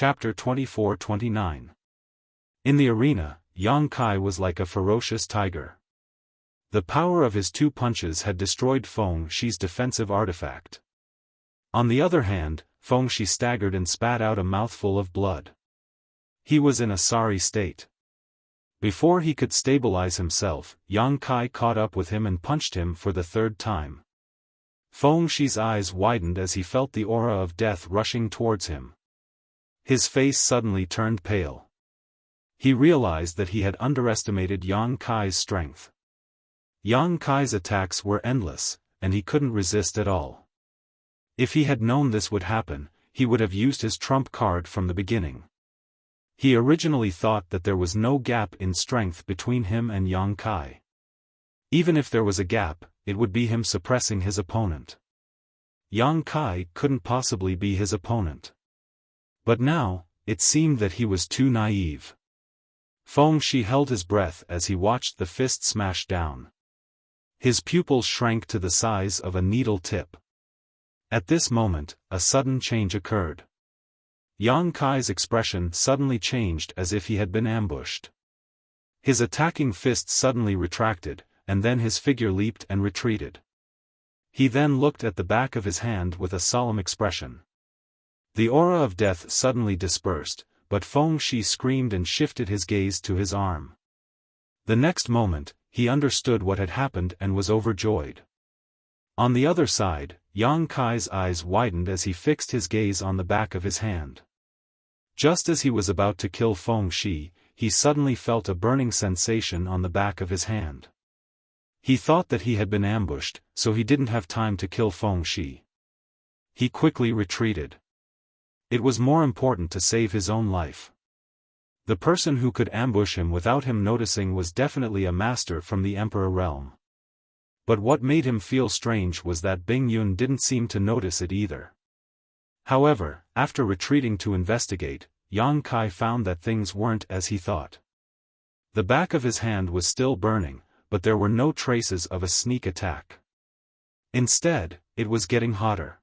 Chapter 24-29. In the arena, Yang Kai was like a ferocious tiger. The power of his 2 punches had destroyed Feng Shi's defensive artifact. On the other hand, Feng Shi staggered and spat out a mouthful of blood. He was in a sorry state. Before he could stabilize himself, Yang Kai caught up with him and punched him for the 3rd time. Feng Shi's eyes widened as he felt the aura of death rushing towards him. His face suddenly turned pale. He realized that he had underestimated Yang Kai's strength. Yang Kai's attacks were endless, and he couldn't resist at all. If he had known this would happen, he would have used his trump card from the beginning. He originally thought that there was no gap in strength between him and Yang Kai. Even if there was a gap, it would be him suppressing his opponent. Yang Kai couldn't possibly be his opponent. But now, it seemed that he was too naive. Feng Shi held his breath as he watched the fist smash down. His pupils shrank to the size of a needle tip. At this moment, a sudden change occurred. Yang Kai's expression suddenly changed as if he had been ambushed. His attacking fist suddenly retracted, and then his figure leaped and retreated. He then looked at the back of his hand with a solemn expression. The aura of death suddenly dispersed, but Feng Shi screamed and shifted his gaze to his arm. The next moment, he understood what had happened and was overjoyed. On the other side, Yang Kai's eyes widened as he fixed his gaze on the back of his hand. Just as he was about to kill Feng Shi, he suddenly felt a burning sensation on the back of his hand. He thought that he had been ambushed, so he didn't have time to kill Feng Shi. He quickly retreated. It was more important to save his own life. The person who could ambush him without him noticing was definitely a master from the Emperor realm. But what made him feel strange was that Bing Yun didn't seem to notice it either. However, after retreating to investigate, Yang Kai found that things weren't as he thought. The back of his hand was still burning, but there were no traces of a sneak attack. Instead, it was getting hotter.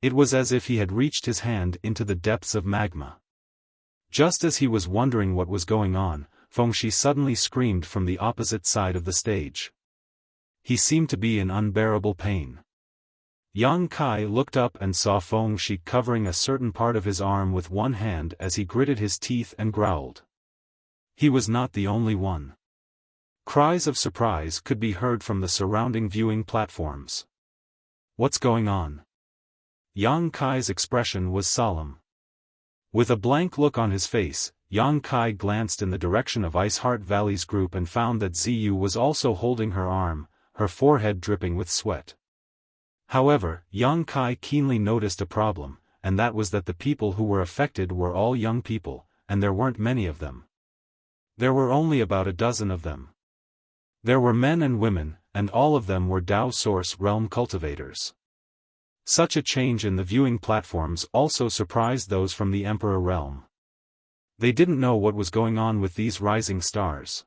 It was as if he had reached his hand into the depths of magma. Just as he was wondering what was going on, Feng Shi suddenly screamed from the opposite side of the stage. He seemed to be in unbearable pain. Yang Kai looked up and saw Feng Shi covering a certain part of his arm with one hand as he gritted his teeth and growled. He was not the only one. Cries of surprise could be heard from the surrounding viewing platforms. What's going on? Yang Kai's expression was solemn. With a blank look on his face, Yang Kai glanced in the direction of Ice Heart Valley's group and found that Ziyu was also holding her arm, her forehead dripping with sweat. However, Yang Kai keenly noticed a problem, and that was that the people who were affected were all young people, and there weren't many of them. There were only about a dozen of them. There were men and women, and all of them were Dao Source Realm cultivators. Such a change in the viewing platforms also surprised those from the Emperor realm. They didn't know what was going on with these rising stars.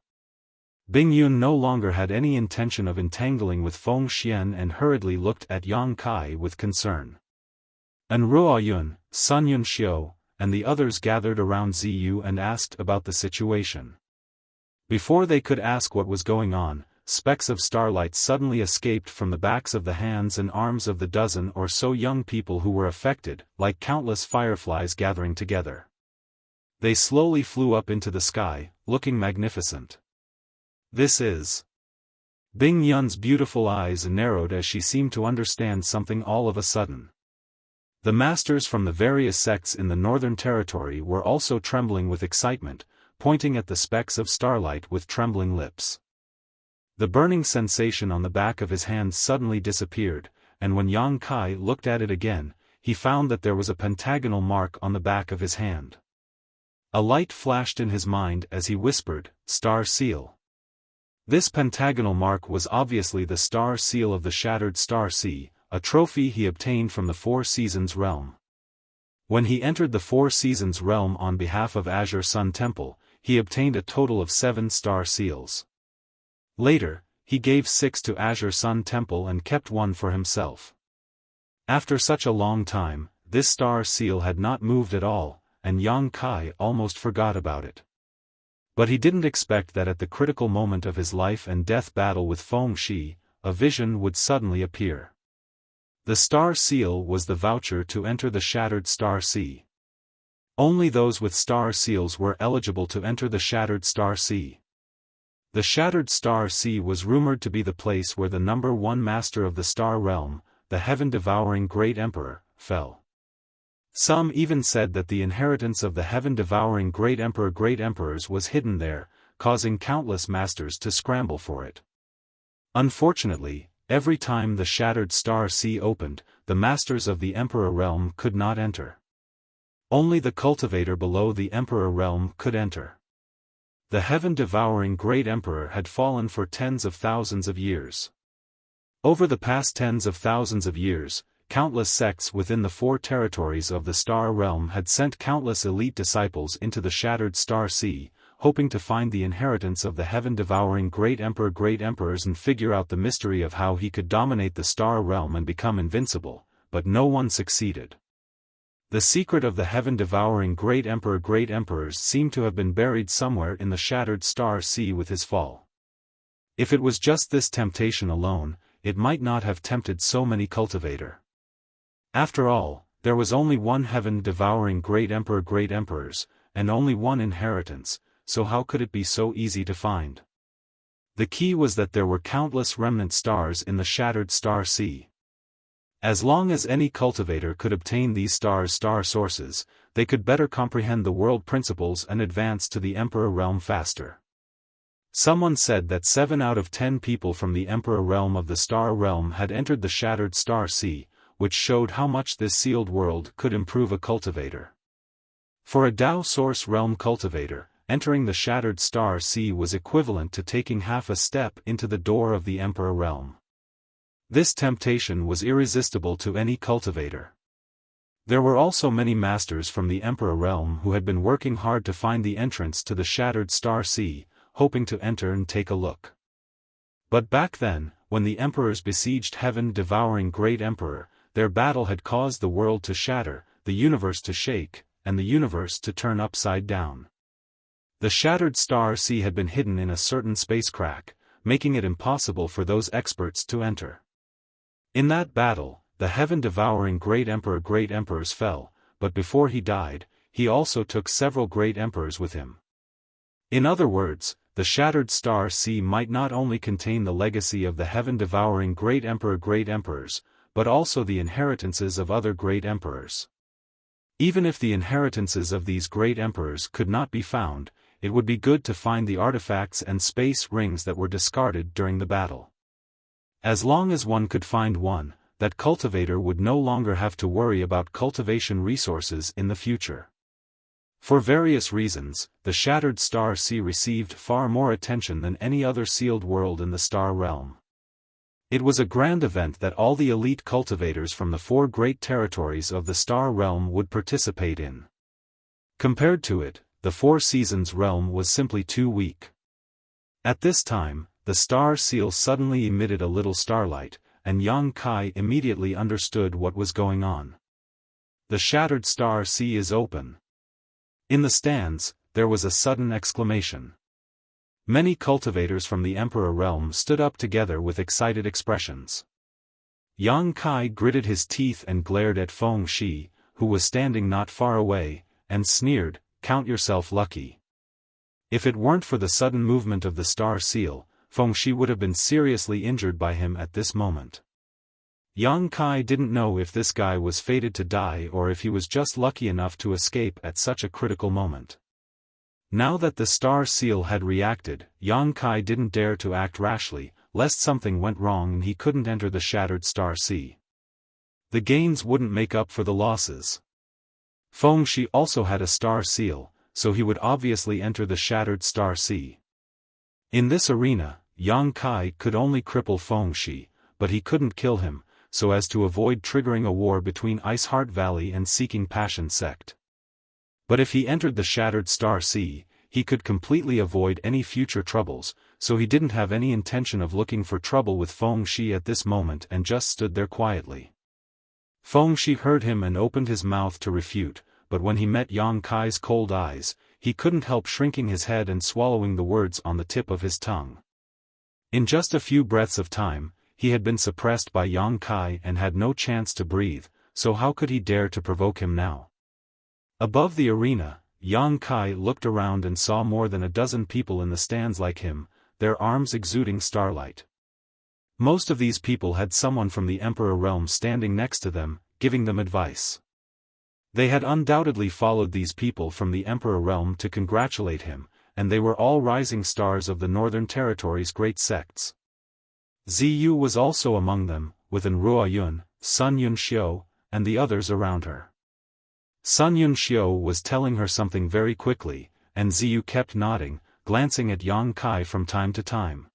Bing Yun no longer had any intention of entangling with Feng Xian and hurriedly looked at Yang Kai with concern. And Ruo Yun, Sun Yun Xiu, and the others gathered around Ziyu and asked about the situation. Before they could ask what was going on, specks of starlight suddenly escaped from the backs of the hands and arms of the dozen or so young people who were affected, like countless fireflies gathering together. They slowly flew up into the sky, looking magnificent. This is... Bing Yun's beautiful eyes narrowed as she seemed to understand something all of a sudden. The masters from the various sects in the Northern Territory were also trembling with excitement, pointing at the specks of starlight with trembling lips. The burning sensation on the back of his hand suddenly disappeared, and when Yang Kai looked at it again, he found that there was a pentagonal mark on the back of his hand. A light flashed in his mind as he whispered, "Star Seal." This pentagonal mark was obviously the star seal of the Shattered Star Sea, a trophy he obtained from the Four Seasons realm. When he entered the Four Seasons realm on behalf of Azure Sun Temple, he obtained a total of 7 star seals. Later, he gave 6 to Azure Sun Temple and kept 1 for himself. After such a long time, this star seal had not moved at all, and Yang Kai almost forgot about it. But he didn't expect that at the critical moment of his life and death battle with Feng Shi, a vision would suddenly appear. The Star Seal was the voucher to enter the Shattered Star Sea. Only those with star seals were eligible to enter the Shattered Star Sea. The Shattered Star Sea was rumored to be the place where the #1 master of the Star Realm, the heaven-devouring Great Emperor, fell. Some even said that the inheritance of the heaven-devouring Great Emperors was hidden there, causing countless masters to scramble for it. Unfortunately, every time the Shattered Star Sea opened, the masters of the Emperor Realm could not enter. Only the cultivator below the Emperor Realm could enter. The heaven-devouring Great Emperor had fallen for tens of thousands of years. Over the past tens of thousands of years, countless sects within the 4 territories of the Star Realm had sent countless elite disciples into the Shattered Star Sea, hoping to find the inheritance of the heaven-devouring Great Emperors and figure out the mystery of how he could dominate the Star Realm and become invincible, but no one succeeded. The secret of the heaven-devouring Great Emperors seemed to have been buried somewhere in the Shattered Star Sea with his fall. If it was just this temptation alone, it might not have tempted so many cultivator. After all, there was only one heaven-devouring Great Emperors, and only one inheritance, so how could it be so easy to find? The key was that there were countless remnant stars in the Shattered Star Sea. As long as any cultivator could obtain these star sources, they could better comprehend the world principles and advance to the Emperor Realm faster. Someone said that 7 out of 10 people from the Emperor Realm of the Star Realm had entered the Shattered Star Sea, which showed how much this sealed world could improve a cultivator. For a Dao Source Realm cultivator, entering the Shattered Star Sea was equivalent to taking half a step into the door of the Emperor Realm. This temptation was irresistible to any cultivator. There were also many masters from the Emperor Realm who had been working hard to find the entrance to the Shattered Star Sea, hoping to enter and take a look. But back then, when the emperors besieged heaven-devouring Great Emperor, their battle had caused the world to shatter, the universe to shake, and the universe to turn upside down. The Shattered Star Sea had been hidden in a certain space crack, making it impossible for those experts to enter. In that battle, the heaven-devouring Great Emperors fell, but before he died, he also took several Great Emperors with him. In other words, the Shattered Star Sea might not only contain the legacy of the heaven-devouring Great Emperors, but also the inheritances of other Great Emperors. Even if the inheritances of these Great Emperors could not be found, it would be good to find the artifacts and space rings that were discarded during the battle. As long as one could find one, that cultivator would no longer have to worry about cultivation resources in the future. For various reasons, the Shattered Star Sea received far more attention than any other sealed world in the Star Realm. It was a grand event that all the elite cultivators from the 4 great territories of the Star Realm would participate in. Compared to it, the 4 Seasons realm was simply too weak. At this time, the Star Seal suddenly emitted a little starlight, and Yang Kai immediately understood what was going on. The Shattered Star Sea is open. In the stands, there was a sudden exclamation. Many cultivators from the Emperor Realm stood up together with excited expressions. Yang Kai gritted his teeth and glared at Feng Shi, who was standing not far away, and sneered, "Count yourself lucky." If it weren't for the sudden movement of the Star Seal, Feng Shi would have been seriously injured by him at this moment. Yang Kai didn't know if this guy was fated to die or if he was just lucky enough to escape at such a critical moment. Now that the Star Seal had reacted, Yang Kai didn't dare to act rashly, lest something went wrong and he couldn't enter the Shattered Star Sea. The gains wouldn't make up for the losses. Feng Shi also had a Star Seal, so he would obviously enter the Shattered Star Sea. In this arena, Yang Kai could only cripple Feng Shi, but he couldn't kill him, so as to avoid triggering a war between Iceheart Valley and Seeking Passion sect. But if he entered the Shattered Star Sea, he could completely avoid any future troubles, so he didn't have any intention of looking for trouble with Feng Shi at this moment and just stood there quietly. Feng Shi heard him and opened his mouth to refute, but when he met Yang Kai's cold eyes, he couldn't help shrinking his head and swallowing the words on the tip of his tongue. In just a few breaths of time, he had been suppressed by Yang Kai and had no chance to breathe, so how could he dare to provoke him now? Above the arena, Yang Kai looked around and saw more than a dozen people in the stands like him, their arms exuding starlight. Most of these people had someone from the Emperor realm standing next to them, giving them advice. They had undoubtedly followed these people from the Emperor realm to congratulate him, and they were all rising stars of the Northern Territory's great sects. Ziyu was also among them, with Ruo Yun, Sun Yunxiu, and the others around her. Sun Yunxiu was telling her something very quickly, and Ziyu kept nodding, glancing at Yang Kai from time to time.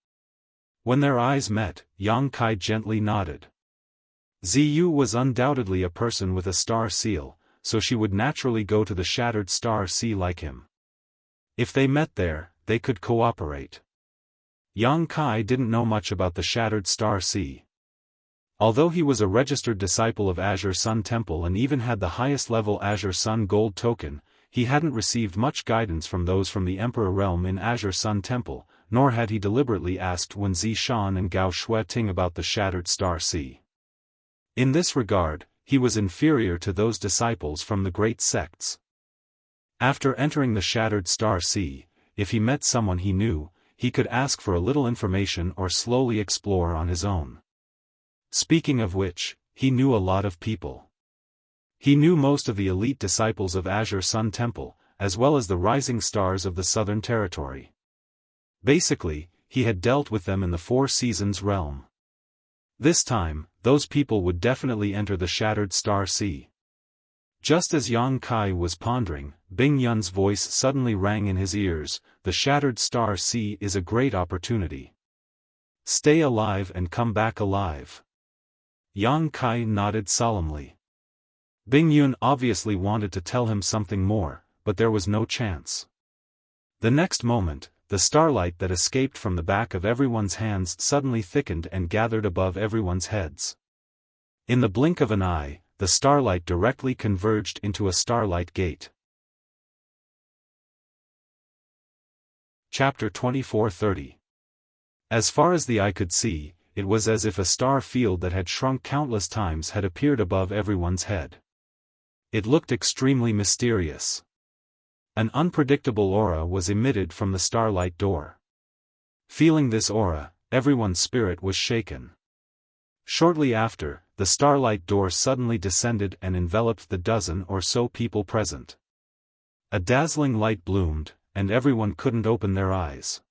When their eyes met, Yang Kai gently nodded. Ziyu was undoubtedly a person with a star seal, so she would naturally go to the Shattered Star Sea like him. If they met there, they could cooperate. Yang Kai didn't know much about the Shattered Star Sea. Although he was a registered disciple of Azure Sun Temple and even had the highest level Azure Sun Gold token, he hadn't received much guidance from those from the Emperor realm in Azure Sun Temple, nor had he deliberately asked Wen Zishan and Gao Shueting about the Shattered Star Sea. In this regard, he was inferior to those disciples from the great sects. After entering the Shattered Star Sea, if he met someone he knew, he could ask for a little information or slowly explore on his own. Speaking of which, he knew a lot of people. He knew most of the elite disciples of Azure Sun Temple, as well as the rising stars of the Southern Territory. Basically, he had dealt with them in the Four Seasons realm. This time, those people would definitely enter the Shattered Star Sea. Just as Yang Kai was pondering, Bing Yun's voice suddenly rang in his ears, "The Shattered Star Sea is a great opportunity. Stay alive and come back alive." Yang Kai nodded solemnly. Bing Yun obviously wanted to tell him something more, but there was no chance. The next moment, the starlight that escaped from the back of everyone's hands suddenly thickened and gathered above everyone's heads. In the blink of an eye, the starlight directly converged into a starlight gate. Chapter 24:30. As far as the eye could see, it was as if a star field that had shrunk countless times had appeared above everyone's head. It looked extremely mysterious. An unpredictable aura was emitted from the starlight door. Feeling this aura, everyone's spirit was shaken. Shortly after, the starlight door suddenly descended and enveloped the dozen or so people present. A dazzling light bloomed, and everyone couldn't open their eyes.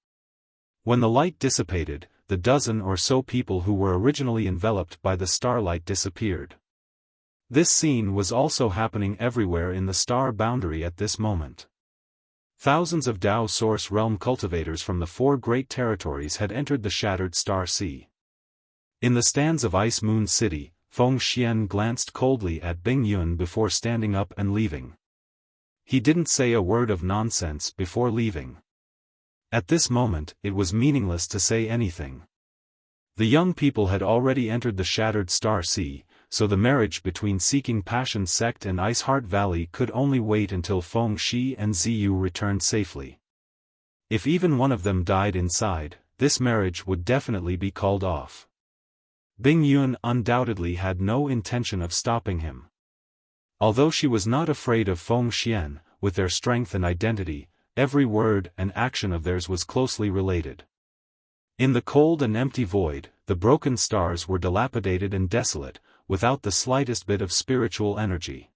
When the light dissipated, the dozen or so people who were originally enveloped by the starlight disappeared. This scene was also happening everywhere in the star boundary at this moment. Thousands of Dao Source Realm cultivators from the four great territories had entered the Shattered Star Sea. In the stands of Ice Moon City, Feng Xian glanced coldly at Bing Yun before standing up and leaving. He didn't say a word of nonsense before leaving. At this moment, it was meaningless to say anything. The young people had already entered the Shattered Star Sea, so the marriage between Seeking Passion Sect and Iceheart Valley could only wait until Feng Shi and Ziyu returned safely. If even one of them died inside, this marriage would definitely be called off. Bing Yun undoubtedly had no intention of stopping him. Although she was not afraid of Feng Xian, with their strength and identity, every word and action of theirs was closely related. In the cold and empty void, the broken stars were dilapidated and desolate, without the slightest bit of spiritual energy.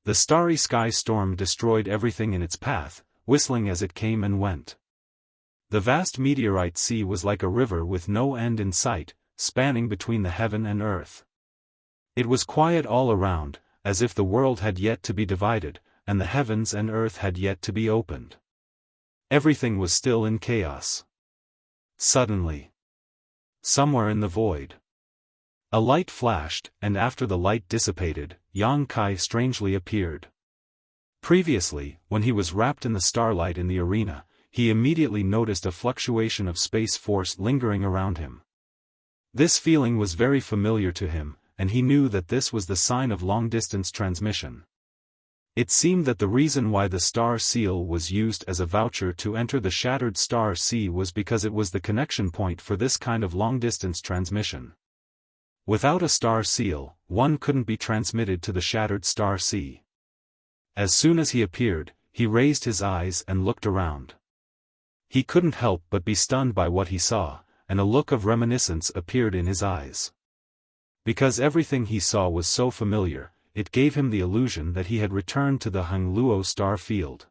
The starry sky storm destroyed everything in its path, whistling as it came and went. The vast meteorite sea was like a river with no end in sight, spanning between the heaven and earth. It was quiet all around, as if the world had yet to be divided, and the heavens and earth had yet to be opened. Everything was still in chaos. Suddenly, somewhere in the void, a light flashed, and after the light dissipated, Yang Kai strangely appeared. Previously, when he was wrapped in the starlight in the arena, he immediately noticed a fluctuation of space force lingering around him. This feeling was very familiar to him, and he knew that this was the sign of long-distance transmission. It seemed that the reason why the star seal was used as a voucher to enter the shattered star sea was because it was the connection point for this kind of long-distance transmission. Without a star seal, one couldn't be transmitted to the shattered star sea. As soon as he appeared, he raised his eyes and looked around. He couldn't help but be stunned by what he saw, and a look of reminiscence appeared in his eyes. Because everything he saw was so familiar, it gave him the illusion that he had returned to the Hangluo star field.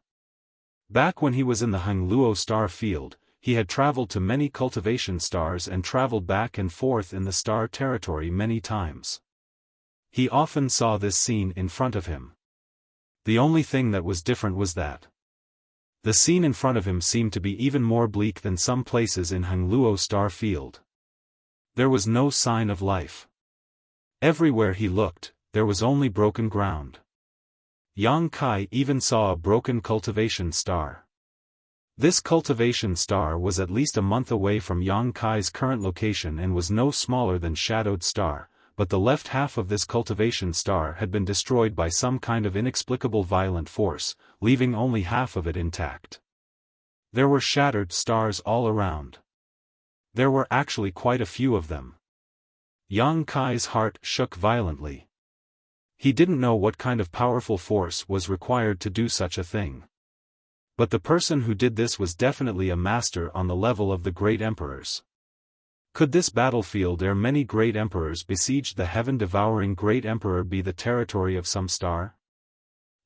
Back when he was in the Hangluo star field, he had traveled to many cultivation stars and traveled back and forth in the star territory many times. He often saw this scene in front of him. The only thing that was different was that the scene in front of him seemed to be even more bleak than some places in Hangluo star field. There was no sign of life. Everywhere he looked, there was only broken ground. Yang Kai even saw a broken cultivation star. This cultivation star was at least a month away from Yang Kai's current location and was no smaller than Shadowed Star, but the left half of this cultivation star had been destroyed by some kind of inexplicable violent force, leaving only half of it intact. There were shattered stars all around. There were actually quite a few of them. Yang Kai's heart shook violently. He didn't know what kind of powerful force was required to do such a thing. But the person who did this was definitely a master on the level of the great emperors. Could this battlefield where many great emperors besieged the heaven-devouring great emperor be the territory of some star?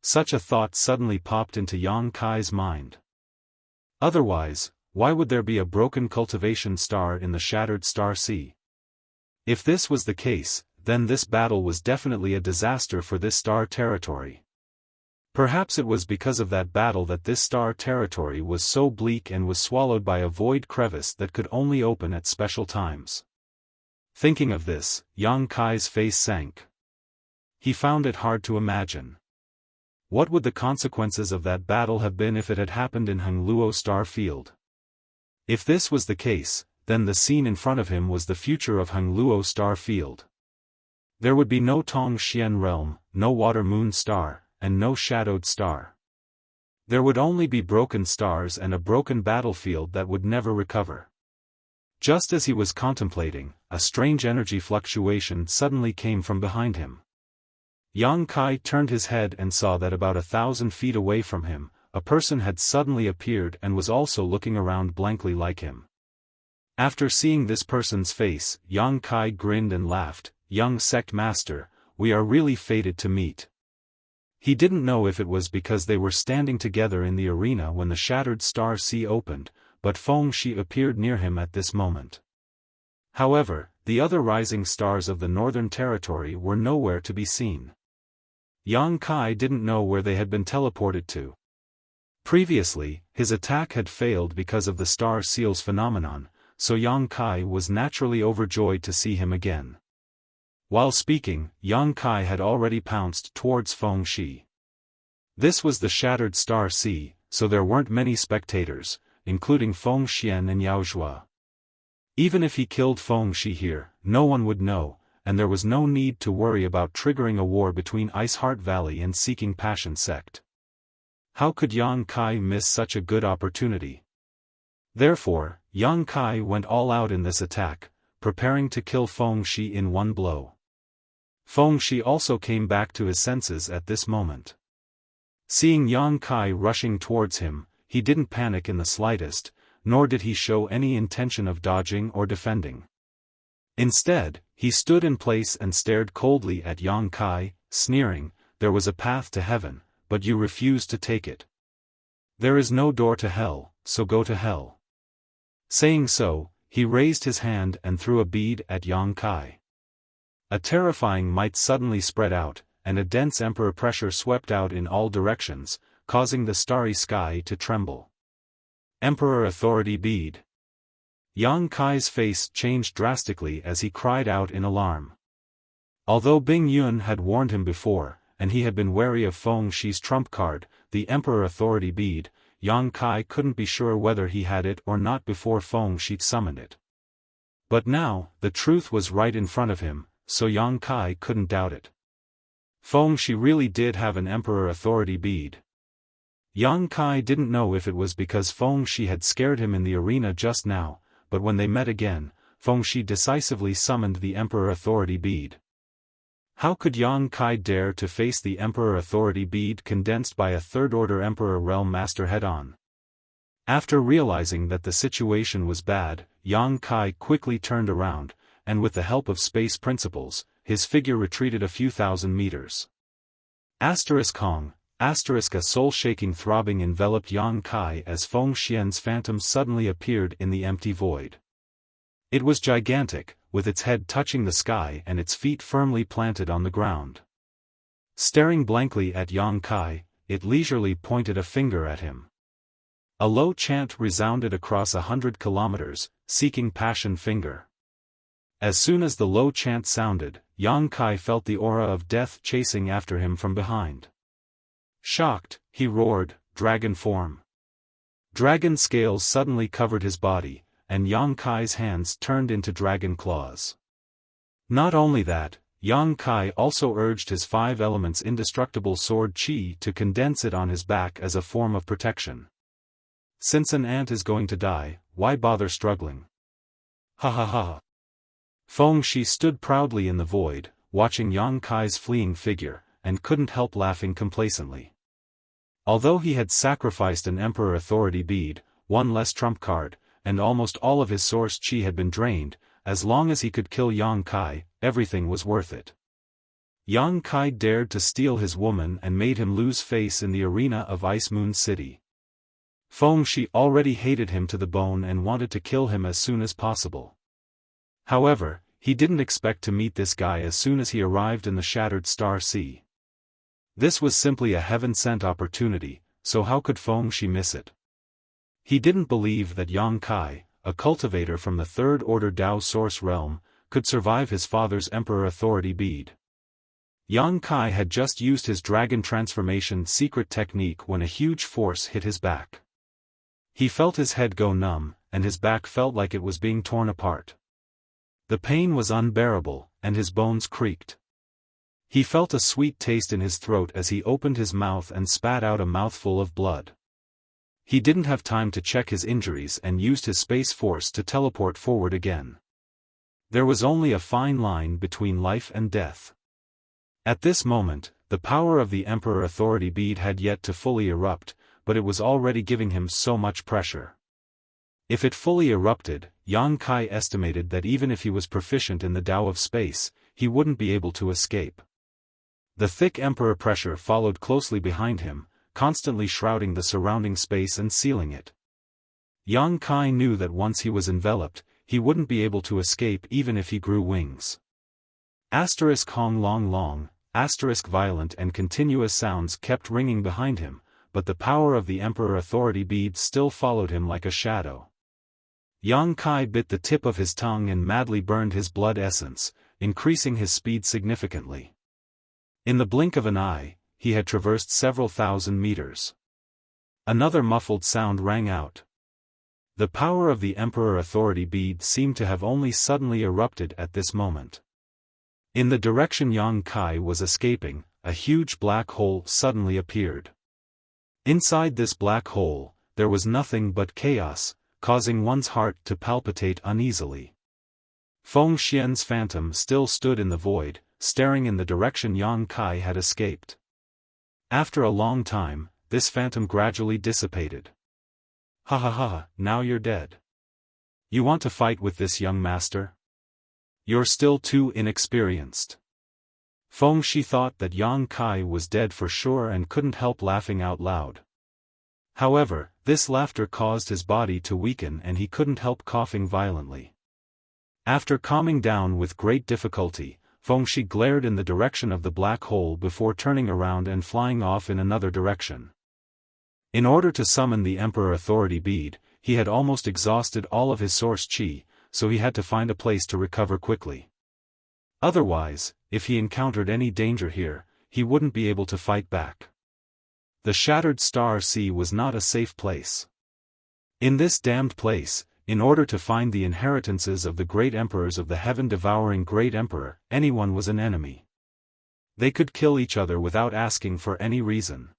Such a thought suddenly popped into Yang Kai's mind. Otherwise, why would there be a broken cultivation star in the shattered star sea? If this was the case, then this battle was definitely a disaster for this star territory. Perhaps it was because of that battle that this star territory was so bleak and was swallowed by a void crevice that could only open at special times. Thinking of this, Yang Kai's face sank. He found it hard to imagine. What would the consequences of that battle have been if it had happened in Hangluo star field? If this was the case, then the scene in front of him was the future of Hangluo star field. There would be no Tong Xian realm, no water moon star, and no shadowed star. There would only be broken stars and a broken battlefield that would never recover. Just as he was contemplating, a strange energy fluctuation suddenly came from behind him. Yang Kai turned his head and saw that about 1,000 feet away from him, a person had suddenly appeared and was also looking around blankly like him. After seeing this person's face, Yang Kai grinned and laughed. "Young sect master, we are really fated to meet." He didn't know if it was because they were standing together in the arena when the shattered star sea opened, but Feng Shi appeared near him at this moment. However, the other rising stars of the northern territory were nowhere to be seen. Yang Kai didn't know where they had been teleported to. Previously, his attack had failed because of the star seals phenomenon, so Yang Kai was naturally overjoyed to see him again. While speaking, Yang Kai had already pounced towards Feng Shi. This was the shattered star sea, so there weren't many spectators, including Feng Xian and Yao Zhua. Even if he killed Feng Shi here, no one would know, and there was no need to worry about triggering a war between Ice Heart Valley and Seeking Passion sect. How could Yang Kai miss such a good opportunity? Therefore, Yang Kai went all out in this attack, preparing to kill Feng Shi in one blow. Feng Shi also came back to his senses at this moment. Seeing Yang Kai rushing towards him, he didn't panic in the slightest, nor did he show any intention of dodging or defending. Instead, he stood in place and stared coldly at Yang Kai, sneering, "There was a path to heaven, but you refused to take it. There is no door to hell, so go to hell." Saying so, he raised his hand and threw a bead at Yang Kai. A terrifying might suddenly spread out, and a dense emperor pressure swept out in all directions, causing the starry sky to tremble. Emperor Authority Bead. Yang Kai's face changed drastically as he cried out in alarm. Although Bing Yun had warned him before, and he had been wary of Feng Shi's trump card, the Emperor Authority Bead, Yang Kai couldn't be sure whether he had it or not before Feng Shi summoned it. But now, the truth was right in front of him, so Yang Kai couldn't doubt it. Feng Shi really did have an Emperor Authority bead. Yang Kai didn't know if it was because Feng Shi had scared him in the arena just now, but when they met again, Feng Shi decisively summoned the Emperor Authority bead. How could Yang Kai dare to face the Emperor Authority bead condensed by a third-order Emperor Realm Master head-on? After realizing that the situation was bad, Yang Kai quickly turned around, and with the help of space principles, his figure retreated a few thousand meters. Hong. A soul-shaking throbbing enveloped Yang Kai as Feng Xian's phantom suddenly appeared in the empty void. It was gigantic, with its head touching the sky and its feet firmly planted on the ground. Staring blankly at Yang Kai, it leisurely pointed a finger at him. A low chant resounded across 100 kilometers, seeking Passion Finger. As soon as the low chant sounded, Yang Kai felt the aura of death chasing after him from behind. Shocked, he roared, "Dragon form!" Dragon scales suddenly covered his body, and Yang Kai's hands turned into dragon claws. Not only that, Yang Kai also urged his 5 elements indestructible sword Qi to condense it on his back as a form of protection. Since an ant is going to die, why bother struggling? Ha ha ha. Feng Shi stood proudly in the void, watching Yang Kai's fleeing figure, and couldn't help laughing complacently. Although he had sacrificed an Emperor Authority bead, one less trump card, and almost all of his source Qi had been drained, as long as he could kill Yang Kai, everything was worth it. Yang Kai dared to steal his woman and made him lose face in the arena of Ice Moon City. Feng Shi already hated him to the bone and wanted to kill him as soon as possible. However, he didn't expect to meet this guy as soon as he arrived in the Shattered Star Sea. This was simply a heaven-sent opportunity, so how could Feng Shi miss it? He didn't believe that Yang Kai, a cultivator from the third-order Dao Source realm, could survive his father's Emperor Authority bead. Yang Kai had just used his dragon transformation secret technique when a huge force hit his back. He felt his head go numb, and his back felt like it was being torn apart. The pain was unbearable, and his bones creaked. He felt a sweet taste in his throat as he opened his mouth and spat out a mouthful of blood. He didn't have time to check his injuries and used his space force to teleport forward again. There was only a fine line between life and death. At this moment, the power of the Emperor Authority bead had yet to fully erupt, but it was already giving him so much pressure. If it fully erupted, Yang Kai estimated that even if he was proficient in the Tao of space, he wouldn't be able to escape. The thick Emperor pressure followed closely behind him, constantly shrouding the surrounding space and sealing it. Yang Kai knew that once he was enveloped, he wouldn't be able to escape even if he grew wings. Hong long long, violent and continuous sounds kept ringing behind him, but the power of the Emperor Authority bead still followed him like a shadow. Yang Kai bit the tip of his tongue and madly burned his blood essence, increasing his speed significantly. In the blink of an eye, he had traversed several thousand meters. Another muffled sound rang out. The power of the Emperor Authority bead seemed to have only suddenly erupted at this moment. In the direction Yang Kai was escaping, a huge black hole suddenly appeared. Inside this black hole, there was nothing but chaos, causing one's heart to palpitate uneasily. Feng Xian's phantom still stood in the void, staring in the direction Yang Kai had escaped. After a long time, this phantom gradually dissipated. Ha ha ha, now you're dead. You want to fight with this young master? You're still too inexperienced. Feng Shi thought that Yang Kai was dead for sure and couldn't help laughing out loud. However, this laughter caused his body to weaken and he couldn't help coughing violently. After calming down with great difficulty, Feng Shi glared in the direction of the black hole before turning around and flying off in another direction. In order to summon the Emperor Authority bead, he had almost exhausted all of his source Qi, so he had to find a place to recover quickly. Otherwise, if he encountered any danger here, he wouldn't be able to fight back. The Shattered Star Sea was not a safe place. In this damned place, in order to find the inheritances of the great emperors of the heaven-devouring Great Emperor, anyone was an enemy. They could kill each other without asking for any reason.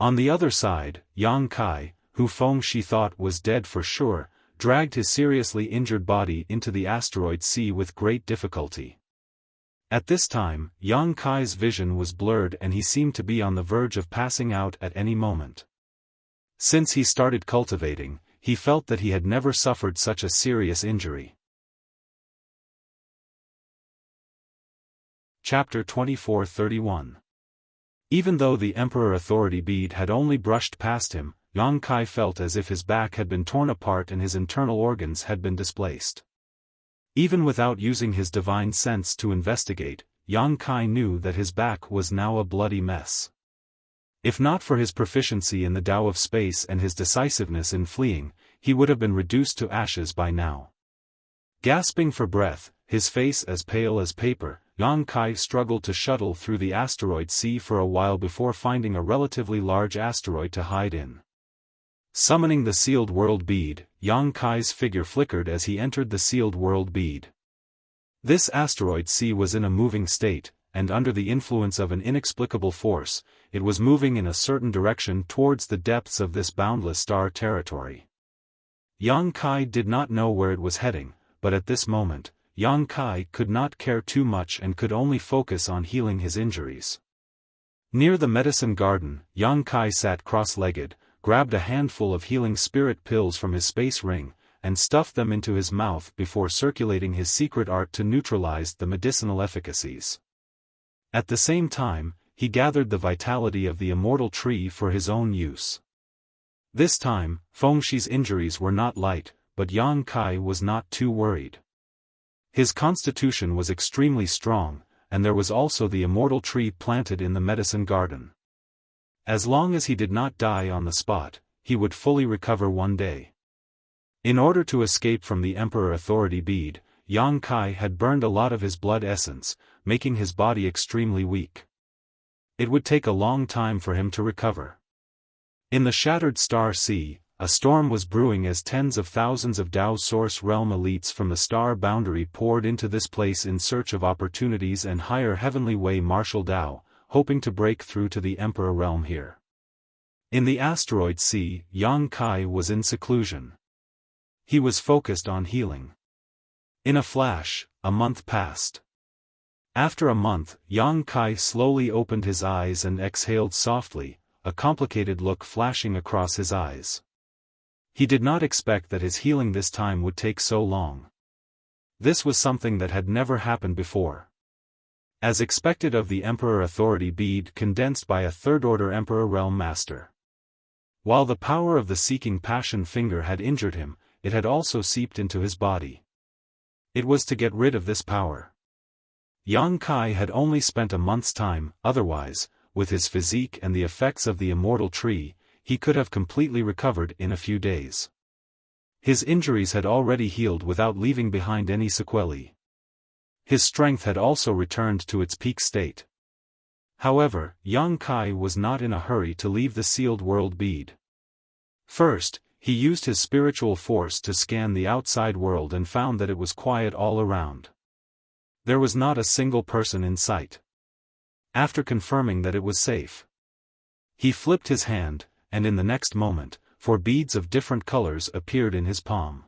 On the other side, Yang Kai, who Feng Shi thought was dead for sure, dragged his seriously injured body into the asteroid sea with great difficulty. At this time, Yang Kai's vision was blurred and he seemed to be on the verge of passing out at any moment. Since he started cultivating, he felt that he had never suffered such a serious injury. Chapter 24-31. Even though the Emperor Authority bead had only brushed past him, Yang Kai felt as if his back had been torn apart and his internal organs had been displaced. Even without using his divine sense to investigate, Yang Kai knew that his back was now a bloody mess. If not for his proficiency in the Tao of space and his decisiveness in fleeing, he would have been reduced to ashes by now. Gasping for breath, his face as pale as paper, Yang Kai struggled to shuttle through the asteroid sea for a while before finding a relatively large asteroid to hide in. Summoning the sealed world bead, Yang Kai's figure flickered as he entered the sealed world bead. This asteroid sea was in a moving state, and under the influence of an inexplicable force, it was moving in a certain direction towards the depths of this boundless star territory. Yang Kai did not know where it was heading, but at this moment, Yang Kai could not care too much and could only focus on healing his injuries. Near the medicine garden, Yang Kai sat cross-legged, grabbed a handful of healing spirit pills from his space ring, and stuffed them into his mouth before circulating his secret art to neutralize the medicinal efficacies. At the same time, he gathered the vitality of the immortal tree for his own use. This time, Feng Shi's injuries were not light, but Yang Kai was not too worried. His constitution was extremely strong, and there was also the immortal tree planted in the medicine garden. As long as he did not die on the spot, he would fully recover one day. In order to escape from the Emperor Authority bead, Yang Kai had burned a lot of his blood essence, making his body extremely weak. It would take a long time for him to recover. In the shattered star sea, a storm was brewing as tens of thousands of Tao Source Realm elites from the star boundary poured into this place in search of opportunities and higher heavenly way martial Tao, hoping to break through to the Emperor realm here. In the asteroid sea, Yang Kai was in seclusion. He was focused on healing. In a flash, a month passed. After a month, Yang Kai slowly opened his eyes and exhaled softly, a complicated look flashing across his eyes. He did not expect that his healing this time would take so long. This was something that had never happened before. As expected of the Emperor Authority bead condensed by a third-order Emperor Realm Master. While the power of the seeking passion finger had injured him, it had also seeped into his body. It was to get rid of this power. Yang Kai had only spent a month's time, otherwise, with his physique and the effects of the immortal tree, he could have completely recovered in a few days. His injuries had already healed without leaving behind any sequelae. His strength had also returned to its peak state. However, Yang Kai was not in a hurry to leave the sealed world bead. First, he used his spiritual force to scan the outside world and found that it was quiet all around. There was not a single person in sight. After confirming that it was safe, he flipped his hand, and in the next moment, 4 beads of different colors appeared in his palm.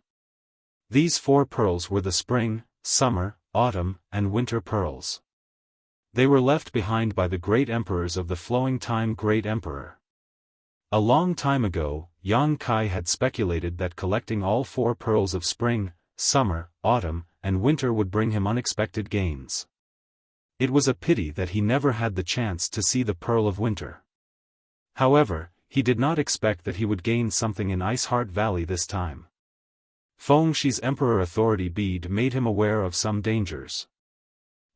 These 4 pearls were the spring, summer, autumn, and winter pearls. They were left behind by the great emperors of the flowing time Great Emperor. A long time ago, Yang Kai had speculated that collecting all 4 pearls of spring, summer, autumn, and winter would bring him unexpected gains. It was a pity that he never had the chance to see the pearl of winter. However, he did not expect that he would gain something in Iceheart Valley this time. Feng Shi's Emperor Authority bead made him aware of some dangers.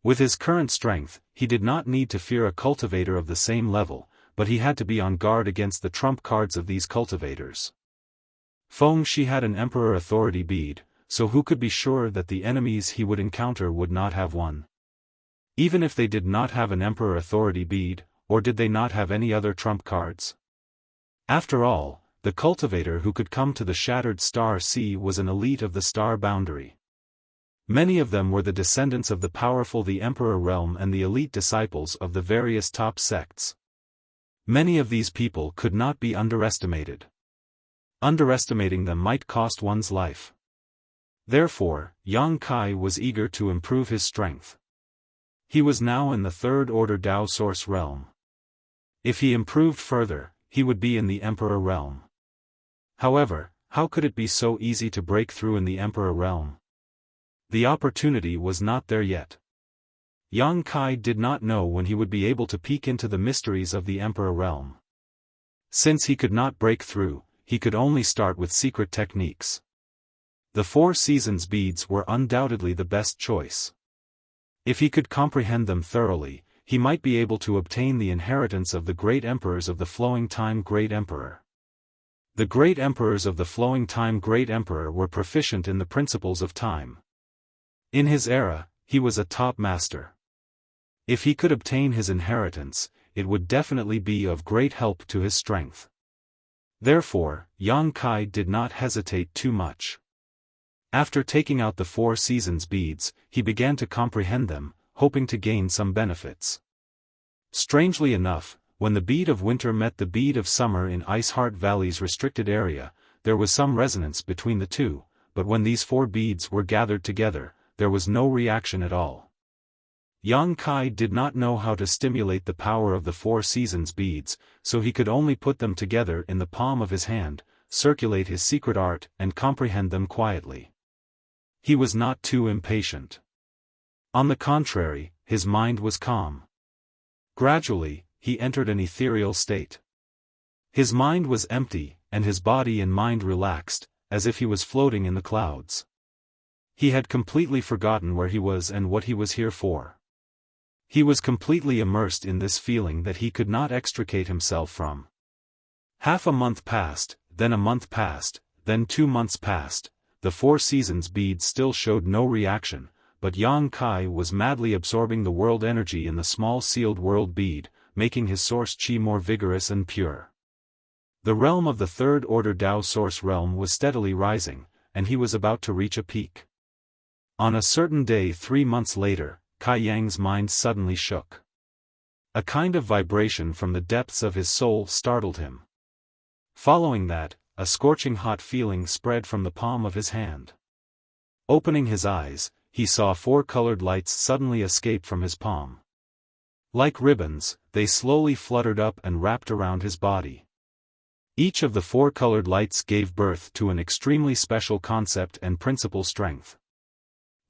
With his current strength, he did not need to fear a cultivator of the same level, but he had to be on guard against the trump cards of these cultivators. Feng Shi had an Emperor Authority bead, so who could be sure that the enemies he would encounter would not have one? Even if they did not have an Emperor Authority bead, or did they not have any other trump cards? After all, the cultivator who could come to the shattered star sea was an elite of the star boundary. Many of them were the descendants of the powerful the Emperor realm and the elite disciples of the various top sects. Many of these people could not be underestimated. Underestimating them might cost one's life. Therefore, Yang Kai was eager to improve his strength. He was now in the third order Tao Source realm. If he improved further, he would be in the Emperor realm. However, how could it be so easy to break through in the Emperor realm? The opportunity was not there yet. Yang Kai did not know when he would be able to peek into the mysteries of the Emperor realm. Since he could not break through, he could only start with secret techniques. The 4 seasons beads were undoubtedly the best choice. If he could comprehend them thoroughly, he might be able to obtain the inheritance of the great emperors of the flowing time Great Emperor. The great emperors of the flowing time Great Emperor were proficient in the principles of time. In his era, he was a top master. If he could obtain his inheritance, it would definitely be of great help to his strength. Therefore, Yang Kai did not hesitate too much. After taking out the 4 seasons beads, he began to comprehend them, hoping to gain some benefits. Strangely enough, when the bead of winter met the bead of summer in Iceheart Valley's restricted area, there was some resonance between the two, but when these 4 beads were gathered together, there was no reaction at all. Yang Kai did not know how to stimulate the power of the 4 seasons beads, so he could only put them together in the palm of his hand, circulate his secret art, and comprehend them quietly. He was not too impatient. On the contrary, his mind was calm. Gradually, he entered an ethereal state. His mind was empty, and his body and mind relaxed, as if he was floating in the clouds. He had completely forgotten where he was and what he was here for. He was completely immersed in this feeling that he could not extricate himself from. Half a month passed, then a month passed, then 2 months passed. The 4 seasons beads still showed no reaction, but Yang Kai was madly absorbing the world energy in the small sealed world bead, making his source chi more vigorous and pure. The realm of the third order Tao source realm was steadily rising, and he was about to reach a peak. On a certain day 3 months later, Kai Yang's mind suddenly shook. A kind of vibration from the depths of his soul startled him. Following that, a scorching hot feeling spread from the palm of his hand. Opening his eyes, he saw 4 colored lights suddenly escape from his palm. Like ribbons, they slowly fluttered up and wrapped around his body. Each of the 4 colored lights gave birth to an extremely special concept and principle strength.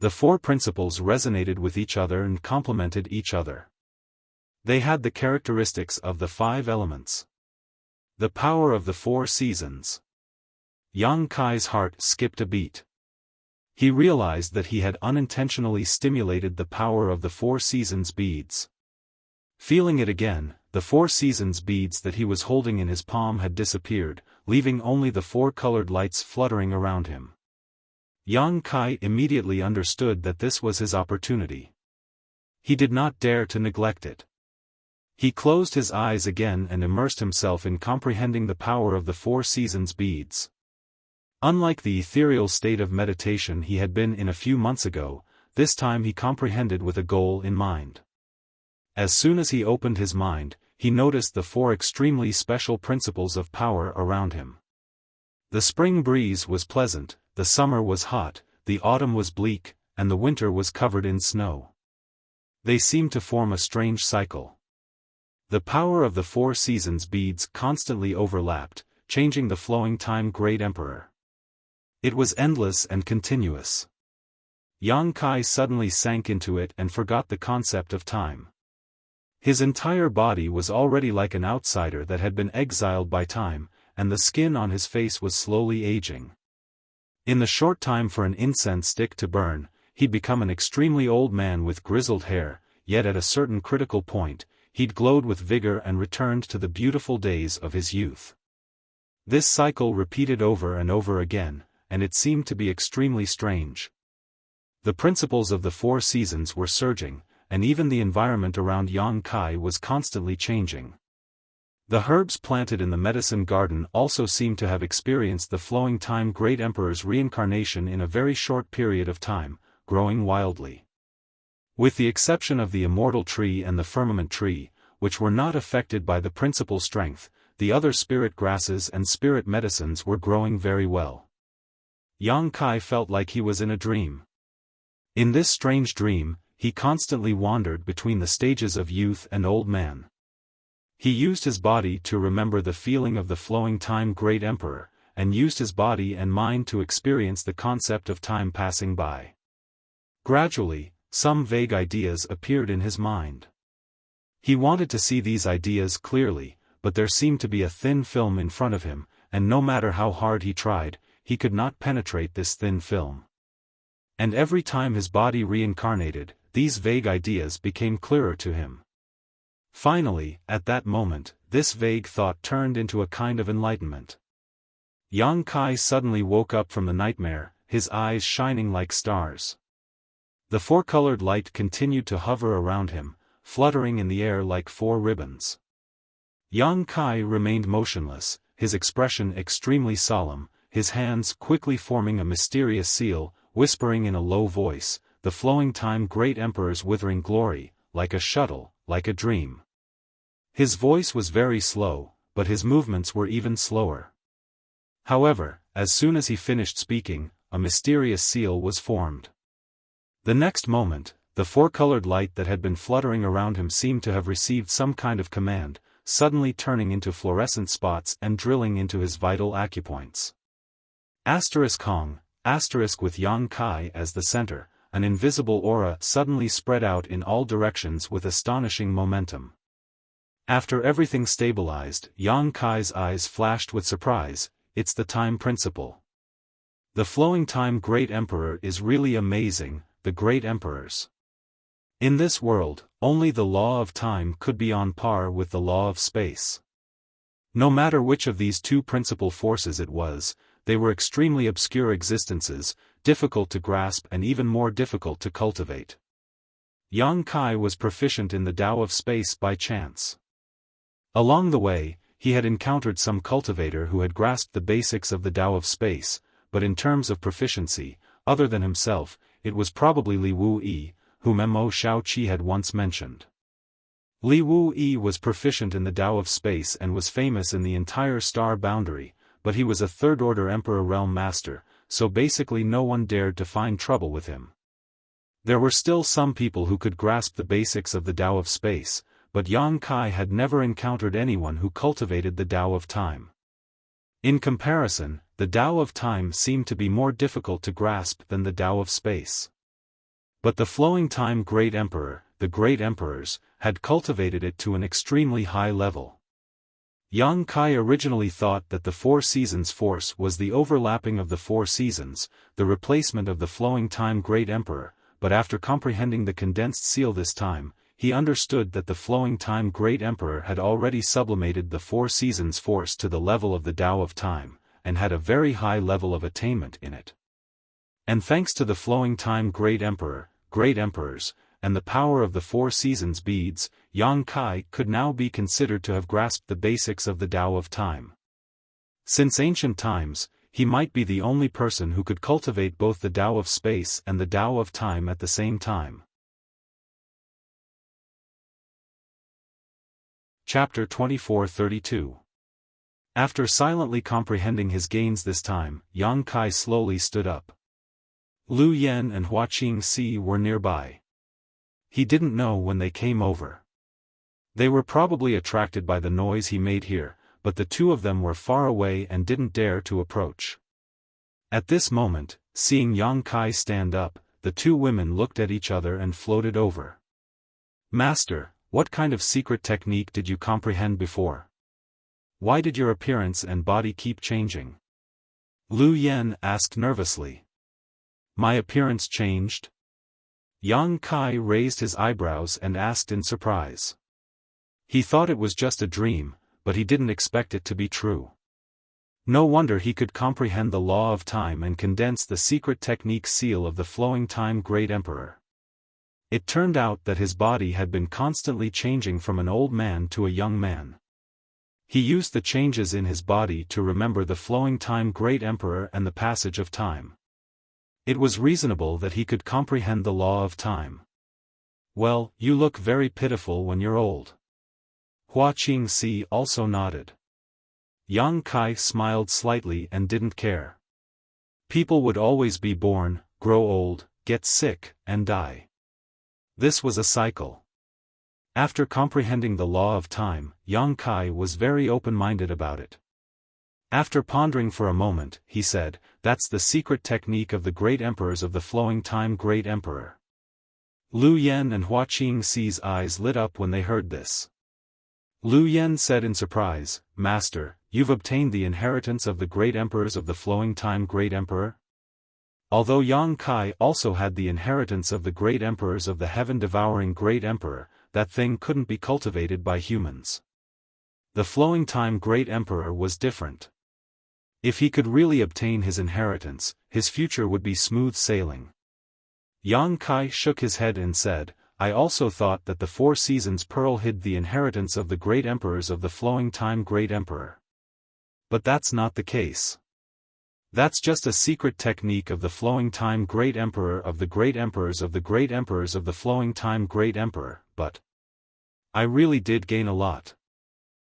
The 4 principles resonated with each other and complemented each other. They had the characteristics of the 5 elements. The power of the 4 seasons. Yang Kai's heart skipped a beat. He realized that he had unintentionally stimulated the power of the 4 seasons beads. Feeling it again, the 4 seasons beads that he was holding in his palm had disappeared, leaving only the 4 colored lights fluttering around him. Yang Kai immediately understood that this was his opportunity. He did not dare to neglect it. He closed his eyes again and immersed himself in comprehending the power of the 4 seasons beads. Unlike the ethereal state of meditation he had been in a few months ago, this time he comprehended with a goal in mind. As soon as he opened his mind, he noticed the 4 extremely special principles of power around him. The spring breeze was pleasant, the summer was hot, the autumn was bleak, and the winter was covered in snow. They seemed to form a strange cycle. The power of the 4 seasons beads constantly overlapped, changing the flowing time Great Emperor. It was endless and continuous. Yang Kai suddenly sank into it and forgot the concept of time. His entire body was already like an outsider that had been exiled by time, and the skin on his face was slowly aging. In the short time for an incense stick to burn, he'd become an extremely old man with grizzled hair, yet at a certain critical point, he'd glowed with vigor and returned to the beautiful days of his youth. This cycle repeated over and over again, and it seemed to be extremely strange. The principles of the 4 seasons were surging, and even the environment around Yang Kai was constantly changing. The herbs planted in the medicine garden also seemed to have experienced the flowing time Great Emperor's reincarnation in a very short period of time, growing wildly. With the exception of the immortal tree and the firmament tree, which were not affected by the principal strength, the other spirit grasses and spirit medicines were growing very well. Yang Kai felt like he was in a dream. In this strange dream, he constantly wandered between the stages of youth and old man. He used his body to remember the feeling of the flowing time great emperor, and used his body and mind to experience the concept of time passing by. Gradually, some vague ideas appeared in his mind. He wanted to see these ideas clearly, but there seemed to be a thin film in front of him, and no matter how hard he tried, he could not penetrate this thin film. And every time his body reincarnated, these vague ideas became clearer to him. Finally, at that moment, this vague thought turned into a kind of enlightenment. Yang Kai suddenly woke up from the nightmare, his eyes shining like stars. The four-colored light continued to hover around him, fluttering in the air like four ribbons. Yang Kai remained motionless, his expression extremely solemn, his hands quickly forming a mysterious seal, whispering in a low voice, "The flowing time great emperor's withering glory, like a shuttle, like a dream." His voice was very slow, but his movements were even slower. However, as soon as he finished speaking, a mysterious seal was formed. The next moment, the four-colored light that had been fluttering around him seemed to have received some kind of command, suddenly turning into fluorescent spots and drilling into his vital acupoints. Hong, with Yang Kai as the center, an invisible aura suddenly spread out in all directions with astonishing momentum. After everything stabilized, Yang Kai's eyes flashed with surprise. It's the time principle. The flowing time great emperor is really amazing, the great emperors. In this world, only the law of time could be on par with the law of space. No matter which of these two principal forces it was, they were extremely obscure existences, difficult to grasp and even more difficult to cultivate. Yang Kai was proficient in the Tao of space by chance. Along the way, he had encountered some cultivator who had grasped the basics of the Tao of space, but in terms of proficiency, other than himself, it was probably Li Wu-yi, whom Mo Shao-chi had once mentioned. Li Wu-yi was proficient in the Tao of space and was famous in the entire star boundary, but he was a third-order Emperor Realm Master, so basically no one dared to find trouble with him. There were still some people who could grasp the basics of the Tao of space, but Yang Kai had never encountered anyone who cultivated the Tao of time. In comparison, the Tao of time seemed to be more difficult to grasp than the Tao of space. But the flowing time great emperor, the great emperors, had cultivated it to an extremely high level. Yang Kai originally thought that the four seasons force was the overlapping of the four seasons, the replacement of the flowing time great emperor, but after comprehending the condensed seal this time, he understood that the flowing time great emperor had already sublimated the four seasons force to the level of the Tao of time, and had a very high level of attainment in it. And thanks to the flowing time great emperor, great emperors, and the power of the four seasons beads, Yang Kai could now be considered to have grasped the basics of the Tao of time. Since ancient times, he might be the only person who could cultivate both the Tao of space and the Tao of time at the same time. Chapter 24-32. After silently comprehending his gains this time, Yang Kai slowly stood up. Lu Yen and Hua Qing-si were nearby. He didn't know when they came over. They were probably attracted by the noise he made here, but the two of them were far away and didn't dare to approach. At this moment, seeing Yang Kai stand up, the two women looked at each other and floated over. "Master, what kind of secret technique did you comprehend before? Why did your appearance and body keep changing?" Lu Yen asked nervously. "My appearance changed?" Yang Kai raised his eyebrows and asked in surprise. He thought it was just a dream, but he didn't expect it to be true. No wonder he could comprehend the law of time and condense the secret technique seal of the flowing time great emperor. It turned out that his body had been constantly changing from an old man to a young man. He used the changes in his body to remember the flowing time great emperor and the passage of time. It was reasonable that he could comprehend the law of time. Well, you look very pitiful when you're old. Hua Qingxi also nodded. Yang Kai smiled slightly and didn't care. People would always be born, grow old, get sick, and die. This was a cycle. After comprehending the law of time, Yang Kai was very open-minded about it. After pondering for a moment, he said, "That's the secret technique of the great emperors of the flowing time great emperor." Lu Yen and Hua Qingxi's eyes lit up when they heard this. Lu Yen said in surprise, "Master, you've obtained the inheritance of the great emperors of the flowing time great emperor?" Although Yang Kai also had the inheritance of the great emperors of the heaven-devouring great emperor, that thing couldn't be cultivated by humans. The flowing time great emperor was different. If he could really obtain his inheritance, his future would be smooth sailing. Yang Kai shook his head and said, "I also thought that the Four Seasons Pearl hid the inheritance of the great emperors of the flowing time great emperor. But that's not the case. That's just a secret technique of the flowing time great emperor of the great emperors of the great emperors of the flowing time great emperor, but I really did gain a lot."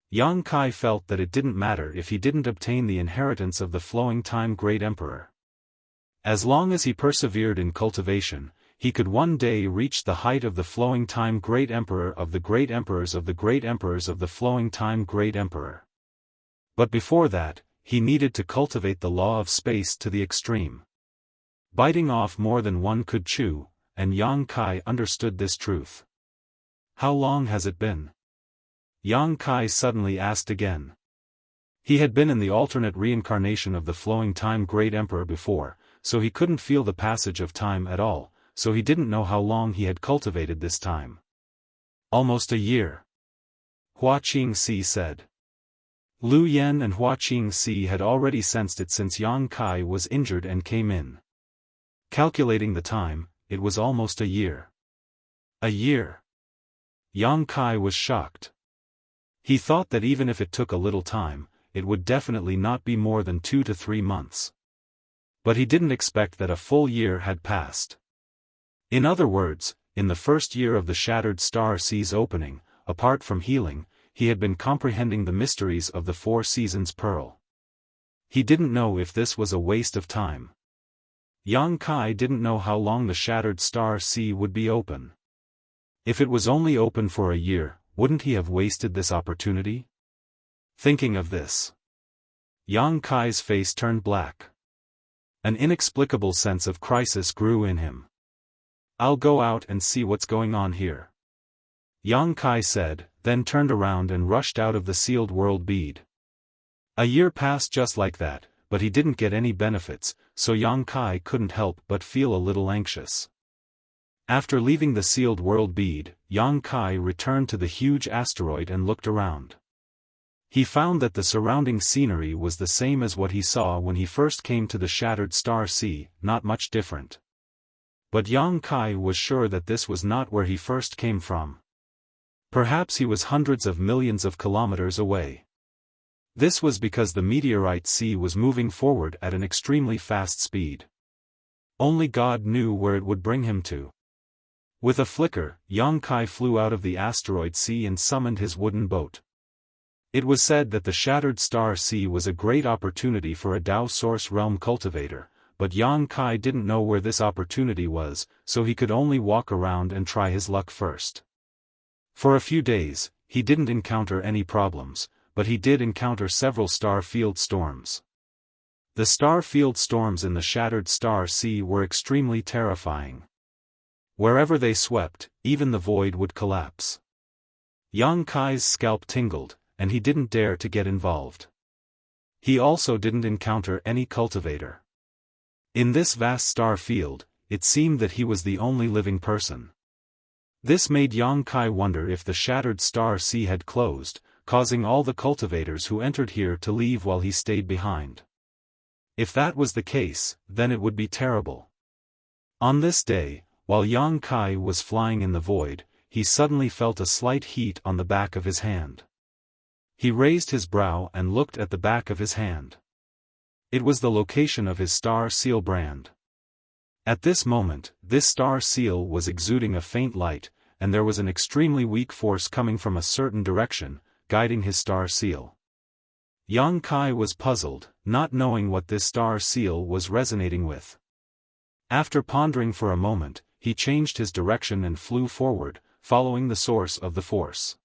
Yang Kai felt that it didn't matter if he didn't obtain the inheritance of the flowing time great emperor. As long as he persevered in cultivation, he could one day reach the height of the flowing time great emperor of the great emperors of the great emperors of the flowing time great emperor. But before that, he needed to cultivate the law of space to the extreme. Biting off more than one could chew, and Yang Kai understood this truth. "How long has it been?" Yang Kai suddenly asked again. He had been in the alternate reincarnation of the flowing time great emperor before, so he couldn't feel the passage of time at all, so he didn't know how long he had cultivated this time. "Almost a year," Hua Qingxi said. Lu Yen and Hua Qingxi had already sensed it since Yang Kai was injured and came in. Calculating the time, it was almost a year. A year. Yang Kai was shocked. He thought that even if it took a little time, it would definitely not be more than 2 to 3 months. But he didn't expect that a full year had passed. In other words, in the first year of the Shattered Star Sea's opening, apart from healing, he had been comprehending the mysteries of the Four Seasons Pearl. He didn't know if this was a waste of time. Yang Kai didn't know how long the Shattered Star Sea would be open. If it was only open for a year, wouldn't he have wasted this opportunity? Thinking of this, Yang Kai's face turned black. An inexplicable sense of crisis grew in him. "I'll go out and see what's going on here," Yang Kai said, then turned around and rushed out of the sealed world bead. A year passed just like that, but he didn't get any benefits, so Yang Kai couldn't help but feel a little anxious. After leaving the sealed world bead, Yang Kai returned to the huge asteroid and looked around. He found that the surrounding scenery was the same as what he saw when he first came to the Shattered Star Sea, not much different. But Yang Kai was sure that this was not where he first came from. Perhaps he was hundreds of millions of kilometers away. This was because the meteorite sea was moving forward at an extremely fast speed. Only God knew where it would bring him to. With a flicker, Yang Kai flew out of the asteroid sea and summoned his wooden boat. It was said that the Shattered Star Sea was a great opportunity for a Dao Source Realm cultivator, but Yang Kai didn't know where this opportunity was, so he could only walk around and try his luck first. For a few days, he didn't encounter any problems, but he did encounter several star field storms. The star field storms in the Shattered Star Sea were extremely terrifying. Wherever they swept, even the void would collapse. Yang Kai's scalp tingled, and he didn't dare to get involved. He also didn't encounter any cultivator. In this vast star field, it seemed that he was the only living person. This made Yang Kai wonder if the Shattered Star Sea had closed, causing all the cultivators who entered here to leave while he stayed behind. If that was the case, then it would be terrible. On this day, while Yang Kai was flying in the void, he suddenly felt a slight heat on the back of his hand. He raised his brow and looked at the back of his hand. It was the location of his Star Seal brand. At this moment, this star seal was exuding a faint light, and there was an extremely weak force coming from a certain direction, guiding his star seal. Yang Kai was puzzled, not knowing what this star seal was resonating with. After pondering for a moment, he changed his direction and flew forward, following the source of the force.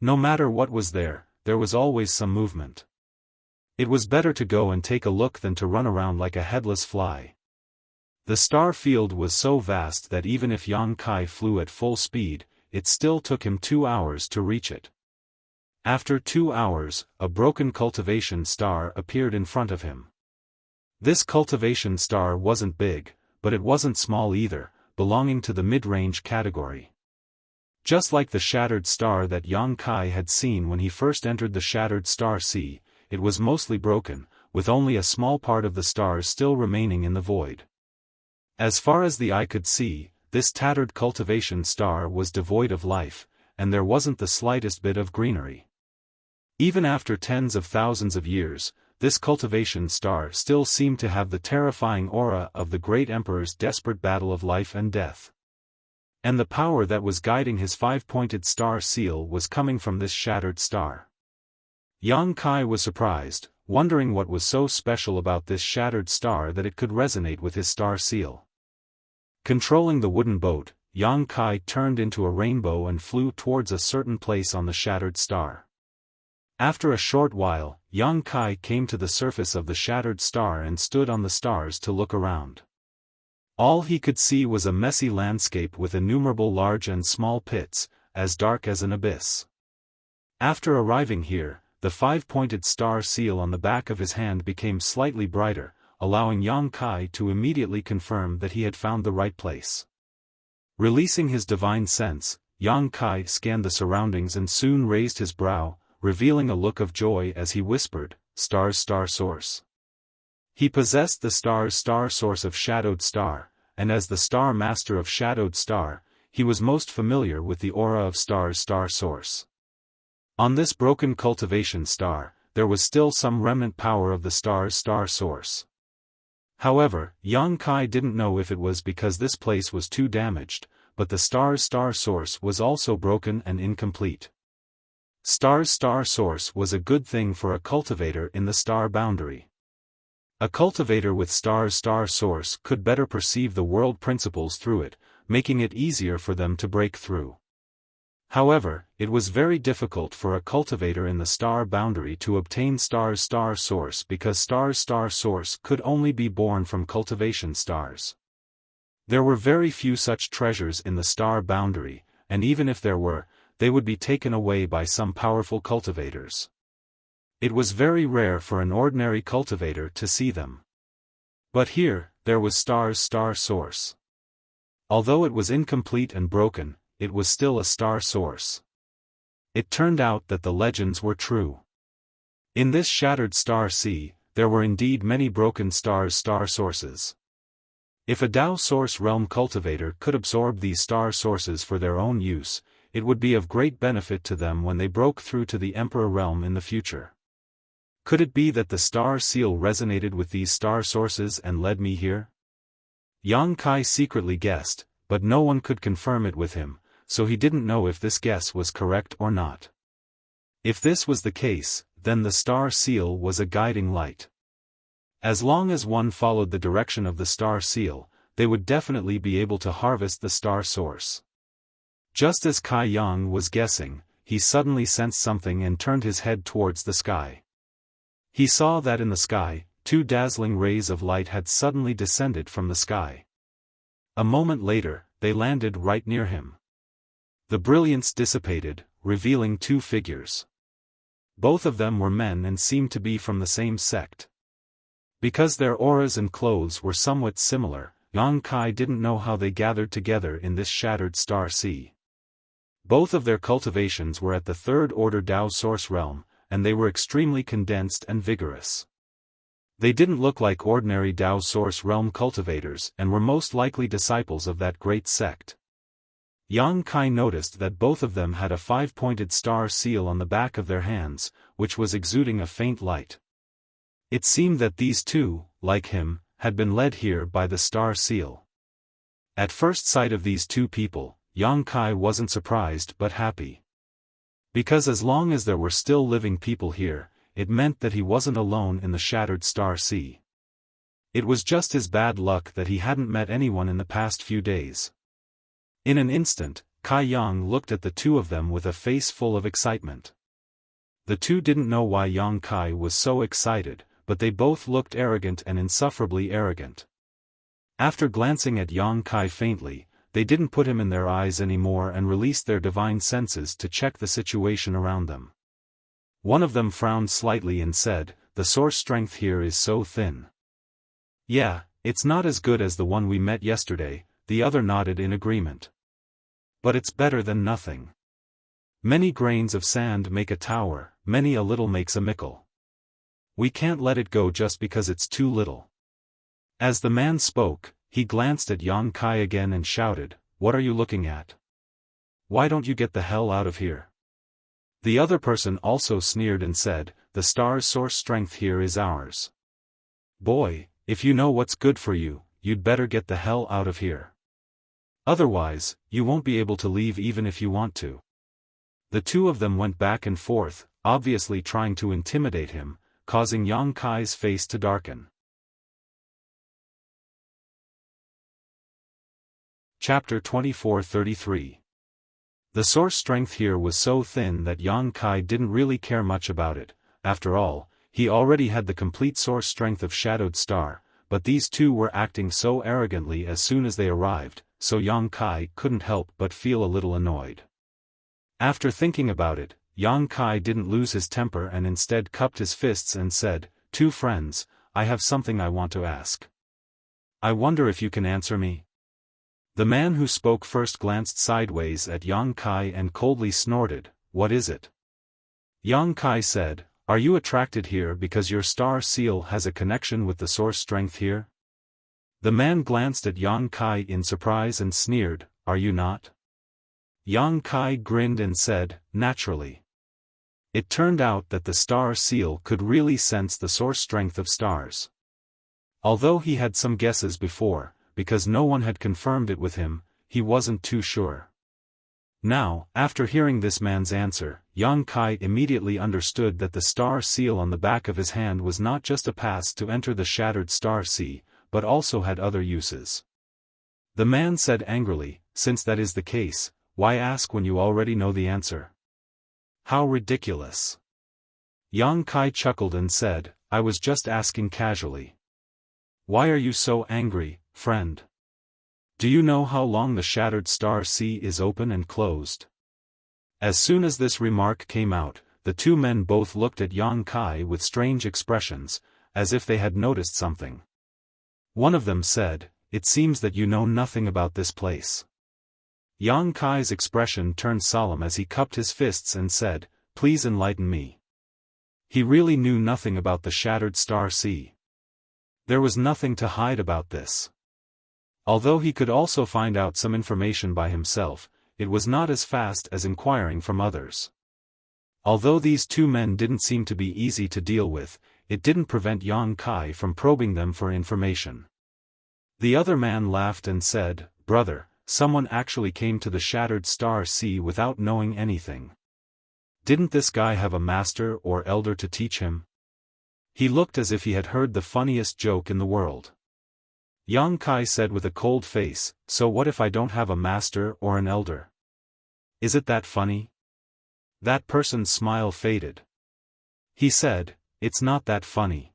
No matter what was there was always some movement. It was better to go and take a look than to run around like a headless fly. The star field was so vast that even if Yang Kai flew at full speed, it still took him 2 hours to reach it. After 2 hours, a broken cultivation star appeared in front of him. This cultivation star wasn't big, but it wasn't small either, belonging to the mid-range category. Just like the shattered star that Yang Kai had seen when he first entered the shattered star sea, it was mostly broken, with only a small part of the stars still remaining in the void. As far as the eye could see, this tattered cultivation star was devoid of life, and there wasn't the slightest bit of greenery. Even after tens of thousands of years, this cultivation star still seemed to have the terrifying aura of the great emperor's desperate battle of life and death. And the power that was guiding his 5-pointed star seal was coming from this shattered star. Yang Kai was surprised, wondering what was so special about this shattered star that it could resonate with his star seal. Controlling the wooden boat, Yang Kai turned into a rainbow and flew towards a certain place on the shattered star. After a short while, Yang Kai came to the surface of the shattered star and stood on the stars to look around. All he could see was a messy landscape with innumerable large and small pits, as dark as an abyss. After arriving here, the 5-pointed star seal on the back of his hand became slightly brighter, allowing Yang Kai to immediately confirm that he had found the right place. Releasing his divine sense, Yang Kai scanned the surroundings and soon raised his brow, revealing a look of joy as he whispered, "Star's star source." He possessed the star's star source of Shadowed Star, and as the star master of Shadowed Star, he was most familiar with the aura of star's star source. On this broken cultivation star, there was still some remnant power of the star's star source. However, Yang Kai didn't know if it was because this place was too damaged, but the star's star source was also broken and incomplete. Star's star source was a good thing for a cultivator in the star boundary. A cultivator with star's star source could better perceive the world principles through it, making it easier for them to break through. However, it was very difficult for a cultivator in the star boundary to obtain star's star source because star's star source could only be born from cultivation stars. There were very few such treasures in the star boundary, and even if there were, they would be taken away by some powerful cultivators. It was very rare for an ordinary cultivator to see them. But here, there was star's star source. Although it was incomplete and broken, it was still a star source. It turned out that the legends were true. In this shattered star sea, there were indeed many broken star's star sources. If a Dao Source Realm cultivator could absorb these star sources for their own use, it would be of great benefit to them when they broke through to the Emperor Realm in the future. Could it be that the star seal resonated with these star sources and led me here? Yang Kai secretly guessed, but no one could confirm it with him, so he didn't know if this guess was correct or not. If this was the case, then the star seal was a guiding light. As long as one followed the direction of the star seal, they would definitely be able to harvest the star source. Just as Kai Yang was guessing, he suddenly sensed something and turned his head towards the sky. He saw that in the sky, 2 dazzling rays of light had suddenly descended from the sky. A moment later, they landed right near him. The brilliance dissipated, revealing 2 figures. Both of them were men and seemed to be from the same sect. Because their auras and clothes were somewhat similar, Yang Kai didn't know how they gathered together in this shattered star sea. Both of their cultivations were at the 3rd order Dao Source Realm, and they were extremely condensed and vigorous. They didn't look like ordinary Dao Source Realm cultivators and were most likely disciples of that great sect. Yang Kai noticed that both of them had a 5-pointed star seal on the back of their hands, which was exuding a faint light. It seemed that these two, like him, had been led here by the star seal. At first sight of these two people, Yang Kai wasn't surprised but happy. Because as long as there were still living people here, it meant that he wasn't alone in the shattered star sea. It was just his bad luck that he hadn't met anyone in the past few days. In an instant, Kai Yang looked at the two of them with a face full of excitement. The two didn't know why Yang Kai was so excited, but they both looked arrogant and insufferably arrogant. After glancing at Yang Kai faintly, they didn't put him in their eyes anymore and released their divine senses to check the situation around them. One of them frowned slightly and said, "The source strength here is so thin." "Yeah, it's not as good as the one we met yesterday," the other nodded in agreement. "But it's better than nothing. Many grains of sand make a tower, many a little makes a mickle. We can't let it go just because it's too little." As the man spoke, he glanced at Yang Kai again and shouted, "What are you looking at? Why don't you get the hell out of here?" The other person also sneered and said, "The star's source strength here is ours. Boy, if you know what's good for you, you'd better get the hell out of here. Otherwise, you won't be able to leave even if you want to." The two of them went back and forth, obviously trying to intimidate him, causing Yang Kai's face to darken. Chapter 24-33. The source strength here was so thin that Yang Kai didn't really care much about it. After all, he already had the complete source strength of Shadowed Star, but these two were acting so arrogantly as soon as they arrived, so Yang Kai couldn't help but feel a little annoyed. After thinking about it, Yang Kai didn't lose his temper and instead cupped his fists and said, "Two friends, I have something I want to ask. I wonder if you can answer me." The man who spoke first glanced sideways at Yang Kai and coldly snorted, "What is it?" Yang Kai said, "Are you attracted here because your star seal has a connection with the source strength here?" The man glanced at Yang Kai in surprise and sneered, "Are you not?" Yang Kai grinned and said, "Naturally." It turned out that the star seal could really sense the source strength of stars. Although he had some guesses before, because no one had confirmed it with him, he wasn't too sure. Now, after hearing this man's answer, Yang Kai immediately understood that the star seal on the back of his hand was not just a pass to enter the shattered star sea, but also had other uses. The man said angrily, "Since that is the case, why ask when you already know the answer?" "How ridiculous." Yang Kai chuckled and said, "I was just asking casually. Why are you so angry, friend? Do you know how long the shattered star sea is open and closed?" As soon as this remark came out, the two men both looked at Yang Kai with strange expressions, as if they had noticed something. One of them said, "It seems that you know nothing about this place." Yang Kai's expression turned solemn as he cupped his fists and said, "Please enlighten me." He really knew nothing about the shattered star sea. There was nothing to hide about this. Although he could also find out some information by himself, it was not as fast as inquiring from others. Although these two men didn't seem to be easy to deal with, it didn't prevent Yang Kai from probing them for information. The other man laughed and said, "Brother, someone actually came to the shattered star sea without knowing anything. Didn't this guy have a master or elder to teach him?" He looked as if he had heard the funniest joke in the world. Yang Kai said with a cold face, "So what if I don't have a master or an elder? Is it that funny?" That person's smile faded. He said, "It's not that funny.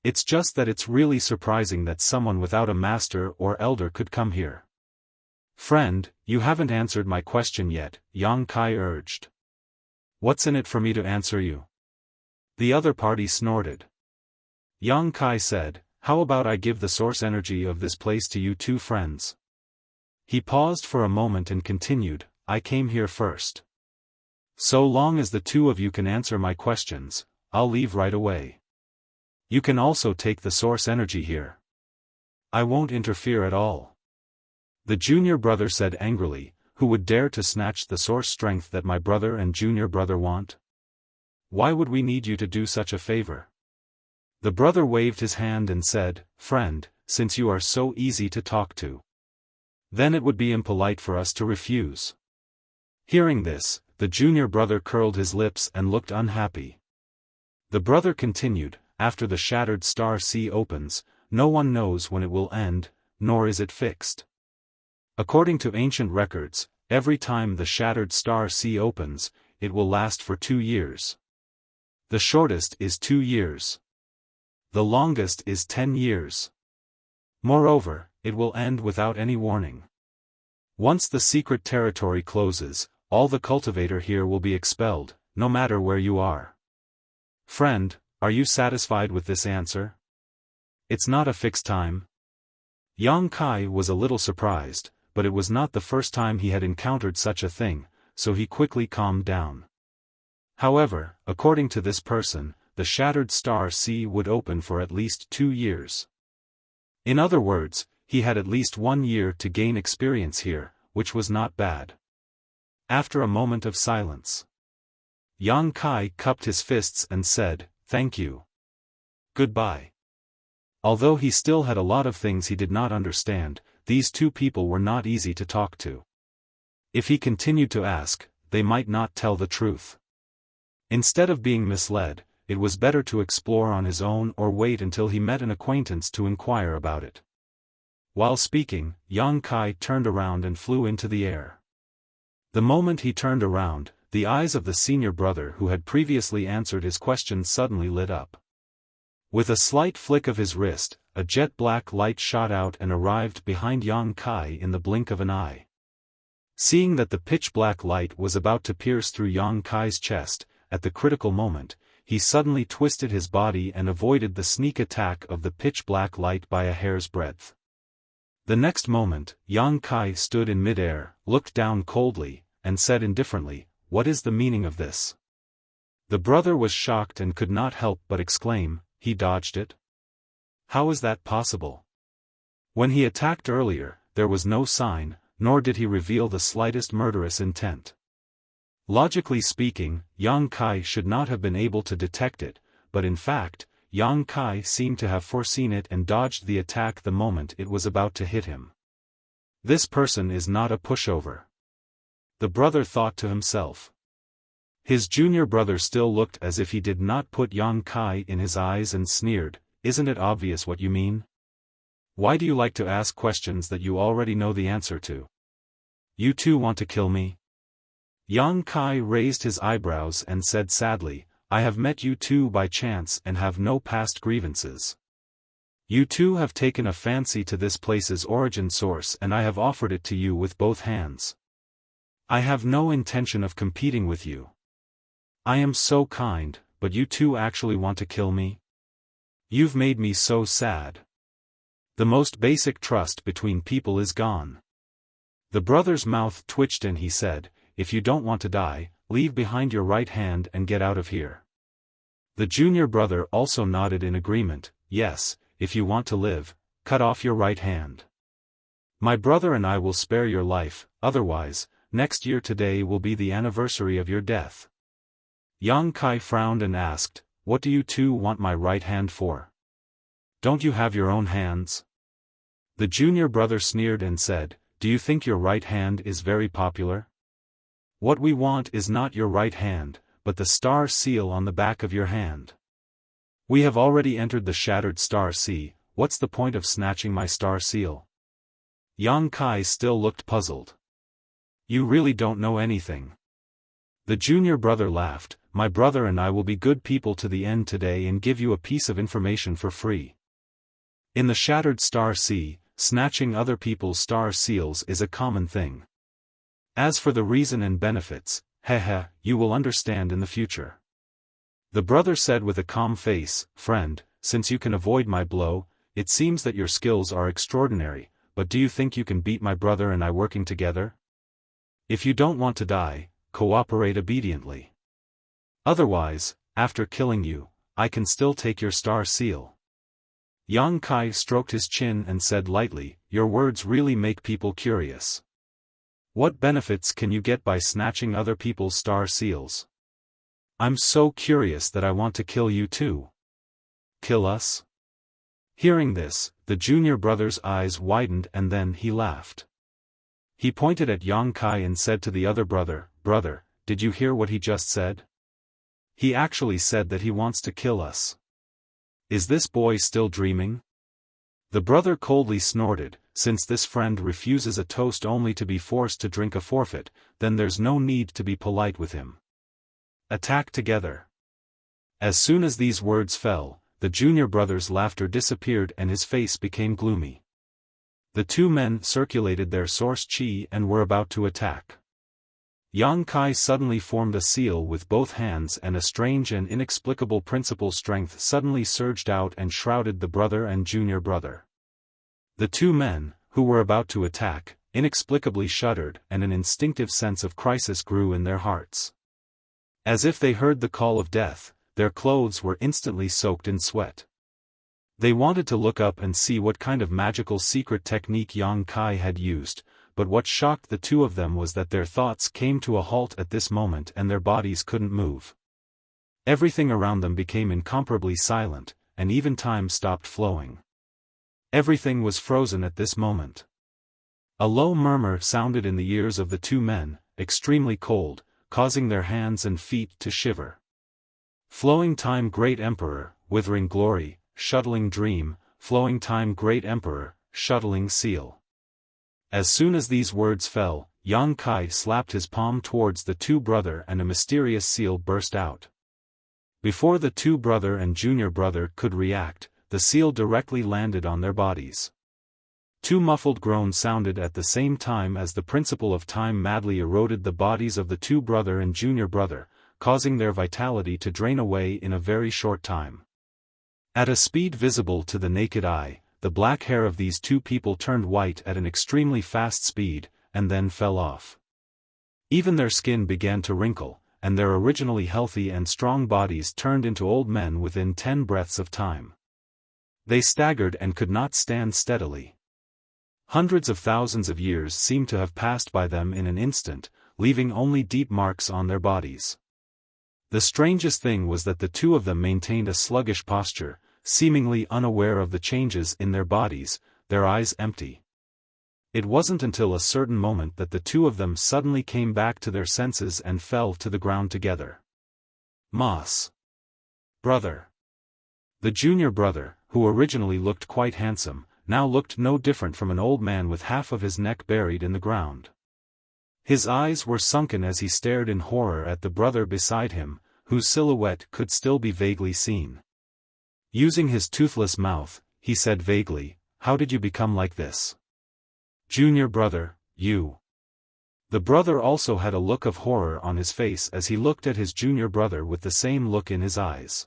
It's just that it's really surprising that someone without a master or elder could come here." "Friend, you haven't answered my question yet," Yang Kai urged. "What's in it for me to answer you?" The other party snorted. Yang Kai said, "How about I give the source energy of this place to you two friends?" He paused for a moment and continued, "I came here first. So long as the two of you can answer my questions, I'll leave right away. You can also take the source energy here. I won't interfere at all." The junior brother said angrily, "Who would dare to snatch the source strength that my brother and junior brother want? Why would we need you to do such a favor?" The brother waved his hand and said, "Friend, since you are so easy to talk to, then it would be impolite for us to refuse." Hearing this, the junior brother curled his lips and looked unhappy. The brother continued, "After the shattered star sea opens, no one knows when it will end, nor is it fixed. According to ancient records, every time the shattered star sea opens, it will last for 2 years. The shortest is 2 years. The longest is 10 years. Moreover, it will end without any warning. Once the secret territory closes, all the cultivator here will be expelled, no matter where you are. Friend, are you satisfied with this answer? It's not a fixed time." Yang Kai was a little surprised, but it was not the first time he had encountered such a thing, so he quickly calmed down. However, according to this person, the shattered star sea would open for at least 2 years. In other words, he had at least 1 year to gain experience here, which was not bad. After a moment of silence, Yang Kai cupped his fists and said, "Thank you. Goodbye." Although he still had a lot of things he did not understand, these two people were not easy to talk to. If he continued to ask, they might not tell the truth. Instead of being misled, it was better to explore on his own or wait until he met an acquaintance to inquire about it. While speaking, Yang Kai turned around and flew into the air. The moment he turned around, the eyes of the senior brother who had previously answered his questions suddenly lit up. With a slight flick of his wrist, a jet-black light shot out and arrived behind Yang Kai in the blink of an eye. Seeing that the pitch-black light was about to pierce through Yang Kai's chest, at the critical moment, he suddenly twisted his body and avoided the sneak attack of the pitch-black light by a hair's breadth. The next moment, Yang Kai stood in mid-air, looked down coldly, and said indifferently, "What is the meaning of this?" The brother was shocked and could not help but exclaim, "He dodged it? How is that possible? When he attacked earlier, there was no sign, nor did he reveal the slightest murderous intent. Logically speaking, Yang Kai should not have been able to detect it, but in fact, Yang Kai seemed to have foreseen it and dodged the attack the moment it was about to hit him. This person is not a pushover," the brother thought to himself. His junior brother still looked as if he did not put Yang Kai in his eyes and sneered, "Isn't it obvious what you mean? Why do you like to ask questions that you already know the answer to? You too want to kill me?" Yang Kai raised his eyebrows and said sadly, "I have met you two by chance and have no past grievances. You two have taken a fancy to this place's origin source and I have offered it to you with both hands. I have no intention of competing with you. I am so kind, but you two actually want to kill me? You've made me so sad. The most basic trust between people is gone." The brother's mouth twitched and he said, "If you don't want to die, leave behind your right hand and get out of here." The junior brother also nodded in agreement, "Yes, if you want to live, cut off your right hand. My brother and I will spare your life, otherwise, next year today will be the anniversary of your death." Yang Kai frowned and asked, "What do you two want my right hand for? Don't you have your own hands?" The junior brother sneered and said, "Do you think your right hand is very popular? What we want is not your right hand, but the star seal on the back of your hand. We have already entered the shattered star sea, what's the point of snatching my star seal?" Yang Kai still looked puzzled. "You really don't know anything." The junior brother laughed, "My brother and I will be good people to the end today and give you a piece of information for free. In the shattered star sea, snatching other people's star seals is a common thing. As for the reason and benefits, you will understand in the future." The brother said with a calm face, "Friend, since you can avoid my blow, it seems that your skills are extraordinary, but do you think you can beat my brother and I working together? If you don't want to die, cooperate obediently. Otherwise, after killing you, I can still take your star seal." Yang Kai stroked his chin and said lightly, "Your words really make people curious. What benefits can you get by snatching other people's star seals? I'm so curious that I want to kill you too." Kill us? Hearing this, the junior brother's eyes widened and then he laughed. He pointed at Yang Kai and said to the other brother, "Brother, did you hear what he just said? He actually said that he wants to kill us. Is this boy still dreaming?" The brother coldly snorted, "Since this friend refuses a toast only to be forced to drink a forfeit, then there's no need to be polite with him. Attack together." As soon as these words fell, the junior brother's laughter disappeared and his face became gloomy. The two men circulated their source chi and were about to attack. Yang Kai suddenly formed a seal with both hands and a strange and inexplicable principal strength suddenly surged out and shrouded the brother and junior brother. The two men, who were about to attack, inexplicably shuddered and an instinctive sense of crisis grew in their hearts. As if they heard the call of death, their clothes were instantly soaked in sweat. They wanted to look up and see what kind of magical secret technique Yang Kai had used, but what shocked the two of them was that their thoughts came to a halt at this moment and their bodies couldn't move. Everything around them became incomparably silent, and even time stopped flowing. Everything was frozen at this moment. A low murmur sounded in the ears of the two men, extremely cold, causing their hands and feet to shiver. Flowing time Great Emperor, withering glory, shuttling dream, flowing time Great Emperor, shuttling seal. As soon as these words fell, Yang Kai slapped his palm towards the two brother and a mysterious seal burst out. Before the two brother and junior brother could react, the seal directly landed on their bodies. Two muffled groans sounded at the same time as the principle of time madly eroded the bodies of the two brother and junior brother, causing their vitality to drain away in a very short time. At a speed visible to the naked eye, the black hair of these two people turned white at an extremely fast speed, and then fell off. Even their skin began to wrinkle, and their originally healthy and strong bodies turned into old men within 10 breaths of time. They staggered and could not stand steadily. Hundreds of thousands of years seemed to have passed by them in an instant, leaving only deep marks on their bodies. The strangest thing was that the two of them maintained a sluggish posture, seemingly unaware of the changes in their bodies, their eyes empty. It wasn't until a certain moment that the two of them suddenly came back to their senses and fell to the ground together. Moss. Brother. The junior brother, who originally looked quite handsome, now looked no different from an old man with half of his neck buried in the ground. His eyes were sunken as he stared in horror at the brother beside him, whose silhouette could still be vaguely seen. Using his toothless mouth, he said vaguely, "How did you become like this?" "Junior brother, you." The brother also had a look of horror on his face as he looked at his junior brother with the same look in his eyes.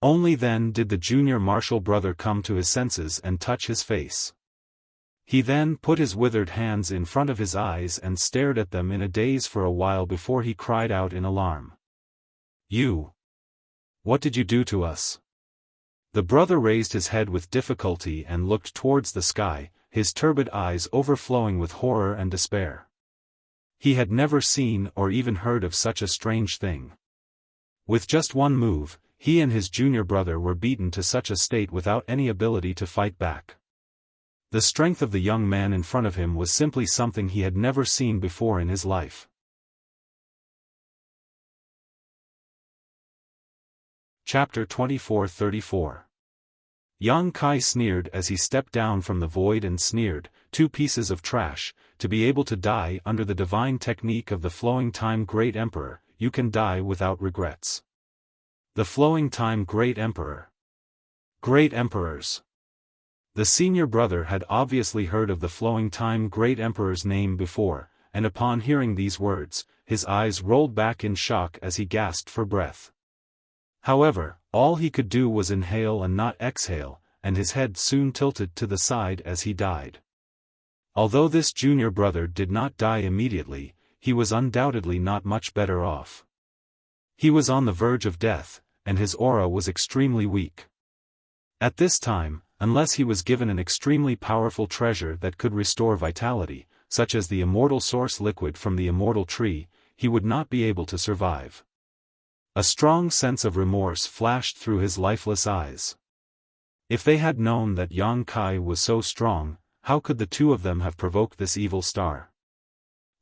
Only then did the junior martial brother come to his senses and touch his face. He then put his withered hands in front of his eyes and stared at them in a daze for a while before he cried out in alarm. "You! What did you do to us?" The brother raised his head with difficulty and looked towards the sky, his turbid eyes overflowing with horror and despair. He had never seen or even heard of such a strange thing. With just one move, he and his junior brother were beaten to such a state without any ability to fight back. The strength of the young man in front of him was simply something he had never seen before in his life. Chapter 24-34. Yang Kai sneered as he stepped down from the void and sneered, "Two pieces of trash, to be able to die under the divine technique of the flowing time Great Emperor, you can die without regrets." The flowing time Great Emperor. Great Emperors. The senior brother had obviously heard of the flowing time Great Emperor's name before, and upon hearing these words, his eyes rolled back in shock as he gasped for breath. However, all he could do was inhale and not exhale, and his head soon tilted to the side as he died. Although this junior brother did not die immediately, he was undoubtedly not much better off. He was on the verge of death, and his aura was extremely weak. At this time, unless he was given an extremely powerful treasure that could restore vitality, such as the immortal source liquid from the immortal tree, he would not be able to survive. A strong sense of remorse flashed through his lifeless eyes. If they had known that Yang Kai was so strong, how could the two of them have provoked this evil star?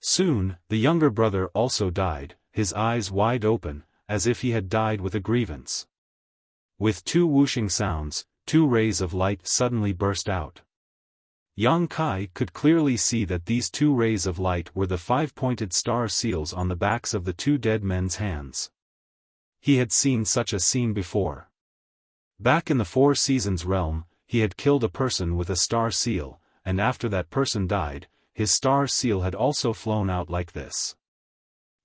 Soon, the younger brother also died, his eyes wide open, as if he had died with a grievance. With two whooshing sounds, two rays of light suddenly burst out. Yang Kai could clearly see that these two rays of light were the five-pointed star seals on the backs of the two dead men's hands. He had seen such a scene before. Back in the Four Seasons realm, he had killed a person with a star seal, and after that person died, his star seal had also flown out like this.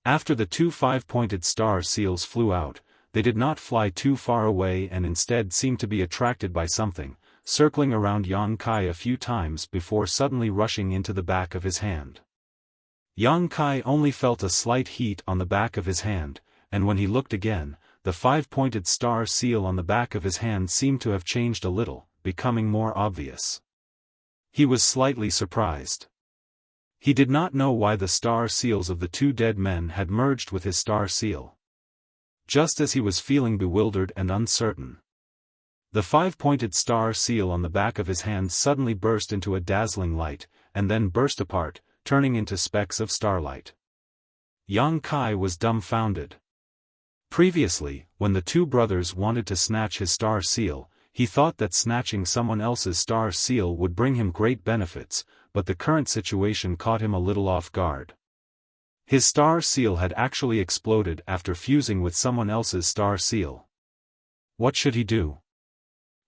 After the two five-pointed star seals flew out, they did not fly too far away and instead seemed to be attracted by something, circling around Yang Kai a few times before suddenly rushing into the back of his hand. Yang Kai only felt a slight heat on the back of his hand, and when he looked again, the five-pointed star seal on the back of his hand seemed to have changed a little, becoming more obvious. He was slightly surprised. He did not know why the star seals of the two dead men had merged with his star seal. Just as he was feeling bewildered and uncertain, the five-pointed star seal on the back of his hand suddenly burst into a dazzling light, and then burst apart, turning into specks of starlight. Yang Kai was dumbfounded. Previously, when the two brothers wanted to snatch his star seal, he thought that snatching someone else's star seal would bring him great benefits, but the current situation caught him a little off guard. His star seal had actually exploded after fusing with someone else's star seal. What should he do?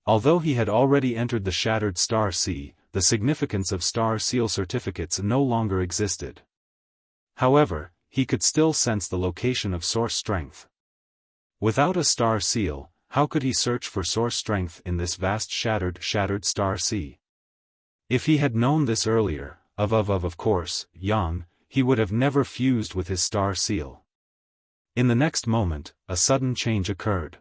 Although he had already entered the Shattered Star Sea, the significance of star seal certificates no longer existed. However, he could still sense the location of source strength. Without a star seal, how could he search for source strength in this vast shattered star sea? If he had known this earlier, of course, he would have never fused with his star seal. In the next moment, a sudden change occurred.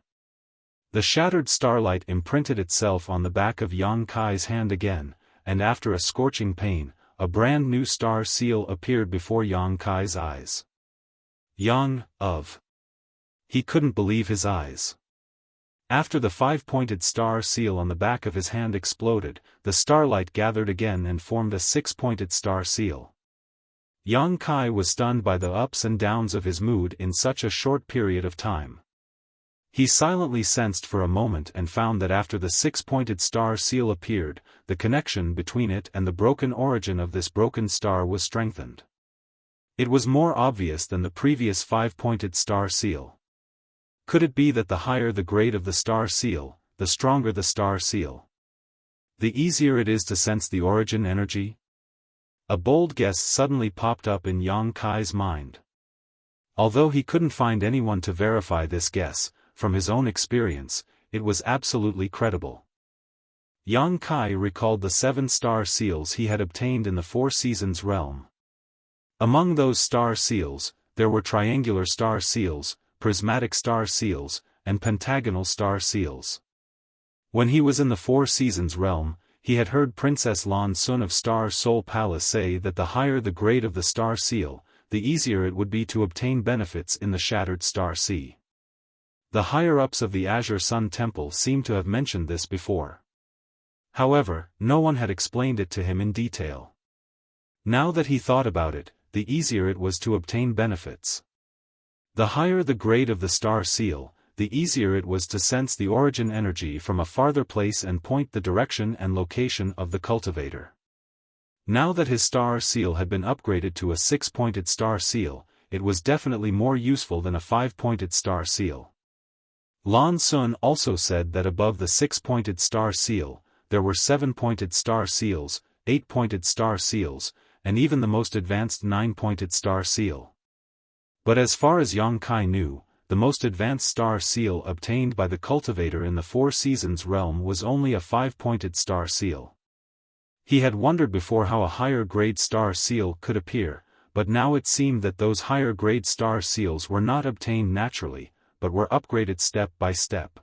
The shattered starlight imprinted itself on the back of Yang Kai's hand again, and after a scorching pain, a brand new star seal appeared before Yang Kai's eyes. He couldn't believe his eyes. After the five-pointed star seal on the back of his hand exploded, the starlight gathered again and formed a six-pointed star seal. Yang Kai was stunned by the ups and downs of his mood in such a short period of time. He silently sensed for a moment and found that after the six-pointed star seal appeared, the connection between it and the broken origin of this broken star was strengthened. It was more obvious than the previous five-pointed star seal. Could it be that the higher the grade of the star seal, the stronger the star seal? The easier it is to sense the origin energy? A bold guess suddenly popped up in Yang Kai's mind. Although he couldn't find anyone to verify this guess, from his own experience, it was absolutely credible. Yang Kai recalled the 7 star seals he had obtained in the Four Seasons realm. Among those star seals, there were triangular star seals, prismatic star seals, and pentagonal star seals. When he was in the Four Seasons realm, he had heard Princess Lan Sun of Star Soul Palace say that the higher the grade of the star seal, the easier it would be to obtain benefits in the Shattered Star Sea. The higher-ups of the Azure Sun Temple seemed to have mentioned this before. However, no one had explained it to him in detail. Now that he thought about it, the easier it was to obtain benefits. The higher the grade of the star seal, the easier it was to sense the origin energy from a farther place and point the direction and location of the cultivator. Now that his star seal had been upgraded to a 6-pointed star seal, it was definitely more useful than a 5-pointed star seal. Lan Sun also said that above the 6-pointed star seal, there were 7-pointed star seals, 8-pointed star seals, and even the most advanced 9-pointed star seal. But as far as Yang Kai knew, the most advanced star seal obtained by the cultivator in the Four Seasons realm was only a 5-pointed star seal. He had wondered before how a higher-grade star seal could appear, but now it seemed that those higher-grade star seals were not obtained naturally, but were upgraded step by step.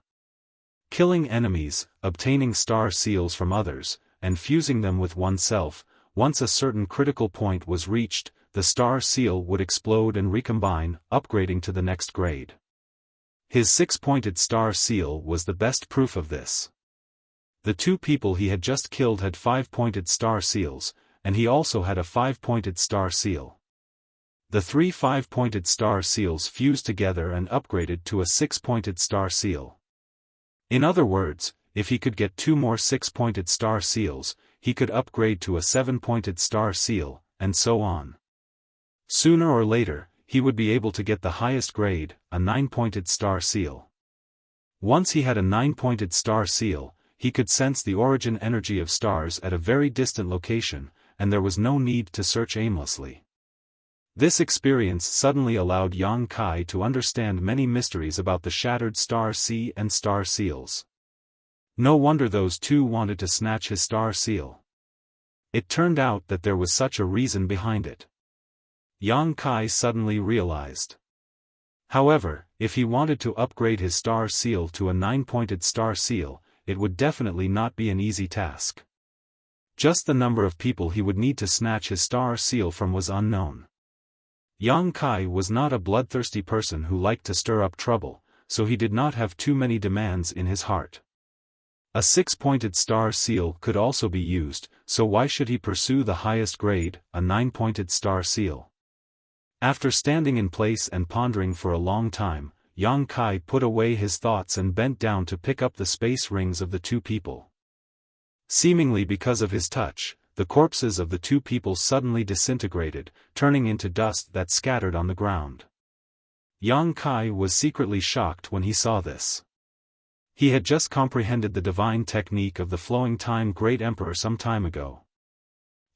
Killing enemies, obtaining star seals from others, and fusing them with oneself, once a certain critical point was reached, the star seal would explode and recombine, upgrading to the next grade. His six-pointed star seal was the best proof of this. The two people he had just killed had five-pointed star seals, and he also had a five-pointed star seal. The three five-pointed star seals fused together and upgraded to a six-pointed star seal. In other words, if he could get two more six-pointed star seals, he could upgrade to a seven-pointed star seal, and so on. Sooner or later, he would be able to get the highest grade, a nine-pointed star seal. Once he had a nine-pointed star seal, he could sense the origin energy of stars at a very distant location, and there was no need to search aimlessly. This experience suddenly allowed Yang Kai to understand many mysteries about the shattered star sea and star seals. No wonder those two wanted to snatch his star seal. It turned out that there was such a reason behind it. Yang Kai suddenly realized. However, if he wanted to upgrade his star seal to a nine-pointed star seal, it would definitely not be an easy task. Just the number of people he would need to snatch his star seal from was unknown. Yang Kai was not a bloodthirsty person who liked to stir up trouble, so he did not have too many demands in his heart. A six-pointed star seal could also be used, so why should he pursue the highest grade, a nine-pointed star seal? After standing in place and pondering for a long time, Yang Kai put away his thoughts and bent down to pick up the space rings of the two people. Seemingly because of his touch, the corpses of the two people suddenly disintegrated, turning into dust that scattered on the ground. Yang Kai was secretly shocked when he saw this. He had just comprehended the divine technique of the flowing time great emperor some time ago.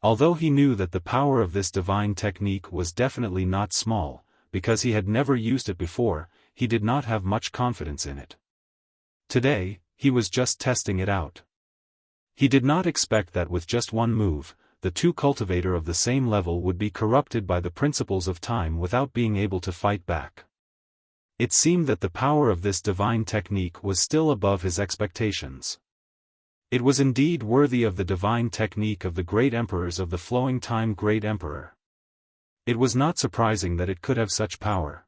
Although he knew that the power of this divine technique was definitely not small, because he had never used it before, he did not have much confidence in it. Today, he was just testing it out. He did not expect that with just one move, the two cultivator of the same level would be corrupted by the principles of time without being able to fight back. It seemed that the power of this divine technique was still above his expectations. It was indeed worthy of the divine technique of the great emperors of the flowing time great emperor. It was not surprising that it could have such power.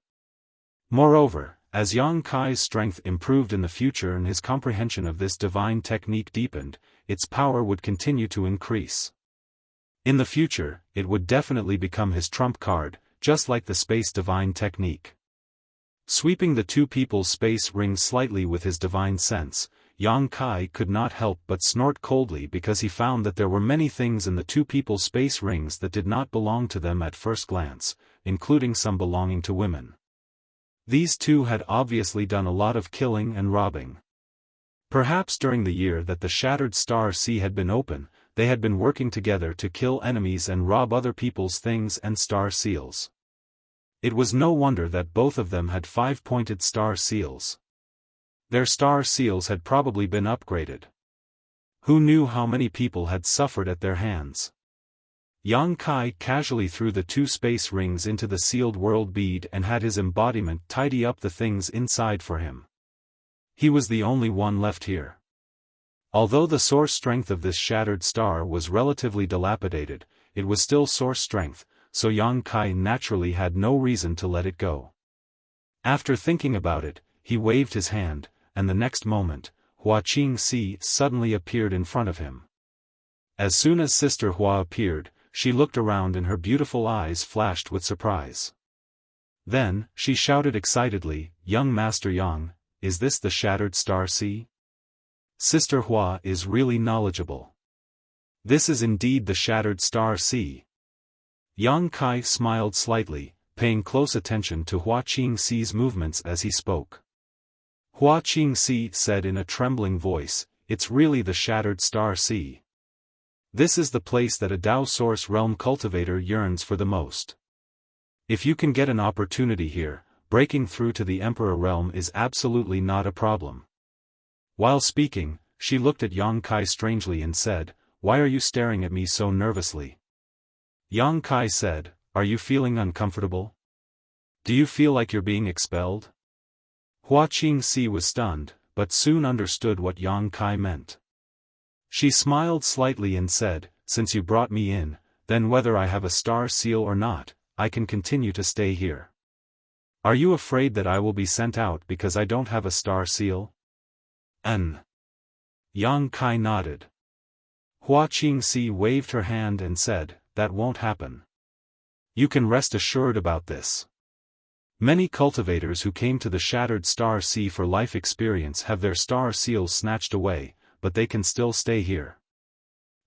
Moreover, as Yang Kai's strength improved in the future and his comprehension of this divine technique deepened, its power would continue to increase. In the future, it would definitely become his trump card, just like the space divine technique. Sweeping the two people's space rings slightly with his divine sense, Yang Kai could not help but snort coldly because he found that there were many things in the two people's space rings that did not belong to them at first glance, including some belonging to women. These two had obviously done a lot of killing and robbing. Perhaps during the year that the shattered star sea had been open, they had been working together to kill enemies and rob other people's things and star seals. It was no wonder that both of them had five-pointed star seals. Their star seals had probably been upgraded. Who knew how many people had suffered at their hands? Yang Kai casually threw the two space rings into the sealed world bead and had his embodiment tidy up the things inside for him. He was the only one left here. Although the source strength of this shattered star was relatively dilapidated, it was still source strength, so Yang Kai naturally had no reason to let it go. After thinking about it, he waved his hand, and the next moment, Hua Qingxi suddenly appeared in front of him. As soon as Sister Hua appeared, she looked around and her beautiful eyes flashed with surprise. Then, she shouted excitedly, "Young Master Yang, is this the shattered star sea? Sister Hua is really knowledgeable. This is indeed the shattered star sea." Yang Kai smiled slightly, paying close attention to Hua Qingxi's movements as he spoke. Hua Qingxi said in a trembling voice, "It's really the shattered star sea. This is the place that a Tao Source Realm cultivator yearns for the most. If you can get an opportunity here, breaking through to the Emperor Realm is absolutely not a problem." While speaking, she looked at Yang Kai strangely and said, "Why are you staring at me so nervously?" Yang Kai said, "Are you feeling uncomfortable? Do you feel like you're being expelled?" Hua Qingxi was stunned, but soon understood what Yang Kai meant. She smiled slightly and said, "Since you brought me in, then whether I have a star seal or not, I can continue to stay here." Are you afraid that I will be sent out because I don't have a star seal? Yang Kai nodded. Hua Qingxi waved her hand and said, that won't happen. You can rest assured about this. Many cultivators who came to the Shattered Star Sea for life experience have their star seals snatched away, but they can still stay here.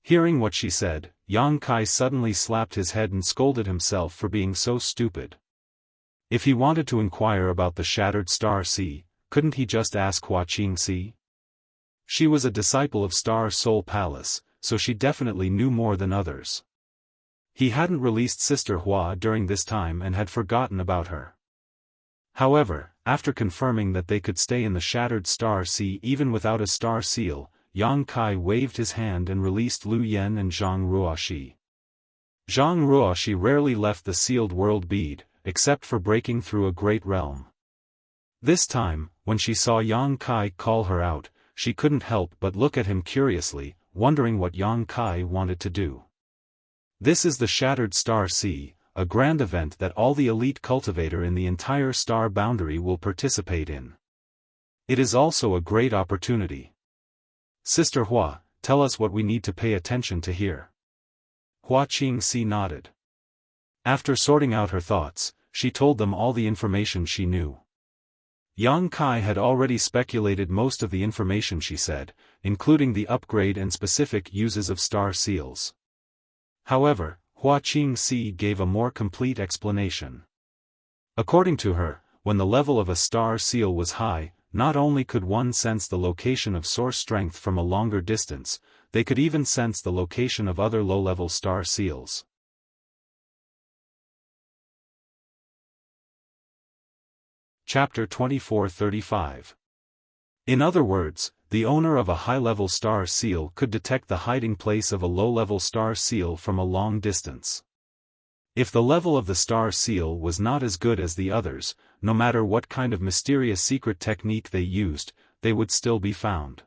Hearing what she said, Yang Kai suddenly slapped his head and scolded himself for being so stupid. If he wanted to inquire about the Shattered Star Sea, couldn't he just ask Hua Qingxi? She was a disciple of Star Soul Palace, so she definitely knew more than others. He hadn't released Sister Hua during this time and had forgotten about her. However, after confirming that they could stay in the Shattered Star Sea even without a star seal, Yang Kai waved his hand and released Lu Yen and Zhang Ruoxi. Zhang Ruoxi rarely left the sealed world bead, except for breaking through a great realm. This time, when she saw Yang Kai call her out, she couldn't help but look at him curiously, wondering what Yang Kai wanted to do. This is the Shattered Star Sea, a grand event that all the elite cultivator in the entire star boundary will participate in. It is also a great opportunity. Sister Hua, tell us what we need to pay attention to here. Hua Qingxi nodded. After sorting out her thoughts, she told them all the information she knew. Yang Kai had already speculated most of the information she said, including the upgrade and specific uses of star seals. However, Hua Qingxi gave a more complete explanation. According to her, when the level of a star seal was high, not only could one sense the location of source strength from a longer distance, they could even sense the location of other low-level star seals. Chapter 2435. In other words, the owner of a high-level star seal could detect the hiding place of a low-level star seal from a long distance. If the level of the star seal was not as good as the others, no matter what kind of mysterious secret technique they used, they would still be found.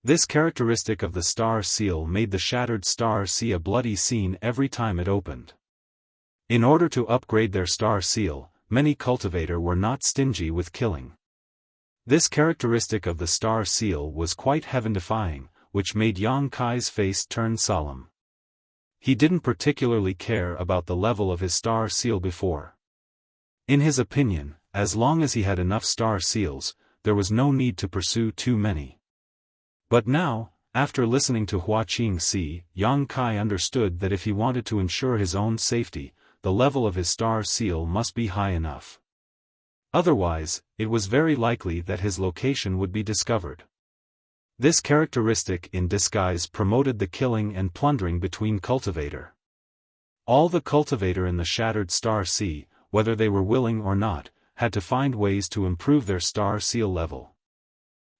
This characteristic of the star seal made the Shattered Star Sea a bloody scene every time it opened. In order to upgrade their star seal, many cultivators were not stingy with killing. This characteristic of the star seal was quite heaven-defying, which made Yang Kai's face turn solemn. He didn't particularly care about the level of his star seal before. In his opinion, as long as he had enough star seals, there was no need to pursue too many. But now, after listening to Hua Qingxi, Yang Kai understood that if he wanted to ensure his own safety, the level of his star seal must be high enough. Otherwise, it was very likely that his location would be discovered. This characteristic in disguise promoted the killing and plundering between cultivator. All the cultivator in the Shattered Star Sea, whether they were willing or not, had to find ways to improve their star seal level.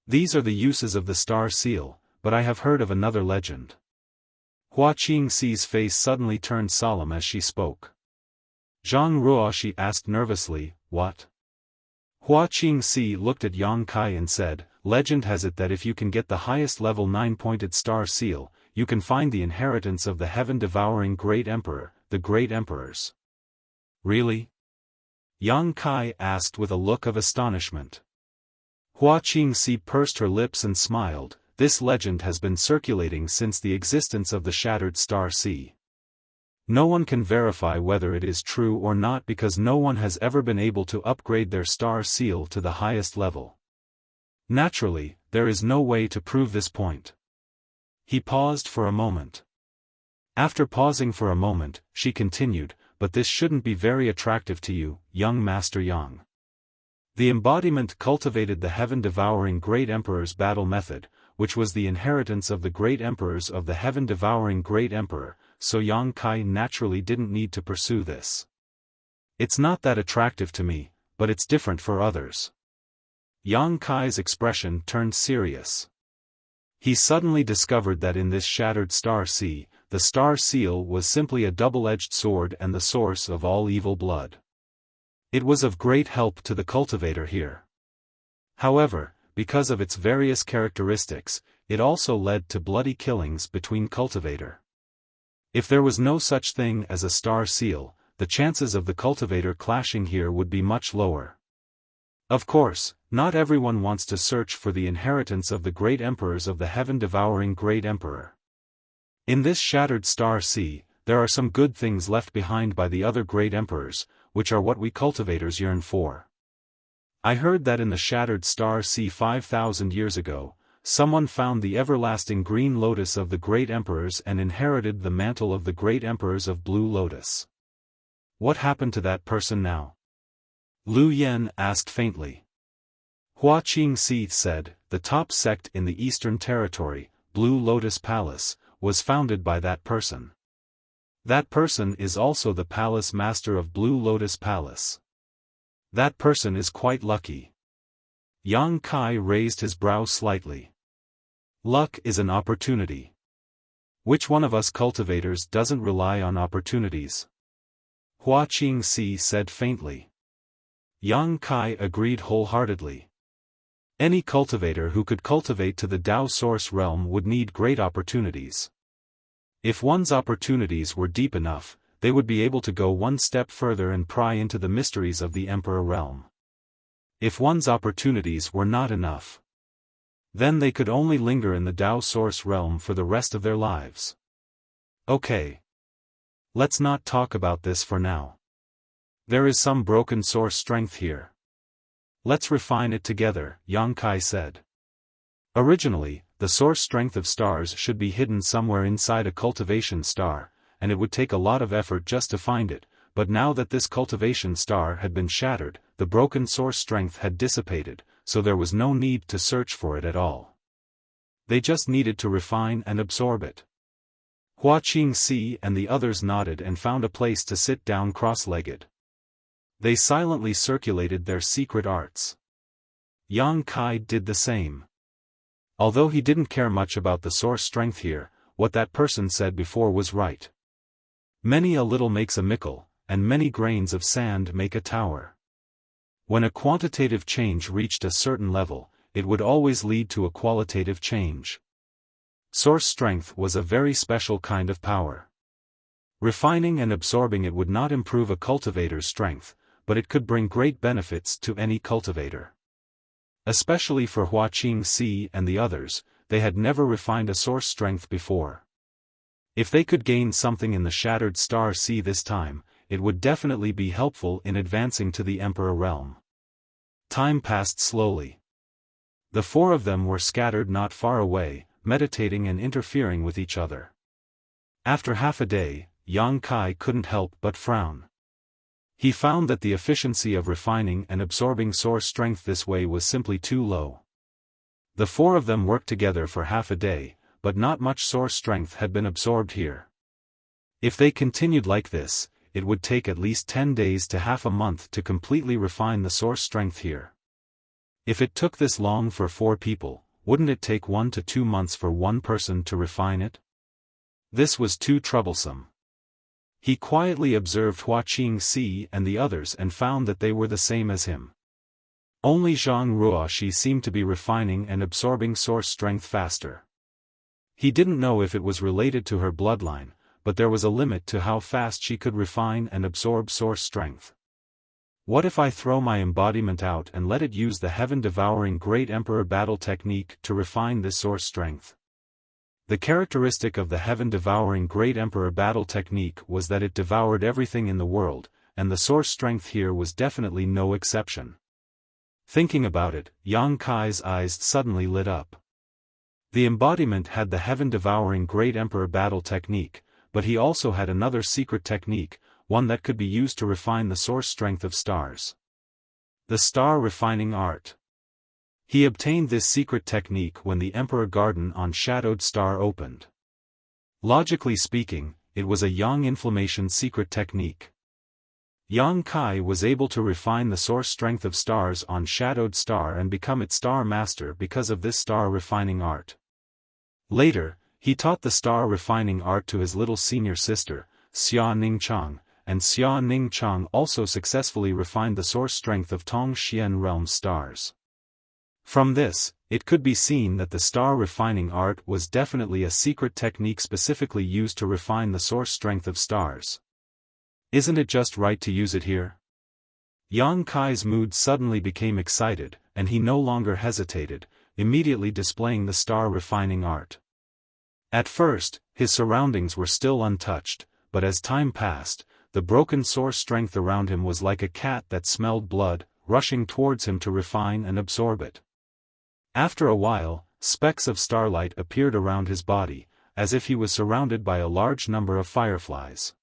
These are the uses of the star seal, but I have heard of another legend. Hua Qingxi's face suddenly turned solemn as she spoke. Zhang Ruoxi asked nervously, what? Hua Qingxi looked at Yang Kai and said, legend has it that if you can get the highest level 9-pointed star seal, you can find the inheritance of the heaven-devouring Great Emperor, the Great Emperors. Really? Yang Kai asked with a look of astonishment. Hua Qingxi pursed her lips and smiled. This legend has been circulating since the existence of the Shattered Star Sea. No one can verify whether it is true or not because no one has ever been able to upgrade their star seal to the highest level. Naturally, there is no way to prove this point. He paused for a moment. After pausing for a moment, she continued, but this shouldn't be very attractive to you, young Master Yang. The embodiment cultivated the heaven-devouring Great Emperor's battle method, which was the inheritance of the Great Emperors of the heaven-devouring Great Emperor, so Yang Kai naturally didn't need to pursue this. It's not that attractive to me, but it's different for others. Yang Kai's expression turned serious. He suddenly discovered that in this Shattered Star Sea, the star seal was simply a double-edged sword and the source of all evil blood. It was of great help to the cultivator here. However, because of its various characteristics, it also led to bloody killings between cultivator. If there was no such thing as a star seal, the chances of the cultivator clashing here would be much lower. Of course, not everyone wants to search for the inheritance of the great emperors of the heaven-devouring great emperor. In this shattered star sea, there are some good things left behind by the other great emperors, which are what we cultivators yearn for. I heard that in the shattered star sea 5,000 years ago, someone found the everlasting green lotus of the great emperors and inherited the mantle of the great emperors of Blue Lotus. What happened to that person now? Lu Yen asked faintly. Hua Qingxi said, the top sect in the Eastern Territory, Blue Lotus Palace, was founded by that person. That person is also the palace master of Blue Lotus Palace. That person is quite lucky. Yang Kai raised his brow slightly. Luck is an opportunity. Which one of us cultivators doesn't rely on opportunities? Hua Qingxi said faintly. Yang Kai agreed wholeheartedly. Any cultivator who could cultivate to the Tao Source realm would need great opportunities. If one's opportunities were deep enough, they would be able to go one step further and pry into the mysteries of the Emperor realm. If one's opportunities were not enough, then they could only linger in the Tao Source realm for the rest of their lives. Okay. Let's not talk about this for now. There is some broken source strength here. Let's refine it together, Yang Kai said. Originally, the source strength of stars should be hidden somewhere inside a cultivation star, and it would take a lot of effort just to find it, but now that this cultivation star had been shattered, the broken source strength had dissipated, so there was no need to search for it at all. They just needed to refine and absorb it. Hua Qingxi and the others nodded and found a place to sit down cross-legged. They silently circulated their secret arts. Yang Kai did the same. Although he didn't care much about the source strength here, what that person said before was right. Many a little makes a mickle, and many grains of sand make a tower. When a quantitative change reached a certain level, it would always lead to a qualitative change. Source strength was a very special kind of power. Refining and absorbing it would not improve a cultivator's strength, but it could bring great benefits to any cultivator. Especially for Hua Qingxi and the others, they had never refined a source strength before. If they could gain something in the shattered star sea this time, it would definitely be helpful in advancing to the Emperor realm. Time passed slowly. The four of them were scattered not far away, meditating and interfering with each other. After half a day, Yang Kai couldn't help but frown. He found that the efficiency of refining and absorbing source strength this way was simply too low. The four of them worked together for half a day, but not much source strength had been absorbed here. If they continued like this, it would take at least 10 days to half a month to completely refine the source strength here. If it took this long for 4 people, wouldn't it take 1 to 2 months for one person to refine it? This was too troublesome. He quietly observed Hua Qingxi and the others and found that they were the same as him. Only Zhang Ruoxi seemed to be refining and absorbing source strength faster. He didn't know if it was related to her bloodline, but there was a limit to how fast she could refine and absorb source strength. What if I throw my embodiment out and let it use the heaven-devouring Great Emperor battle technique to refine this source strength? The characteristic of the heaven-devouring Great Emperor battle technique was that it devoured everything in the world, and the source strength here was definitely no exception. Thinking about it, Yang Kai's eyes suddenly lit up. The embodiment had the heaven-devouring Great Emperor battle technique, but he also had another secret technique, one that could be used to refine the source strength of stars. The star refining art. He obtained this secret technique when the Emperor Garden on Shadowed Star opened. Logically speaking, it was a yang inflammation secret technique. Yang Kai was able to refine the source strength of stars on Shadowed Star and become its star master because of this star refining art. Later, he taught the star refining art to his little senior sister, Xia Ningchang, and Xia Ningchang also successfully refined the source strength of Tongxian realm stars. From this, it could be seen that the star refining art was definitely a secret technique specifically used to refine the source strength of stars. Isn't it just right to use it here? Yang Kai's mood suddenly became excited, and he no longer hesitated, immediately displaying the star refining art. At first, his surroundings were still untouched, but as time passed, the broken source strength around him was like a cat that smelled blood, rushing towards him to refine and absorb it. After a while, specks of starlight appeared around his body, as if he was surrounded by a large number of fireflies.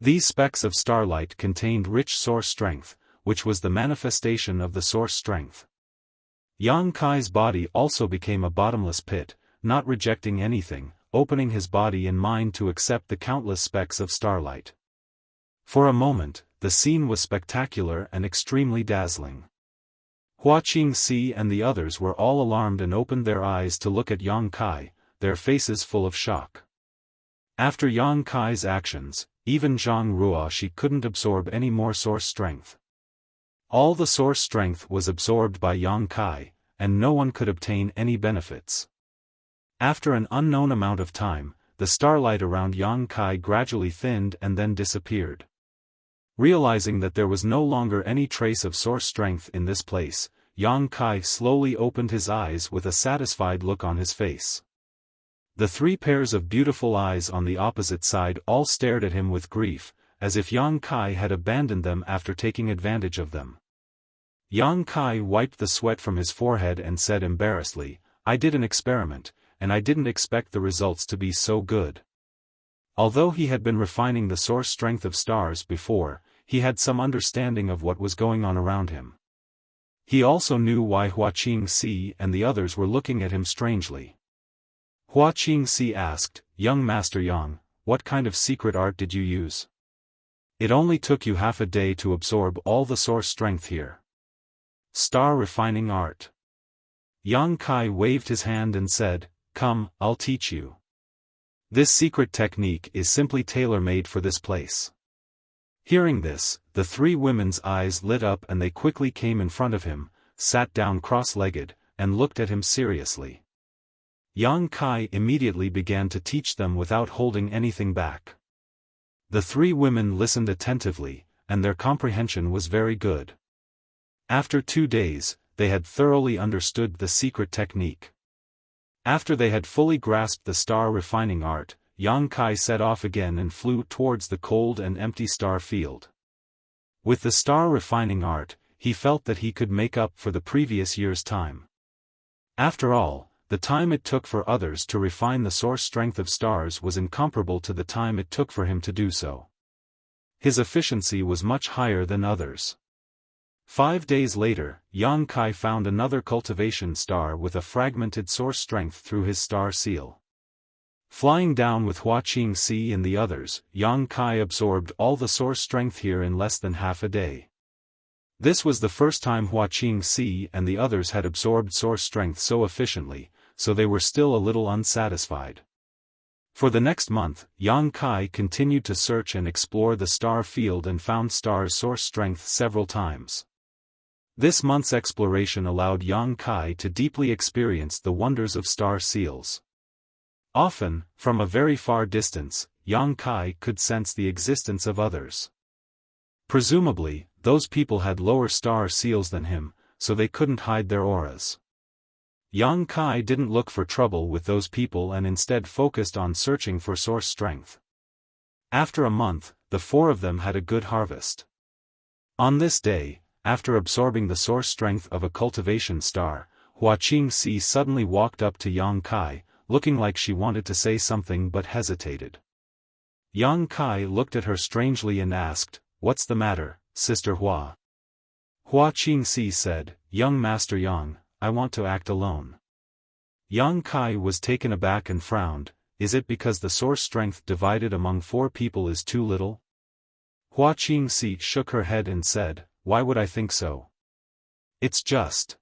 These specks of starlight contained rich source strength, which was the manifestation of the source strength. Yang Kai's body also became a bottomless pit, not rejecting anything, opening his body and mind to accept the countless specks of starlight. For a moment, the scene was spectacular and extremely dazzling. Hua Qingxi and the others were all alarmed and opened their eyes to look at Yang Kai, their faces full of shock. After Yang Kai's actions, even Zhang Ruoxi couldn't absorb any more source strength. All the source strength was absorbed by Yang Kai, and no one could obtain any benefits. After an unknown amount of time, the starlight around Yang Kai gradually thinned and then disappeared. Realizing that there was no longer any trace of source strength in this place, Yang Kai slowly opened his eyes with a satisfied look on his face. The three pairs of beautiful eyes on the opposite side all stared at him with grief, as if Yang Kai had abandoned them after taking advantage of them. Yang Kai wiped the sweat from his forehead and said embarrassedly, "I did an experiment, and I didn't expect the results to be so good." Although he had been refining the source strength of stars before, he had some understanding of what was going on around him. He also knew why Hua Qingxi and the others were looking at him strangely. Hua Qingxi asked, "Young Master Yang, what kind of secret art did you use? It only took you half a day to absorb all the source strength here." "Star refining art." Yang Kai waved his hand and said, "Come, I'll teach you. This secret technique is simply tailor-made for this place." Hearing this, the three women's eyes lit up and they quickly came in front of him, sat down cross-legged, and looked at him seriously. Yang Kai immediately began to teach them without holding anything back. The three women listened attentively, and their comprehension was very good. After 2 days, they had thoroughly understood the secret technique. After they had fully grasped the star refining art, Yang Kai set off again and flew towards the cold and empty star field. With the star refining art, he felt that he could make up for the previous year's time. After all, the time it took for others to refine the source strength of stars was incomparable to the time it took for him to do so. His efficiency was much higher than others. 5 days later, Yang Kai found another cultivation star with a fragmented source strength through his star seal. Flying down with Hua Qingxi and the others, Yang Kai absorbed all the source strength here in less than half a day. This was the first time Hua Qingxi and the others had absorbed source strength so efficiently, so they were still a little unsatisfied. For the next month, Yang Kai continued to search and explore the star field and found stars' source strength several times. This month's exploration allowed Yang Kai to deeply experience the wonders of star seals. Often, from a very far distance, Yang Kai could sense the existence of others. Presumably, those people had lower star seals than him, so they couldn't hide their auras. Yang Kai didn't look for trouble with those people and instead focused on searching for source strength. After a month, the 4 of them had a good harvest. On this day, after absorbing the source strength of a cultivation star, Hua Qingxi suddenly walked up to Yang Kai, looking like she wanted to say something but hesitated. Yang Kai looked at her strangely and asked, "What's the matter, Sister Hua?" Hua Qingxi said, "Young Master Yang, I want to act alone." Yang Kai was taken aback and frowned. "Is it because the source strength divided among 4 people is too little?" Hua Qingxi shook her head and said, "Why would I think so? It's just."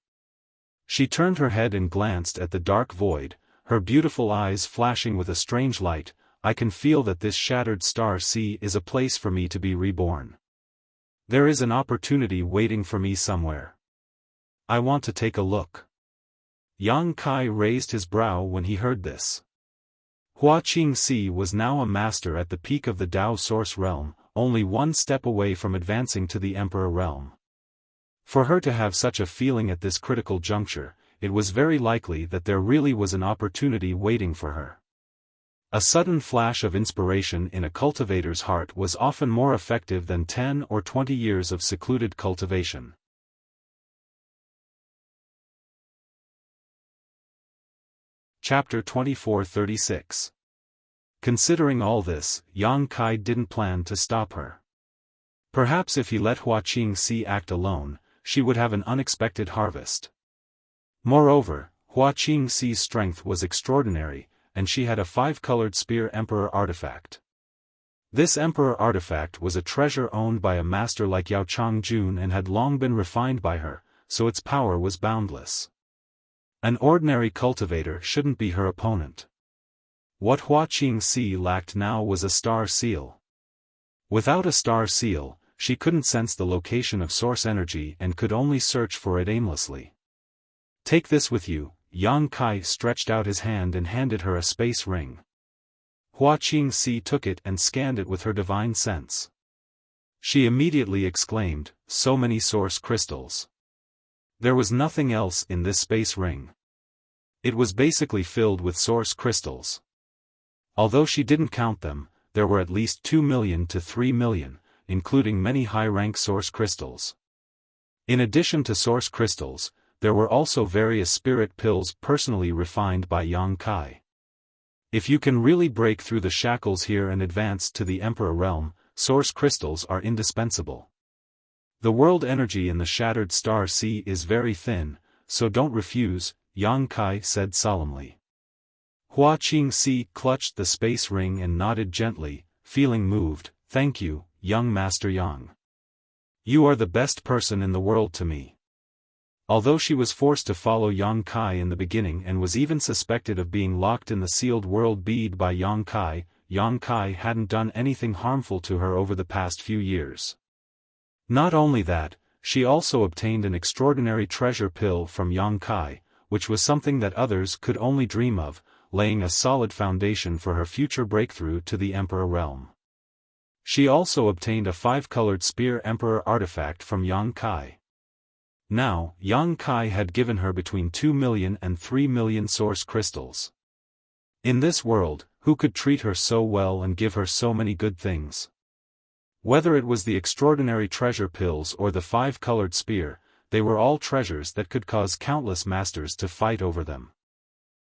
She turned her head and glanced at the dark void, her beautiful eyes flashing with a strange light. "I can feel that this shattered star sea is a place for me to be reborn. There is an opportunity waiting for me somewhere. I want to take a look." Yang Kai raised his brow when he heard this. Hua Qingxi was now a master at the peak of the Tao Source realm, only one step away from advancing to the Emperor realm. For her to have such a feeling at this critical juncture, it was very likely that there really was an opportunity waiting for her. A sudden flash of inspiration in a cultivator's heart was often more effective than 10 or 20 years of secluded cultivation. Chapter 24:36. Considering all this, Yang Kai didn't plan to stop her. Perhaps if he let Hua Qingxi act alone, she would have an unexpected harvest. Moreover, Hua Qingxi's strength was extraordinary, and she had a 5-colored spear Emperor artifact. This Emperor artifact was a treasure owned by a master like Yao Changjun and had long been refined by her, so its power was boundless. An ordinary cultivator shouldn't be her opponent. What Hua Qingxi lacked now was a star seal. Without a star seal, she couldn't sense the location of source energy and could only search for it aimlessly. Take this with you. Yang Kai stretched out his hand and handed her a space ring. Hua Qingxi took it and scanned it with her divine sense. She immediately exclaimed, "So many source crystals." There was nothing else in this space ring. It was basically filled with source crystals. Although she didn't count them, there were at least 2 million to 3 million, including many high-rank source crystals. In addition to source crystals, there were also various spirit pills personally refined by Yang Kai. If you can really break through the shackles here and advance to the Emperor realm, source crystals are indispensable. The world energy in the shattered star sea is very thin, so don't refuse, Yang Kai said solemnly. Hua Qingxi clutched the space ring and nodded gently, feeling moved. "Thank you, young Master Yang. You are the best person in the world to me." Although she was forced to follow Yang Kai in the beginning and was even suspected of being locked in the sealed world bead by Yang Kai hadn't done anything harmful to her over the past few years. Not only that, she also obtained an extraordinary treasure pill from Yang Kai, which was something that others could only dream of, laying a solid foundation for her future breakthrough to the Emperor realm. She also obtained a 5-colored spear Emperor artifact from Yang Kai. Now, Yang Kai had given her between 2 million and 3 million source crystals. In this world, who could treat her so well and give her so many good things? Whether it was the extraordinary treasure pills or the 5-colored spear, they were all treasures that could cause countless masters to fight over them.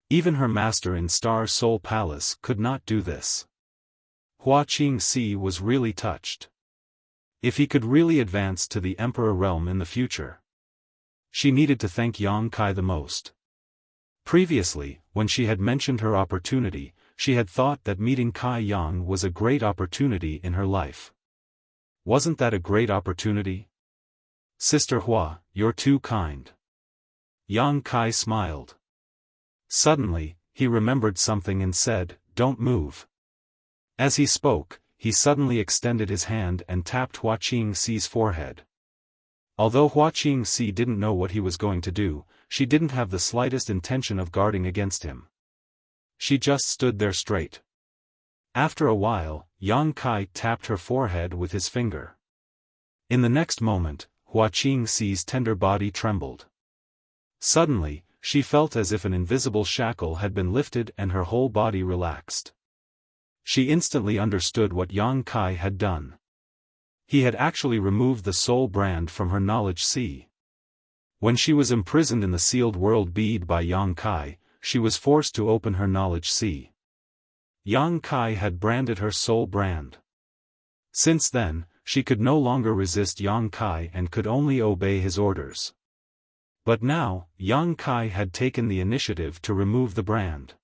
Even her master in Star Soul Palace could not do this. Hua Qingxi was really touched. If he could really advance to the Emperor realm in the future, she needed to thank Yang Kai the most. Previously, when she had mentioned her opportunity, she had thought that meeting Kai Yang was a great opportunity in her life. Wasn't that a great opportunity? "Sister Hua, you're too kind." Yang Kai smiled. Suddenly, he remembered something and said, "Don't move." As he spoke, he suddenly extended his hand and tapped Hua Qingxi's forehead. Although Hua Qingxi didn't know what he was going to do, she didn't have the slightest intention of guarding against him. She just stood there straight. After a while, Yang Kai tapped her forehead with his finger. In the next moment, Hua Qingxi's tender body trembled. Suddenly, she felt as if an invisible shackle had been lifted and her whole body relaxed. She instantly understood what Yang Kai had done. He had actually removed the soul brand from her knowledge sea. When she was imprisoned in the sealed world bead by Yang Kai, she was forced to open her knowledge sea. Yang Kai had branded her soul brand. Since then, she could no longer resist Yang Kai and could only obey his orders. But now, Yang Kai had taken the initiative to remove the brand.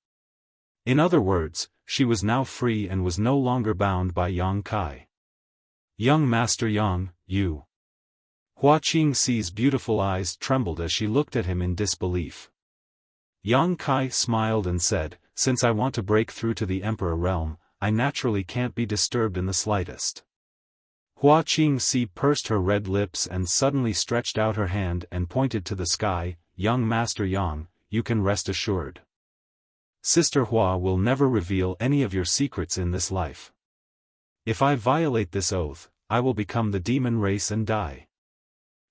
In other words, she was now free and was no longer bound by Yang Kai. "Young Master Yang, you." Hua Qingxi's beautiful eyes trembled as she looked at him in disbelief. Yang Kai smiled and said, "Since I want to break through to the Emperor realm, I naturally can't be disturbed in the slightest." Hua Qingxi pursed her red lips and suddenly stretched out her hand and pointed to the sky. "Young Master Yang, you can rest assured. Sister Hua will never reveal any of your secrets in this life." If I violate this oath, I will become the demon race and die.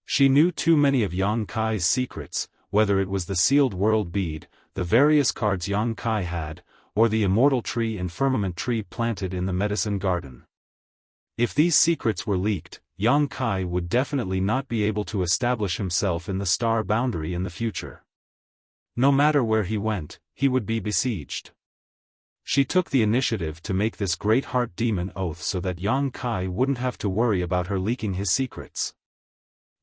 She knew too many of Yang Kai's secrets, whether it was the sealed world bead, the various cards Yang Kai had, or the immortal tree and firmament tree planted in the medicine garden. If these secrets were leaked, Yang Kai would definitely not be able to establish himself in the star boundary in the future. No matter where he went, he would be besieged. She took the initiative to make this great heart demon oath so that Yang Kai wouldn't have to worry about her leaking his secrets.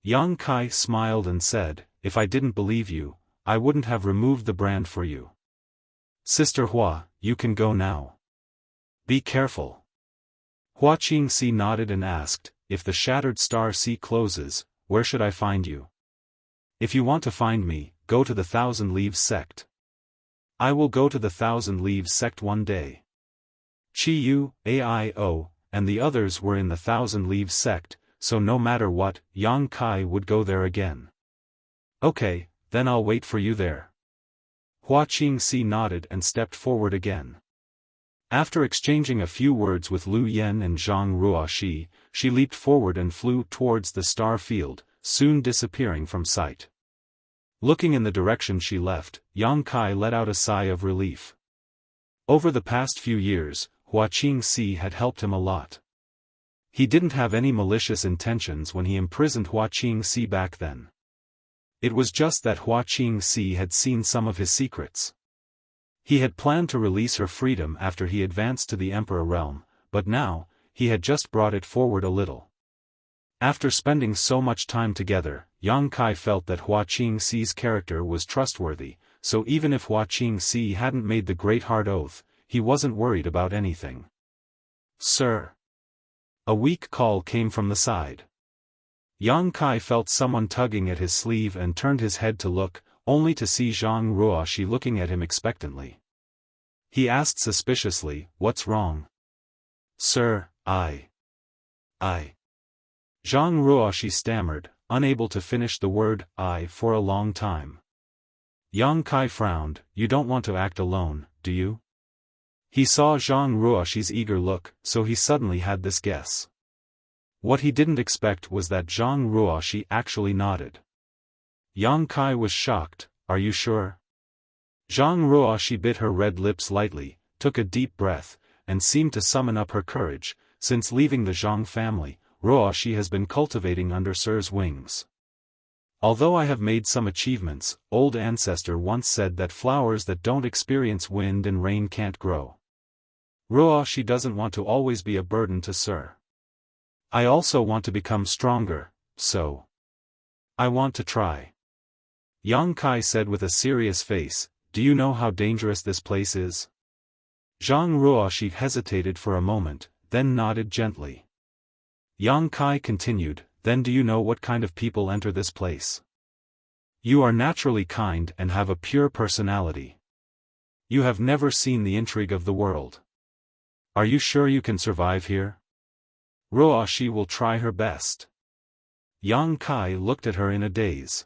Yang Kai smiled and said, "If I didn't believe you, I wouldn't have removed the brand for you. Sister Hua, you can go now. Be careful." Hua Qingxi nodded and asked, "If the Shattered Star Sea closes, where should I find you?" "If you want to find me, go to the Thousand Leaves sect." "I will go to the Thousand Leaves sect one day." Chi Yu, Aio, and the others were in the Thousand Leaves sect, so no matter what, Yang Kai would go there again. "Okay, then I'll wait for you there." Hua Qingxi nodded and stepped forward again. After exchanging a few words with Lu Yen and Zhang Ruoxi, she leaped forward and flew towards the star field, soon disappearing from sight. Looking in the direction she left, Yang Kai let out a sigh of relief. Over the past few years, Hua Qingxi had helped him a lot. He didn't have any malicious intentions when he imprisoned Hua Qingxi back then. It was just that Hua Qingxi had seen some of his secrets. He had planned to release her freedom after he advanced to the Emperor realm, but now, he had just brought it forward a little. After spending so much time together, Yang Kai felt that Hua Qingxi's character was trustworthy, so even if Hua Qingxi hadn't made the Great Heart Oath, he wasn't worried about anything. "Sir." A weak call came from the side. Yang Kai felt someone tugging at his sleeve and turned his head to look, only to see Zhang Ruoxi looking at him expectantly. He asked suspiciously, "What's wrong?" "Sir, I. Zhang Ruoxi stammered, unable to finish the word "I" for a long time. Yang Kai frowned. "You don't want to act alone, do you?" He saw Zhang Ruoxi's eager look, so he suddenly had this guess. What he didn't expect was that Zhang Ruoxi actually nodded. Yang Kai was shocked. "Are you sure?" Zhang Ruoxi bit her red lips lightly, took a deep breath, and seemed to summon up her courage. Since leaving the Zhang family, Ruoxi has been cultivating under Sir's wings. "Although I have made some achievements, old ancestor once said that flowers that don't experience wind and rain can't grow. Ruoxi doesn't want to always be a burden to Sir. I also want to become stronger, so I want to try." Yang Kai said with a serious face, "Do you know how dangerous this place is?" Zhang Ruoxi hesitated for a moment, then nodded gently. Yang Kai continued, "Then do you know what kind of people enter this place? You are naturally kind and have a pure personality. You have never seen the intrigue of the world. Are you sure you can survive here?" "Ruoxi will try her best." Yang Kai looked at her in a daze.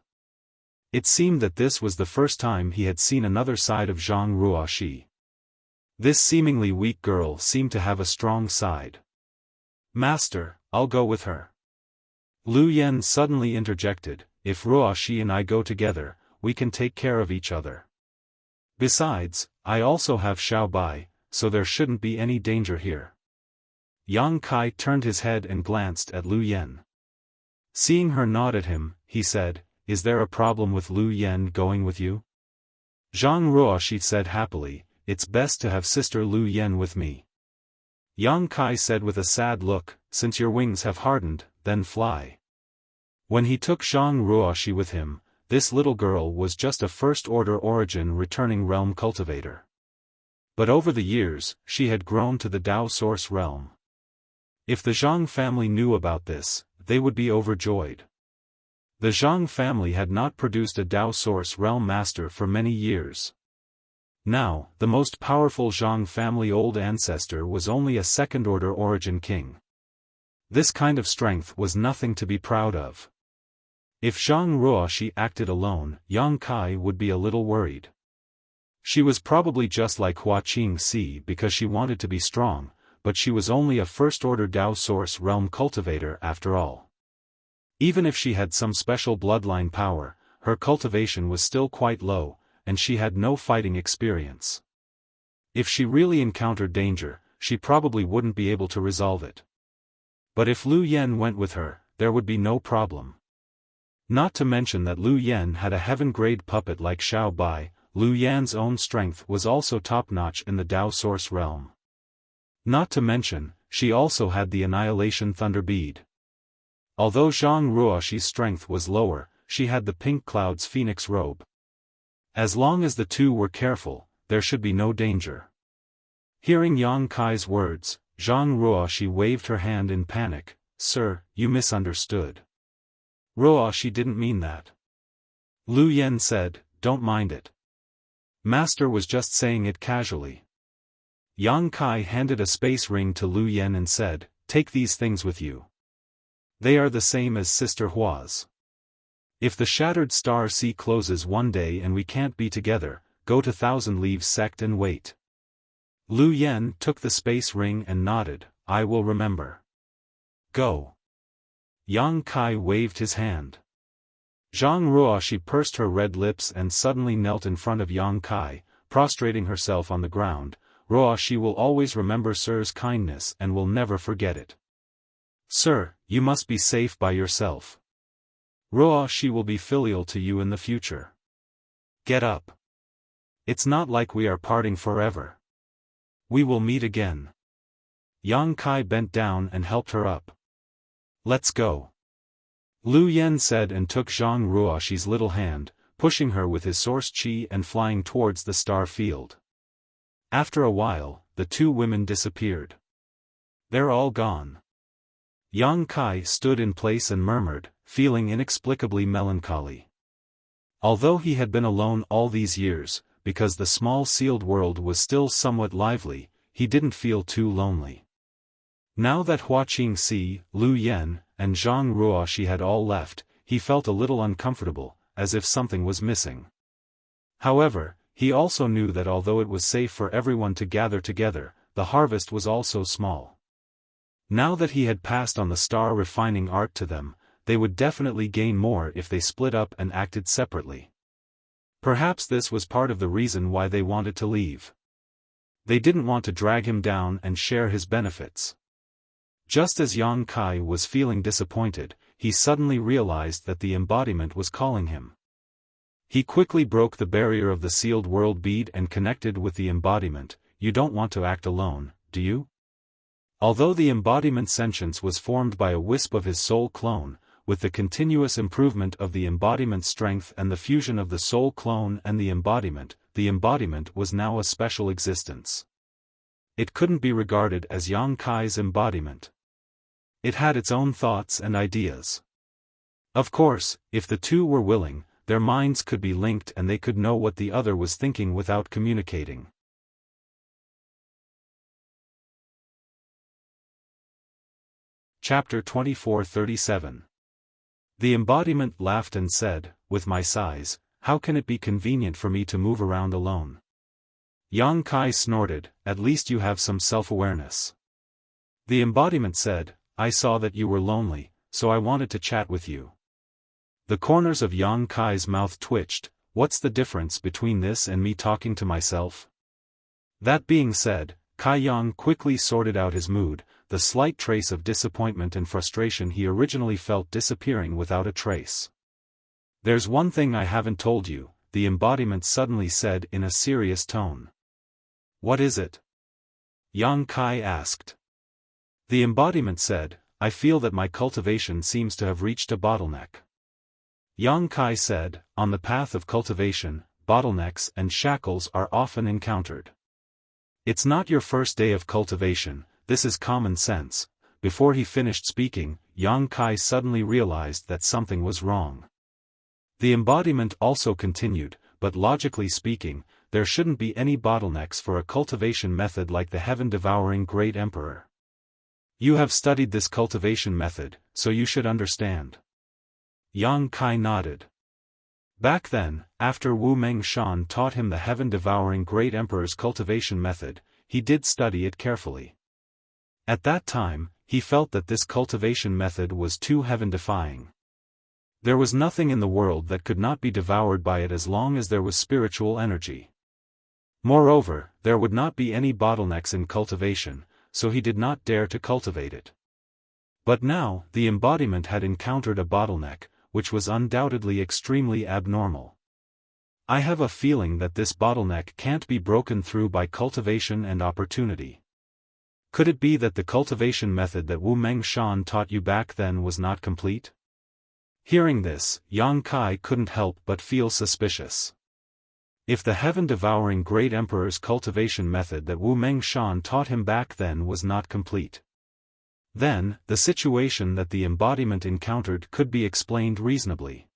It seemed that this was the first time he had seen another side of Zhang Ruoxi. This seemingly weak girl seemed to have a strong side. "Master, I'll go with her." Lu Yen suddenly interjected, "If Ruoxi and I go together, we can take care of each other. Besides, I also have Xiao Bai, so there shouldn't be any danger here." Yang Kai turned his head and glanced at Lu Yen. Seeing her nod at him, he said, "Is there a problem with Lu Yen going with you?" Zhang Ruoxi said happily, "It's best to have Sister Lu Yen with me." Yang Kai said with a sad look, "Since your wings have hardened, then fly." When he took Zhang Ruoxi with him, this little girl was just a first-order origin returning realm cultivator. But over the years, she had grown to the Dao Source realm. If the Zhang family knew about this, they would be overjoyed. The Zhang family had not produced a Dao Source realm master for many years. Now, the most powerful Zhang family old ancestor was only a second-order origin king. This kind of strength was nothing to be proud of. If Zhang Ruoxi acted alone, Yang Kai would be a little worried. She was probably just like Hua Qingxi because she wanted to be strong, but she was only a first-order Dao Source Realm cultivator after all. Even if she had some special bloodline power, her cultivation was still quite low, and she had no fighting experience. If she really encountered danger, she probably wouldn't be able to resolve it. But if Lu Yen went with her, there would be no problem. Not to mention that Lu Yen had a heaven-grade puppet like Xiao Bai. Lu Yan's own strength was also top-notch in the Dao Source realm. Not to mention, she also had the Annihilation Thunder Bead. Although Zhang Ruoxi's strength was lower, she had the Pink Cloud's Phoenix Robe. As long as the two were careful, there should be no danger. Hearing Yang Kai's words, Zhang Ruoxi waved her hand in panic. "Sir, you misunderstood. Ruoxi didn't mean that." Lu Yen said, "Don't mind it. Master was just saying it casually." Yang Kai handed a space ring to Lu Yen and said, "Take these things with you. They are the same as Sister Hua's. If the Shattered Star Sea closes one day and we can't be together, go to Thousand Leaves Sect and wait." Lu Yen took the space ring and nodded, "I will remember. Go." Yang Kai waved his hand. Zhang Ruoxi pursed her red lips and suddenly knelt in front of Yang Kai, prostrating herself on the ground. "Ruoxi will always remember Sir's kindness and will never forget it. Sir, you must be safe by yourself. Ruoxi will be filial to you in the future. Get up. It's not like we are parting forever. We will meet again." Yang Kai bent down and helped her up. "Let's go," Lu Yen said and took Zhang Ruoxi's little hand, pushing her with his source qi and flying towards the star field. After a while, the two women disappeared. "They're all gone." Yang Kai stood in place and murmured, feeling inexplicably melancholy. Although he had been alone all these years, because the small sealed world was still somewhat lively, he didn't feel too lonely. Now that Hua Qingxi, Lu Yen, and Zhang Ruoxi had all left, he felt a little uncomfortable, as if something was missing. However, he also knew that although it was safe for everyone to gather together, the harvest was also small. Now that he had passed on the star refining art to them, they would definitely gain more if they split up and acted separately. Perhaps this was part of the reason why they wanted to leave. They didn't want to drag him down and share his benefits. Just as Yang Kai was feeling disappointed, he suddenly realized that the embodiment was calling him. He quickly broke the barrier of the sealed world bead and connected with the embodiment. "You don't want to act alone, do you?" Although the embodiment's sentience was formed by a wisp of his soul clone, with the continuous improvement of the embodiment's strength and the fusion of the soul clone and the embodiment was now a special existence. It couldn't be regarded as Yang Kai's embodiment. It had its own thoughts and ideas. Of course, if the two were willing, their minds could be linked and they could know what the other was thinking without communicating. Chapter 2437. The embodiment laughed and said, "With my size, how can it be convenient for me to move around alone?" Yang Kai snorted, "At least you have some self-awareness." The embodiment said, "I saw that you were lonely, so I wanted to chat with you." The corners of Yang Kai's mouth twitched. "What's the difference between this and me talking to myself?" That being said, Kai Yang quickly sorted out his mood, the slight trace of disappointment and frustration he originally felt disappearing without a trace. "There's one thing I haven't told you," the embodiment suddenly said in a serious tone. "What is it?" Yang Kai asked. The embodiment said, "I feel that my cultivation seems to have reached a bottleneck." Yang Kai said, "On the path of cultivation, bottlenecks and shackles are often encountered. It's not your first day of cultivation, this is common sense." Before he finished speaking, Yang Kai suddenly realized that something was wrong. The embodiment also continued, "But logically speaking, there shouldn't be any bottlenecks for a cultivation method like the heaven-devouring Great Emperor. You have studied this cultivation method, so you should understand." Yang Kai nodded. Back then, after Wu Mengshan taught him the heaven-devouring Great Emperor's cultivation method, he did study it carefully. At that time, he felt that this cultivation method was too heaven-defying. There was nothing in the world that could not be devoured by it as long as there was spiritual energy. Moreover, there would not be any bottlenecks in cultivation, so he did not dare to cultivate it. But now, the embodiment had encountered a bottleneck, which was undoubtedly extremely abnormal. I have a feeling that this bottleneck can't be broken through by cultivation and opportunity. Could it be that the cultivation method that Wu Mengshan taught you back then was not complete? Hearing this, Yang Kai couldn't help but feel suspicious. If the heaven-devouring great emperor's cultivation method that Wu Mengshan taught him back then was not complete, then, the situation that the embodiment encountered could be explained reasonably.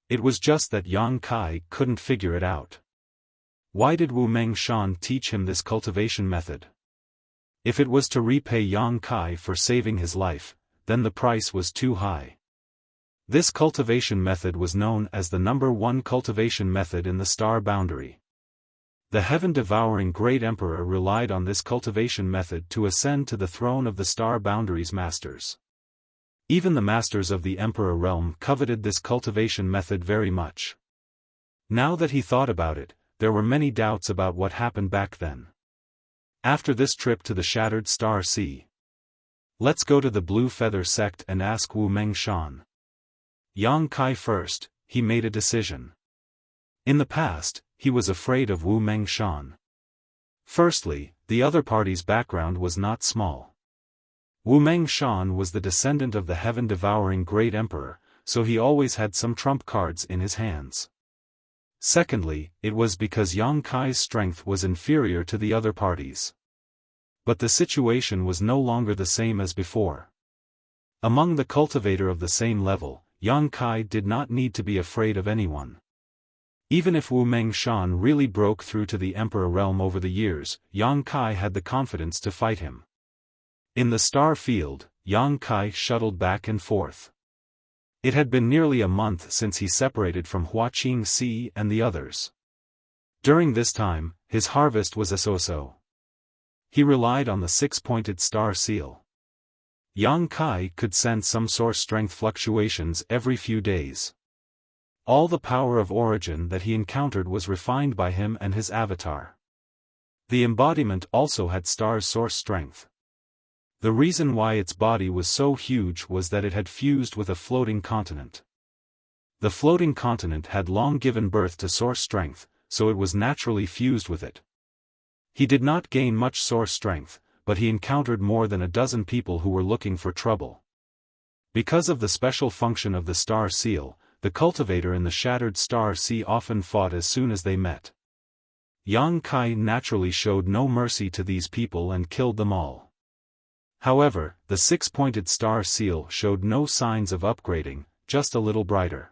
It was just that Yang Kai couldn't figure it out. Why did Wu Mengshan teach him this cultivation method? If it was to repay Yang Kai for saving his life, then the price was too high. This cultivation method was known as the #1 cultivation method in the star boundary. The heaven-devouring great emperor relied on this cultivation method to ascend to the throne of the star boundary's masters. Even the masters of the emperor realm coveted this cultivation method very much. Now that he thought about it, there were many doubts about what happened back then. After this trip to the Shattered Star Sea, let's go to the Blue Feather sect and ask Wu Mengshan. Yang Kai first, he made a decision. In the past, he was afraid of Wu Mengshan. Firstly, the other party's background was not small. Wu Mengshan was the descendant of the heaven-devouring great emperor, so he always had some trump cards in his hands. Secondly, it was because Yang Kai's strength was inferior to the other parties. But the situation was no longer the same as before. Among the cultivator of the same level, Yang Kai did not need to be afraid of anyone. Even if Wu Mengshan really broke through to the emperor realm over the years, Yang Kai had the confidence to fight him. In the star field, Yang Kai shuttled back and forth. It had been nearly a month since he separated from Huaqing Si and the others. During this time, his harvest was a so-so. He relied on the 6-pointed star seal. Yang Kai could sense some source strength fluctuations every few days. All the power of origin that he encountered was refined by him and his avatar. The embodiment also had star's source strength. The reason why its body was so huge was that it had fused with a floating continent. The floating continent had long given birth to source strength, so it was naturally fused with it. He did not gain much source strength, but he encountered more than a dozen people who were looking for trouble. Because of the special function of the star seal, the cultivator in the Shattered Star Sea often fought as soon as they met. Yang Kai naturally showed no mercy to these people and killed them all. However, the 6-pointed star seal showed no signs of upgrading, just a little brighter.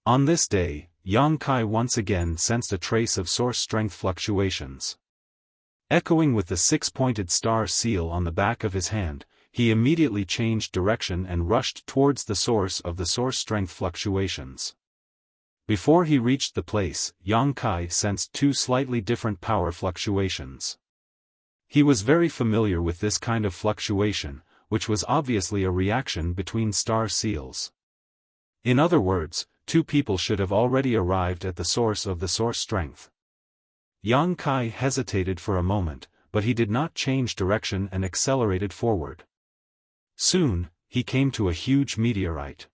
On this day, Yang Kai once again sensed a trace of source strength fluctuations. Echoing with the 6-pointed star seal on the back of his hand, he immediately changed direction and rushed towards the source of the source strength fluctuations. Before he reached the place, Yang Kai sensed two slightly different power fluctuations. He was very familiar with this kind of fluctuation, which was obviously a reaction between star seals. In other words, two people should have already arrived at the source of the source strength. Yang Kai hesitated for a moment, but he did not change direction and accelerated forward. Soon, he came to a huge meteorite.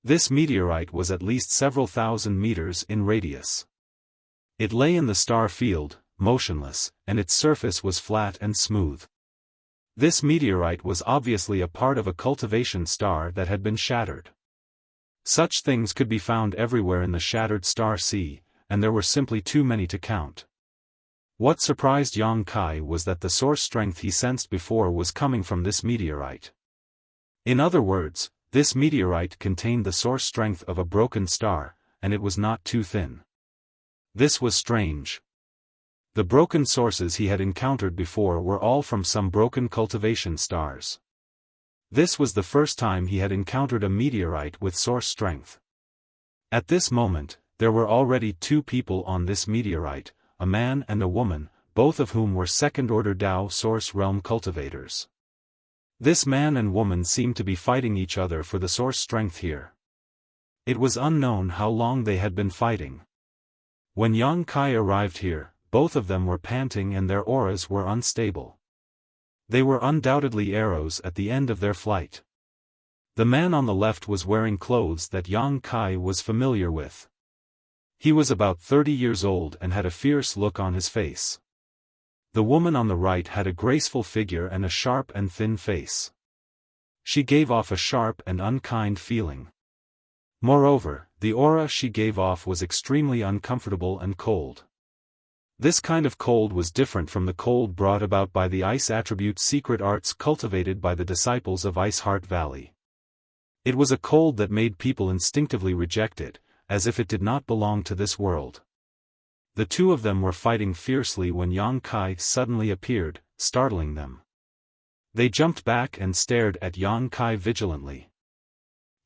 This meteorite was at least several thousand meters in radius. It lay in the star field, motionless, and its surface was flat and smooth. This meteorite was obviously a part of a cultivation star that had been shattered. Such things could be found everywhere in the Shattered Star Sea, and there were simply too many to count. What surprised Yang Kai was that the source strength he sensed before was coming from this meteorite. In other words, this meteorite contained the source strength of a broken star, and it was not too thin. This was strange. The broken sources he had encountered before were all from some broken cultivation stars. This was the first time he had encountered a meteorite with source strength. At this moment, there were already two people on this meteorite, a man and a woman, both of whom were second-order Tao Source Realm cultivators. This man and woman seemed to be fighting each other for the source strength here. It was unknown how long they had been fighting. When Yang Kai arrived here, both of them were panting and their auras were unstable. They were undoubtedly arrows at the end of their flight. The man on the left was wearing clothes that Yang Kai was familiar with. He was about 30 years old and had a fierce look on his face. The woman on the right had a graceful figure and a sharp and thin face. She gave off a sharp and unkind feeling. Moreover, the aura she gave off was extremely uncomfortable and cold. This kind of cold was different from the cold brought about by the ice attribute secret arts cultivated by the disciples of Ice Heart Valley. It was a cold that made people instinctively reject it, as if it did not belong to this world. The two of them were fighting fiercely when Yang Kai suddenly appeared, startling them. They jumped back and stared at Yang Kai vigilantly.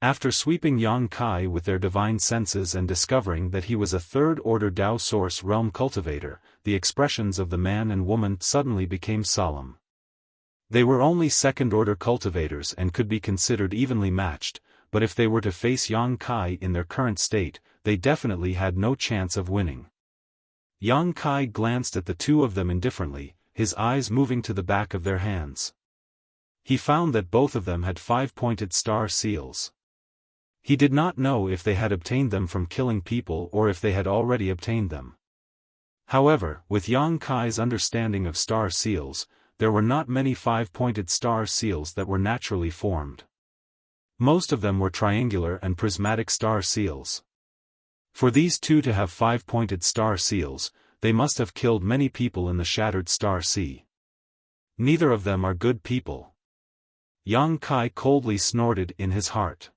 After sweeping Yang Kai with their divine senses and discovering that he was a third-order Tao Source Realm cultivator, the expressions of the man and woman suddenly became solemn. They were only second-order cultivators and could be considered evenly matched, but if they were to face Yang Kai in their current state, they definitely had no chance of winning. Yang Kai glanced at the two of them indifferently, his eyes moving to the back of their hands. He found that both of them had 5-pointed star seals. He did not know if they had obtained them from killing people or if they had already obtained them. However, with Yang Kai's understanding of star seals, there were not many 5-pointed star seals that were naturally formed. Most of them were triangular and prismatic star seals. For these two to have 5-pointed star seals, they must have killed many people in the Shattered Star Sea. Neither of them are good people. Yang Kai coldly snorted in his heart.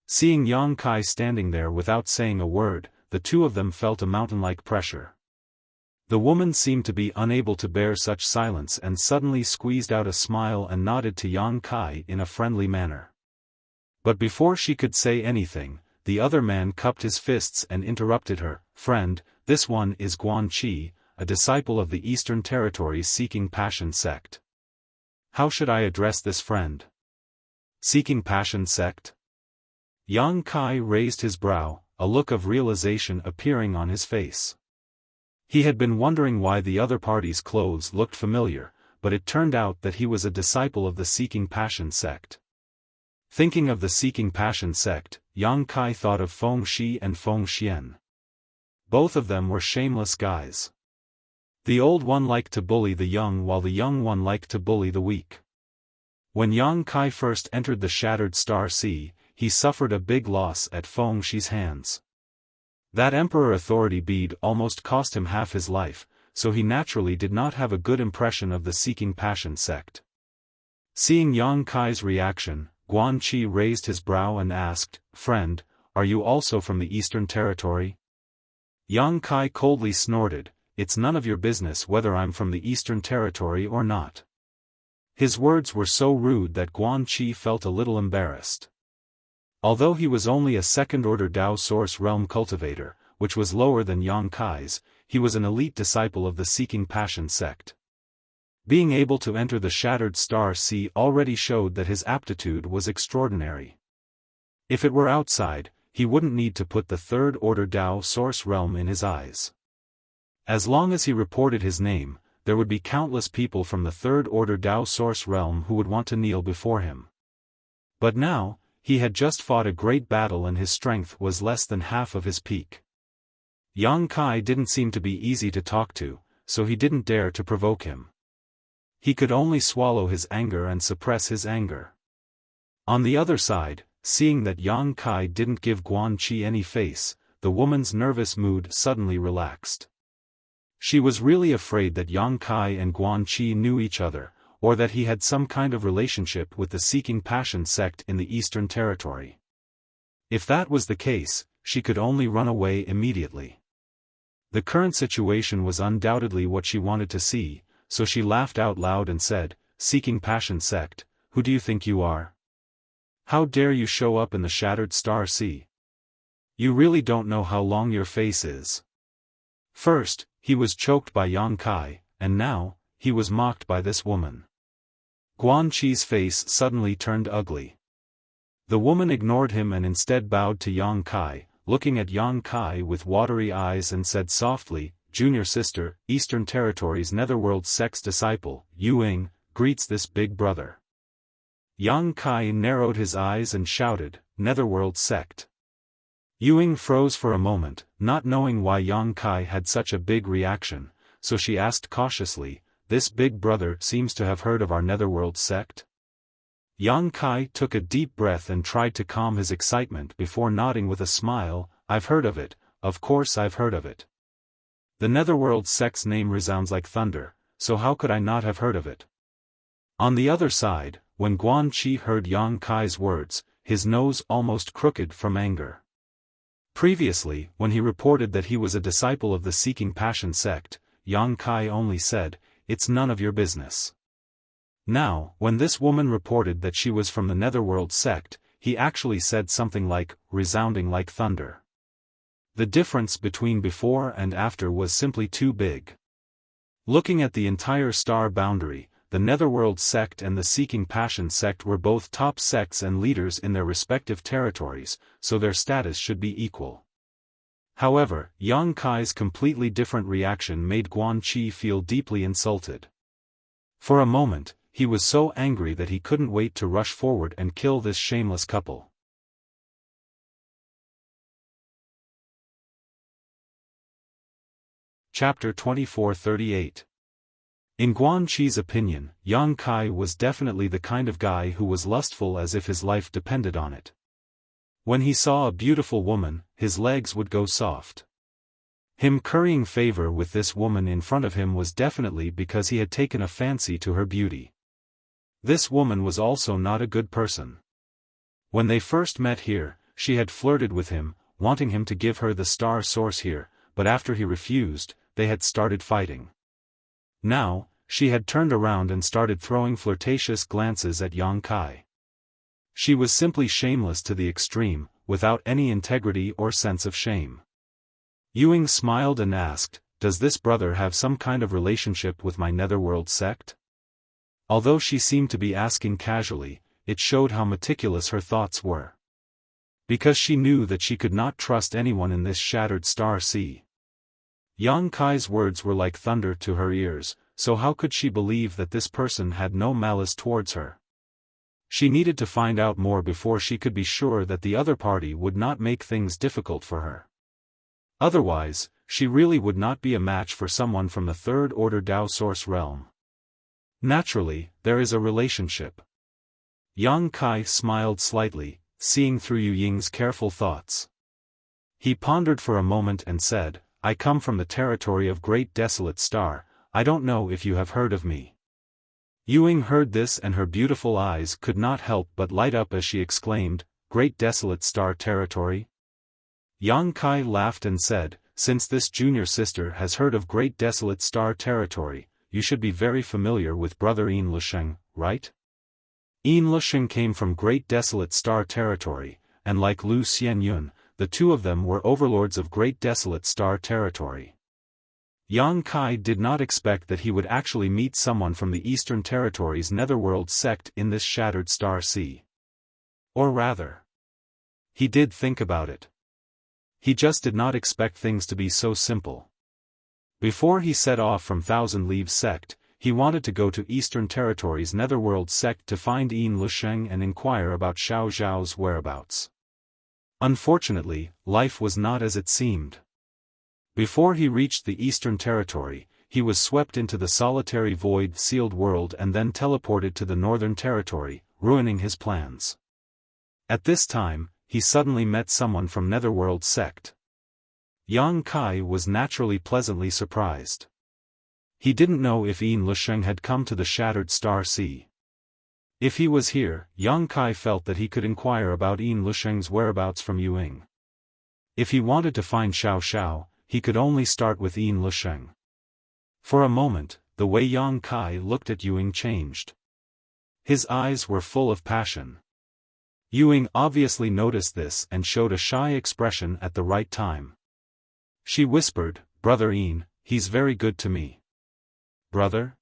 Seeing Yang Kai standing there without saying a word, the two of them felt a mountain-like pressure. The woman seemed to be unable to bear such silence and suddenly squeezed out a smile and nodded to Yang Kai in a friendly manner. But before she could say anything, the other man cupped his fists and interrupted her. "Friend, this one is Guan Qi, a disciple of the Eastern Territories Seeking Passion sect." "How should I address this friend?" "Seeking Passion sect?" Yang Kai raised his brow, a look of realization appearing on his face. He had been wondering why the other party's clothes looked familiar, but it turned out that he was a disciple of the Seeking Passion sect. Thinking of the Seeking Passion sect, Yang Kai thought of Feng Shi and Feng Xian. Both of them were shameless guys. The old one liked to bully the young while the young one liked to bully the weak. When Yang Kai first entered the Shattered Star Sea, he suffered a big loss at Feng Shi's hands. That Emperor Authority bead almost cost him half his life, so he naturally did not have a good impression of the Seeking Passion sect. Seeing Yang Kai's reaction, Guan Qi raised his brow and asked, "Friend, are you also from the Eastern Territory?" Yang Kai coldly snorted, "It's none of your business whether I'm from the Eastern Territory or not." His words were so rude that Guan Qi felt a little embarrassed. Although he was only a second-order Tao Source Realm cultivator, which was lower than Yang Kai's, he was an elite disciple of the Seeking Passion sect. Being able to enter the Shattered Star Sea already showed that his aptitude was extraordinary. If it were outside, he wouldn't need to put the third-order Tao Source Realm in his eyes. As long as he reported his name, there would be countless people from the third-order Tao Source Realm who would want to kneel before him. But now, he had just fought a great battle and his strength was less than half of his peak. Yang Kai didn't seem to be easy to talk to, so he didn't dare to provoke him. He could only swallow his anger and suppress his anger. On the other side, seeing that Yang Kai didn't give Guan Qi any face, the woman's nervous mood suddenly relaxed. She was really afraid that Yang Kai and Guan Qi knew each other, or that he had some kind of relationship with the Seeking Passion sect in the Eastern Territory. If that was the case, she could only run away immediately. The current situation was undoubtedly what she wanted to see, so she laughed out loud and said, "Seeking Passion sect, who do you think you are? How dare you show up in the Shattered Star Sea? You really don't know how long your face is." First, he was choked by Yang Kai, and now, he was mocked by this woman. Guan Chi's face suddenly turned ugly. The woman ignored him and instead bowed to Yang Kai, looking at Yang Kai with watery eyes and said softly, "Junior sister, Eastern Territories Netherworld sect's disciple, Yu Ying, greets this big brother." Yang Kai narrowed his eyes and shouted, "Netherworld sect." Yu Ying froze for a moment, not knowing why Yang Kai had such a big reaction, so she asked cautiously, "This big brother seems to have heard of our Netherworld sect?" Yang Kai took a deep breath and tried to calm his excitement before nodding with a smile, "I've heard of it, of course I've heard of it. The Netherworld sect's name resounds like thunder, so how could I not have heard of it?" On the other side, when Guan Chi heard Yang Kai's words, his nose almost crooked from anger. Previously, when he reported that he was a disciple of the Seeking Passion sect, Yang Kai only said, "It's none of your business." Now, when this woman reported that she was from the Netherworld sect, he actually said something like, "resounding like thunder." The difference between before and after was simply too big. Looking at the entire star boundary, the Netherworld sect and the Seeking Passion sect were both top sects and leaders in their respective territories, so their status should be equal. However, Yang Kai's completely different reaction made Guan Chi feel deeply insulted. For a moment, he was so angry that he couldn't wait to rush forward and kill this shameless couple. Chapter 2438. In Guan Chi's opinion, Yang Kai was definitely the kind of guy who was lustful as if his life depended on it. When he saw a beautiful woman, his legs would go soft. Him currying favor with this woman in front of him was definitely because he had taken a fancy to her beauty. This woman was also not a good person. When they first met here, she had flirted with him, wanting him to give her the star source here, but after he refused, they had started fighting. Now, she had turned around and started throwing flirtatious glances at Yang Kai. She was simply shameless to the extreme, without any integrity or sense of shame. Yu Ying smiled and asked, "Does this brother have some kind of relationship with my Netherworld sect?" Although she seemed to be asking casually, it showed how meticulous her thoughts were. Because she knew that she could not trust anyone in this shattered star sea. Yang Kai's words were like thunder to her ears, so how could she believe that this person had no malice towards her? She needed to find out more before she could be sure that the other party would not make things difficult for her. Otherwise, she really would not be a match for someone from the third-order Dao Source realm. Naturally, there is a relationship. Yang Kai smiled slightly, seeing through Yu Ying's careful thoughts. He pondered for a moment and said, "I come from the territory of Great Desolate Star, I don't know if you have heard of me." Yu Ying heard this and her beautiful eyes could not help but light up as she exclaimed, "Great Desolate Star territory?" Yang Kai laughed and said, "Since this junior sister has heard of Great Desolate Star territory, you should be very familiar with brother Yin Lusheng, right? Yin Lusheng came from Great Desolate Star territory, and like Lu Xianyun, the two of them were overlords of Great Desolate Star territory." Yang Kai did not expect that he would actually meet someone from the Eastern Territories Netherworld sect in this shattered star sea. Or rather, he did think about it. He just did not expect things to be so simple. Before he set off from Thousand Leaves sect, he wanted to go to Eastern Territories Netherworld sect to find Yin Lusheng and inquire about Xiao Zhao's whereabouts. Unfortunately, life was not as it seemed. Before he reached the Eastern Territory, he was swept into the solitary void-sealed world and then teleported to the Northern Territory, ruining his plans. At this time, he suddenly met someone from Netherworld sect. Yang Kai was naturally pleasantly surprised. He didn't know if Yin Lusheng had come to the shattered star sea. If he was here, Yang Kai felt that he could inquire about Yin Lusheng's whereabouts from Yu Ying. If he wanted to find Xiao Xiao, he could only start with Yin Lusheng. For a moment, the way Yang Kai looked at Yu Ying changed. His eyes were full of passion. Yu Ying obviously noticed this and showed a shy expression at the right time. She whispered, "Brother Yin, he's very good to me." brother?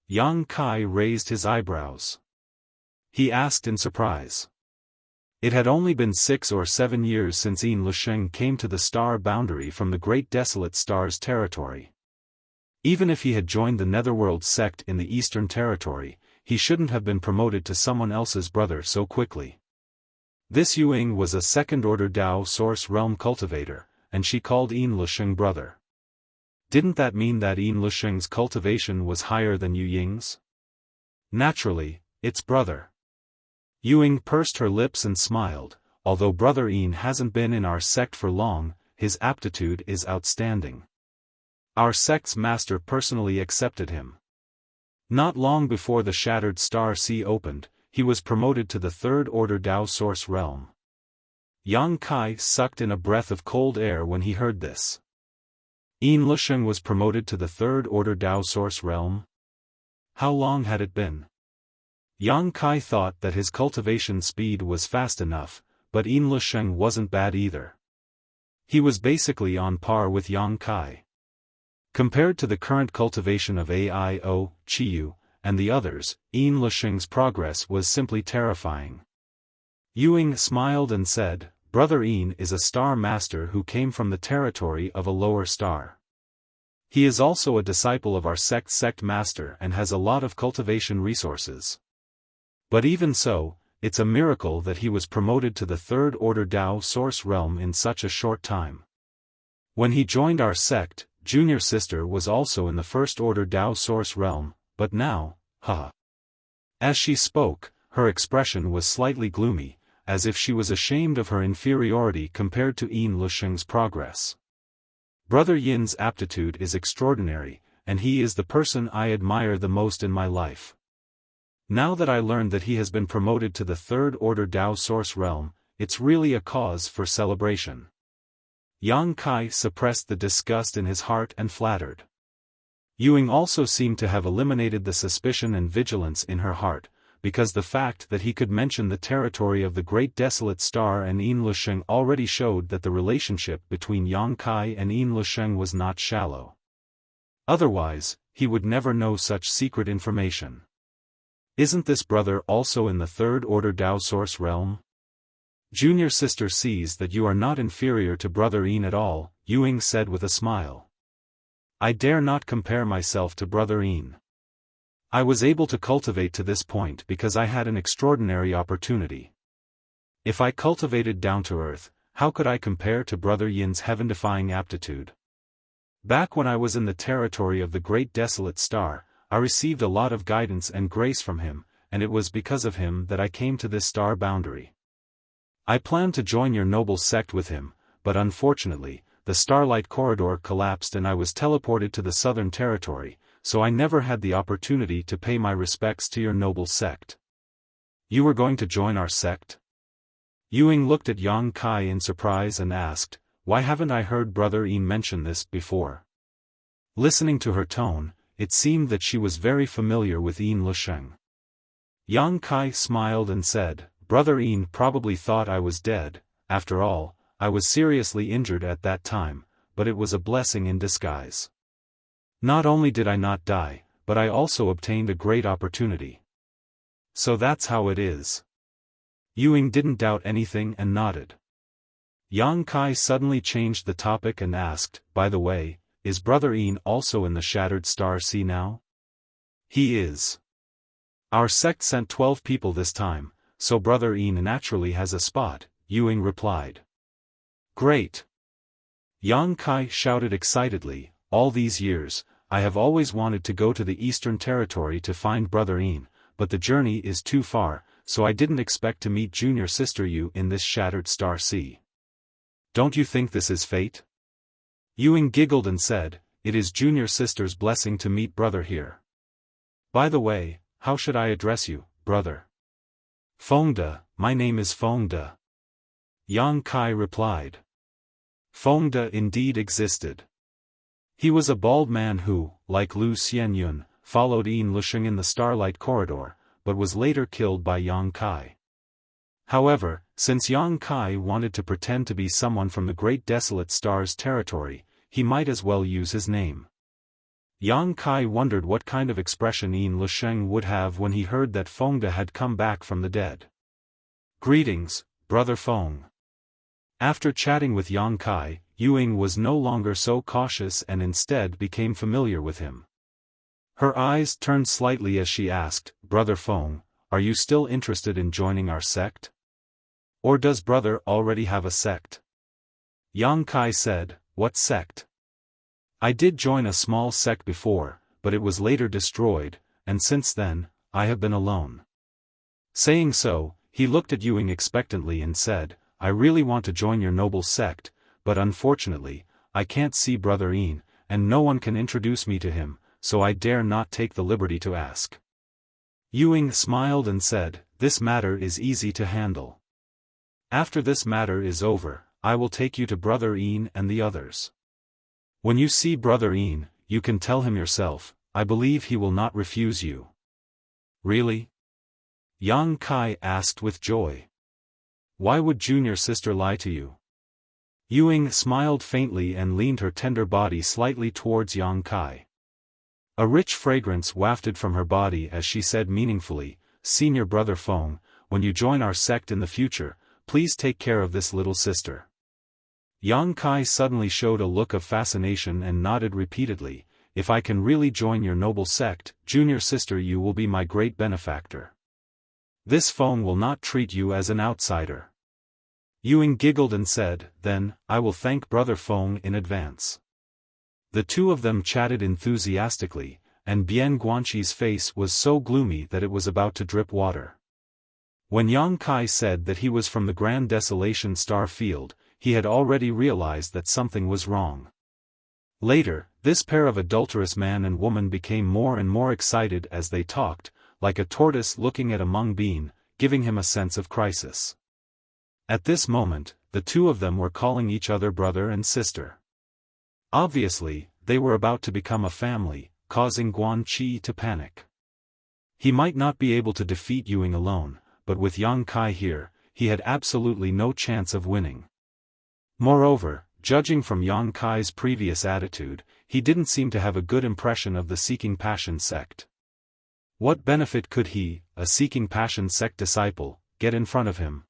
Yang Kai raised his eyebrows. He asked in surprise. It had only been 6 or 7 years since Yin Lusheng came to the star boundary from the Great Desolate Star's territory. Even if he had joined the Netherworld sect in the Eastern Territory, he shouldn't have been promoted to someone else's brother so quickly. This Yuing was a second-order Dao Source Realm cultivator, and she called Yin Lusheng brother. Didn't that mean that Yin Lusheng's cultivation was higher than Yu Ying's? Naturally, it's brother. Yuing pursed her lips and smiled. Although Brother Yin hasn't been in our sect for long, his aptitude is outstanding. Our sect's master personally accepted him. Not long before the Shattered Star Sea opened, he was promoted to the third-order Dao Source Realm. Yang Kai sucked in a breath of cold air when he heard this. Yin Lusheng was promoted to the third-order Dao Source Realm? How long had it been? Yang Kai thought that his cultivation speed was fast enough, but Yin Lusheng wasn't bad either. He was basically on par with Yang Kai. Compared to the current cultivation of Aio, Chiyu, and the others, Yin Lusheng's progress was simply terrifying. Yuing smiled and said, Brother Yin is a star master who came from the territory of a lower star. He is also a disciple of our sect master and has a lot of cultivation resources. But even so, it's a miracle that he was promoted to the third-order Dao Source Realm in such a short time. When he joined our sect, junior sister was also in the first-order Dao Source Realm, but now, haha. As she spoke, her expression was slightly gloomy, as if she was ashamed of her inferiority compared to Yin Lusheng's progress. Brother Yin's aptitude is extraordinary, and he is the person I admire the most in my life. Now that I learned that he has been promoted to the third-order Dao Source Realm, it's really a cause for celebration. Yang Kai suppressed the disgust in his heart and flattered. Yuing also seemed to have eliminated the suspicion and vigilance in her heart, because the fact that he could mention the territory of the Great Desolate Star and Yin Lusheng already showed that the relationship between Yang Kai and Yin Lusheng was not shallow. Otherwise, he would never know such secret information. Isn't this brother also in the third-order Dao Source Realm? Junior sister sees that you are not inferior to Brother Yin at all, Yuing said with a smile. I dare not compare myself to Brother Yin. I was able to cultivate to this point because I had an extraordinary opportunity. If I cultivated down to earth, how could I compare to Brother Yin's heaven-defying aptitude? Back when I was in the territory of the Great Desolate Star, I received a lot of guidance and grace from him, and it was because of him that I came to this star boundary. I planned to join your noble sect with him, but unfortunately, the Starlight Corridor collapsed and I was teleported to the Southern Territory, so I never had the opportunity to pay my respects to your noble sect. You were going to join our sect? Yuing looked at Yang Kai in surprise and asked, why haven't I heard Brother Yin mention this before? Listening to her tone, it seemed that she was very familiar with Yin Lusheng. Yang Kai smiled and said, Brother Yin probably thought I was dead. After all, I was seriously injured at that time, but it was a blessing in disguise. Not only did I not die, but I also obtained a great opportunity. So that's how it is. Yuing didn't doubt anything and nodded. Yang Kai suddenly changed the topic and asked, by the way, is Brother Yin also in the Shattered Star Sea now? He is. Our sect sent 12 people this time, so Brother Yin naturally has a spot, Yuing replied. Great! Yang Kai shouted excitedly, all these years, I have always wanted to go to the Eastern Territory to find Brother Yin, but the journey is too far, so I didn't expect to meet junior sister Yu in this Shattered Star Sea. Don't you think this is fate? Yuing giggled and said, it is junior sister's blessing to meet brother here. By the way, how should I address you, brother? Fengde, my name is Fengde. Yang Kai replied. Fengde indeed existed. He was a bald man who, like Lu Xianyun, followed Yin Lusheng in the Starlight Corridor, but was later killed by Yang Kai. However, since Yang Kai wanted to pretend to be someone from the Great Desolate Star's territory, he might as well use his name. Yang Kai wondered what kind of expression Yin Lusheng would have when he heard that Fengde had come back from the dead. Greetings, Brother Feng. After chatting with Yang Kai, Ying was no longer so cautious and instead became familiar with him. Her eyes turned slightly as she asked, Brother Feng, are you still interested in joining our sect? Or does brother already have a sect? Yang Kai said, what sect? I did join a small sect before, but it was later destroyed, and since then, I have been alone. Saying so, he looked at Ying expectantly and said, I really want to join your noble sect, but unfortunately, I can't see Brother Yin, and no one can introduce me to him, so I dare not take the liberty to ask. Ying smiled and said, this matter is easy to handle. After this matter is over, I will take you to Brother Yin and the others. When you see Brother Yin, you can tell him yourself, I believe he will not refuse you. Really? Yang Kai asked with joy. Why would junior sister lie to you? Ying smiled faintly and leaned her tender body slightly towards Yang Kai. A rich fragrance wafted from her body as she said meaningfully, Senior Brother Feng, when you join our sect in the future, please take care of this little sister. Yang Kai suddenly showed a look of fascination and nodded repeatedly, if I can really join your noble sect, junior sister, you will be my great benefactor. This Feng will not treat you as an outsider. Ying giggled and said, then, I will thank Brother Feng in advance. The two of them chatted enthusiastically, and Bian Guanqi's face was so gloomy that it was about to drip water. When Yang Kai said that he was from the Grand Desolation Star Field, he had already realized that something was wrong. Later, this pair of adulterous man and woman became more and more excited as they talked, like a tortoise looking at a mung bean, giving him a sense of crisis. At this moment, the two of them were calling each other brother and sister. Obviously, they were about to become a family, causing Guanqi to panic. He might not be able to defeat Ying alone, but with Yang Kai here, he had absolutely no chance of winning. Moreover, judging from Yang Kai's previous attitude, he didn't seem to have a good impression of the Seeking Passion sect. What benefit could he, a Seeking Passion sect disciple, get in front of him?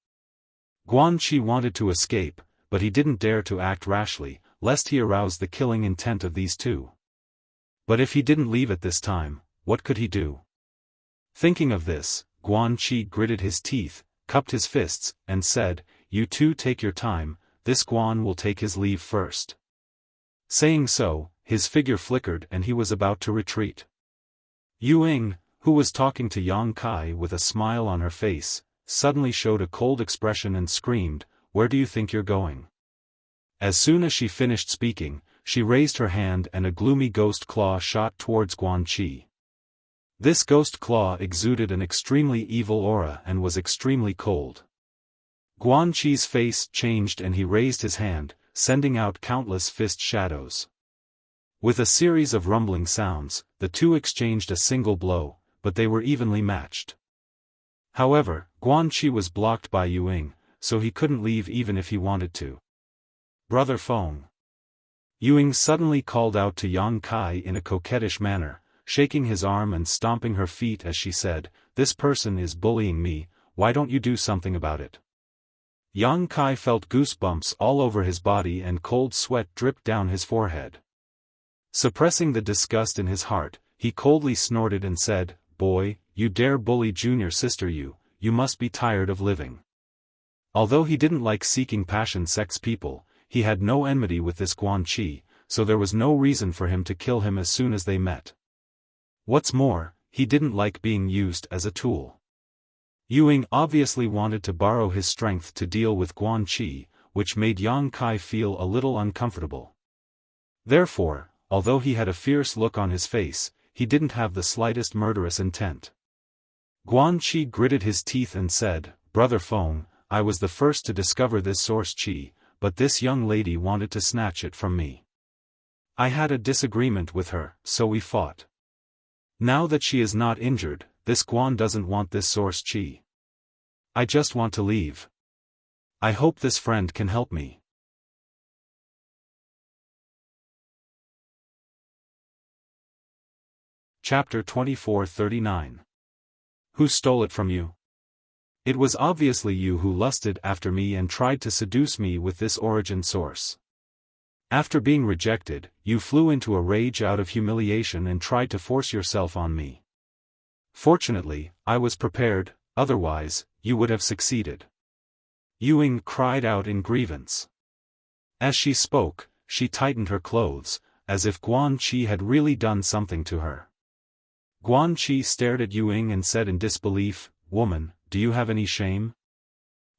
Guanqi wanted to escape, but he didn't dare to act rashly, lest he arouse the killing intent of these two. But if he didn't leave at this time, what could he do? Thinking of this, Guanqi gritted his teeth, cupped his fists, and said, you two take your time, this Guan will take his leave first. Saying so, his figure flickered and he was about to retreat. Ying, who was talking to Yang Kai with a smile on her face, suddenly showed a cold expression and screamed, where do you think you're going? As soon as she finished speaking, she raised her hand and a gloomy ghost claw shot towards Guanqi. This ghost claw exuded an extremely evil aura and was extremely cold. Guanqi's face changed and he raised his hand, sending out countless fist shadows. With a series of rumbling sounds, the two exchanged a single blow, but they were evenly matched. However, Guanqi was blocked by Ying, so he couldn't leave even if he wanted to. Brother Feng. Ying suddenly called out to Yang Kai in a coquettish manner, shaking his arm and stomping her feet as she said, this person is bullying me, why don't you do something about it? Yang Kai felt goosebumps all over his body and cold sweat dripped down his forehead. Suppressing the disgust in his heart, he coldly snorted and said, boy, you dare bully junior sister, you must be tired of living. Although he didn't like Seeking Passion sect's people, he had no enmity with this Guanqi, so there was no reason for him to kill him as soon as they met. What's more, he didn't like being used as a tool. Ying obviously wanted to borrow his strength to deal with Guanqi, which made Yang Kai feel a little uncomfortable. Therefore, although he had a fierce look on his face, he didn't have the slightest murderous intent. Guanqi gritted his teeth and said, Brother Feng, I was the first to discover this source qi, but this young lady wanted to snatch it from me. I had a disagreement with her, so we fought. Now that she is not injured, this Guan doesn't want this source qi. I just want to leave. I hope this friend can help me. Chapter 24:39. Who stole it from you? It was obviously you who lusted after me and tried to seduce me with this origin source. After being rejected, you flew into a rage out of humiliation and tried to force yourself on me. Fortunately, I was prepared, otherwise, you would have succeeded. Ying cried out in grievance. As she spoke, she tightened her clothes, as if Guan Qi had really done something to her. Guan Qi stared at Ying and said in disbelief, "Woman, do you have any shame?"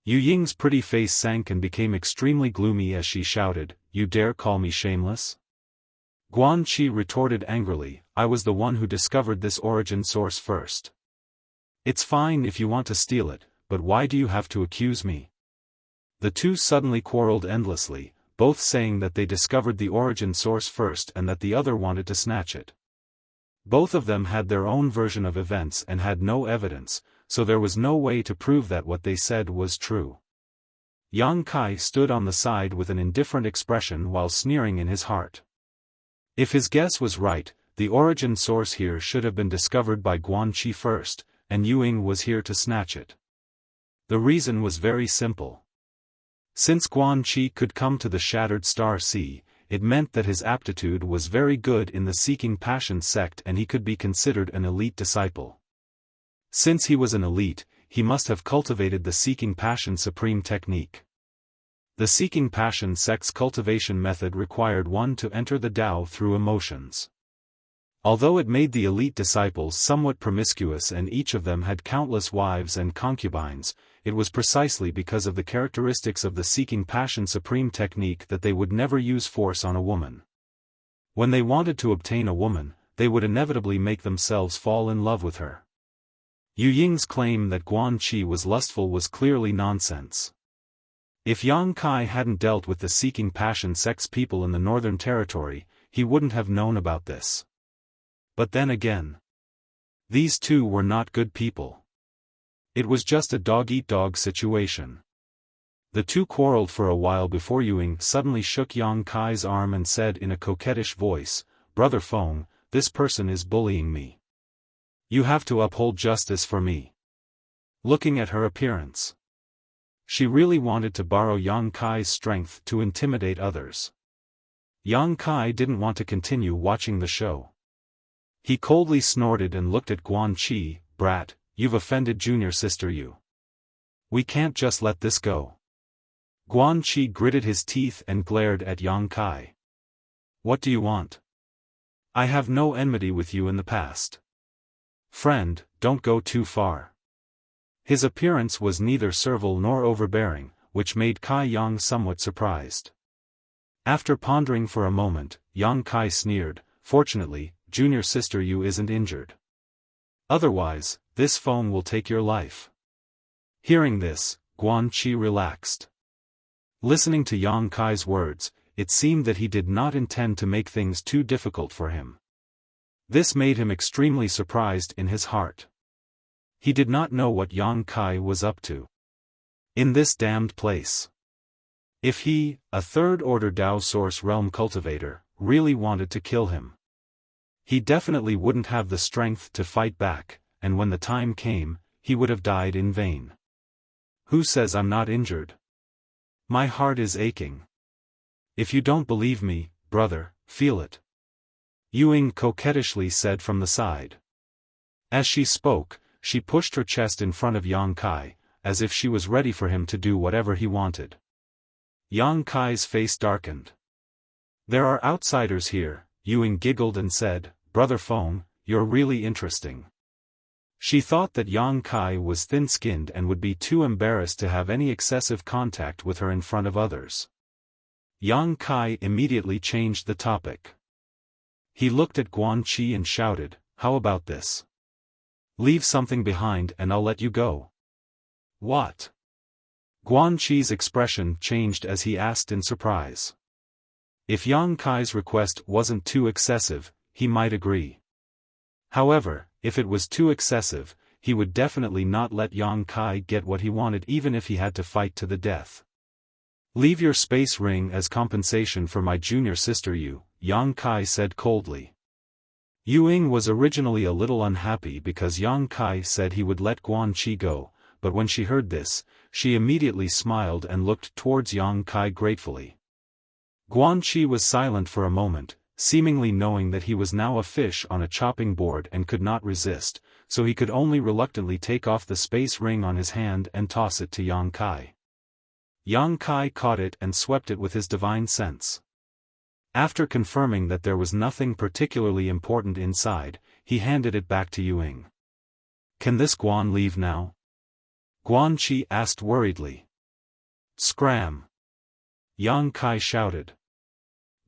Ying's pretty face sank and became extremely gloomy as she shouted, "You dare call me shameless?" Guan Qi retorted angrily, "I was the one who discovered this origin source first. It's fine if you want to steal it, but why do you have to accuse me?" The two suddenly quarreled endlessly, both saying that they discovered the origin source first and that the other wanted to snatch it. Both of them had their own version of events and had no evidence, so there was no way to prove that what they said was true. Yang Kai stood on the side with an indifferent expression while sneering in his heart. If his guess was right, the origin source here should have been discovered by Guan Qi first, and Ying was here to snatch it. The reason was very simple. Since Guan Qi could come to the Shattered Star Sea, it meant that his aptitude was very good in the Seeking Passion sect and he could be considered an elite disciple. Since he was an elite, he must have cultivated the Seeking Passion Supreme technique. The Seeking Passion sect's cultivation method required one to enter the Tao through emotions. Although it made the elite disciples somewhat promiscuous and each of them had countless wives and concubines, it was precisely because of the characteristics of the Seeking Passion Supreme technique that they would never use force on a woman. When they wanted to obtain a woman, they would inevitably make themselves fall in love with her. Ying's claim that Guan Qi was lustful was clearly nonsense. If Yang Kai hadn't dealt with the Seeking Passion sect's people in the Northern Territory, he wouldn't have known about this. But then again, these two were not good people. It was just a dog-eat-dog situation. The two quarreled for a while before Ying suddenly shook Yang Kai's arm and said in a coquettish voice, "Brother Feng, this person is bullying me. You have to uphold justice for me." Looking at her appearance, she really wanted to borrow Yang Kai's strength to intimidate others. Yang Kai didn't want to continue watching the show. He coldly snorted and looked at Guan Qi, "Brat, you've offended junior sister Yu. We can't just let this go." Guan Qi gritted his teeth and glared at Yang Kai. "What do you want? I have no enmity with you in the past. Friend, don't go too far." His appearance was neither servile nor overbearing, which made Kai Yang somewhat surprised. After pondering for a moment, Yang Kai sneered, "Fortunately, junior sister Yu isn't injured. Otherwise, this phone will take your life." Hearing this, Guan Qi relaxed. Listening to Yang Kai's words, it seemed that he did not intend to make things too difficult for him. This made him extremely surprised in his heart. He did not know what Yang Kai was up to in this damned place. If he, a third-order Tao Source Realm cultivator, really wanted to kill him, he definitely wouldn't have the strength to fight back, and when the time came, he would have died in vain. "Who says I'm not injured? My heart is aching. If you don't believe me, brother, feel it," Ying coquettishly said from the side. As she spoke, she pushed her chest in front of Yang Kai, as if she was ready for him to do whatever he wanted. Yang Kai's face darkened. "There are outsiders here," Ying giggled and said, "Brother Feng, you're really interesting." She thought that Yang Kai was thin-skinned and would be too embarrassed to have any excessive contact with her in front of others. Yang Kai immediately changed the topic. He looked at Guan Qi and shouted, "How about this? Leave something behind and I'll let you go." "What?" Guan Qi's expression changed as he asked in surprise. If Yang Kai's request wasn't too excessive, he might agree. However, if it was too excessive, he would definitely not let Yang Kai get what he wanted even if he had to fight to the death. "Leave your space ring as compensation for my junior sister Yu," Yang Kai said coldly. Ying was originally a little unhappy because Yang Kai said he would let Guan Qi go, but when she heard this, she immediately smiled and looked towards Yang Kai gratefully. Guan Qi was silent for a moment, seemingly knowing that he was now a fish on a chopping board and could not resist, so he could only reluctantly take off the space ring on his hand and toss it to Yang Kai. Yang Kai caught it and swept it with his divine sense. After confirming that there was nothing particularly important inside, he handed it back to Ying. "Can this Guan leave now?" Guan Qi asked worriedly. "Scram!" Yang Kai shouted.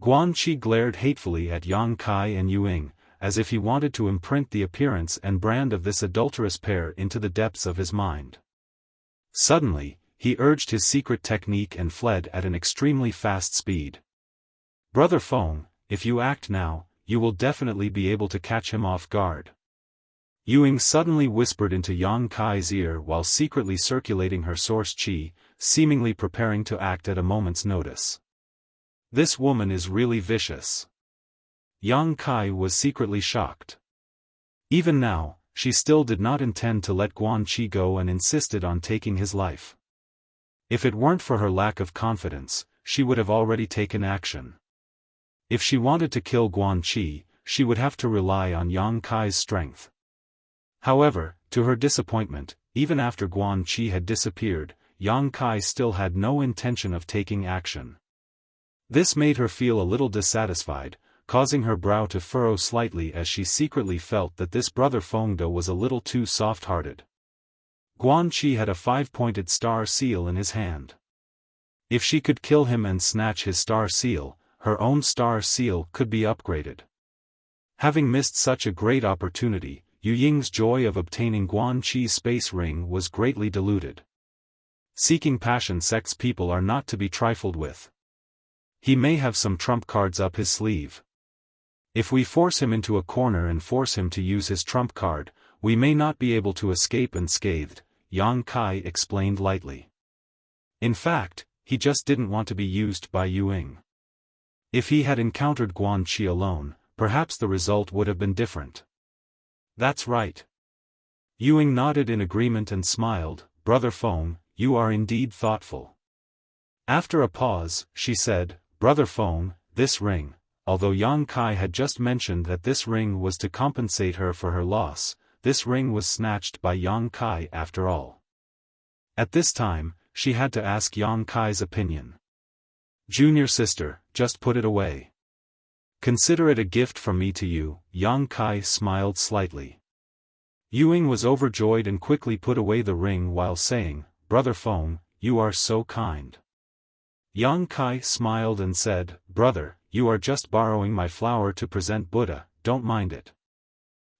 Guan Qi glared hatefully at Yang Kai and Ying, as if he wanted to imprint the appearance and brand of this adulterous pair into the depths of his mind. Suddenly, he urged his secret technique and fled at an extremely fast speed. "Brother Feng, if you act now, you will definitely be able to catch him off guard." Ying suddenly whispered into Yang Kai's ear while secretly circulating her source qi, seemingly preparing to act at a moment's notice. "This woman is really vicious." Yang Kai was secretly shocked. Even now, she still did not intend to let Guan Qi go and insisted on taking his life. If it weren't for her lack of confidence, she would have already taken action. If she wanted to kill Guan Qi, she would have to rely on Yang Kai's strength. However, to her disappointment, even after Guan Qi had disappeared, Yang Kai still had no intention of taking action. This made her feel a little dissatisfied, causing her brow to furrow slightly as she secretly felt that this brother Fengde was a little too soft-hearted. Guan Qi had a 5-pointed star seal in his hand. If she could kill him and snatch his star seal, her own star seal could be upgraded. Having missed such a great opportunity, Ying's joy of obtaining Guan Qi's space ring was greatly diluted. Seeking passion sex people are not to be trifled with. He may have some trump cards up his sleeve. If we force him into a corner and force him to use his trump card, we may not be able to escape unscathed, Yang Kai explained lightly. In fact, he just didn't want to be used by Ying. If he had encountered Guan Qi alone, perhaps the result would have been different. "That's right." Ying nodded in agreement and smiled. "Brother Feng, you are indeed thoughtful." After a pause, she said, "Brother Feng, this ring," although Yang Kai had just mentioned that this ring was to compensate her for her loss, this ring was snatched by Yang Kai after all. At this time, she had to ask Yang Kai's opinion. "Junior sister, just put it away. Consider it a gift from me to you." Yang Kai smiled slightly. Ying was overjoyed and quickly put away the ring while saying, "Brother Feng, you are so kind." Yang Kai smiled and said, "Brother, you are just borrowing my flower to present Buddha, don't mind it."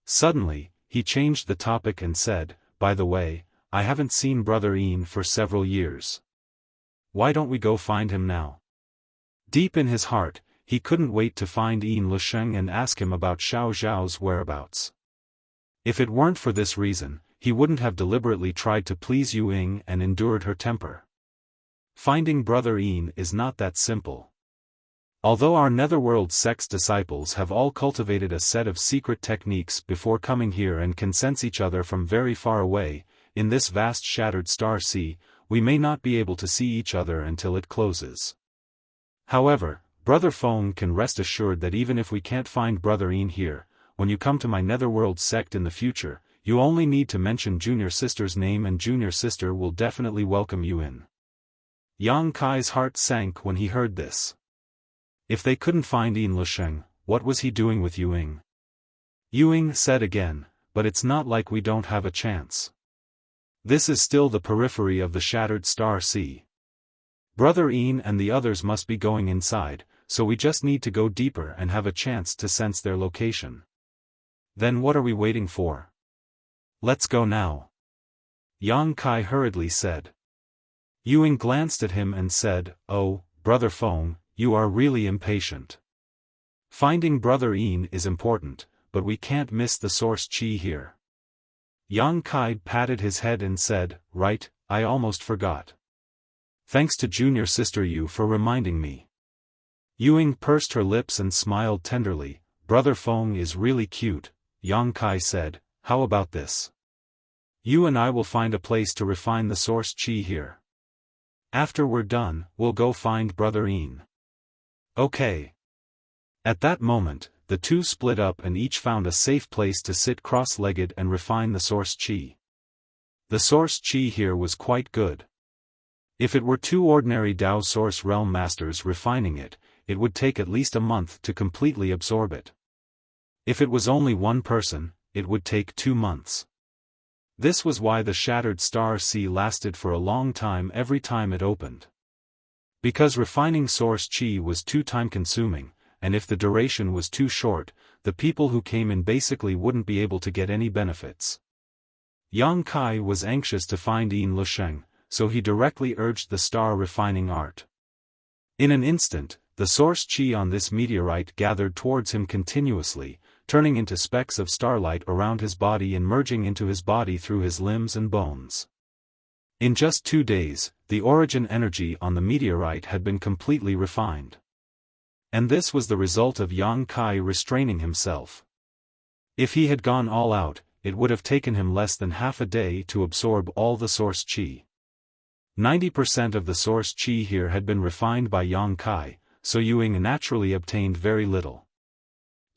Suddenly, he changed the topic and said, "By the way, I haven't seen Brother Yin for several years. Why don't we go find him now?" Deep in his heart, he couldn't wait to find Yin Lusheng and ask him about Xiao Zhao's whereabouts. If it weren't for this reason, he wouldn't have deliberately tried to please Ying and endured her temper. Finding Brother Yin is not that simple. Although our netherworld sex disciples have all cultivated a set of secret techniques before coming here and can sense each other from very far away, in this vast shattered star sea, we may not be able to see each other until it closes. However, Brother Feng can rest assured that even if we can't find Brother Yin here, when you come to my netherworld sect in the future, you only need to mention Junior Sister's name and Junior Sister will definitely welcome you in. Yang Kai's heart sank when he heard this. If they couldn't find Yin Lusheng, what was he doing with Ying? Ying said again, "But it's not like we don't have a chance. This is still the periphery of the shattered star sea. Brother Yin and the others must be going inside, so we just need to go deeper and have a chance to sense their location. Then what are we waiting for? Let's go now." Yang Kai hurriedly said. Ying glanced at him and said, "Oh, Brother Feng, you are really impatient. Finding Brother Yin is important, but we can't miss the source qi here." Yang Kai patted his head and said, "Right, I almost forgot. Thanks to Junior Sister Yu for reminding me." Ying pursed her lips and smiled tenderly. Brother Feng is really cute, Yang Kai said. How about this? You and I will find a place to refine the source qi here. After we're done, we'll go find Brother Yin. Okay. At that moment, the two split up and each found a safe place to sit cross-legged and refine the source qi. The source qi here was quite good. If it were two ordinary Dao Source Realm Masters refining it, it would take at least a month to completely absorb it. If it was only one person, it would take 2 months. This was why the Shattered Star Sea lasted for a long time every time it opened. Because refining source qi was too time-consuming, and if the duration was too short, the people who came in basically wouldn't be able to get any benefits. Yang Kai was anxious to find Yin Lusheng, so he directly urged the star refining art. In an instant, the source qi on this meteorite gathered towards him continuously, turning into specks of starlight around his body and merging into his body through his limbs and bones. In just 2 days, the origin energy on the meteorite had been completely refined. And this was the result of Yang Kai restraining himself. If he had gone all out, it would have taken him less than half a day to absorb all the source qi. 90% of the source qi here had been refined by Yang Kai, so Ying naturally obtained very little.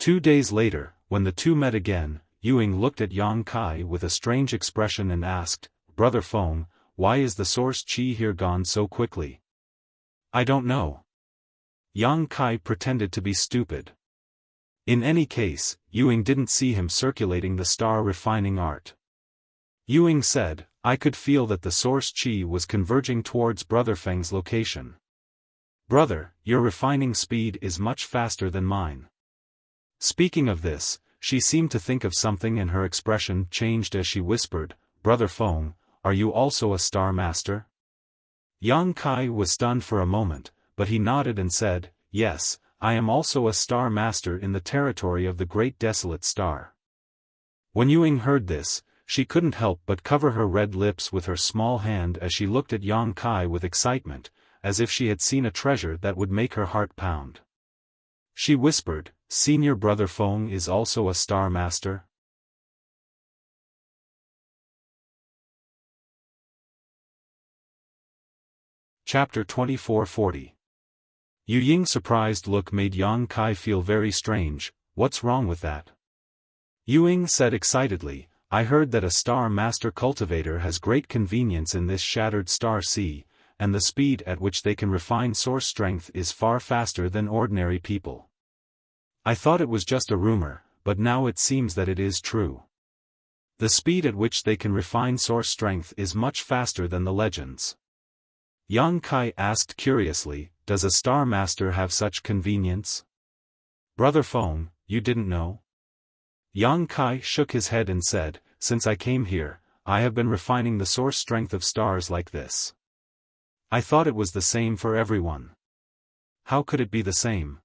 2 days later, when the two met again, Ying looked at Yang Kai with a strange expression and asked, Brother Feng, why is the source qi here gone so quickly? I don't know. Yang Kai pretended to be stupid. In any case, Ying didn't see him circulating the star refining art. Ying said, I could feel that the source qi was converging towards Brother Feng's location. Brother, your refining speed is much faster than mine. Speaking of this, she seemed to think of something and her expression changed as she whispered, Brother Feng, are you also a star master? Yang Kai was stunned for a moment, but he nodded and said, yes, I am also a star master in the territory of the Great Desolate Star. When Ying heard this, she couldn't help but cover her red lips with her small hand as she looked at Yang Kai with excitement, as if she had seen a treasure that would make her heart pound. She whispered, Senior Brother Feng is also a star master? Chapter 2440. Ying's surprised look made Yang Kai feel very strange. What's wrong with that? Ying said excitedly, I heard that a star master cultivator has great convenience in this shattered star sea, and the speed at which they can refine source strength is far faster than ordinary people. I thought it was just a rumor, but now it seems that it is true. The speed at which they can refine source strength is much faster than the legends. Yang Kai asked curiously, does a star master have such convenience? Brother Feng, you didn't know? Yang Kai shook his head and said, since I came here, I have been refining the source strength of stars like this. I thought it was the same for everyone. How could it be the same?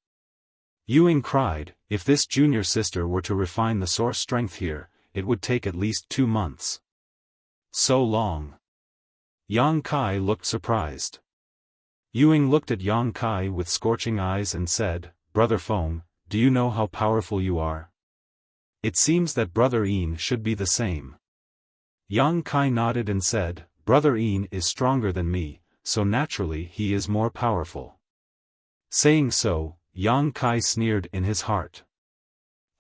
Ying cried, if this junior sister were to refine the source strength here, it would take at least 2 months. So long. Yang Kai looked surprised. Ying looked at Yang Kai with scorching eyes and said, Brother Feng, do you know how powerful you are? It seems that Brother Yin should be the same. Yang Kai nodded and said, Brother Yin is stronger than me, so naturally he is more powerful. Saying so, Yang Kai sneered in his heart.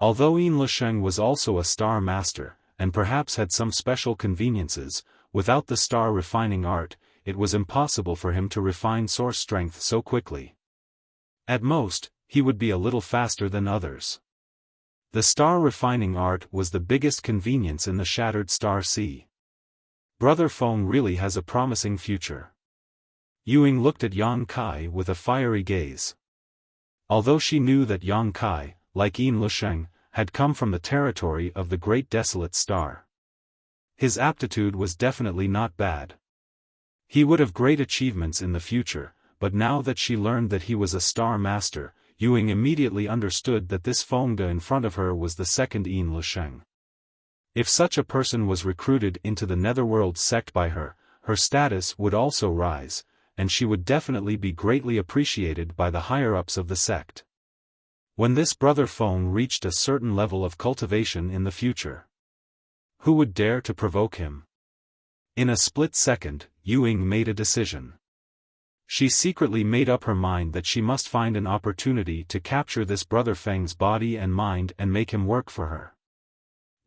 Although Yin Lusheng was also a star master, and perhaps had some special conveniences, without the star refining art, it was impossible for him to refine source strength so quickly. At most, he would be a little faster than others. The star refining art was the biggest convenience in the Shattered Star Sea. Brother Feng really has a promising future. Ying looked at Yang Kai with a fiery gaze. Although she knew that Yang Kai, like Yin Lusheng, had come from the territory of the Great Desolate Star. His aptitude was definitely not bad. He would have great achievements in the future, but now that she learned that he was a star master, Ying immediately understood that this Feng in front of her was the second Yin Lusheng. If such a person was recruited into the Netherworld sect by her, her status would also rise, and she would definitely be greatly appreciated by the higher-ups of the sect. When this brother Feng reached a certain level of cultivation in the future, who would dare to provoke him? In a split second, Ying made a decision. She secretly made up her mind that she must find an opportunity to capture this brother Feng's body and mind and make him work for her.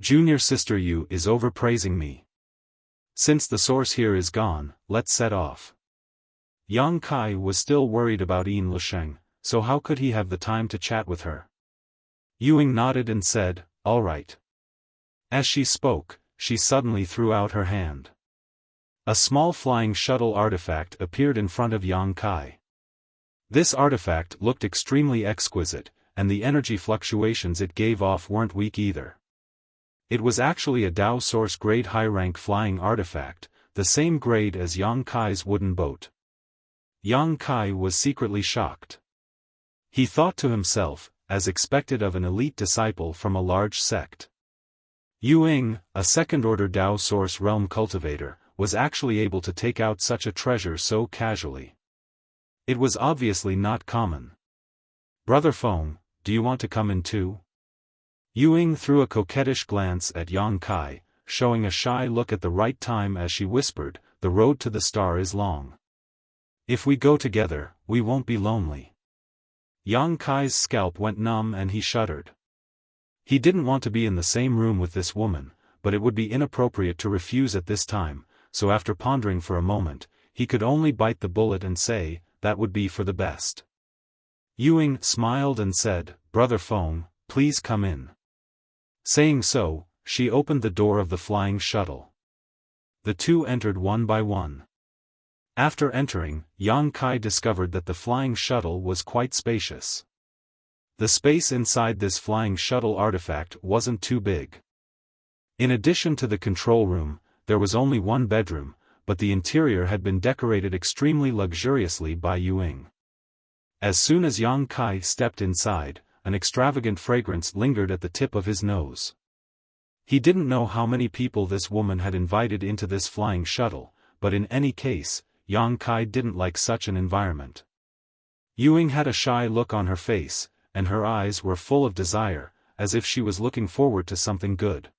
Junior sister Yu is overpraising me. Since the source here is gone, let's set off. Yang Kai was still worried about Yin Lusheng, so how could he have the time to chat with her? Ying nodded and said, "All right." As she spoke, she suddenly threw out her hand. A small flying shuttle artifact appeared in front of Yang Kai. This artifact looked extremely exquisite, and the energy fluctuations it gave off weren't weak either. It was actually a Dao Source grade high-rank flying artifact, the same grade as Yang Kai's wooden boat. Yang Kai was secretly shocked. He thought to himself, as expected of an elite disciple from a large sect. Ying, a second-order Dao Source realm cultivator, was actually able to take out such a treasure so casually. It was obviously not common. "Brother Feng, do you want to come in too?" Ying threw a coquettish glance at Yang Kai, showing a shy look at the right time as she whispered, "The road to the star is long. If we go together, we won't be lonely." Yang Kai's scalp went numb and he shuddered. He didn't want to be in the same room with this woman, but it would be inappropriate to refuse at this time, so after pondering for a moment, he could only bite the bullet and say, that would be for the best. Ying smiled and said, "Brother Feng, please come in." Saying so, she opened the door of the flying shuttle. The two entered one by one. After entering, Yang Kai discovered that the flying shuttle was quite spacious. The space inside this flying shuttle artifact wasn't too big. In addition to the control room, there was only one bedroom, but the interior had been decorated extremely luxuriously by Ying. As soon as Yang Kai stepped inside, an extravagant fragrance lingered at the tip of his nose. He didn't know how many people this woman had invited into this flying shuttle, but in any case, Yang Kai didn't like such an environment. Ying had a shy look on her face, and her eyes were full of desire, as if she was looking forward to something good.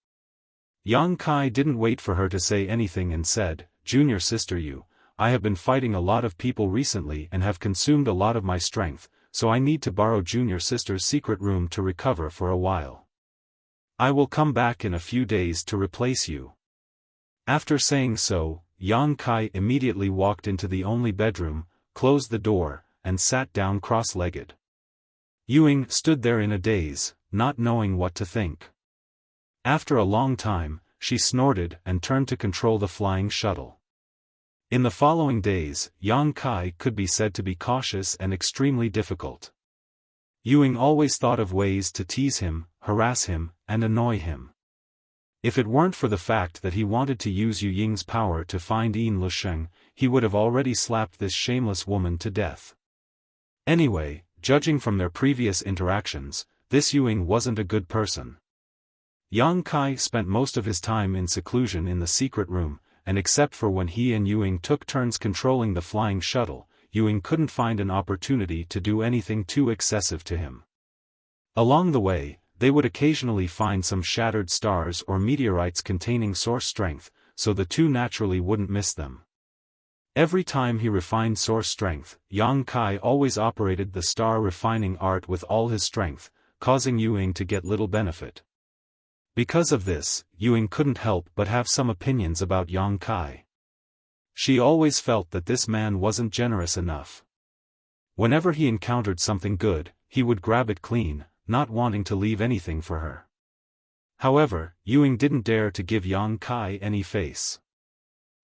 Yang Kai didn't wait for her to say anything and said, "Junior sister Yu, I have been fighting a lot of people recently and have consumed a lot of my strength, so I need to borrow junior sister's secret room to recover for a while. I will come back in a few days to replace you." After saying so, Yang Kai immediately walked into the only bedroom, closed the door, and sat down cross-legged. Ying stood there in a daze, not knowing what to think. After a long time, she snorted and turned to control the flying shuttle. In the following days, Yang Kai could be said to be cautious and extremely difficult. Ying always thought of ways to tease him, harass him, and annoy him. If it weren't for the fact that he wanted to use Ying's power to find Yin Lusheng, he would have already slapped this shameless woman to death. Anyway, judging from their previous interactions, this Ying wasn't a good person. Yang Kai spent most of his time in seclusion in the secret room, and except for when he and Ying took turns controlling the flying shuttle, Ying couldn't find an opportunity to do anything too excessive to him. Along the way, they would occasionally find some shattered stars or meteorites containing source strength, so the two naturally wouldn't miss them. Every time he refined source strength, Yang Kai always operated the star refining art with all his strength, causing Ying to get little benefit. Because of this, Ying couldn't help but have some opinions about Yang Kai. She always felt that this man wasn't generous enough. Whenever he encountered something good, he would grab it clean, not wanting to leave anything for her. However, Ying didn't dare to give Yang Kai any face.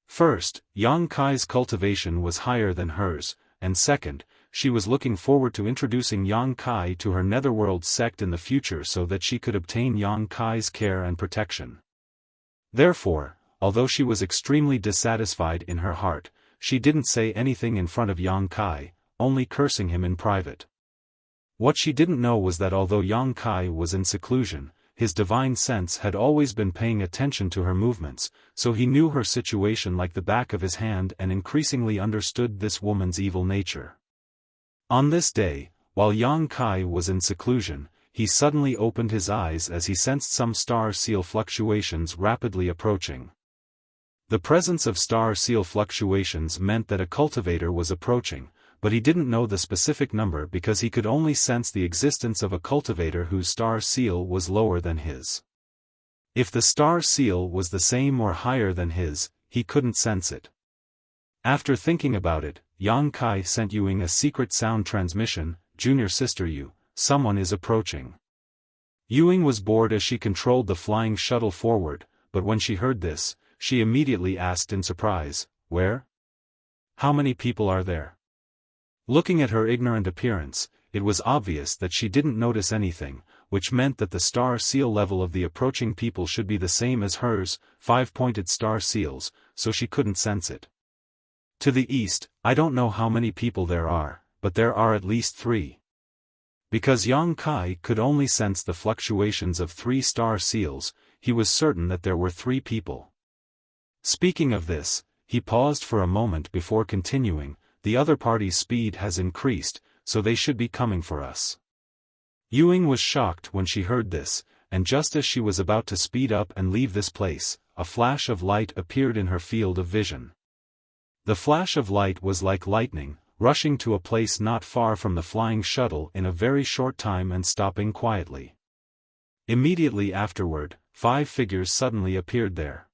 First, Yang Kai's cultivation was higher than hers, and second, she was looking forward to introducing Yang Kai to her netherworld sect in the future so that she could obtain Yang Kai's care and protection. Therefore, although she was extremely dissatisfied in her heart, she didn't say anything in front of Yang Kai, only cursing him in private. What she didn't know was that although Yang Kai was in seclusion, his divine sense had always been paying attention to her movements, so he knew her situation like the back of his hand and increasingly understood this woman's evil nature. On this day, while Yang Kai was in seclusion, he suddenly opened his eyes as he sensed some star seal fluctuations rapidly approaching. The presence of star seal fluctuations meant that a cultivator was approaching, but he didn't know the specific number because he could only sense the existence of a cultivator whose star seal was lower than his. If the star seal was the same or higher than his, he couldn't sense it. After thinking about it, Yang Kai sent Yuing a secret sound transmission, "Junior sister Yu, someone is approaching." Yuing was bored as she controlled the flying shuttle forward, but when she heard this, she immediately asked in surprise, "Where? How many people are there?" Looking at her ignorant appearance, it was obvious that she didn't notice anything, which meant that the star seal level of the approaching people should be the same as hers, 5-pointed star seals, so she couldn't sense it. To the east, I don't know how many people there are, but there are at least 3. Because Yang Kai could only sense the fluctuations of 3 star seals, he was certain that there were 3 people. Speaking of this, he paused for a moment before continuing, "The other party's speed has increased, so they should be coming for us." Yuing was shocked when she heard this, and just as she was about to speed up and leave this place, a flash of light appeared in her field of vision. The flash of light was like lightning, rushing to a place not far from the flying shuttle in a very short time and stopping quietly. Immediately afterward, 5 figures suddenly appeared there.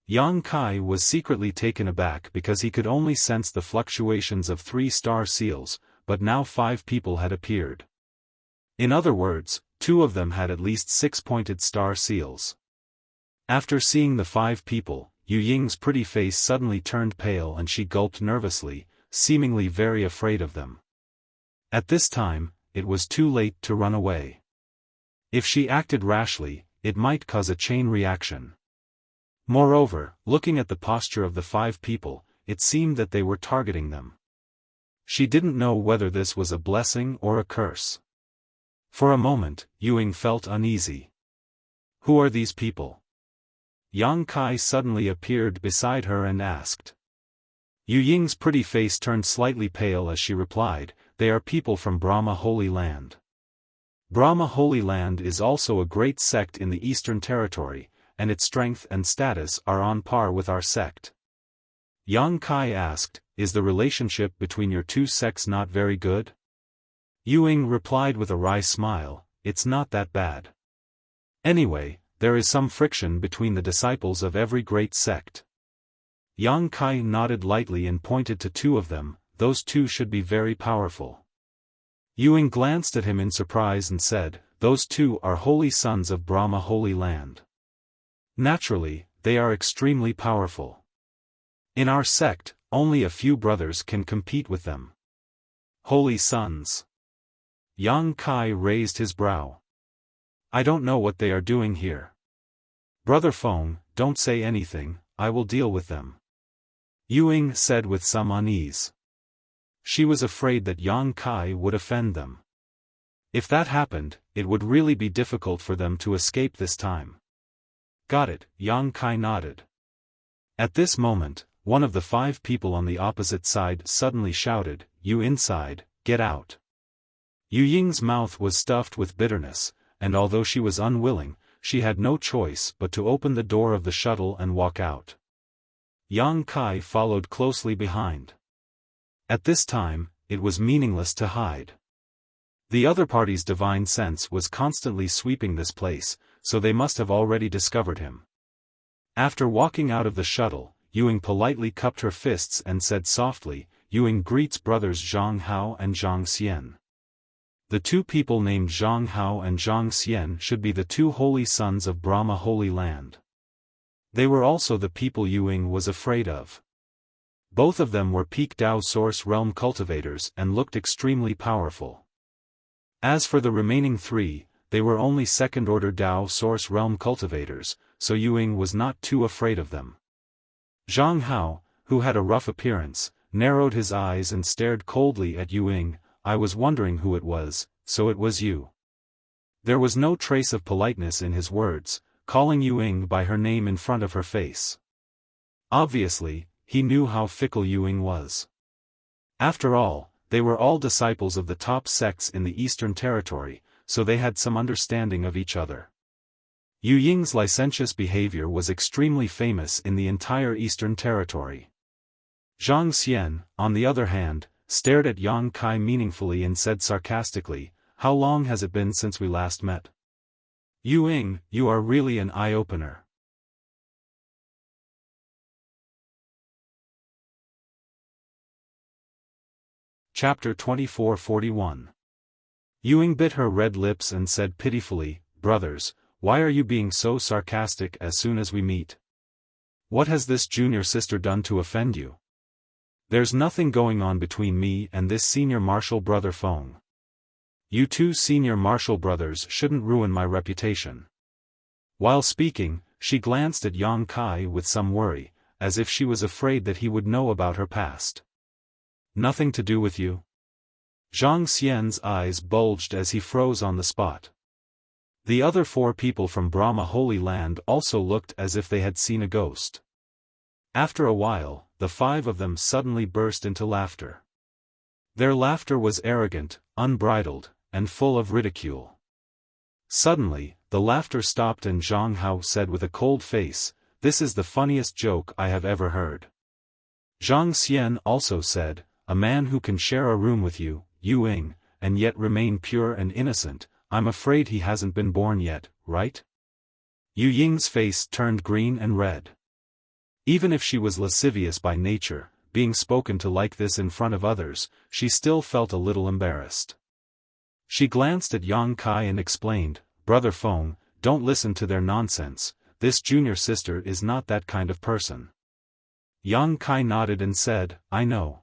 Yang Kai was secretly taken aback because he could only sense the fluctuations of 3 star seals, but now 5 people had appeared. In other words, 2 of them had at least 6-pointed star seals. After seeing the 5 people, Yu Ying's pretty face suddenly turned pale and she gulped nervously, seemingly very afraid of them. At this time, it was too late to run away. If she acted rashly, it might cause a chain reaction. Moreover, looking at the posture of the 5 people, it seemed that they were targeting them. She didn't know whether this was a blessing or a curse. For a moment, Yuing felt uneasy. "Who are these people?" Yang Kai suddenly appeared beside her and asked. Yu Ying's pretty face turned slightly pale as she replied, "They are people from Brahma Holy Land." Brahma Holy Land is also a great sect in the Eastern Territory, and its strength and status are on par with our sect. Yang Kai asked, "Is the relationship between your 2 sects not very good?" Yuing replied with a wry smile, "It's not that bad. Anyway, there is some friction between the disciples of every great sect." Yang Kai nodded lightly and pointed to 2 of them, "Those 2 should be very powerful." Yuing glanced at him in surprise and said, "Those 2 are holy sons of Brahma Holy Land. Naturally, they are extremely powerful. In our sect, only a few brothers can compete with them." "Holy sons." Yang Kai raised his brow. "I don't know what they are doing here. Brother Feng, don't say anything, I will deal with them," Yuing said with some unease. She was afraid that Yang Kai would offend them. If that happened, it would really be difficult for them to escape this time. "Got it," Yang Kai nodded. At this moment, one of the 5 people on the opposite side suddenly shouted, "You inside, get out." Yu Ying's mouth was stuffed with bitterness, and although she was unwilling, she had no choice but to open the door of the shuttle and walk out. Yang Kai followed closely behind. At this time, it was meaningless to hide. The other party's divine sense was constantly sweeping this place, so they must have already discovered him. After walking out of the shuttle, Yuing politely cupped her fists and said softly, "Yuing greets brothers Zhang Hao and Zhang Xian." The 2 people named Zhang Hao and Zhang Xian should be the 2 holy sons of Brahma Holy Land. They were also the people Yuing was afraid of. Both of them were peak Dao Source Realm cultivators and looked extremely powerful. As for the remaining 3, they were only second-order Dao Source Realm cultivators, so Yuing was not too afraid of them. Zhang Hao, who had a rough appearance, narrowed his eyes and stared coldly at Yuing. "I was wondering who it was, so it was you." There was no trace of politeness in his words, calling Yuing by her name in front of her face. Obviously, he knew how fickle Yuing was. After all, They were all disciples of the top sects in the Eastern Territory, so they had some understanding of each other. Yu Ying's licentious behavior was extremely famous in the entire Eastern Territory. Zhang Xian, on the other hand, stared at Yang Kai meaningfully and said sarcastically, "How long has it been since we last met? Yu Ying, you are really an eye-opener." Chapter 2441. Yu Ying bit her red lips and said pitifully, "Brothers, why are you being so sarcastic as soon as we meet? What has this junior sister done to offend you? There's nothing going on between me and this senior martial brother Feng. You two senior martial brothers shouldn't ruin my reputation." While speaking, she glanced at Yang Kai with some worry, as if she was afraid that he would know about her past. "Nothing to do with you?" Zhang Xian's eyes bulged as he froze on the spot. The other 4 people from Brahma Holy Land also looked as if they had seen a ghost. After a while, the 5 of them suddenly burst into laughter. Their laughter was arrogant, unbridled, and full of ridicule. Suddenly, the laughter stopped and Zhang Hao said with a cold face, "This is the funniest joke I have ever heard." Zhang Xian also said, "A man who can share a room with you, Yu Ying, and yet remain pure and innocent, I'm afraid he hasn't been born yet, right?" Yu Ying's face turned green and red. Even if she was lascivious by nature, being spoken to like this in front of others, she still felt a little embarrassed. She glanced at Yang Kai and explained, "Brother Feng, don't listen to their nonsense, this junior sister is not that kind of person." Yang Kai nodded and said, "I know."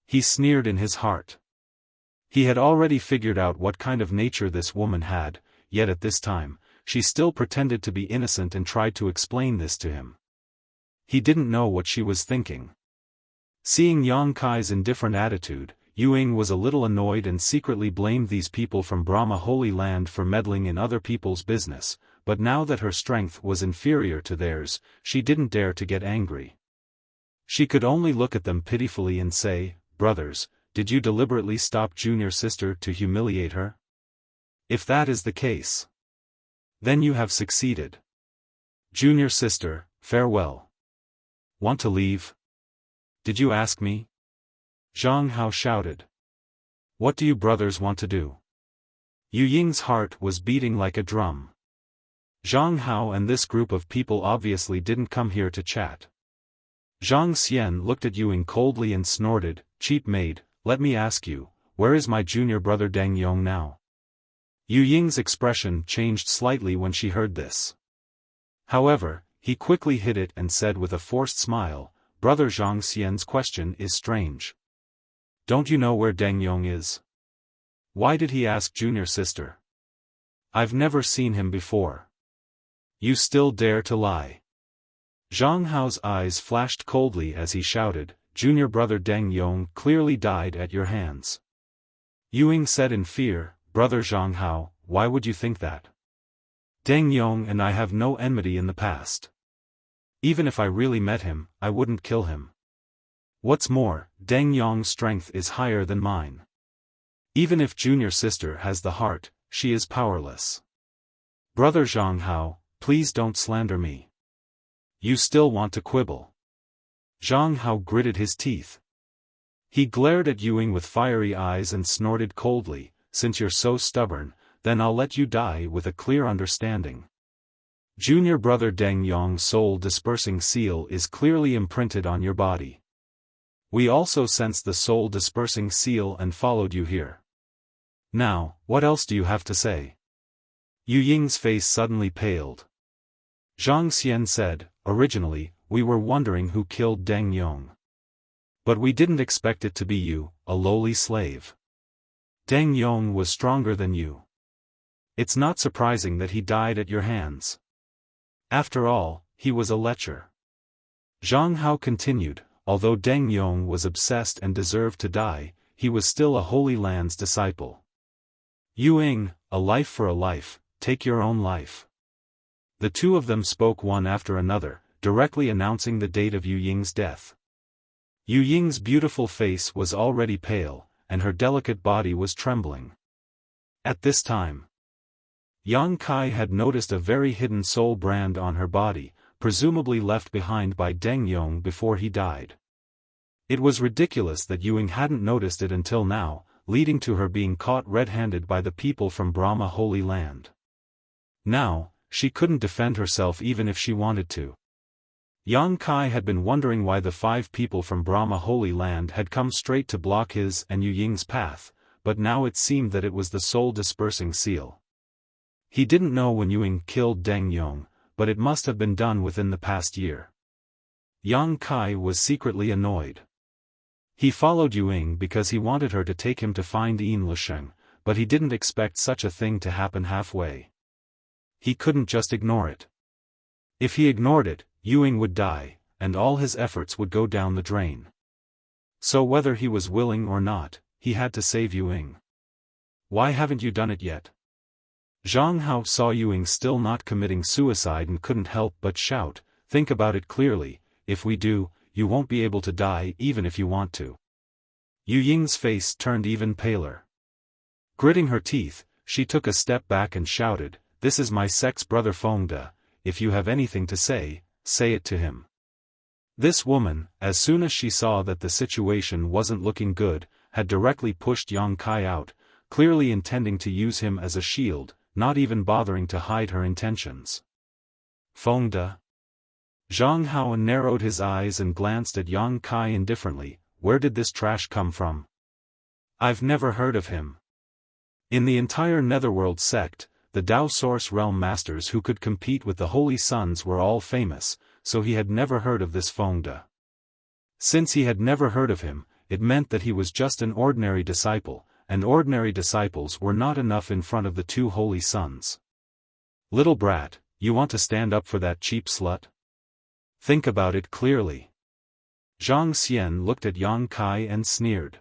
He sneered in his heart. He had already figured out what kind of nature this woman had, yet at this time, she still pretended to be innocent and tried to explain this to him. He didn't know what she was thinking. Seeing Yang Kai's indifferent attitude, Yu Ying was a little annoyed and secretly blamed these people from Brahma Holy Land for meddling in other people's business, but now that her strength was inferior to theirs, she didn't dare to get angry. She could only look at them pitifully and say, "Brothers, did you deliberately stop junior sister to humiliate her? If that is the case, then you have succeeded. Junior sister, farewell. Want to leave? Did you ask me?" Zhang Hao shouted. "What do you brothers want to do?" Yu Ying's heart was beating like a drum. Zhang Hao and this group of people obviously didn't come here to chat. Zhang Xian looked at Yu Ying coldly and snorted, "Cheap maid, let me ask you, where is my junior brother Deng Yong now?" Yu Ying's expression changed slightly when she heard this. However, he quickly hid it and said with a forced smile, "Brother Zhang Xian's question is strange. Don't you know where Deng Yong is? Why did he ask junior sister? I've never seen him before. You still dare to lie." Zhang Hao's eyes flashed coldly as he shouted, "Junior brother Deng Yong clearly died at your hands." Yu Ying said in fear, "Brother Zhang Hao, why would you think that? Deng Yong and I have no enmity in the past. Even if I really met him, I wouldn't kill him. What's more, Deng Yong's strength is higher than mine. Even if junior sister has the heart, she is powerless. Brother Zhang Hao, please don't slander me. You still want to quibble." Zhang Hao gritted his teeth. He glared at Yu Ying with fiery eyes and snorted coldly, "Since you're so stubborn, then I'll let you die with a clear understanding. Junior brother Deng Yong's soul-dispersing seal is clearly imprinted on your body. We also sensed the soul-dispersing seal and followed you here. Now, what else do you have to say?" Yu Ying's face suddenly paled. Zhang Xian said, "Originally, we were wondering who killed Deng Yong. But we didn't expect it to be you, a lowly slave. Deng Yong was stronger than you. It's not surprising that he died at your hands. After all, he was a lecher." Zhang Hao continued, "Although Deng Yong was obsessed and deserved to die, he was still a Holy Land's disciple. Yu Ying, a life for a life, take your own life." The two of them spoke one after another, directly announcing the date of Yu Ying's death. Yu Ying's beautiful face was already pale, and her delicate body was trembling. At this time, Yang Kai had noticed a very hidden soul brand on her body, presumably left behind by Deng Yong before he died. It was ridiculous that Yuing hadn't noticed it until now, leading to her being caught red-handed by the people from Brahma Holy Land. Now, she couldn't defend herself even if she wanted to. Yang Kai had been wondering why the 5 people from Brahma Holy Land had come straight to block his and Yu Ying's path, but now it seemed that it was the soul-dispersing seal. He didn't know when Yuing killed Deng Yong, but it must have been done within the past year. Yang Kai was secretly annoyed. He followed Yuing because he wanted her to take him to find Yin Lusheng, but he didn't expect such a thing to happen halfway. He couldn't just ignore it. If he ignored it, Yuing would die, and all his efforts would go down the drain. So whether he was willing or not, he had to save Yuing. "Why haven't you done it yet?" Zhang Hao saw Yuing still not committing suicide and couldn't help but shout, "Think about it clearly, if we do, you won't be able to die even if you want to." Yu Ying's face turned even paler. Gritting her teeth, she took a step back and shouted, "This is my sex brother Fengde, if you have anything to say, say it to him." This woman, as soon as she saw that the situation wasn't looking good, had directly pushed Yang Kai out, clearly intending to use him as a shield, not even bothering to hide her intentions. "Fengde?" Zhang Hao narrowed his eyes and glanced at Yang Kai indifferently. "Where did this trash come from? I've never heard of him." In the entire Netherworld sect, the Dao Source Realm Masters who could compete with the Holy Sons were all famous, so he had never heard of this Fengde. Since he had never heard of him, it meant that he was just an ordinary disciple, and ordinary disciples were not enough in front of the 2 Holy Sons. "Little brat, you want to stand up for that cheap slut? Think about it clearly." Zhang Xian looked at Yang Kai and sneered.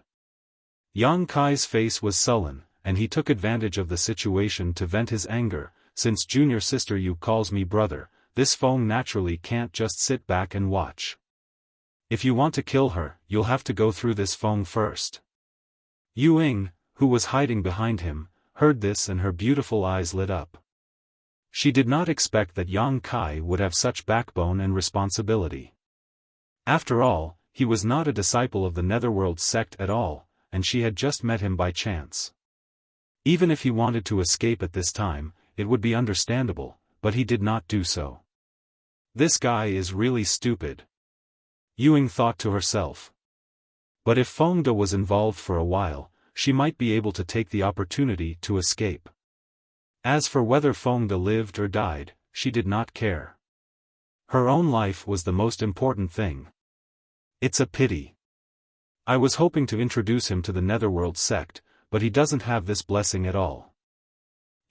Yang Kai's face was sullen, and he took advantage of the situation to vent his anger. "Since junior sister Yu calls me brother, this Feng naturally can't just sit back and watch. If you want to kill her, you'll have to go through this Feng first." Yuing, who was hiding behind him, heard this and her beautiful eyes lit up. She did not expect that Yang Kai would have such backbone and responsibility. After all, he was not a disciple of the Netherworld sect at all, and she had just met him by chance. Even if he wanted to escape at this time, it would be understandable, but he did not do so. "This guy is really stupid," Yuing thought to herself. But if Fengde was involved for a while, she might be able to take the opportunity to escape. As for whether Fengde lived or died, she did not care. Her own life was the most important thing. "It's a pity. I was hoping to introduce him to the Netherworld sect, but he doesn't have this blessing at all."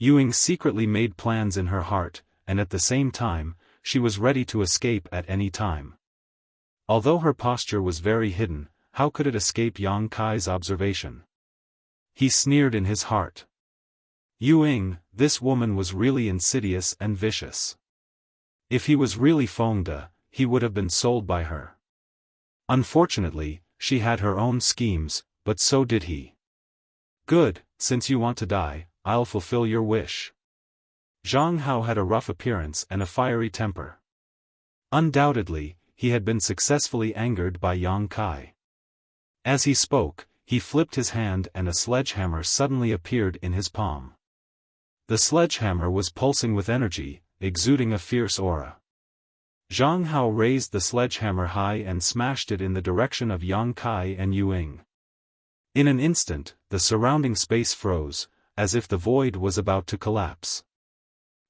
Yuing secretly made plans in her heart, and at the same time, she was ready to escape at any time. Although her posture was very hidden, how could it escape Yang Kai's observation? He sneered in his heart. Yuing, this woman was really insidious and vicious. If he was really Fengde, he would have been sold by her. Unfortunately, she had her own schemes, but so did he. "Good, since you want to die, I'll fulfill your wish." Zhang Hao had a rough appearance and a fiery temper. Undoubtedly, he had been successfully angered by Yang Kai. As he spoke, he flipped his hand and a sledgehammer suddenly appeared in his palm. The sledgehammer was pulsing with energy, exuding a fierce aura. Zhang Hao raised the sledgehammer high and smashed it in the direction of Yang Kai and Yuing. In an instant, the surrounding space froze, as if the void was about to collapse.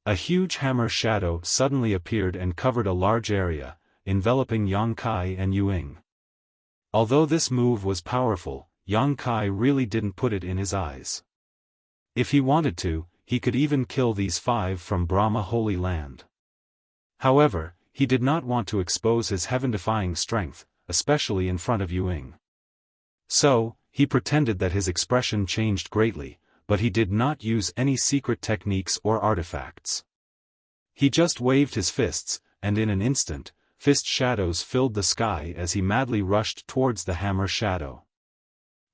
A huge hammer shadow suddenly appeared and covered a large area, enveloping Yang Kai and Yuing. Although this move was powerful, Yang Kai really didn't put it in his eyes. If he wanted to, he could even kill these 5 from Brahma Holy Land. However, he did not want to expose his heaven-defying strength, especially in front of Yuing. So, he pretended that his expression changed greatly, but he did not use any secret techniques or artifacts. He just waved his fists, and in an instant, fist shadows filled the sky as he madly rushed towards the hammer shadow.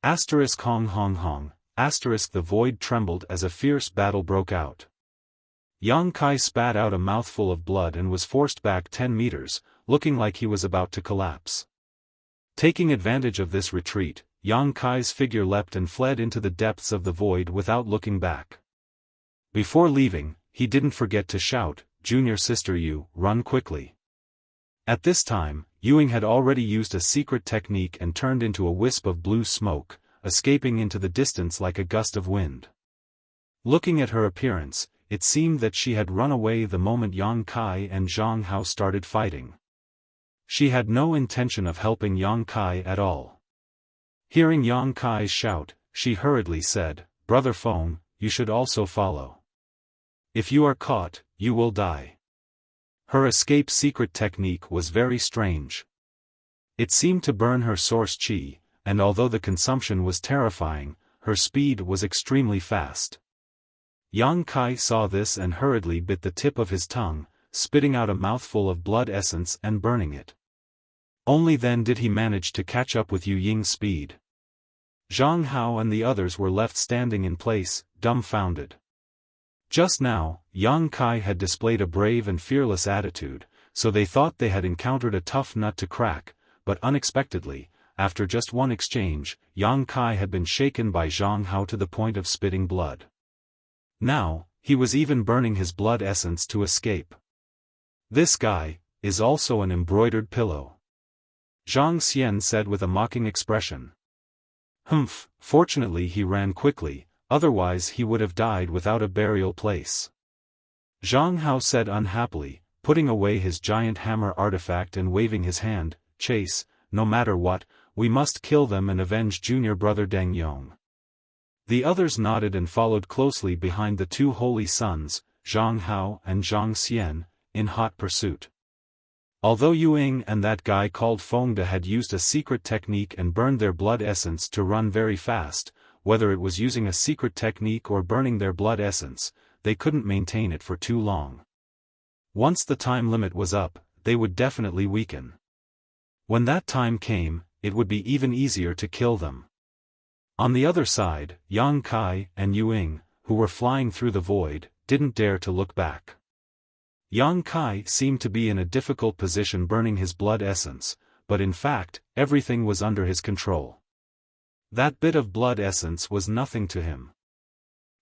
Asterisk hong hong hong, asterisk the void trembled as a fierce battle broke out. Yang Kai spat out a mouthful of blood and was forced back 10 meters, looking like he was about to collapse. Taking advantage of this retreat, Yang Kai's figure leapt and fled into the depths of the void without looking back. Before leaving, he didn't forget to shout, "Junior sister Yu, run quickly." At this time, Ewing had already used a secret technique and turned into a wisp of blue smoke, escaping into the distance like a gust of wind. Looking at her appearance, it seemed that she had run away the moment Yang Kai and Zhang Hao started fighting. She had no intention of helping Yang Kai at all. Hearing Yang Kai's shout, she hurriedly said, "Brother Feng, you should also follow. If you are caught, you will die." Her escape secret technique was very strange. It seemed to burn her source qi, and although the consumption was terrifying, her speed was extremely fast. Yang Kai saw this and hurriedly bit the tip of his tongue, spitting out a mouthful of blood essence and burning it. Only then did he manage to catch up with Yu Ying's speed. Zhang Hao and the others were left standing in place, dumbfounded. Just now, Yang Kai had displayed a brave and fearless attitude, so they thought they had encountered a tough nut to crack, but unexpectedly, after just one exchange, Yang Kai had been shaken by Zhang Hao to the point of spitting blood. Now, he was even burning his blood essence to escape. "This guy is also an embroidered pillow," Zhang Xian said with a mocking expression. "Humph, fortunately he ran quickly, otherwise he would have died without a burial place," Zhang Hao said unhappily, putting away his giant hammer artifact and waving his hand. "Chase, no matter what, we must kill them and avenge junior brother Deng Yong." The others nodded and followed closely behind the two holy sons, Zhang Hao and Zhang Xian, in hot pursuit. Although Yu Ying and that guy called Fengde had used a secret technique and burned their blood essence to run very fast, whether it was using a secret technique or burning their blood essence, they couldn't maintain it for too long. Once the time limit was up, they would definitely weaken. When that time came, it would be even easier to kill them. On the other side, Yang Kai and Yu Ying, who were flying through the void, didn't dare to look back. Yang Kai seemed to be in a difficult position burning his blood essence, but in fact, everything was under his control. That bit of blood essence was nothing to him.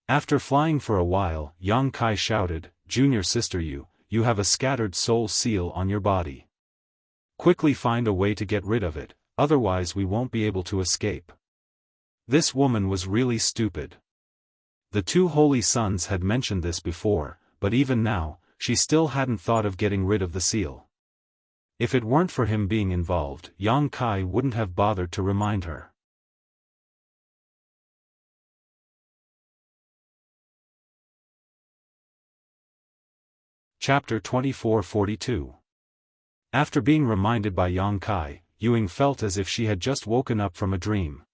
After flying for a while, Yang Kai shouted, "Junior sister Yu, you have a scattered soul seal on your body. Quickly find a way to get rid of it, otherwise we won't be able to escape." This woman was really stupid. The two holy sons had mentioned this before, but even now, she still hadn't thought of getting rid of the seal. If it weren't for him being involved, Yang Kai wouldn't have bothered to remind her. Chapter 2442. After being reminded by Yang Kai, Yu Ying felt as if she had just woken up from a dream.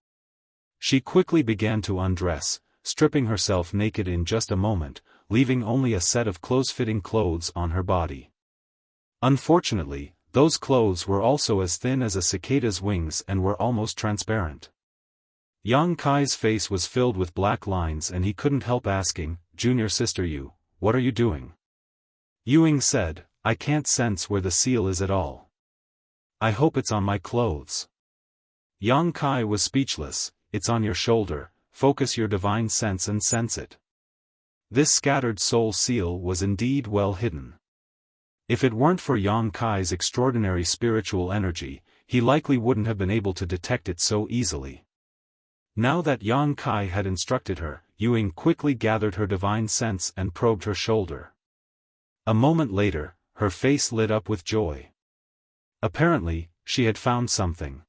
She quickly began to undress, stripping herself naked in just a moment, leaving only a set of close-fitting clothes on her body. Unfortunately, those clothes were also as thin as a cicada's wings and were almost transparent. Yang Kai's face was filled with black lines and he couldn't help asking, "Junior sister Yu, what are you doing?" Yu Ying said, "I can't sense where the seal is at all. I hope it's on my clothes." Yang Kai was speechless. "It's on your shoulder, focus your divine sense and sense it." This scattered soul seal was indeed well hidden. If it weren't for Yang Kai's extraordinary spiritual energy, he likely wouldn't have been able to detect it so easily. Now that Yang Kai had instructed her, Yu Ying quickly gathered her divine sense and probed her shoulder. A moment later, her face lit up with joy. Apparently, she had found something.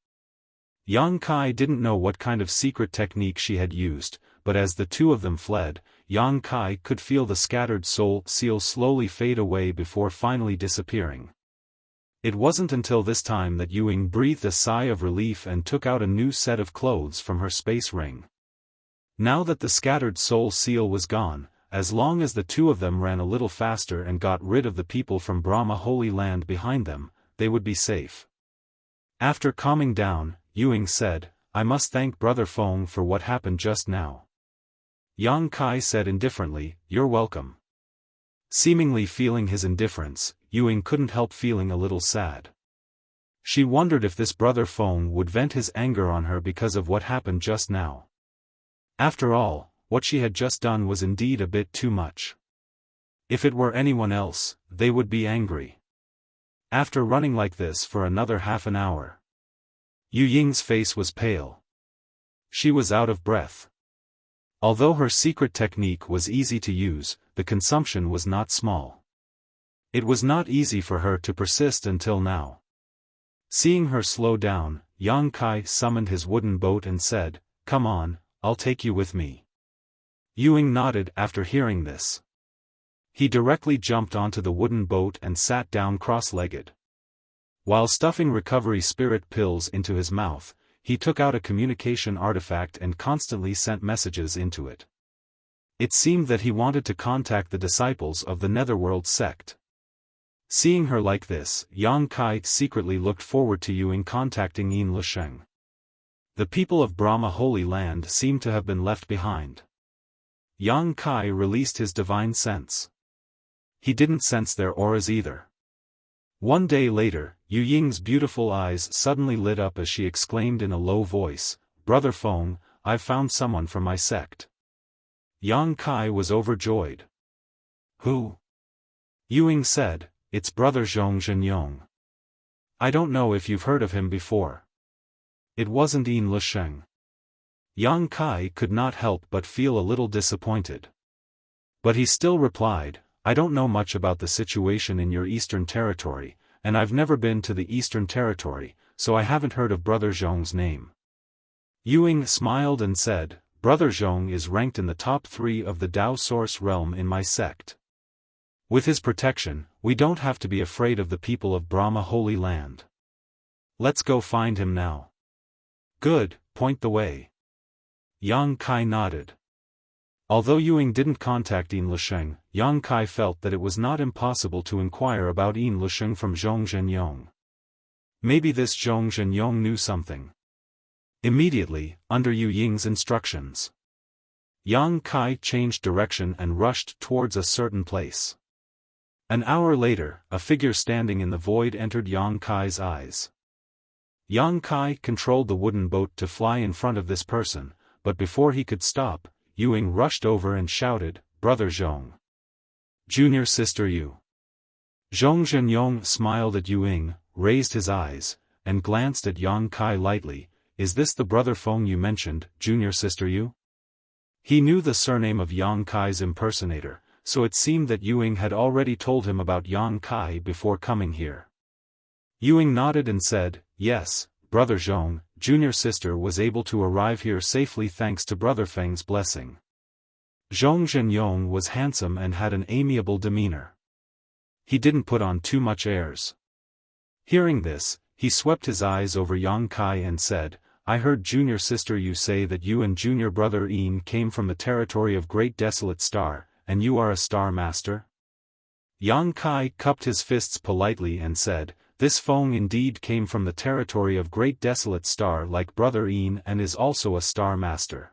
Yang Kai didn't know what kind of secret technique she had used, but as the two of them fled, Yang Kai could feel the scattered soul seal slowly fade away before finally disappearing. It wasn't until this time that Yu Ying breathed a sigh of relief and took out a new set of clothes from her space ring. Now that the scattered soul seal was gone, as long as the two of them ran a little faster and got rid of the people from Brahma Holy Land behind them, they would be safe. After calming down, Yu Ying said, I must thank Brother Feng for what happened just now. Yang Kai said indifferently, You're welcome. Seemingly feeling his indifference, Ying couldn't help feeling a little sad. She wondered if this Brother Feng would vent his anger on her because of what happened just now. After all, what she had just done was indeed a bit too much. If it were anyone else, they would be angry. After running like this for another half an hour, Ying's face was pale. She was out of breath. Although her secret technique was easy to use, the consumption was not small. It was not easy for her to persist until now. Seeing her slow down, Yang Kai summoned his wooden boat and said, Come on, I'll take you with me. Ying nodded after hearing this. He directly jumped onto the wooden boat and sat down cross-legged. While stuffing recovery spirit pills into his mouth, he took out a communication artifact and constantly sent messages into it. It seemed that he wanted to contact the disciples of the Netherworld sect. Seeing her like this, Yang Kai secretly looked forward to Ying contacting Yin Lisheng. The people of Brahma Holy Land seemed to have been left behind. Yang Kai released his divine sense. He didn't sense their auras either. One day later, Ying's beautiful eyes suddenly lit up as she exclaimed in a low voice, Brother Feng, I've found someone from my sect. Yang Kai was overjoyed. Who? Ying said, It's Brother Zhong Zhenyong. I don't know if you've heard of him before. It wasn't Yin Lisheng. Yang Kai could not help but feel a little disappointed. But he still replied, I don't know much about the situation in your Eastern Territory, and I've never been to the Eastern Territory, so I haven't heard of Brother Zhong's name. Ying smiled and said, Brother Zhong is ranked in the top 3 of the Tao Source realm in my sect. With his protection, we don't have to be afraid of the people of Brahma Holy Land. Let's go find him now. Good, point the way. Yang Kai nodded. Although Ying didn't contact Yin Lisheng, Yang Kai felt that it was not impossible to inquire about Yin Lisheng from Zhong Zhenyong. Maybe this Zhong Zhenyong knew something. Immediately, under Ying's instructions, Yang Kai changed direction and rushed towards a certain place. An hour later, a figure standing in the void entered Yang Kai's eyes. Yang Kai controlled the wooden boat to fly in front of this person, but before he could stop, Ying rushed over and shouted, Brother Zhong. Junior sister Yu. Zhong Zhenyong smiled at Ying, raised his eyes, and glanced at Yang Kai lightly, Is this the Brother Feng you mentioned, Junior sister Yu? He knew the surname of Yang Kai's impersonator, so it seemed that Ying had already told him about Yang Kai before coming here. Ying nodded and said, Yes, Brother Zhong, Junior sister was able to arrive here safely thanks to Brother Feng's blessing. Zhong Zhenyong was handsome and had an amiable demeanor. He didn't put on too much airs. Hearing this, he swept his eyes over Yang Kai and said, I heard Junior sister you say that you and Junior brother Yin came from the territory of Great Desolate Star, and you are a star master? Yang Kai cupped his fists politely and said, This Feng indeed came from the territory of Great Desolate Star like Brother Yin and is also a star master.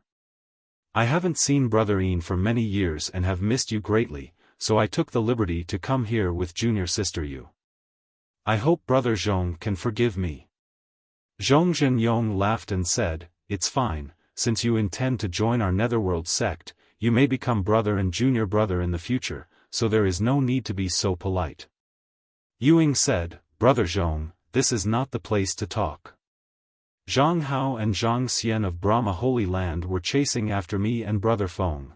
I haven't seen Brother Yin for many years and have missed you greatly, so I took the liberty to come here with Junior sister Yu. I hope Brother Zhong can forgive me. Zhong Zhenyong laughed and said, It's fine, since you intend to join our Netherworld sect, you may become brother and junior brother in the future, so there is no need to be so polite. Ying said, Brother Zhong, this is not the place to talk. Zhang Hao and Zhang Xian of Brahma Holy Land were chasing after me and Brother Feng.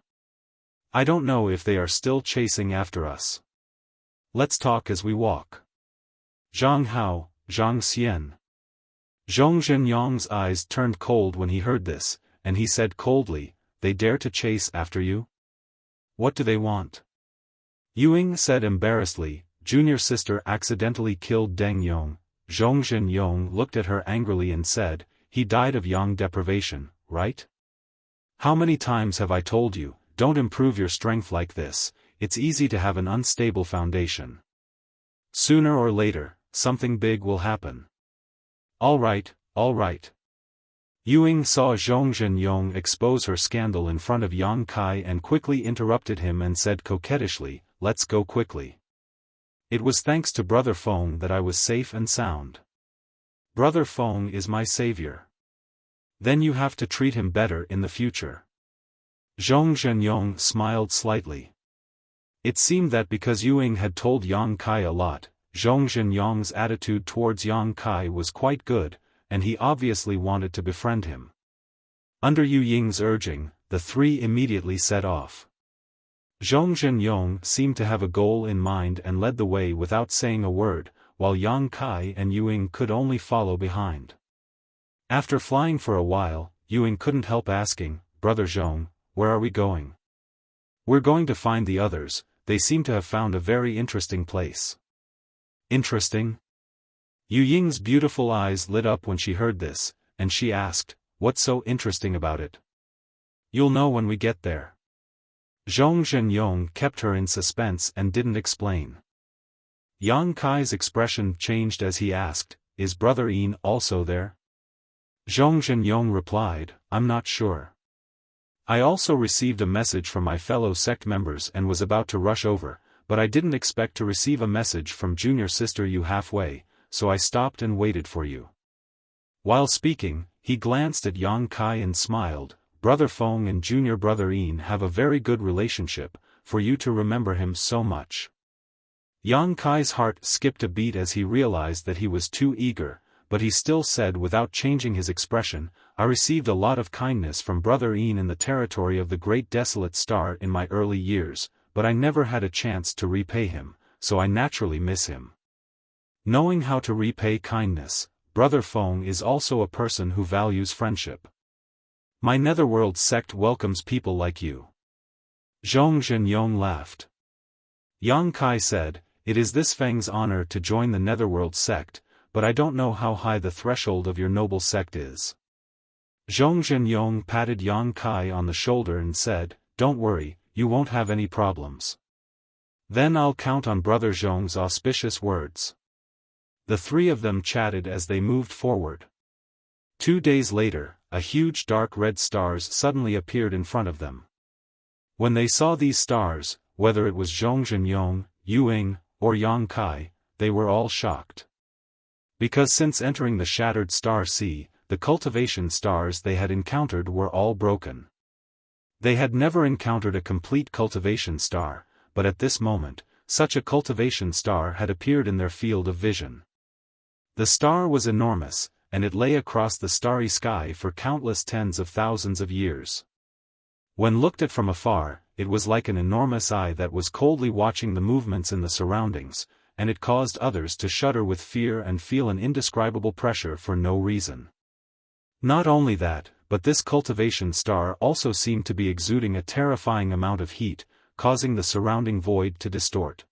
I don't know if they are still chasing after us. Let's talk as we walk. Zhang Hao, Zhang Xian. Zhong Zhenyong's eyes turned cold when he heard this, and he said coldly, They dare to chase after you? What do they want? Ying said embarrassedly, Junior sister accidentally killed Deng Yong. Zhong Zhenyong looked at her angrily and said, He died of yang deprivation, right? How many times have I told you, don't improve your strength like this, it's easy to have an unstable foundation. Sooner or later, something big will happen. All right, all right. Ying saw Zhong Zhenyong expose her scandal in front of Yang Kai and quickly interrupted him and said coquettishly, "Let's go quickly. It was thanks to Brother Feng that I was safe and sound. Brother Feng is my savior. Then you have to treat him better in the future." Zhong Zhenyong smiled slightly. It seemed that because Ying had told Yang Kai a lot, Zhong Zhenyong's attitude towards Yang Kai was quite good, and he obviously wanted to befriend him. Under Ying's urging, the three immediately set off. Zhong Zhenyong seemed to have a goal in mind and led the way without saying a word, while Yang Kai and Ying could only follow behind. After flying for a while, Ying couldn't help asking, "Brother Zhong, where are we going?" "We're going to find the others. They seem to have found a very interesting place." "Interesting?" Ying's beautiful eyes lit up when she heard this, and she asked, "What's so interesting about it?" "You'll know when we get there." Zhong Zhenyong kept her in suspense and didn't explain. Yang Kai's expression changed as he asked, "Is Brother Yin also there?" Zhong Zhenyong replied, "I'm not sure. I also received a message from my fellow sect members and was about to rush over, but I didn't expect to receive a message from junior sister Yu halfway, so I stopped and waited for you." While speaking, he glanced at Yang Kai and smiled. "Brother Feng and junior brother Yin have a very good relationship, for you to remember him so much." Yang Kai's heart skipped a beat as he realized that he was too eager, but he still said without changing his expression, "I received a lot of kindness from Brother Yin in the territory of the Great Desolate Star in my early years, but I never had a chance to repay him, so I naturally miss him." Knowing how to repay kindness, Brother Feng is also a person who values friendship. "My Netherworld sect welcomes people like you." Zhong Zhenyong laughed. Yang Kai said, "It is this Feng's honor to join the Netherworld sect, but I don't know how high the threshold of your noble sect is." Zhong Zhenyong patted Yang Kai on the shoulder and said, "Don't worry, you won't have any problems. Then I'll count on Brother Zhong's auspicious words." The three of them chatted as they moved forward. 2 days later, a huge dark red stars suddenly appeared in front of them. When they saw these stars, whether it was Zhong Zhenyong, Ying, or Yang Kai, they were all shocked. Because since entering the shattered star sea, the cultivation stars they had encountered were all broken. They had never encountered a complete cultivation star, but at this moment, such a cultivation star had appeared in their field of vision. The star was enormous, and it lay across the starry sky for countless tens of thousands of years. When looked at from afar, it was like an enormous eye that was coldly watching the movements in the surroundings, and it caused others to shudder with fear and feel an indescribable pressure for no reason. Not only that, but this cultivation star also seemed to be exuding a terrifying amount of heat, causing the surrounding void to distort.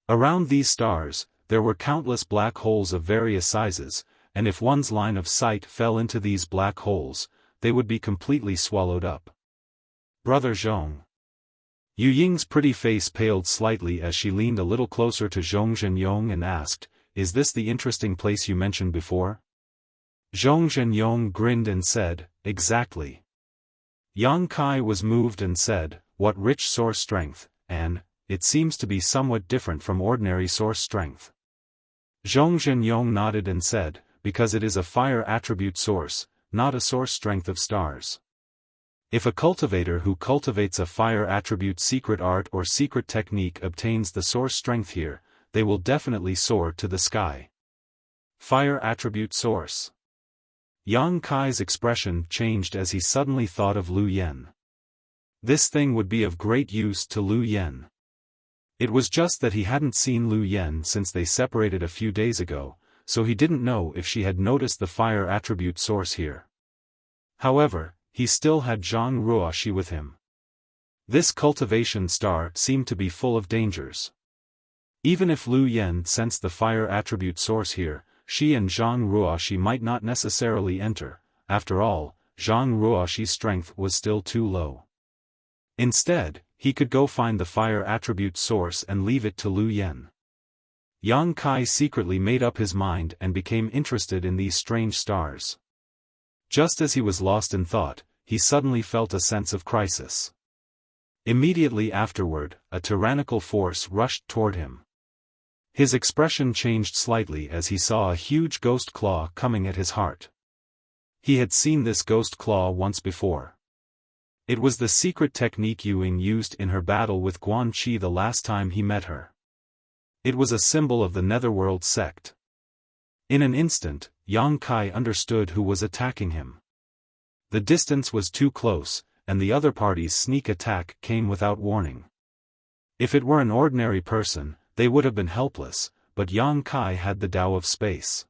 Around these stars, there were countless black holes of various sizes, and if one's line of sight fell into these black holes, they would be completely swallowed up. "Brother Zhong." Ying's pretty face paled slightly as she leaned a little closer to Zhong Zhenyong and asked, "Is this the interesting place you mentioned before?" Zhong Zhenyong grinned and said, "Exactly." Yang Kai was moved and said, "What rich source strength, and it seems to be somewhat different from ordinary source strength." Zhong Zhenyong nodded and said, "Because it is a fire attribute source, not a source strength of stars. If a cultivator who cultivates a fire attribute secret art or secret technique obtains the source strength here, they will definitely soar to the sky." Fire attribute source. Yang Kai's expression changed as he suddenly thought of Lu Yen. This thing would be of great use to Lu Yen. It was just that he hadn't seen Lu Yen since they separated a few days ago, so he didn't know if she had noticed the fire attribute source here. However, he still had Zhang Ruoxi with him. This cultivation star seemed to be full of dangers. Even if Lu Yen sensed the fire attribute source here, she and Zhang Ruoxi might not necessarily enter. After all, Zhang Ruoxi's strength was still too low. Instead, he could go find the fire attribute source and leave it to Lu Yen. Yang Kai secretly made up his mind and became interested in these strange stars. Just as he was lost in thought, he suddenly felt a sense of crisis. Immediately afterward, a tyrannical force rushed toward him. His expression changed slightly as he saw a huge ghost claw coming at his heart. He had seen this ghost claw once before. It was the secret technique Ying used in her battle with Guan Qi the last time he met her. It was a symbol of the Netherworld sect. In an instant, Yang Kai understood who was attacking him. The distance was too close, and the other party's sneak attack came without warning. If it were an ordinary person, they would have been helpless, but Yang Kai had the Tao of space.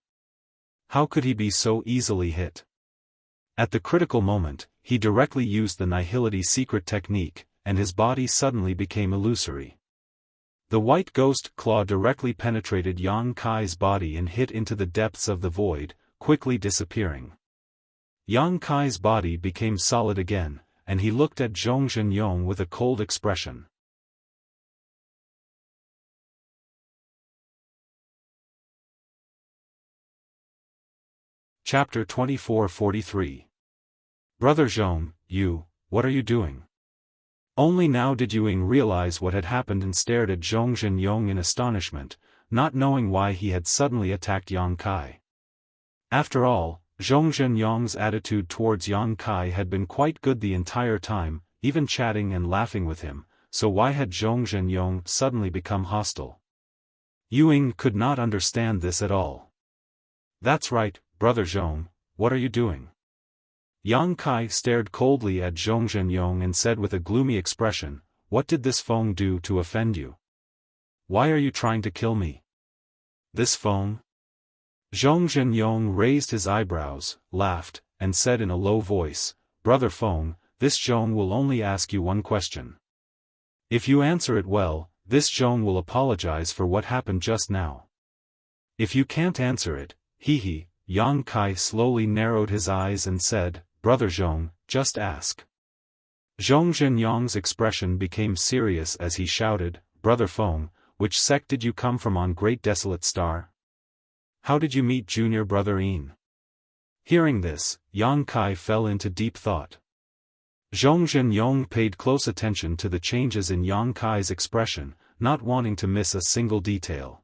How could he be so easily hit? At the critical moment, he directly used the Nihility secret technique, and his body suddenly became illusory. The white ghost claw directly penetrated Yang Kai's body and hit into the depths of the void, quickly disappearing. Yang Kai's body became solid again, and he looked at Zhong Zhenyong with a cold expression. Chapter 2443. Brother Zhong, what are you doing? Only now did Ying realize what had happened and stared at Zhong Zhenyong in astonishment, not knowing why he had suddenly attacked Yang Kai. After all, Zhong Zhenyong's attitude towards Yang Kai had been quite good the entire time, even chatting and laughing with him, so why had Zhong Zhenyong suddenly become hostile? Ying could not understand this at all. That's right, Brother Zhong, what are you doing? Yang Kai stared coldly at Zhong Zhenyong and said with a gloomy expression, "What did this Feng do to offend you? Why are you trying to kill me?" This Feng? Zhong Zhenyong raised his eyebrows, laughed, and said in a low voice, "Brother Feng, this Zhong will only ask you one question. If you answer it well, this Zhong will apologize for what happened just now. If you can't answer it, hee." Yang Kai slowly narrowed his eyes and said, "Brother Zhong, just ask." Zhong Zhenyong's expression became serious as he shouted, "Brother Feng, which sect did you come from on Great Desolate Star? How did you meet Junior Brother Yin?" Hearing this, Yang Kai fell into deep thought. Zhong Zhenyong paid close attention to the changes in Yang Kai's expression, not wanting to miss a single detail.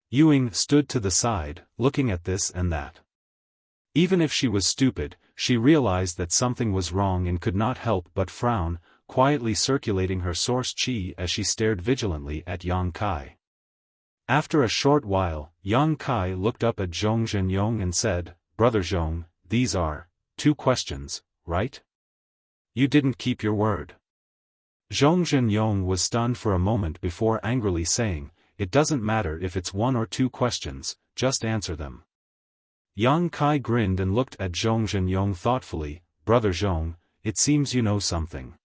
Ying stood to the side, looking at this and that. Even if she was stupid, she realized that something was wrong and could not help but frown, quietly circulating her source qi as she stared vigilantly at Yang Kai. After a short while, Yang Kai looked up at Zhong Zhenyong and said, "Brother Zhong, these are 2 questions, right? You didn't keep your word." Zhong Zhenyong was stunned for a moment before angrily saying, "It doesn't matter if it's 1 or 2 questions, just answer them." Yang Kai grinned and looked at Zhong Zhenyong thoughtfully, "Brother Zhong, it seems you know something."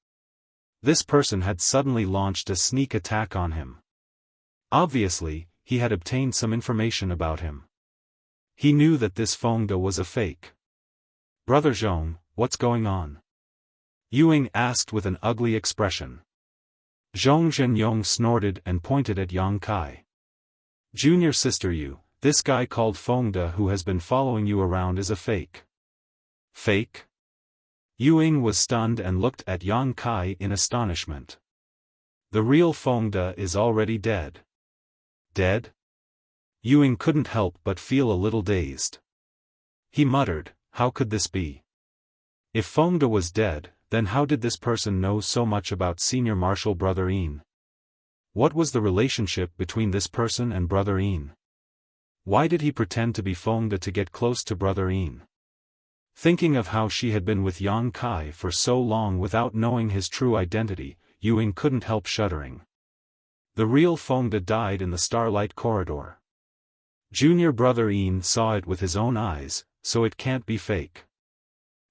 This person had suddenly launched a sneak attack on him. Obviously, he had obtained some information about him. He knew that this Fengda was a fake. "Brother Zhong, what's going on?" Ying asked with an ugly expression. Zhong Zhenyong snorted and pointed at Yang Kai. "Junior sister this guy called Fengda who has been following you around is a fake." "Fake?" Ying was stunned and looked at Yang Kai in astonishment. "The real Fengda is already dead." "Dead?" Ying couldn't help but feel a little dazed. He muttered, "How could this be? If Fengda was dead, then how did this person know so much about Senior Marshal Brother Yin? What was the relationship between this person and Brother Yin? Why did he pretend to be Fengda to get close to Brother Yin?" Thinking of how she had been with Yang Kai for so long without knowing his true identity, Ying couldn't help shuddering. The real Fengda died in the Starlight Corridor. Junior Brother Yin saw it with his own eyes, so it can't be fake.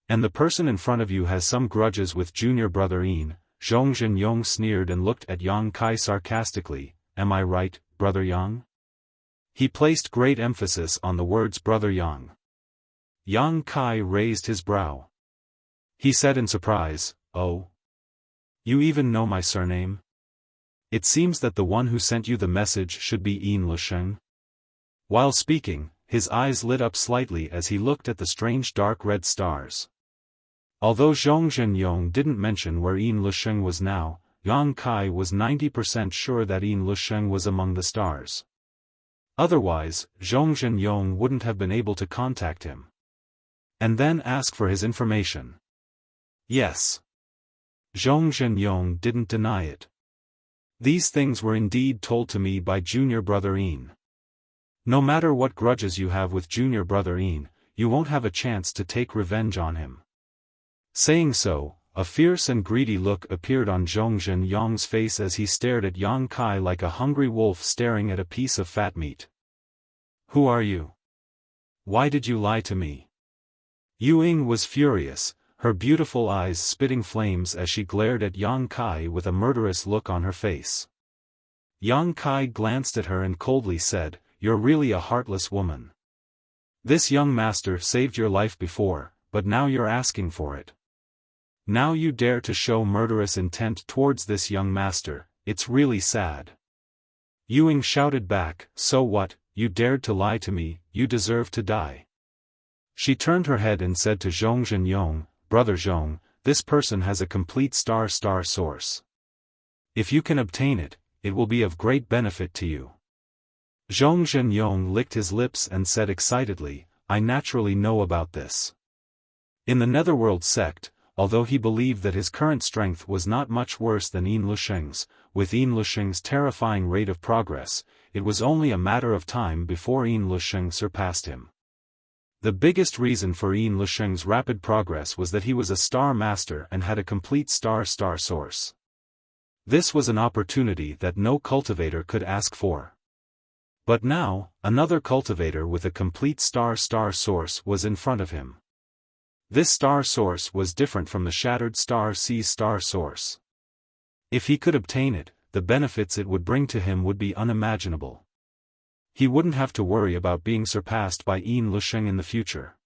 And the person in front of you has some grudges with Junior Brother Yin. Zhong Zhenyong sneered and looked at Yang Kai sarcastically, "Am I right, Brother Yang?" He placed great emphasis on the words Brother Yang. Yang Kai raised his brow. He said in surprise, "Oh? You even know my surname? It seems that the one who sent you the message should be Yin Lisheng." While speaking, his eyes lit up slightly as he looked at the strange dark red stars. Although Zhong Zhenyong didn't mention where Yin Lusheng was now, Yang Kai was 90% sure that Yin Lusheng was among the stars. Otherwise, Zhong Zhenyong wouldn't have been able to contact him and then ask for his information. Yes. Zhong Zhenyong didn't deny it. These things were indeed told to me by junior brother Yin. No matter what grudges you have with junior brother Yin, you won't have a chance to take revenge on him. Saying so, a fierce and greedy look appeared on Zhong Zhenyong's face as he stared at Yang Kai like a hungry wolf staring at a piece of fat meat. Who are you? Why did you lie to me? Yu Ying was furious, her beautiful eyes spitting flames as she glared at Yang Kai with a murderous look on her face. Yang Kai glanced at her and coldly said, "You're really a heartless woman. This young master saved your life before, but now you're asking for it. Now you dare to show murderous intent towards this young master, it's really sad." Yu Ying shouted back, "So what, you dared to lie to me, you deserve to die." She turned her head and said to Zhong Zhenyong, "Brother Zhong, this person has a complete star source. If you can obtain it, it will be of great benefit to you." Zhong Zhenyong licked his lips and said excitedly, "I naturally know about this." In the Netherworld sect, although he believed that his current strength was not much worse than Yin Lusheng's, with Yin Lusheng's terrifying rate of progress, it was only a matter of time before Yin Lusheng surpassed him. The biggest reason for Yin Lusheng's rapid progress was that he was a star master and had a complete star source. This was an opportunity that no cultivator could ask for. But now, another cultivator with a complete star source was in front of him. This star source was different from the shattered star source. If he could obtain it, the benefits it would bring to him would be unimaginable. He wouldn't have to worry about being surpassed by Yin Lusheng in the future.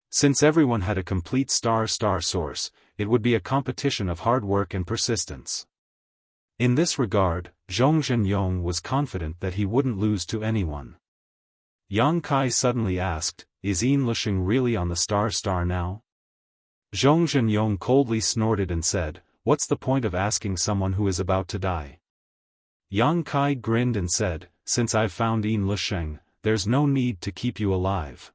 Since everyone had a complete star source, it would be a competition of hard work and persistence. In this regard, Zhong Zhenyong was confident that he wouldn't lose to anyone. Yang Kai suddenly asked, "Is Yin Lusheng really on the star now?" Zhong Zhenyong coldly snorted and said, "What's the point of asking someone who is about to die?" Yang Kai grinned and said, "Since I've found Yin Lusheng, there's no need to keep you alive."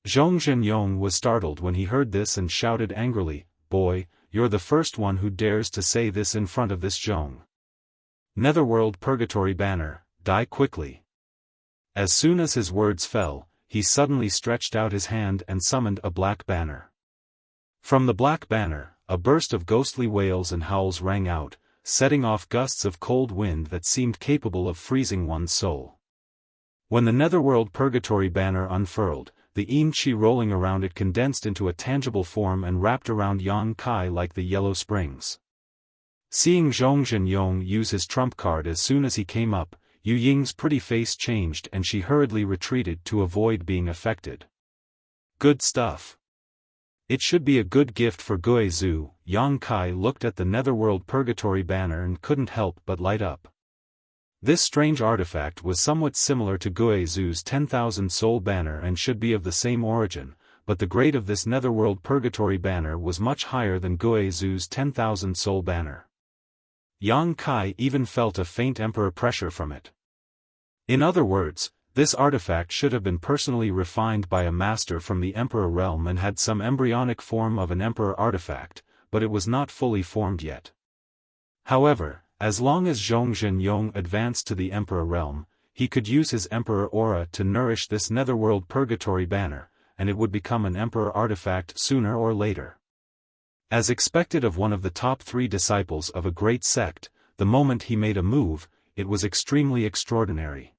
Zhong Zhenyong was startled when he heard this and shouted angrily, "Boy, you're the first one who dares to say this in front of this Zhong. Netherworld Purgatory Banner, die quickly." As soon as his words fell, he suddenly stretched out his hand and summoned a black banner. From the black banner, a burst of ghostly wails and howls rang out, setting off gusts of cold wind that seemed capable of freezing one's soul. When the Netherworld Purgatory Banner unfurled, the Yin Qi rolling around it condensed into a tangible form and wrapped around Yang Kai like the yellow springs. Seeing Zhong Zhenyong use his trump card as soon as he came up, Yu Ying's pretty face changed and she hurriedly retreated to avoid being affected. Good stuff. It should be a good gift for Gui Zhu. Yang Kai looked at the Netherworld Purgatory Banner and couldn't help but light up. This strange artifact was somewhat similar to Gui Zhu's 10,000 soul banner and should be of the same origin, but the grade of this Netherworld Purgatory Banner was much higher than Gui Zhu's 10,000 soul banner. Yang Kai even felt a faint emperor pressure from it. In other words, this artifact should have been personally refined by a master from the Emperor realm and had some embryonic form of an Emperor artifact, but it was not fully formed yet. However, as long as Zhong Zhenyong advanced to the Emperor realm, he could use his Emperor aura to nourish this Netherworld Purgatory Banner, and it would become an Emperor artifact sooner or later. As expected of one of the top 3 disciples of a great sect, the moment he made a move, it was extremely extraordinary.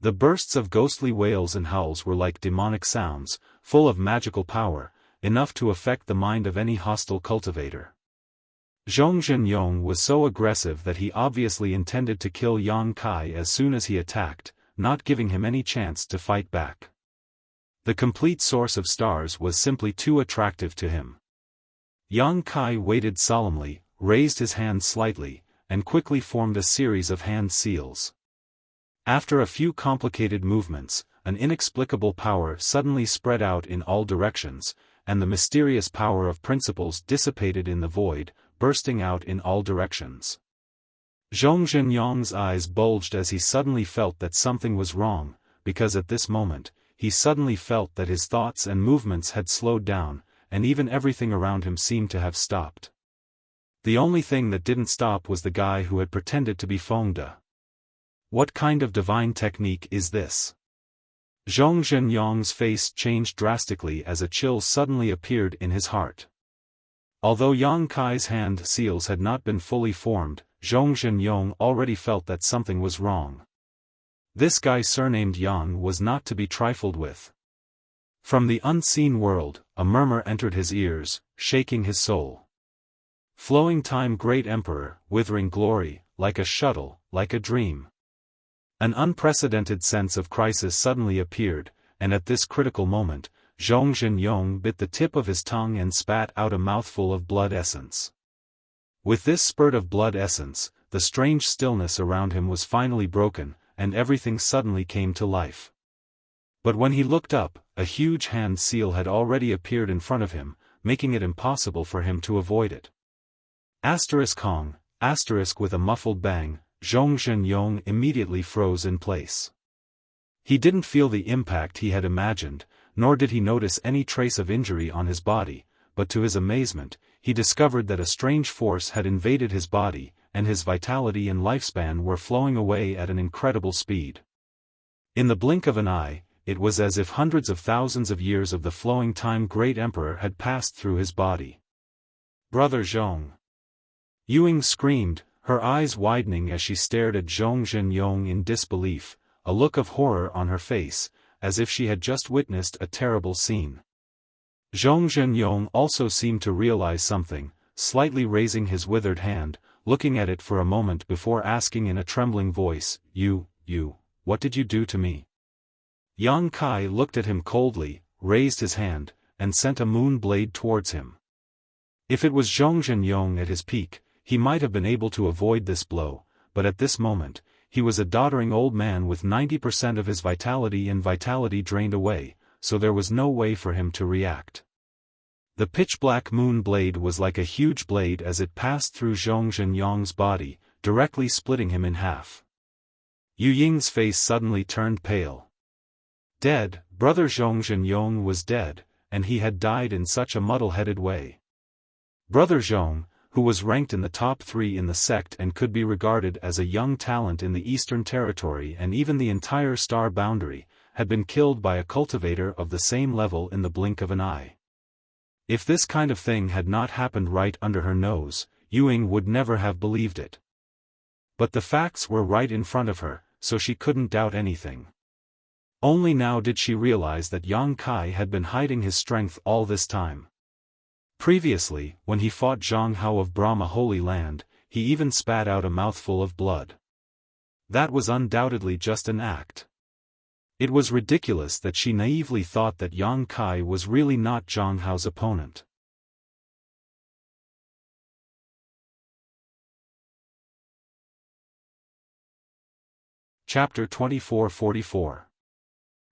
The bursts of ghostly wails and howls were like demonic sounds, full of magical power, enough to affect the mind of any hostile cultivator. Zhong Zhenyong was so aggressive that he obviously intended to kill Yang Kai as soon as he attacked, not giving him any chance to fight back. The complete source of stars was simply too attractive to him. Yang Kai waited solemnly, raised his hand slightly, and quickly formed a series of hand seals. After a few complicated movements, an inexplicable power suddenly spread out in all directions, and the mysterious power of principles dissipated in the void, bursting out in all directions. Zhong Zhenyong's eyes bulged as he suddenly felt that something was wrong, because at this moment, he suddenly felt that his thoughts and movements had slowed down, and even everything around him seemed to have stopped. The only thing that didn't stop was the guy who had pretended to be Fengde. What kind of divine technique is this? Zhong Zhenyong's face changed drastically as a chill suddenly appeared in his heart. Although Yang Kai's hand seals had not been fully formed, Zhong Zhenyong already felt that something was wrong. This guy surnamed Yang was not to be trifled with. From the unseen world, a murmur entered his ears, shaking his soul. Flowing time, great emperor, withering glory, like a shuttle, like a dream. An unprecedented sense of crisis suddenly appeared, and at this critical moment, Zhong Zhenyong bit the tip of his tongue and spat out a mouthful of blood essence. With this spurt of blood essence, the strange stillness around him was finally broken, and everything suddenly came to life. But when he looked up, a huge hand seal had already appeared in front of him, making it impossible for him to avoid it. Hong, with a muffled bang, Zhong Zhenyong immediately froze in place. He didn't feel the impact he had imagined, nor did he notice any trace of injury on his body, but to his amazement, he discovered that a strange force had invaded his body, and his vitality and lifespan were flowing away at an incredible speed. In the blink of an eye, it was as if hundreds of thousands of years of the flowing time great emperor had passed through his body. Brother Zhong! Yuing screamed, her eyes widening as she stared at Zhong Zhenyong in disbelief, a look of horror on her face, as if she had just witnessed a terrible scene. Zhong Zhenyong also seemed to realize something, slightly raising his withered hand, looking at it for a moment before asking in a trembling voice, You, what did you do to me? Yang Kai looked at him coldly, raised his hand, and sent a moon blade towards him. If it was Zhong Zhenyong at his peak, he might have been able to avoid this blow, but at this moment, he was a doddering old man with 90% of his vitality drained away, so there was no way for him to react. The pitch-black moon blade was like a huge blade as it passed through Zhong Zhenyong's body, directly splitting him in half. Yu Ying's face suddenly turned pale. Dead, brother Zhong Zhenyong was dead, and he had died in such a muddle-headed way. Brother Zhong, who was ranked in the top 3 in the sect and could be regarded as a young talent in the Eastern Territory and even the entire star boundary, had been killed by a cultivator of the same level in the blink of an eye. If this kind of thing had not happened right under her nose, Yuing would never have believed it. But the facts were right in front of her, so she couldn't doubt anything. Only now did she realize that Yang Kai had been hiding his strength all this time. Previously, when he fought Zhang Hao of Brahma Holy Land, he even spat out a mouthful of blood. That was undoubtedly just an act. It was ridiculous that she naively thought that Yang Kai was really not Zhang Hao's opponent. Chapter 2444.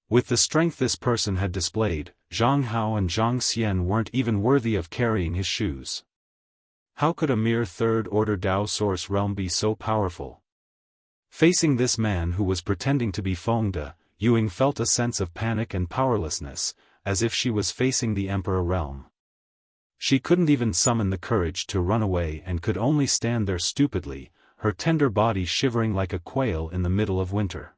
With the strength this person had displayed, Zhang Hao and Zhang Xian weren't even worthy of carrying his shoes. How could a mere third-order Dao source realm be so powerful? Facing this man who was pretending to be Fengde, Yuing felt a sense of panic and powerlessness, as if she was facing the Emperor realm. She couldn't even summon the courage to run away and could only stand there stupidly, her tender body shivering like a quail in the middle of winter.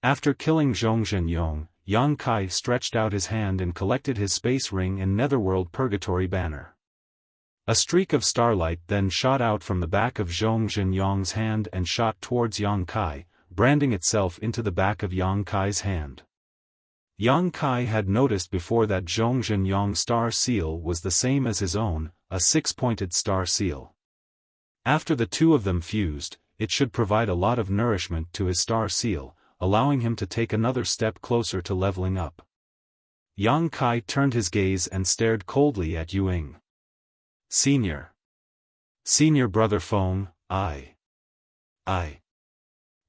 After killing Zhong Zhenyong, Yang Kai stretched out his hand and collected his space ring and netherworld purgatory banner. A streak of starlight then shot out from the back of Zhong Zhenyong's hand and shot towards Yang Kai, branding itself into the back of Yang Kai's hand. Yang Kai had noticed before that Zhong Zhenyong's star seal was the same as his own, a 6-pointed star seal. After the two of them fused, it should provide a lot of nourishment to his star seal, allowing him to take another step closer to leveling up. Yang Kai turned his gaze and stared coldly at Yuing. Senior brother Feng, I.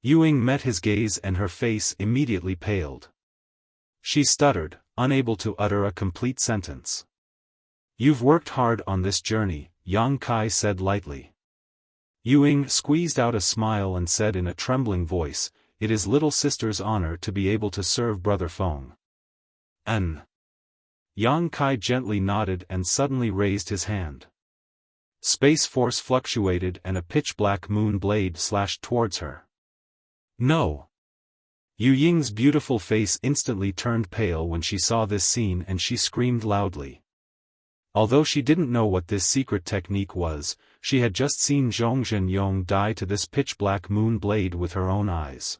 Yuing met his gaze and her face immediately paled. She stuttered, unable to utter a complete sentence. You've worked hard on this journey, Yang Kai said lightly. Ying squeezed out a smile and said in a trembling voice, it is little sister's honor to be able to serve brother Feng. Yang Kai gently nodded and suddenly raised his hand. Space force fluctuated and a pitch-black moon blade slashed towards her. No! Ying's beautiful face instantly turned pale when she saw this scene and she screamed loudly. Although she didn't know what this secret technique was, she had just seen Zhong Zhenyong die to this pitch-black moon blade with her own eyes.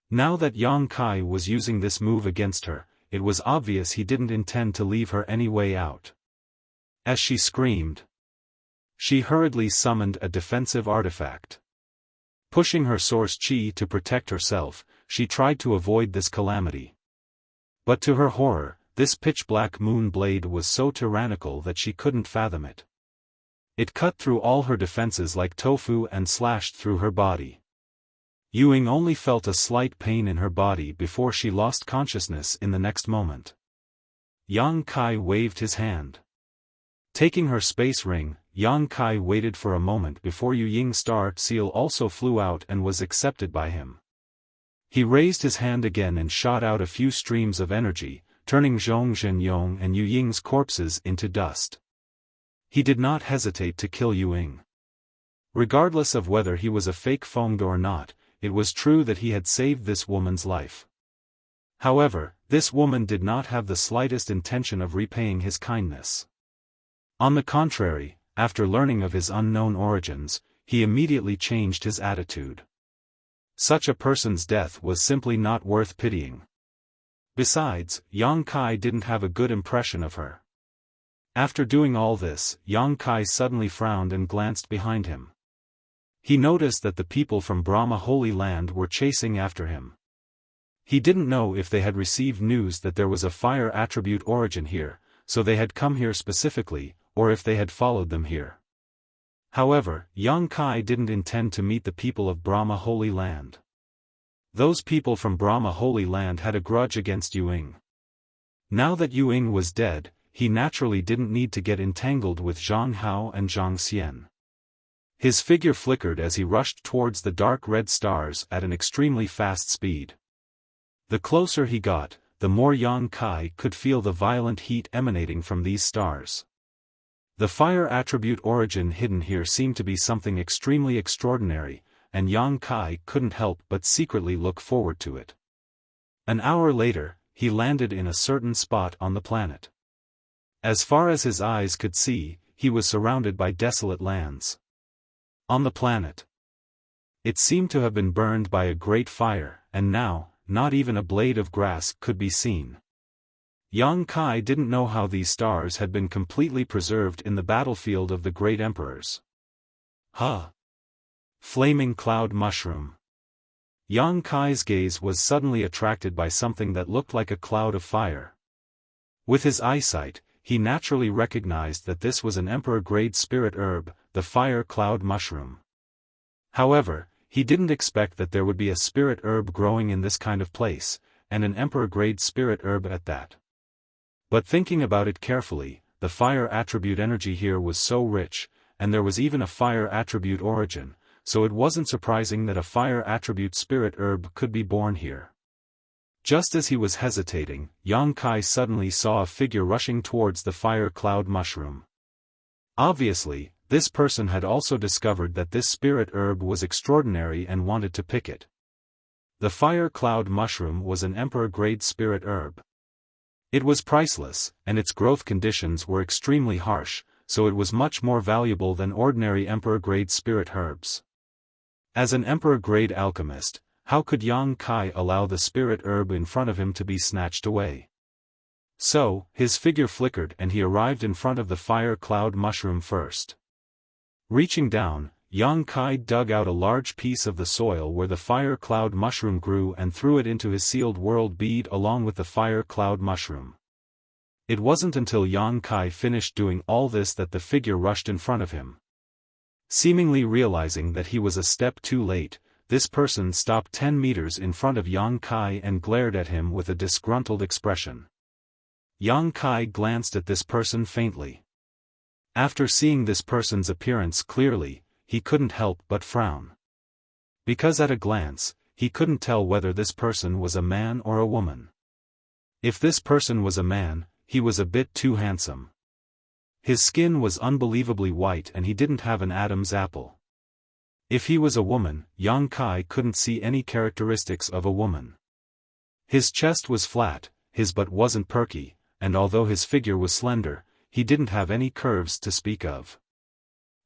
Now that Yang Kai was using this move against her, it was obvious he didn't intend to leave her any way out. As she screamed, she hurriedly summoned a defensive artifact. Pushing her source chi to protect herself, she tried to avoid this calamity. But to her horror, this pitch-black moon blade was so tyrannical that she couldn't fathom it. It cut through all her defenses like tofu and slashed through her body. Ying only felt a slight pain in her body before she lost consciousness in the next moment. Yang Kai waved his hand. Taking her space ring, Yang Kai waited for a moment before Ying's star seal also flew out and was accepted by him. He raised his hand again and shot out a few streams of energy, turning Zhong Zhenyong and Ying's corpses into dust. He did not hesitate to kill Ying. Regardless of whether he was a fake Feng or not, it was true that he had saved this woman's life. However, this woman did not have the slightest intention of repaying his kindness. On the contrary, after learning of his unknown origins, he immediately changed his attitude. Such a person's death was simply not worth pitying. Besides, Yang Kai didn't have a good impression of her. After doing all this, Yang Kai suddenly frowned and glanced behind him. He noticed that the people from Brahma Holy Land were chasing after him. He didn't know if they had received news that there was a fire attribute origin here, so they had come here specifically, or if they had followed them here. However, Yang Kai didn't intend to meet the people of Brahma Holy Land. Those people from Brahma Holy Land had a grudge against Ying. Now that Ying was dead, he naturally didn't need to get entangled with Zhang Hao and Zhang Xian. His figure flickered as he rushed towards the dark red stars at an extremely fast speed. The closer he got, the more Yang Kai could feel the violent heat emanating from these stars. The fire attribute origin hidden here seemed to be something extremely extraordinary, and Yang Kai couldn't help but secretly look forward to it. An hour later, he landed in a certain spot on the planet. As far as his eyes could see, he was surrounded by desolate lands. On the planet, it seemed to have been burned by a great fire, and now, not even a blade of grass could be seen. Yang Kai didn't know how these stars had been completely preserved in the battlefield of the great emperors. Flaming cloud mushroom. Yang Kai's gaze was suddenly attracted by something that looked like a cloud of fire. With his eyesight, he naturally recognized that this was an emperor-grade spirit herb, the fire cloud mushroom. However, he didn't expect that there would be a spirit herb growing in this kind of place, and an emperor-grade spirit herb at that. But thinking about it carefully, the fire attribute energy here was so rich, and there was even a fire attribute origin, so it wasn't surprising that a fire attribute spirit herb could be born here. Just as he was hesitating, Yang Kai suddenly saw a figure rushing towards the fire cloud mushroom. Obviously, this person had also discovered that this spirit herb was extraordinary and wanted to pick it. The fire cloud mushroom was an emperor-grade spirit herb. It was priceless, and its growth conditions were extremely harsh, so it was much more valuable than ordinary emperor-grade spirit herbs. As an emperor-grade alchemist, how could Yang Kai allow the spirit herb in front of him to be snatched away? So, his figure flickered and he arrived in front of the fire cloud mushroom first. Reaching down, Yang Kai dug out a large piece of the soil where the fire cloud mushroom grew and threw it into his sealed world bead along with the fire cloud mushroom. It wasn't until Yang Kai finished doing all this that the figure rushed in front of him. Seemingly realizing that he was a step too late, this person stopped 10 meters in front of Yang Kai and glared at him with a disgruntled expression. Yang Kai glanced at this person faintly. After seeing this person's appearance clearly, he couldn't help but frown. Because at a glance, he couldn't tell whether this person was a man or a woman. If this person was a man, he was a bit too handsome. His skin was unbelievably white and he didn't have an Adam's apple. If he was a woman, Yang Kai couldn't see any characteristics of a woman. His chest was flat, his butt wasn't perky, and although his figure was slender, he didn't have any curves to speak of.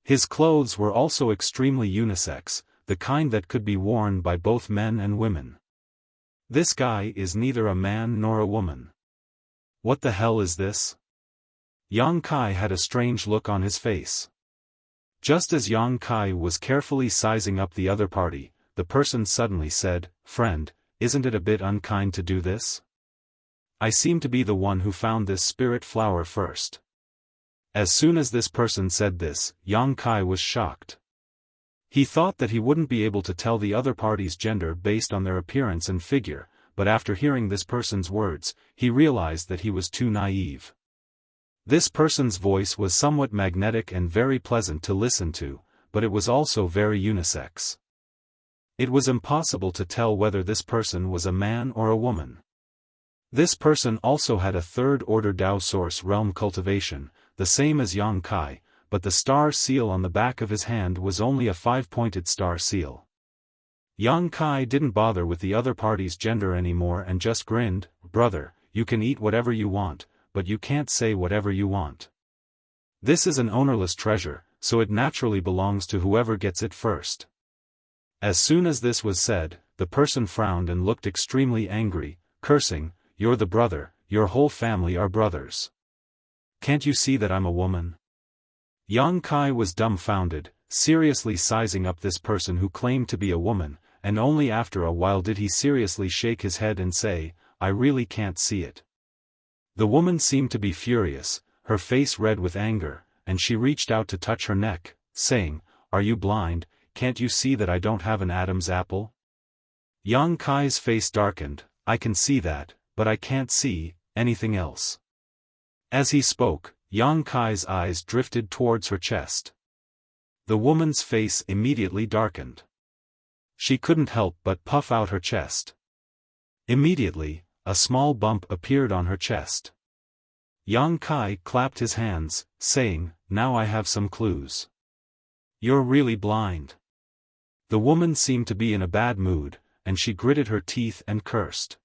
His clothes were also extremely unisex, the kind that could be worn by both men and women. This guy is neither a man nor a woman. What the hell is this? Yang Kai had a strange look on his face. Just as Yang Kai was carefully sizing up the other party, the person suddenly said, "Friend, isn't it a bit unkind to do this? I seem to be the one who found this spirit flower first." As soon as this person said this, Yang Kai was shocked. He thought that he wouldn't be able to tell the other party's gender based on their appearance and figure, but after hearing this person's words, he realized that he was too naive. This person's voice was somewhat magnetic and very pleasant to listen to, but it was also very unisex. It was impossible to tell whether this person was a man or a woman. This person also had a third-order Tao source realm cultivation, the same as Yang Kai, but the star seal on the back of his hand was only a 5-pointed star seal. Yang Kai didn't bother with the other party's gender anymore and just grinned, "Brother, you can eat whatever you want, but you can't say whatever you want. This is an ownerless treasure, so it naturally belongs to whoever gets it first." As soon as this was said, the person frowned and looked extremely angry, cursing, "You're the brother, your whole family are brothers. Can't you see that I'm a woman?" Yang Kai was dumbfounded, seriously sizing up this person who claimed to be a woman, and only after a while did he seriously shake his head and say, "I really can't see it." The woman seemed to be furious, her face red with anger, and she reached out to touch her neck, saying, "Are you blind? Can't you see that I don't have an Adam's apple?" Yang Kai's face darkened, "I can see that, but I can't see anything else." As he spoke, Yang Kai's eyes drifted towards her chest. The woman's face immediately darkened. She couldn't help but puff out her chest. Immediately, a small bump appeared on her chest. Yang Kai clapped his hands, saying, "Now I have some clues." "You're really blind." The woman seemed to be in a bad mood, and she gritted her teeth and cursed.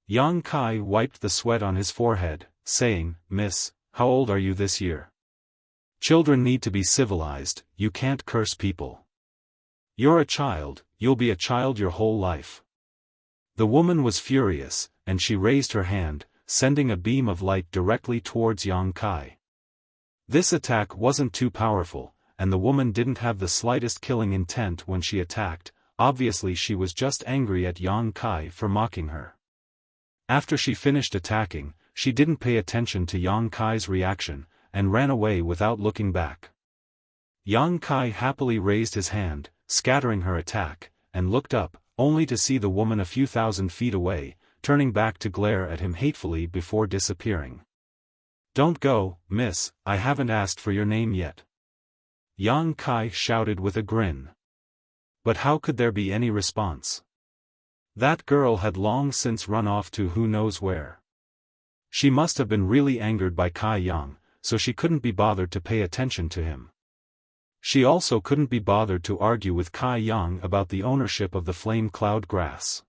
Yang Kai wiped the sweat on his forehead, saying, "Miss, how old are you this year? Children need to be civilized, you can't curse people. You're a child, you'll be a child your whole life." The woman was furious, and she raised her hand, sending a beam of light directly towards Yang Kai. This attack wasn't too powerful, and the woman didn't have the slightest killing intent when she attacked. Obviously she was just angry at Yang Kai for mocking her. After she finished attacking, she didn't pay attention to Yang Kai's reaction, and ran away without looking back. Yang Kai happily raised his hand, scattering her attack, and looked up, only to see the woman a few thousand feet away, turning back to glare at him hatefully before disappearing. "Don't go, miss, I haven't asked for your name yet," Yang Kai shouted with a grin. But how could there be any response? That girl had long since run off to who knows where. She must have been really angered by Kai Yang, so she couldn't be bothered to pay attention to him. She also couldn't be bothered to argue with Kai Yang about the ownership of the flame cloud grass.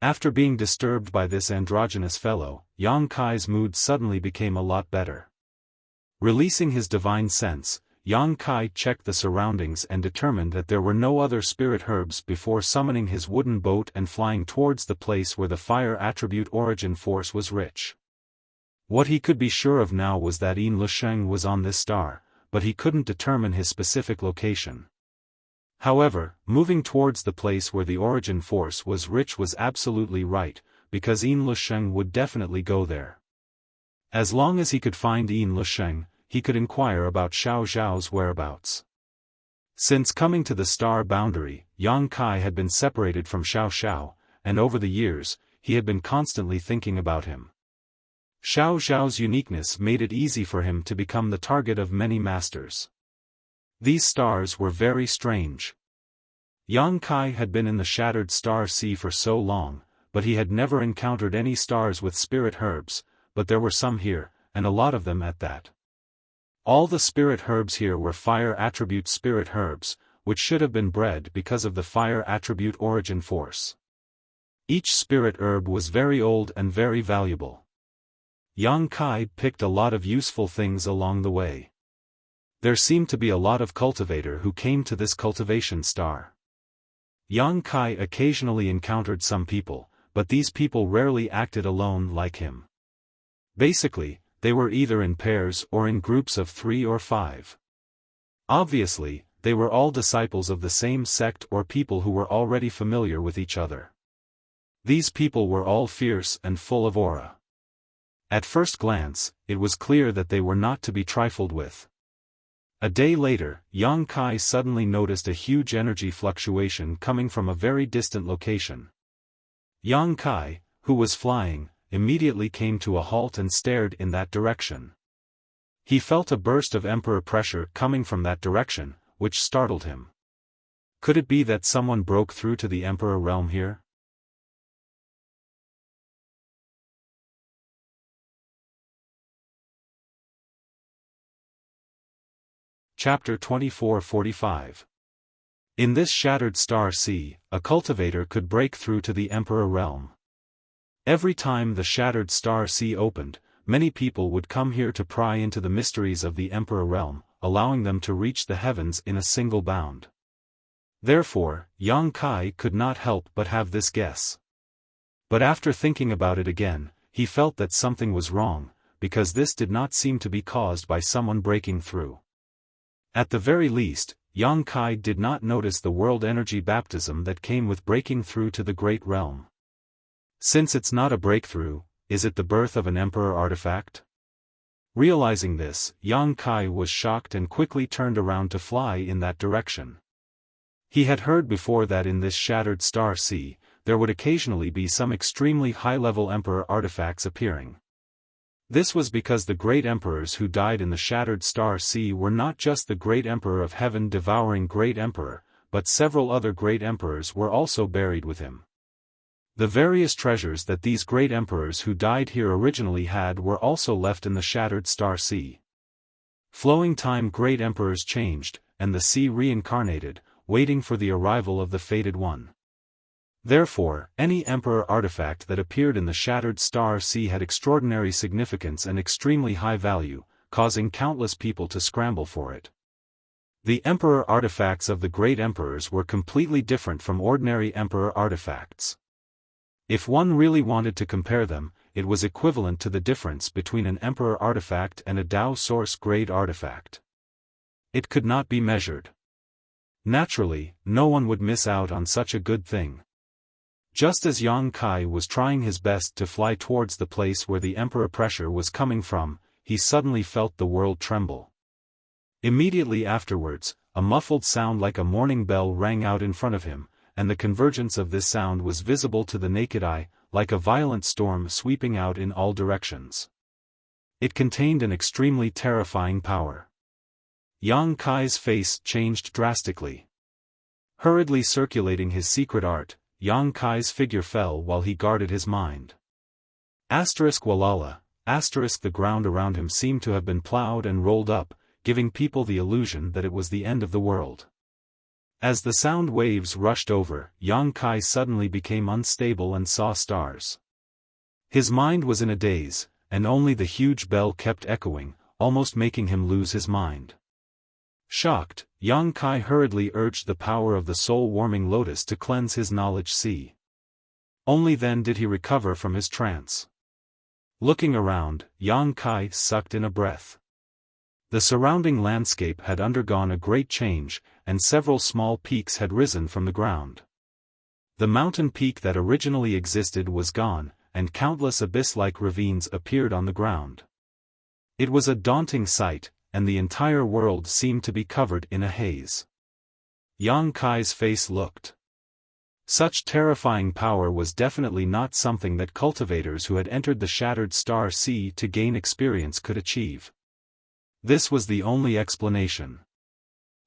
After being disturbed by this androgynous fellow, Yang Kai's mood suddenly became a lot better. Releasing his divine sense, Yang Kai checked the surroundings and determined that there were no other spirit herbs before summoning his wooden boat and flying towards the place where the fire attribute origin force was rich. What he could be sure of now was that Yin Lusheng was on this star, but he couldn't determine his specific location. However, moving towards the place where the origin force was rich was absolutely right, because Yin Lusheng would definitely go there. As long as he could find Yin Lusheng, he could inquire about Xiao Zhao's whereabouts. Since coming to the star boundary, Yang Kai had been separated from Xiao Xiao, and over the years, he had been constantly thinking about him. Xiao Xiao's uniqueness made it easy for him to become the target of many masters. These stars were very strange. Yang Kai had been in the Shattered Star Sea for so long, but he had never encountered any stars with spirit herbs, but there were some here, and a lot of them at that. All the spirit herbs here were fire attribute spirit herbs, which should have been bred because of the fire attribute origin force. Each spirit herb was very old and very valuable. Yang Kai picked a lot of useful things along the way. There seemed to be a lot of cultivator who came to this cultivation star. Yang Kai occasionally encountered some people, but these people rarely acted alone like him. Basically, they were either in pairs or in groups of 3 or 5. Obviously, they were all disciples of the same sect or people who were already familiar with each other. These people were all fierce and full of aura. At first glance, it was clear that they were not to be trifled with. A day later, Yang Kai suddenly noticed a huge energy fluctuation coming from a very distant location. Yang Kai, who was flying, immediately came to a halt and stared in that direction. He felt a burst of emperor pressure coming from that direction, which startled him. Could it be that someone broke through to the emperor realm here? Chapter 24-45. In this Shattered Star Sea, a cultivator could break through to the Emperor realm. Every time the Shattered Star Sea opened, many people would come here to pry into the mysteries of the Emperor realm, allowing them to reach the heavens in a single bound. Therefore, Yang Kai could not help but have this guess. But after thinking about it again, he felt that something was wrong, because this did not seem to be caused by someone breaking through. At the very least, Yang Kai did not notice the world energy baptism that came with breaking through to the great realm. Since it's not a breakthrough, is it the birth of an emperor artifact? Realizing this, Yang Kai was shocked and quickly turned around to fly in that direction. He had heard before that in this Shattered Star Sea, there would occasionally be some extremely high-level emperor artifacts appearing. This was because the great emperors who died in the Shattered Star Sea were not just the great emperor of heaven devouring great emperor, but several other great emperors were also buried with him. The various treasures that these great emperors who died here originally had were also left in the Shattered Star Sea. Flowing time great emperors changed, and the sea reincarnated, waiting for the arrival of the fated one. Therefore, any emperor artifact that appeared in the Shattered Star Sea had extraordinary significance and extremely high value, causing countless people to scramble for it. The emperor artifacts of the great emperors were completely different from ordinary emperor artifacts. If one really wanted to compare them, it was equivalent to the difference between an emperor artifact and a Dao Source grade artifact. It could not be measured. Naturally, no one would miss out on such a good thing. Just as Yang Kai was trying his best to fly towards the place where the emperor pressure was coming from, he suddenly felt the world tremble. Immediately afterwards, a muffled sound like a morning bell rang out in front of him, and the convergence of this sound was visible to the naked eye, like a violent storm sweeping out in all directions. It contained an extremely terrifying power. Yang Kai's face changed drastically. Hurriedly circulating his secret art, Yang Kai's figure fell while he guarded his mind. Walala, the ground around him seemed to have been plowed and rolled up, giving people the illusion that it was the end of the world. As the sound waves rushed over, Yang Kai suddenly became unstable and saw stars. His mind was in a daze, and only the huge bell kept echoing, almost making him lose his mind. Shocked, Yang Kai hurriedly urged the power of the soul-warming lotus to cleanse his knowledge sea. Only then did he recover from his trance. Looking around, Yang Kai sucked in a breath. The surrounding landscape had undergone a great change, and several small peaks had risen from the ground. The mountain peak that originally existed was gone, and countless abyss-like ravines appeared on the ground. It was a daunting sight, and the entire world seemed to be covered in a haze. Yang Kai's face looked. Such terrifying power was definitely not something that cultivators who had entered the Shattered Star Sea to gain experience could achieve. This was the only explanation.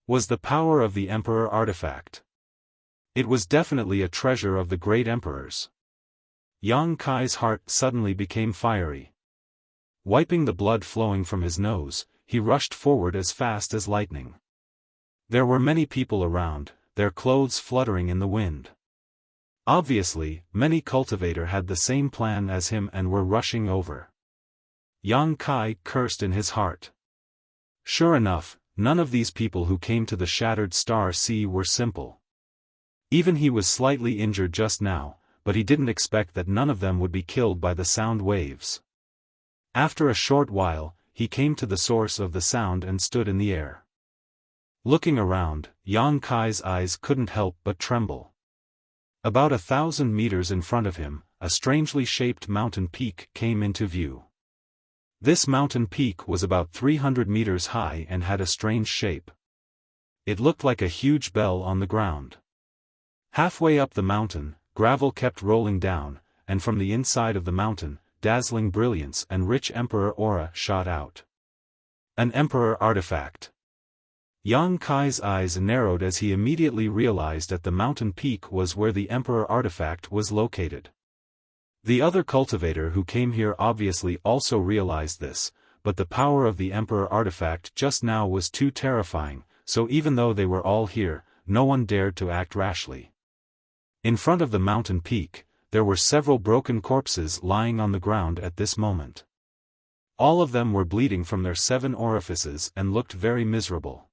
Was the power of the Emperor artifact. It was definitely a treasure of the great emperors. Yang Kai's heart suddenly became fiery. Wiping the blood flowing from his nose, he rushed forward as fast as lightning. There were many people around, their clothes fluttering in the wind. Obviously, many cultivators had the same plan as him and were rushing over. Yang Kai cursed in his heart. Sure enough, none of these people who came to the Shattered Star Sea were simple. Even he was slightly injured just now, but he didn't expect that none of them would be killed by the sound waves. After a short while, he came to the source of the sound and stood in the air. Looking around, Yang Kai's eyes couldn't help but tremble. About 1,000 meters in front of him, a strangely shaped mountain peak came into view. This mountain peak was about 300 meters high and had a strange shape. It looked like a huge bell on the ground. Halfway up the mountain, gravel kept rolling down, and from the inside of the mountain, dazzling brilliance and rich emperor aura shot out. An emperor artifact. Yang Kai's eyes narrowed as he immediately realized that the mountain peak was where the emperor artifact was located. The other cultivator who came here obviously also realized this, but the power of the emperor artifact just now was too terrifying, so even though they were all here, no one dared to act rashly. In front of the mountain peak, there were several broken corpses lying on the ground at this moment. All of them were bleeding from their 7 orifices and looked very miserable.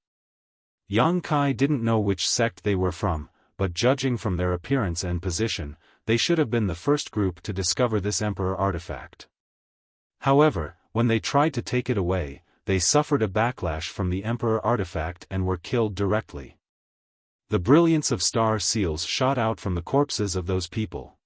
Yang Kai didn't know which sect they were from, but judging from their appearance and position, they should have been the first group to discover this emperor artifact. However, when they tried to take it away, they suffered a backlash from the emperor artifact and were killed directly. The brilliance of star seals shot out from the corpses of those people.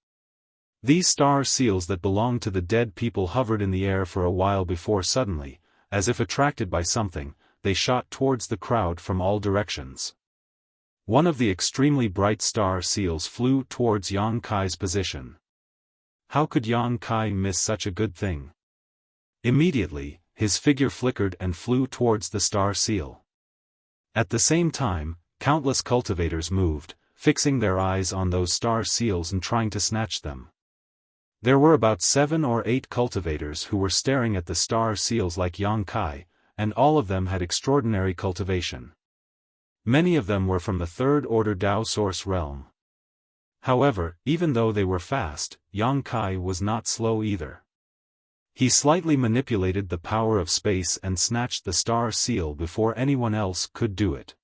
These star seals that belonged to the dead people hovered in the air for a while before suddenly, as if attracted by something, they shot towards the crowd from all directions. One of the extremely bright star seals flew towards Yang Kai's position. How could Yang Kai miss such a good thing? Immediately, his figure flickered and flew towards the star seal. At the same time, countless cultivators moved, fixing their eyes on those star seals and trying to snatch them. There were about 7 or 8 cultivators who were staring at the star seals like Yang Kai, and all of them had extraordinary cultivation. Many of them were from the 3rd order Dao source realm. However, even though they were fast, Yang Kai was not slow either. He slightly manipulated the power of space and snatched the star seal before anyone else could do it.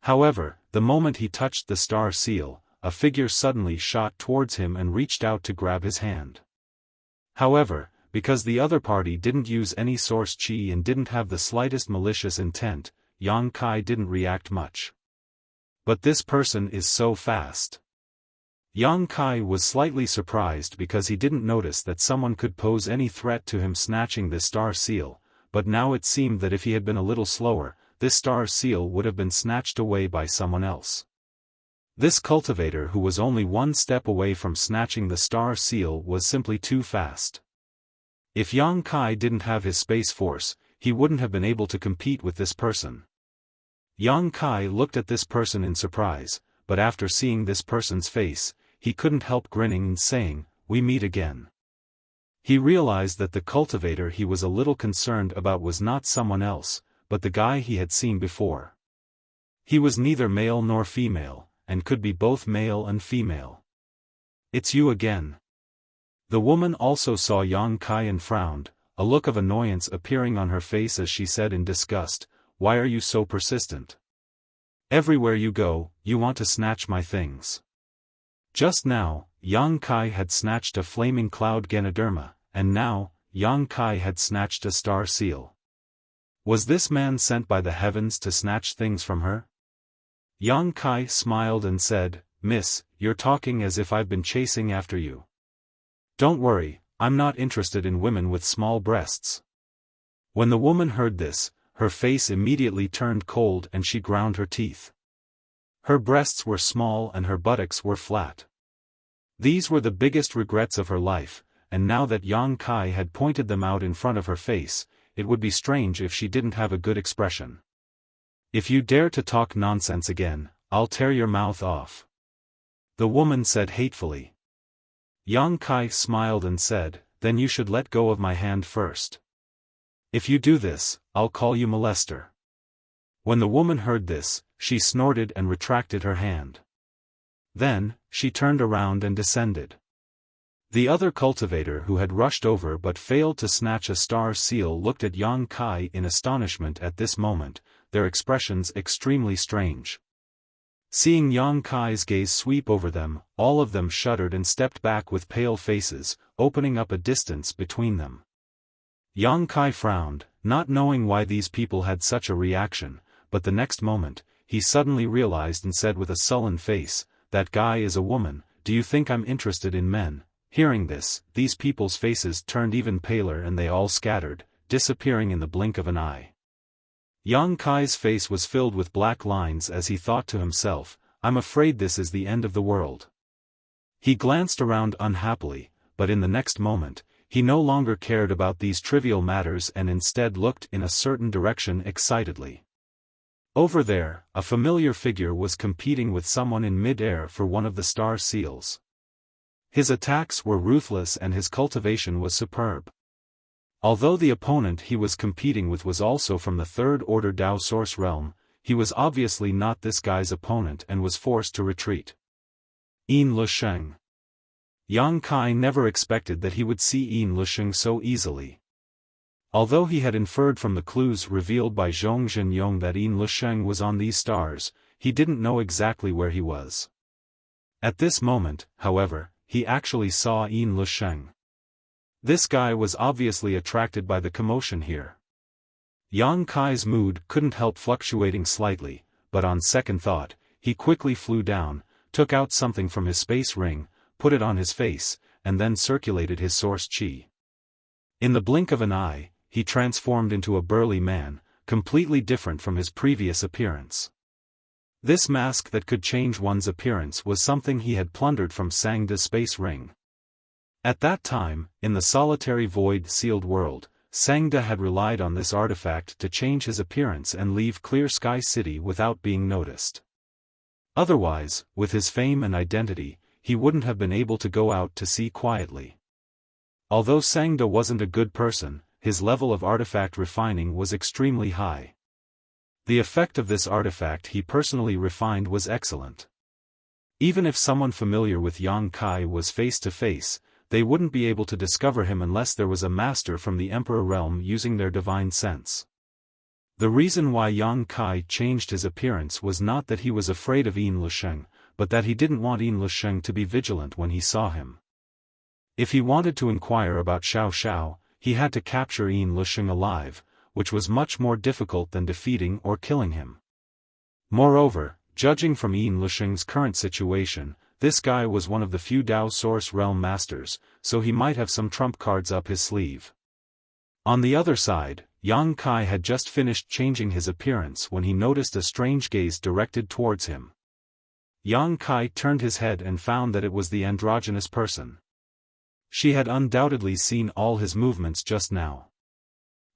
However, the moment he touched the star seal, a figure suddenly shot towards him and reached out to grab his hand. However, because the other party didn't use any source chi and didn't have the slightest malicious intent, Yang Kai didn't react much. But this person is so fast. Yang Kai was slightly surprised because he didn't notice that someone could pose any threat to him snatching this star seal, but now it seemed that if he had been a little slower, this star seal would have been snatched away by someone else. This cultivator who was only 1 step away from snatching the star seal was simply too fast. If Yang Kai didn't have his space force, he wouldn't have been able to compete with this person. Yang Kai looked at this person in surprise, but after seeing this person's face, he couldn't help grinning and saying, "We meet again." He realized that the cultivator he was a little concerned about was not someone else, but the guy he had seen before. He was neither male nor female, and could be both male and female. "It's you again." The woman also saw Yang Kai and frowned, a look of annoyance appearing on her face as she said in disgust, "Why are you so persistent? Everywhere you go, you want to snatch my things." Just now, Yang Kai had snatched a flaming cloud Ganoderma, and now, Yang Kai had snatched a star seal. Was this man sent by the heavens to snatch things from her? Yang Kai smiled and said, "Miss, you're talking as if I've been chasing after you. Don't worry, I'm not interested in women with small breasts." When the woman heard this, her face immediately turned cold and she ground her teeth. Her breasts were small and her buttocks were flat. These were the biggest regrets of her life, and now that Yang Kai had pointed them out in front of her face, it would be strange if she didn't have a good expression. "If you dare to talk nonsense again, I'll tear your mouth off," the woman said hatefully. Yang Kai smiled and said, "Then you should let go of my hand first. If you do this, I'll call you molester." When the woman heard this, she snorted and retracted her hand. Then, she turned around and descended. The other cultivator who had rushed over but failed to snatch a star seal looked at Yang Kai in astonishment at this moment, their expressions extremely strange. Seeing Yang Kai's gaze sweep over them, all of them shuddered and stepped back with pale faces, opening up a distance between them. Yang Kai frowned, not knowing why these people had such a reaction, but the next moment, he suddenly realized and said with a sullen face, "That guy is a woman, do you think I'm interested in men?" Hearing this, these people's faces turned even paler and they all scattered, disappearing in the blink of an eye. Yang Kai's face was filled with black lines as he thought to himself, "I'm afraid this is the end of the world." He glanced around unhappily, but in the next moment, he no longer cared about these trivial matters and instead looked in a certain direction excitedly. Over there, a familiar figure was competing with someone in mid-air for one of the star seals. His attacks were ruthless and his cultivation was superb. Although the opponent he was competing with was also from the third-order Dao Source realm, he was obviously not this guy's opponent and was forced to retreat. Yin Lusheng. Yang Kai never expected that he would see Yin Lusheng so easily. Although he had inferred from the clues revealed by Zhong Zhenyong that Yin Lusheng was on these stars, he didn't know exactly where he was. At this moment, however, he actually saw Yin Lusheng. This guy was obviously attracted by the commotion here. Yang Kai's mood couldn't help fluctuating slightly, but on second thought, he quickly flew down, took out something from his space ring, put it on his face, and then circulated his source chi. In the blink of an eye, he transformed into a burly man, completely different from his previous appearance. This mask that could change one's appearance was something he had plundered from Sangda's space ring. At that time, in the solitary void-sealed world, Sangda had relied on this artifact to change his appearance and leave Clear Sky City without being noticed. Otherwise, with his fame and identity, he wouldn't have been able to go out to sea quietly. Although Sangda wasn't a good person, his level of artifact refining was extremely high. The effect of this artifact he personally refined was excellent. Even if someone familiar with Yang Kai was face to face, they wouldn't be able to discover him unless there was a master from the Emperor realm using their divine sense. The reason why Yang Kai changed his appearance was not that he was afraid of Yin Lusheng, but that he didn't want Yin Lusheng to be vigilant when he saw him. If he wanted to inquire about Xiao Xiao, he had to capture Yin Lusheng alive, which was much more difficult than defeating or killing him. Moreover, judging from Yin Lusheng's current situation, this guy was one of the few Dao Source realm masters, so he might have some trump cards up his sleeve. On the other side, Yang Kai had just finished changing his appearance when he noticed a strange gaze directed towards him. Yang Kai turned his head and found that it was the androgynous person. She had undoubtedly seen all his movements just now.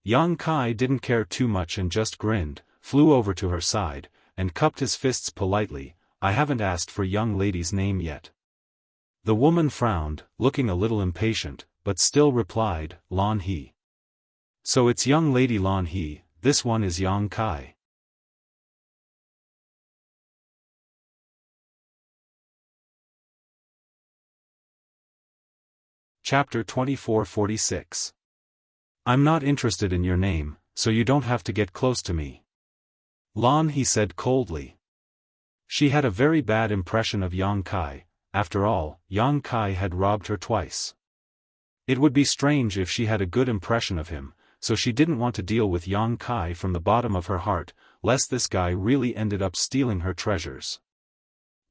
Yang Kai didn't care too much and just grinned, flew over to her side, and cupped his fists politely. "I haven't asked for young lady's name yet." The woman frowned, looking a little impatient, but still replied, "Lan He." "So it's young lady Lan He, this one is Yang Kai." Chapter 2446. "I'm not interested in your name, so you don't have to get close to me," Lan He said coldly. She had a very bad impression of Yang Kai. After all, Yang Kai had robbed her twice. It would be strange if she had a good impression of him, so she didn't want to deal with Yang Kai from the bottom of her heart, lest this guy really ended up stealing her treasures.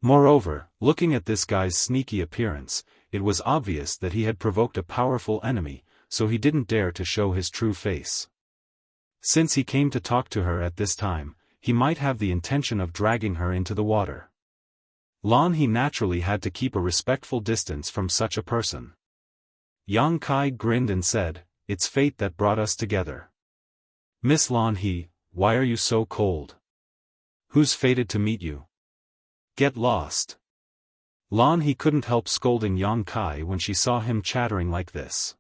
Moreover, looking at this guy's sneaky appearance, it was obvious that he had provoked a powerful enemy, so he didn't dare to show his true face. Since he came to talk to her at this time, he might have the intention of dragging her into the water. Lan He naturally had to keep a respectful distance from such a person. Yang Kai grinned and said, "It's fate that brought us together. Miss Lan He, why are you so cold? Who's fated to meet you? Get lost." Lan He couldn't help scolding Yang Kai when she saw him chattering like this.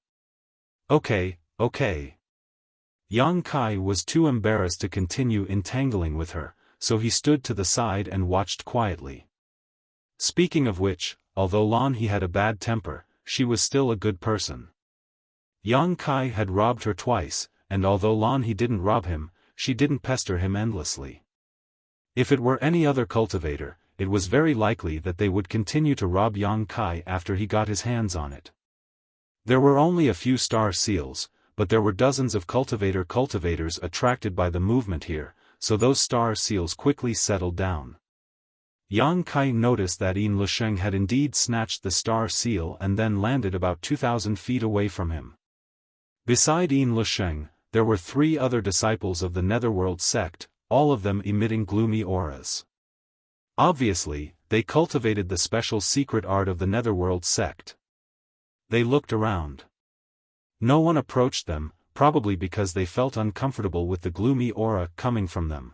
Okay. Yang Kai was too embarrassed to continue entangling with her, so he stood to the side and watched quietly. Speaking of which, although Lan He had a bad temper, she was still a good person. Yang Kai had robbed her twice, and although Lan He didn't rob him, she didn't pester him endlessly. If it were any other cultivator, it was very likely that they would continue to rob Yang Kai after he got his hands on it. There were only a few star seals, but there were dozens of cultivators attracted by the movement here, so those star seals quickly settled down. Yang Kai noticed that Yin Lusheng had indeed snatched the star seal and then landed about 2,000 feet away from him. Beside Yin Lusheng, there were 3 other disciples of the Netherworld sect, all of them emitting gloomy auras. Obviously, they cultivated the special secret art of the Netherworld sect. They looked around. No one approached them, probably because they felt uncomfortable with the gloomy aura coming from them.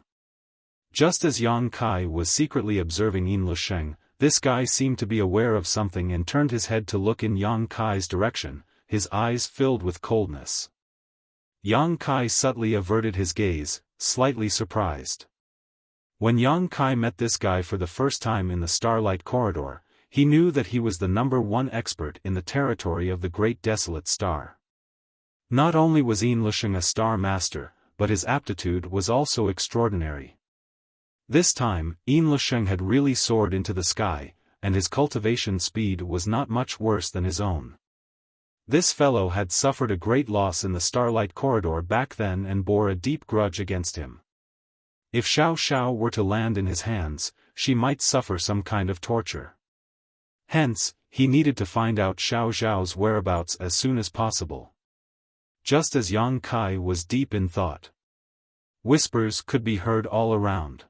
Just as Yang Kai was secretly observing Yin Lusheng, this guy seemed to be aware of something and turned his head to look in Yang Kai's direction, his eyes filled with coldness. Yang Kai subtly averted his gaze, slightly surprised. When Yang Kai met this guy for the first time in the Starlight Corridor, he knew that he was the #1 expert in the territory of the Great Desolate Star. Not only was Yin Lusheng a star master, but his aptitude was also extraordinary. This time, Yin Lusheng had really soared into the sky, and his cultivation speed was not much worse than his own. This fellow had suffered a great loss in the Starlight Corridor back then and bore a deep grudge against him. If Xiao Xiao were to land in his hands, she might suffer some kind of torture. Hence, he needed to find out Xiao Xiao's whereabouts as soon as possible. Just as Yang Kai was deep in thought, whispers could be heard all around.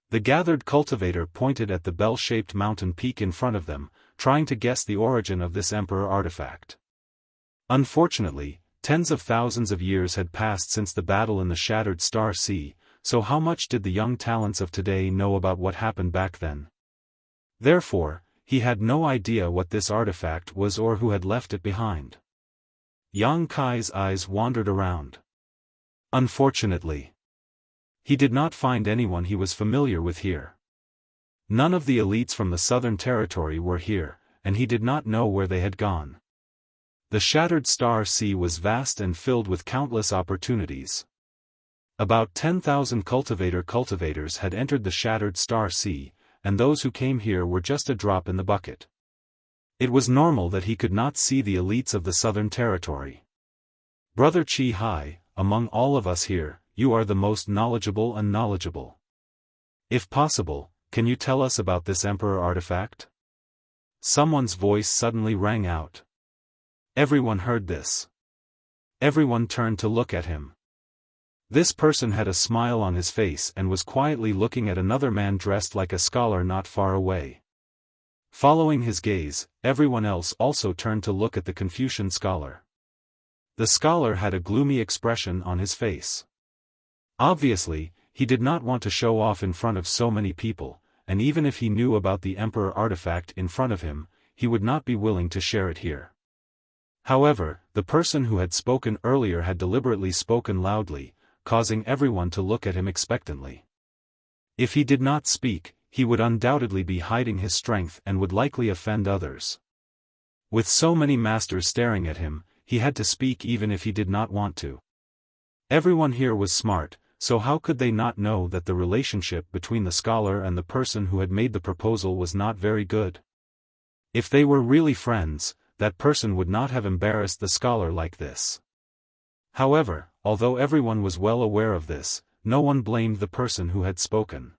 The gathered cultivator pointed at the bell-shaped mountain peak in front of them, trying to guess the origin of this emperor artifact. Unfortunately, tens of thousands of years had passed since the battle in the Shattered Star Sea, so how much did the young talents of today know about what happened back then? Therefore, he had no idea what this artifact was or who had left it behind. Yang Kai's eyes wandered around. Unfortunately, he did not find anyone he was familiar with here. None of the elites from the Southern Territory were here, and he did not know where they had gone. The Shattered Star Sea was vast and filled with countless opportunities. About 10,000 cultivators had entered the Shattered Star Sea, and those who came here were just a drop in the bucket. It was normal that he could not see the elites of the Southern Territory. Brother Chi Hai, among all of us here, you are the most knowledgeable and knowledgeable. If possible, can you tell us about this Emperor artifact? Someone's voice suddenly rang out. Everyone heard this. Everyone turned to look at him. This person had a smile on his face and was quietly looking at another man dressed like a scholar not far away. Following his gaze, everyone else also turned to look at the Confucian scholar. The scholar had a gloomy expression on his face. Obviously, he did not want to show off in front of so many people, and even if he knew about the Emperor artifact in front of him, he would not be willing to share it here. However, the person who had spoken earlier had deliberately spoken loudly, causing everyone to look at him expectantly. If he did not speak, he would undoubtedly be hiding his strength and would likely offend others. With so many masters staring at him, he had to speak even if he did not want to. Everyone here was smart, so how could they not know that the relationship between the scholar and the person who had made the proposal was not very good? If they were really friends, that person would not have embarrassed the scholar like this. However, although everyone was well aware of this, no one blamed the person who had spoken.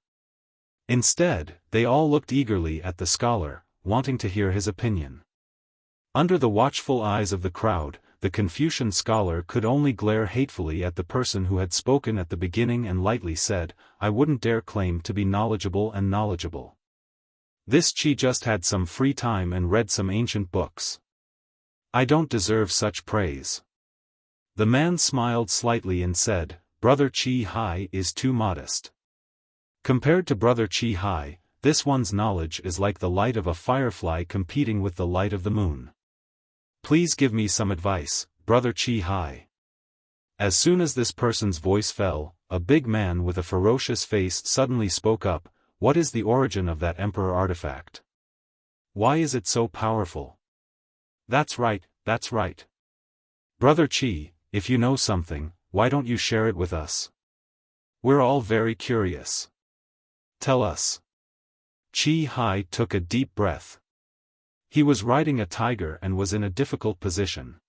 Instead, they all looked eagerly at the scholar, wanting to hear his opinion. Under the watchful eyes of the crowd, the Confucian scholar could only glare hatefully at the person who had spoken at the beginning and lightly said, "I wouldn't dare claim to be knowledgeable and knowledgeable. This Qi just had some free time and read some ancient books. I don't deserve such praise." The man smiled slightly and said, "Brother Qi Hai is too modest. Compared to Brother Qi Hai, this one's knowledge is like the light of a firefly competing with the light of the moon. Please give me some advice, Brother Qi Hai." As soon as this person's voice fell, a big man with a ferocious face suddenly spoke up, "What is the origin of that Emperor artifact? Why is it so powerful?" That's right. Brother Qi, if you know something, why don't you share it with us? We're all very curious. Tell us." Qi Hai took a deep breath. He was riding a tiger and was in a difficult position.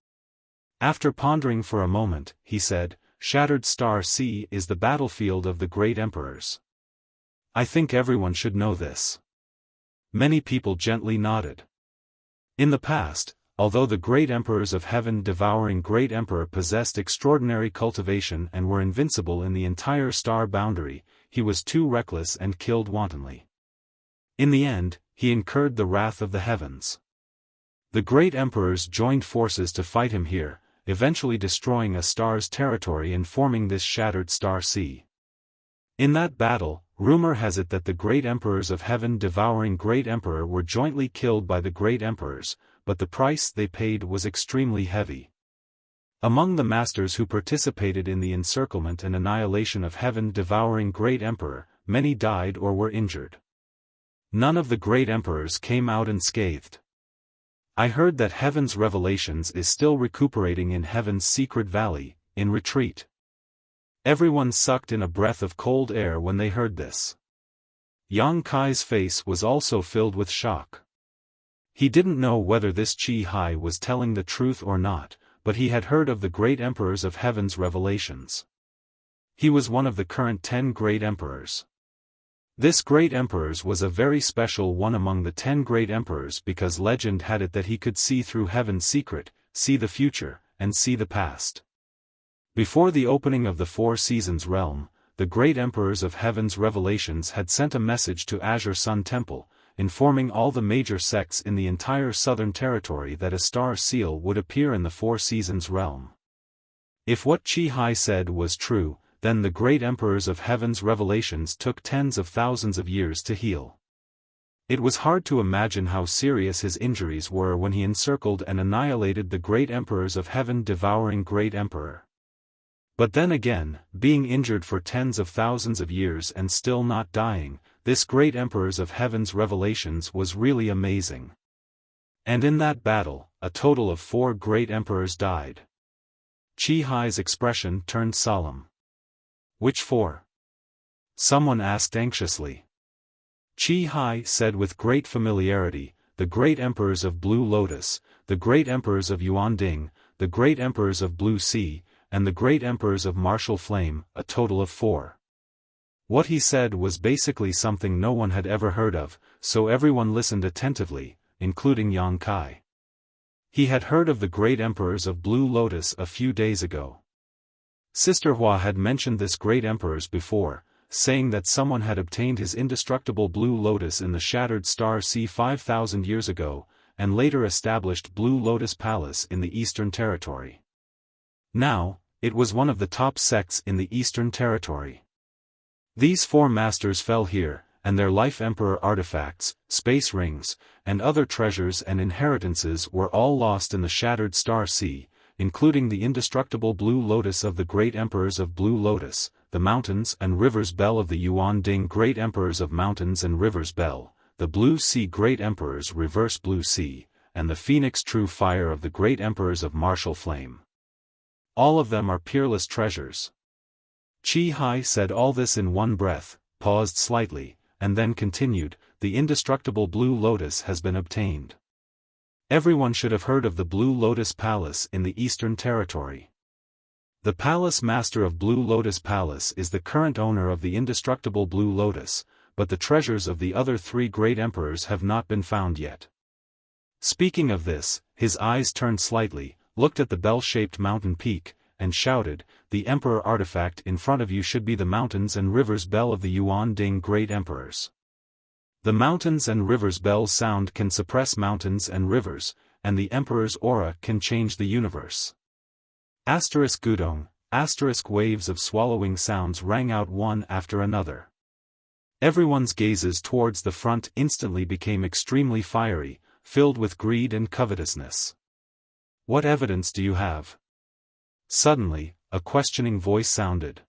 After pondering for a moment, he said, "Shattered Star Sea is the battlefield of the great emperors. I think everyone should know this." Many people gently nodded. In the past, although the great emperors of heaven devouring great emperor possessed extraordinary cultivation and were invincible in the entire star boundary, he was too reckless and killed wantonly. In the end, he incurred the wrath of the heavens. The great emperors joined forces to fight him here, eventually destroying a star's territory and forming this shattered star sea. In that battle, rumor has it that the great emperors of heaven devouring great emperor were jointly killed by the great emperors, but the price they paid was extremely heavy. Among the masters who participated in the encirclement and annihilation of heaven devouring great emperor, many died or were injured. None of the great emperors came out unscathed. I heard that heaven's revelations is still recuperating in heaven's secret valley, in retreat. Everyone sucked in a breath of cold air when they heard this. Yang Kai's face was also filled with shock. He didn't know whether this Qi Hai was telling the truth or not, but he had heard of the great emperors of heaven's revelations. He was one of the current 10 great emperors. This great emperors was a very special one among the 10 great emperors because legend had it that he could see through heaven's secret, see the future, and see the past. Before the opening of the Four Seasons realm, the great emperors of heaven's revelations had sent a message to Azure Sun Temple, informing all the major sects in the entire southern territory that a star seal would appear in the Four Seasons realm. If what Qi Hai said was true, then the great emperors of heaven's revelations took tens of thousands of years to heal. It was hard to imagine how serious his injuries were when he encircled and annihilated the great emperors of heaven devouring great emperor. But then again, being injured for tens of thousands of years and still not dying, this great emperors of heaven's revelations was really amazing. And in that battle, a total of 4 great emperors died. Qi Hai's expression turned solemn. Which 4? Someone asked anxiously. Qi Hai said with great familiarity, the great emperors of Blue Lotus, the great emperors of Yuan Ding, the great emperors of Blue Sea, and the great emperors of Martial Flame, a total of 4. What he said was basically something no one had ever heard of, so everyone listened attentively, including Yang Kai. He had heard of the great emperors of Blue Lotus a few days ago. Sister Hua had mentioned this great emperors before, saying that someone had obtained his indestructible Blue Lotus in the Shattered Star Sea 5,000 years ago, and later established Blue Lotus Palace in the Eastern Territory. Now, it was one of the top sects in the Eastern Territory. These 4 masters fell here, and their life emperor artifacts, space rings, and other treasures and inheritances were all lost in the Shattered Star Sea, including the indestructible Blue Lotus of the great emperors of Blue Lotus, the mountains and rivers Bell of the Yuan Ding great emperors of mountains and rivers Bell, the Blue Sea great emperors reverse Blue Sea, and the Phoenix true fire of the great emperors of Martial Flame. All of them are peerless treasures. Qi Hai said all this in one breath, paused slightly, and then continued, the indestructible Blue Lotus has been obtained. Everyone should have heard of the Blue Lotus Palace in the Eastern Territory. The Palace Master of Blue Lotus Palace is the current owner of the indestructible Blue Lotus, but the treasures of the other 3 great emperors have not been found yet. Speaking of this, his eyes turned slightly, looked at the bell-shaped mountain peak, and shouted, "The Emperor artifact in front of you should be the mountains and rivers bell of the Yuan Ding Great Emperors. The mountains and rivers bell sound can suppress mountains and rivers, and the Emperor's aura can change the universe." Asterisk Gudong, asterisk waves of swallowing sounds rang out one after another. Everyone's gazes towards the front instantly became extremely fiery, filled with greed and covetousness. "What evidence do you have?" Suddenly, a questioning voice sounded.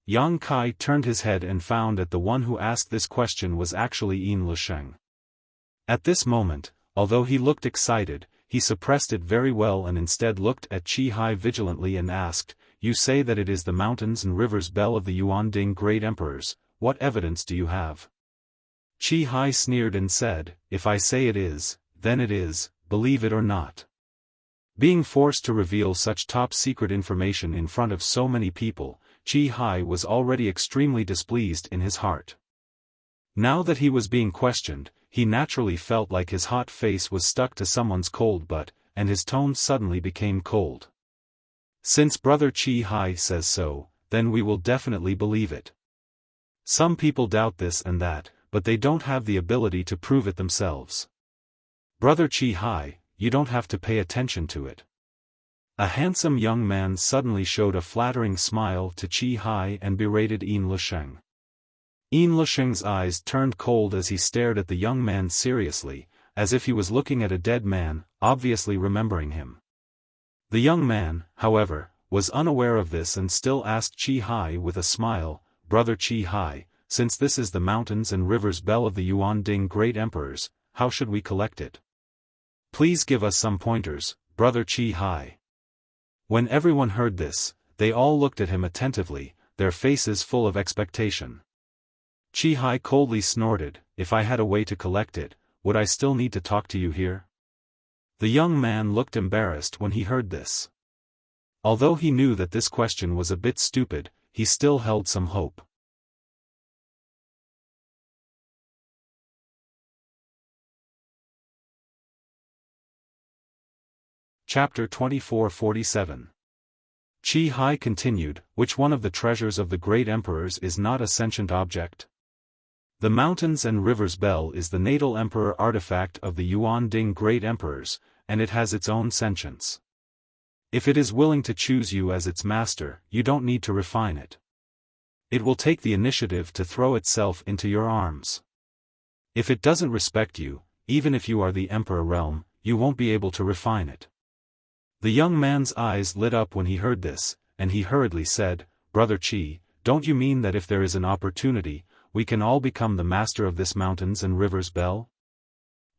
Yang Kai turned his head and found that the one who asked this question was actually Yin Lisheng. At this moment, although he looked excited, he suppressed it very well and instead looked at Qi Hai vigilantly and asked, "You say that it is the mountains and rivers bell of the Yuan Ding Great Emperors, what evidence do you have?" Qi Hai sneered and said, "If I say it is, then it is, believe it or not." Being forced to reveal such top-secret information in front of so many people, Qi Hai was already extremely displeased in his heart. Now that he was being questioned, he naturally felt like his hot face was stuck to someone's cold butt, and his tone suddenly became cold. "Since Brother Qi Hai says so, then we will definitely believe it. Some people doubt this and that, but they don't have the ability to prove it themselves. Brother Qi Hai, you don't have to pay attention to it." A handsome young man suddenly showed a flattering smile to Qi Hai and berated Yin Lisheng. Yin Lisheng's eyes turned cold as he stared at the young man seriously, as if he was looking at a dead man, obviously remembering him. The young man, however, was unaware of this and still asked Qi Hai with a smile, "Brother Qi Hai, since this is the mountains and rivers bell of the Yuan Ding Great Emperors, how should we collect it? Please give us some pointers, Brother Qi Hai." When everyone heard this, they all looked at him attentively, their faces full of expectation. Qi Hai coldly snorted, "If I had a way to collect it, would I still need to talk to you here?" The young man looked embarrassed when he heard this. Although he knew that this question was a bit stupid, he still held some hope. Chapter 2447. Qi Hai continued, "Which one of the treasures of the great emperors is not a sentient object? The mountains and rivers bell is the natal emperor artifact of the Yuan Ding Great Emperors, and it has its own sentience. If it is willing to choose you as its master, you don't need to refine it. It will take the initiative to throw itself into your arms. If it doesn't respect you, even if you are the emperor realm, you won't be able to refine it." The young man's eyes lit up when he heard this, and he hurriedly said, "Brother Qi, don't you mean that if there is an opportunity, we can all become the master of this mountains and rivers bell?"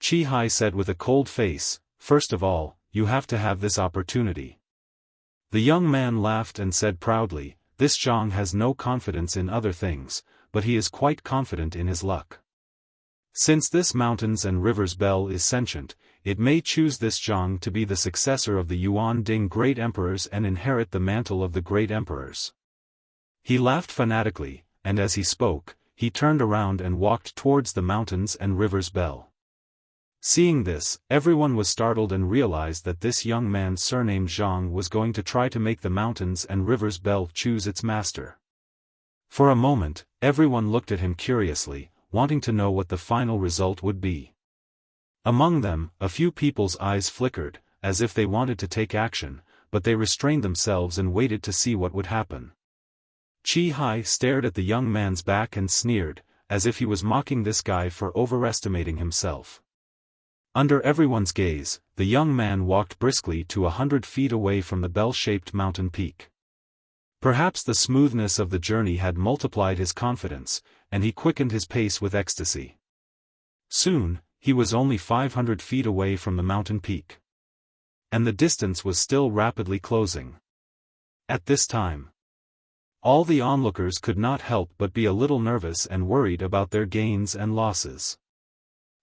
Qi Hai said with a cold face, "First of all, you have to have this opportunity." The young man laughed and said proudly, "This Zhang has no confidence in other things, but he is quite confident in his luck. Since this mountains and rivers bell is sentient, it may choose this Zhang to be the successor of the Yuan Ding Great Emperors and inherit the mantle of the Great Emperors." He laughed fanatically, and as he spoke, he turned around and walked towards the mountains and rivers bell. Seeing this, everyone was startled and realized that this young man surnamed Zhang was going to try to make the mountains and rivers bell choose its master. For a moment, everyone looked at him curiously, wanting to know what the final result would be. Among them, a few people's eyes flickered, as if they wanted to take action, but they restrained themselves and waited to see what would happen. Qi Hai stared at the young man's back and sneered, as if he was mocking this guy for overestimating himself. Under everyone's gaze, the young man walked briskly to 100 feet away from the bell-shaped mountain peak. Perhaps the smoothness of the journey had multiplied his confidence, and he quickened his pace with ecstasy. Soon, he was only 500 feet away from the mountain peak. And the distance was still rapidly closing. At this time, all the onlookers could not help but be a little nervous and worried about their gains and losses.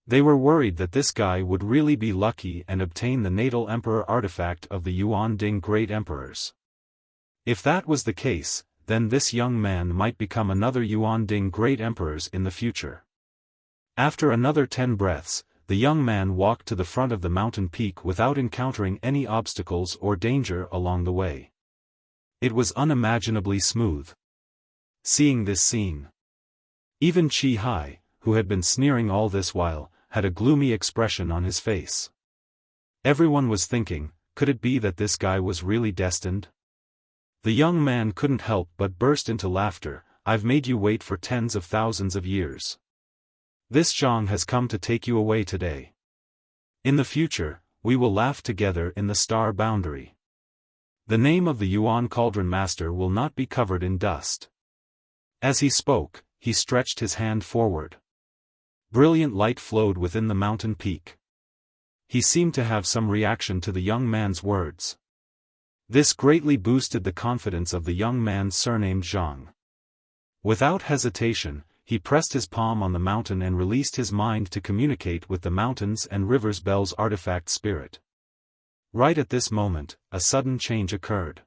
They were worried that this guy would really be lucky and obtain the natal emperor artifact of the Yuan Ding Great Emperors. If that was the case, then this young man might become another Yuan Ding Great Emperors in the future. After another 10 breaths, the young man walked to the front of the mountain peak without encountering any obstacles or danger along the way. It was unimaginably smooth. Seeing this scene, even Chi Hai, who had been sneering all this while, had a gloomy expression on his face. Everyone was thinking, could it be that this guy was really destined? The young man couldn't help but burst into laughter. I've made you wait for tens of thousands of years. This Zhang has come to take you away today. In the future, we will laugh together in the star boundary. The name of the Yuan Cauldron Master will not be covered in dust. As he spoke, he stretched his hand forward. Brilliant light flowed within the mountain peak. He seemed to have some reaction to the young man's words. This greatly boosted the confidence of the young man surnamed Zhang. Without hesitation, he pressed his palm on the mountain and released his mind to communicate with the mountains and rivers bell's artifact spirit. Right at this moment, a sudden change occurred.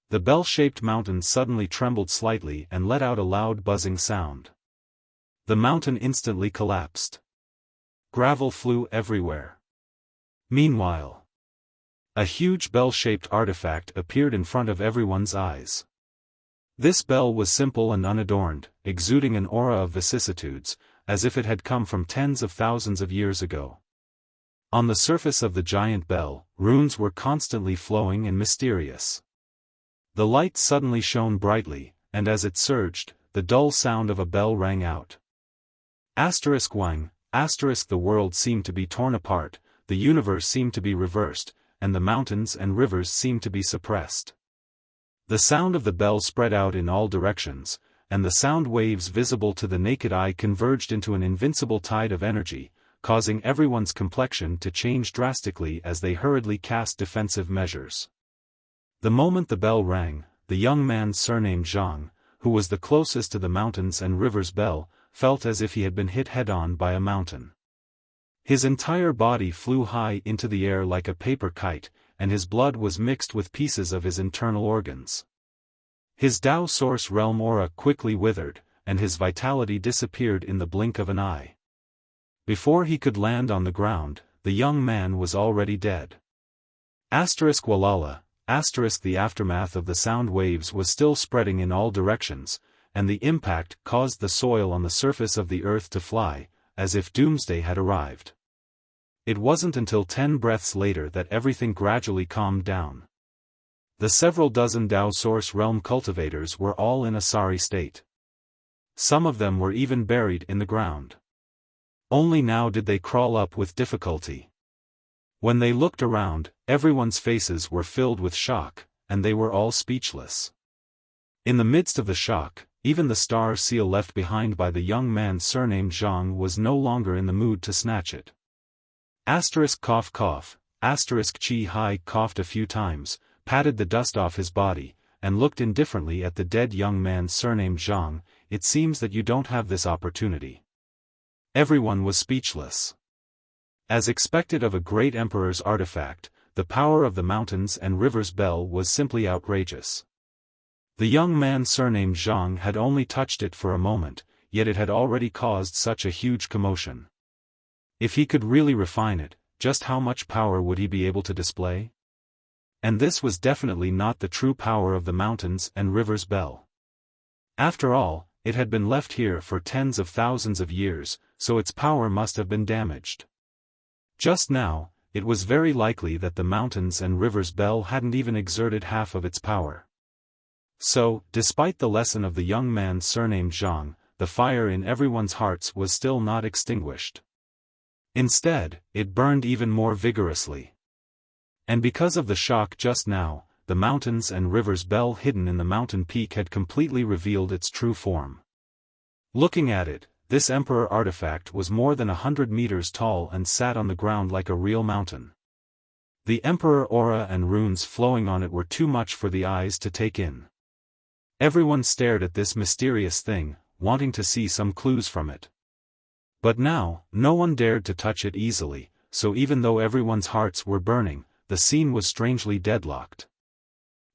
The bell-shaped mountain suddenly trembled slightly and let out a loud buzzing sound. The mountain instantly collapsed. Gravel flew everywhere. Meanwhile, a huge bell-shaped artifact appeared in front of everyone's eyes. This bell was simple and unadorned, exuding an aura of vicissitudes, as if it had come from tens of thousands of years ago. On the surface of the giant bell, runes were constantly flowing and mysterious. The light suddenly shone brightly, and as it surged, the dull sound of a bell rang out. Wang, the world seemed to be torn apart, the universe seemed to be reversed, and the mountains and rivers seemed to be suppressed. The sound of the bell spread out in all directions, and the sound waves visible to the naked eye converged into an invincible tide of energy, causing everyone's complexion to change drastically as they hurriedly cast defensive measures. The moment the bell rang, the young man surnamed Zhang, who was the closest to the mountains and rivers bell, felt as if he had been hit head-on by a mountain. His entire body flew high into the air like a paper kite, and his blood was mixed with pieces of his internal organs. His Tao Source realm aura quickly withered, and his vitality disappeared in the blink of an eye. Before he could land on the ground, the young man was already dead. Walala, the aftermath of the sound waves was still spreading in all directions, and the impact caused the soil on the surface of the earth to fly, as if doomsday had arrived. It wasn't until 10 breaths later that everything gradually calmed down. The several dozen Tao Source realm cultivators were all in a sorry state. Some of them were even buried in the ground. Only now did they crawl up with difficulty. When they looked around, everyone's faces were filled with shock, and they were all speechless. In the midst of the shock, even the star seal left behind by the young man surnamed Zhang was no longer in the mood to snatch it. Cough cough, Chi Hai coughed a few times, patted the dust off his body, and looked indifferently at the dead young man surnamed Zhang. It seems that you don't have this opportunity. Everyone was speechless. As expected of a great emperor's artifact, the power of the mountains and rivers bell was simply outrageous. The young man surnamed Zhang had only touched it for a moment, yet it had already caused such a huge commotion. If he could really refine it, just how much power would he be able to display? And this was definitely not the true power of the mountains and rivers bell. After all, it had been left here for tens of thousands of years, so its power must have been damaged. Just now, it was very likely that the mountains and rivers bell hadn't even exerted half of its power. So, despite the lesson of the young man surnamed Zhang, the fire in everyone's hearts was still not extinguished. Instead, it burned even more vigorously. And because of the shock just now, the mountains and rivers bell hidden in the mountain peak had completely revealed its true form. Looking at it, this emperor artifact was more than 100 meters tall and sat on the ground like a real mountain. The emperor aura and runes flowing on it were too much for the eyes to take in. Everyone stared at this mysterious thing, wanting to see some clues from it. But now, no one dared to touch it easily, so even though everyone's hearts were burning, the scene was strangely deadlocked.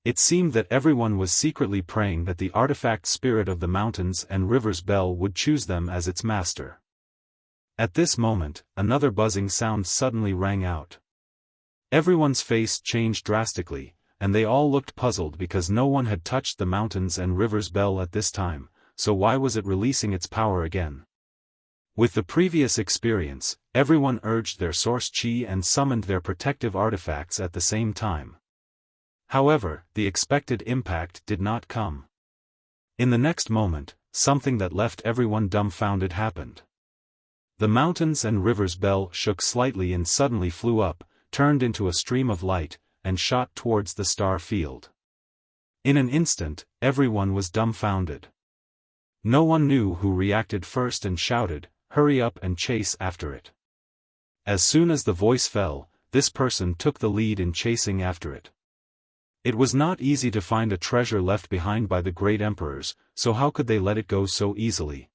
It seemed that everyone was secretly praying that the artifact spirit of the mountains and rivers bell would choose them as its master. At this moment, another buzzing sound suddenly rang out. Everyone's face changed drastically, and they all looked puzzled because no one had touched the mountains and rivers bell at this time, so why was it releasing its power again? With the previous experience, everyone urged their source chi and summoned their protective artifacts at the same time. However, the expected impact did not come. In the next moment, something that left everyone dumbfounded happened. The mountains and rivers bell shook slightly and suddenly flew up, turned into a stream of light, and shot towards the star field. In an instant, everyone was dumbfounded. No one knew who reacted first and shouted, "Hurry up and chase after it." As soon as the voice fell, this person took the lead in chasing after it. It was not easy to find a treasure left behind by the great emperors, so how could they let it go so easily?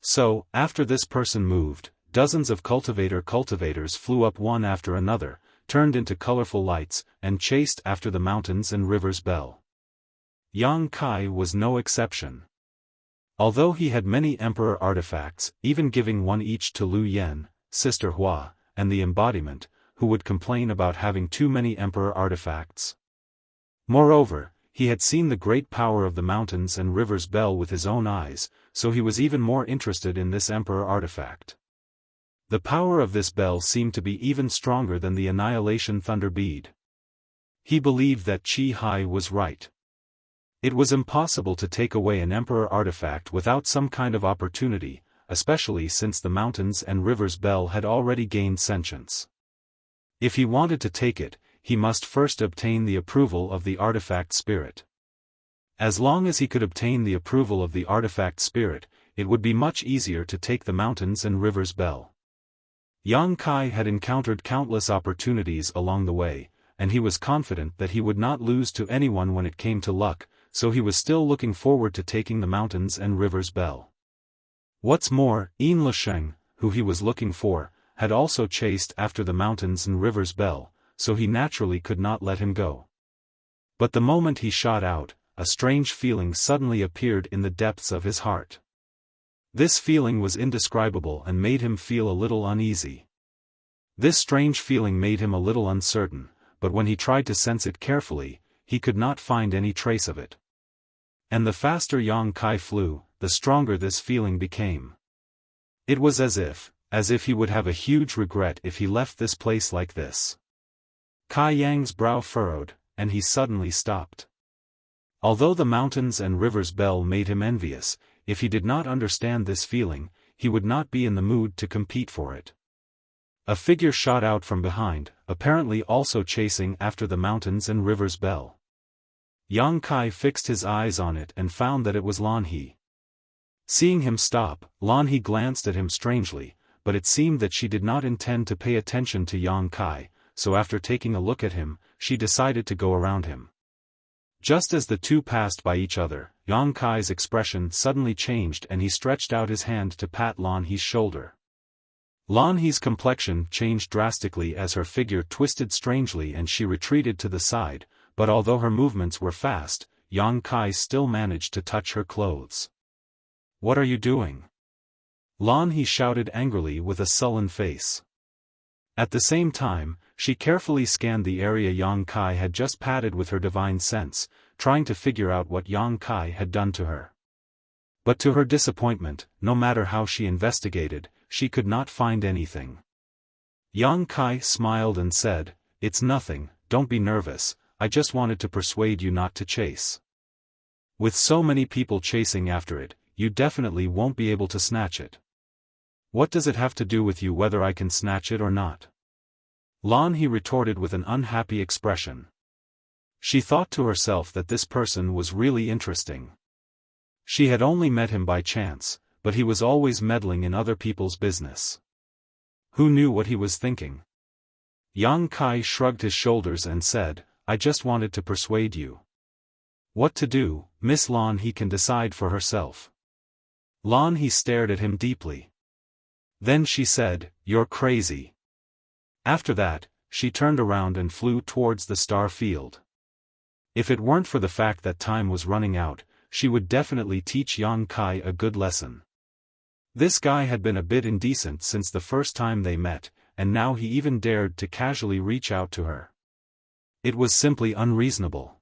So, after this person moved, dozens of cultivators flew up one after another, turned into colorful lights, and chased after the mountains and rivers bell. Yang Kai was no exception. Although he had many emperor artifacts, even giving one each to Lu Yen, Sister Hua, and the embodiment, who would complain about having too many emperor artifacts. Moreover, he had seen the great power of the mountains and rivers bell with his own eyes, so he was even more interested in this emperor artifact. The power of this bell seemed to be even stronger than the annihilation thunder bead. He believed that Qi Hai was right. It was impossible to take away an emperor artifact without some kind of opportunity, especially since the mountains and rivers bell had already gained sentience. If he wanted to take it, he must first obtain the approval of the artifact spirit. As long as he could obtain the approval of the artifact spirit, it would be much easier to take the mountains and rivers bell. Yang Kai had encountered countless opportunities along the way, and he was confident that he would not lose to anyone when it came to luck, so he was still looking forward to taking the mountains and rivers bell. What's more, Yin Lesheng, who he was looking for, had also chased after the mountains and rivers bell, so he naturally could not let him go. But the moment he shot out, a strange feeling suddenly appeared in the depths of his heart. This feeling was indescribable and made him feel a little uneasy. This strange feeling made him a little uncertain, but when he tried to sense it carefully, he could not find any trace of it. And the faster Yang Kai flew, the stronger this feeling became. It was as if he would have a huge regret if he left this place like this. Kai Yang's brow furrowed, and he suddenly stopped. Although the mountains and rivers bell made him envious, if he did not understand this feeling, he would not be in the mood to compete for it. A figure shot out from behind, apparently also chasing after the mountains and rivers bell. Yang Kai fixed his eyes on it and found that it was Lan He. Seeing him stop, Lan He glanced at him strangely, but it seemed that she did not intend to pay attention to Yang Kai, so after taking a look at him, she decided to go around him. Just as the two passed by each other, Yang Kai's expression suddenly changed and he stretched out his hand to pat Lan He's shoulder. Lan He's complexion changed drastically as her figure twisted strangely and she retreated to the side, but although her movements were fast, Yang Kai still managed to touch her clothes. "What are you doing?" Lan He shouted angrily with a sullen face. At the same time, she carefully scanned the area Yang Kai had just patted with her divine sense, trying to figure out what Yang Kai had done to her. But to her disappointment, no matter how she investigated, she could not find anything. Yang Kai smiled and said, "It's nothing, don't be nervous, I just wanted to persuade you not to chase. With so many people chasing after it, you definitely won't be able to snatch it. What does it have to do with you whether I can snatch it or not?" Lan He retorted with an unhappy expression. She thought to herself that this person was really interesting. She had only met him by chance, but he was always meddling in other people's business. Who knew what he was thinking? Yang Kai shrugged his shoulders and said, "I just wanted to persuade you. What to do, Miss Lan He can decide for herself." Lan He stared at him deeply. Then she said, "You're crazy." After that, she turned around and flew towards the star field. If it weren't for the fact that time was running out, she would definitely teach Yang Kai a good lesson. This guy had been a bit indecent since the first time they met, and now he even dared to casually reach out to her. It was simply unreasonable.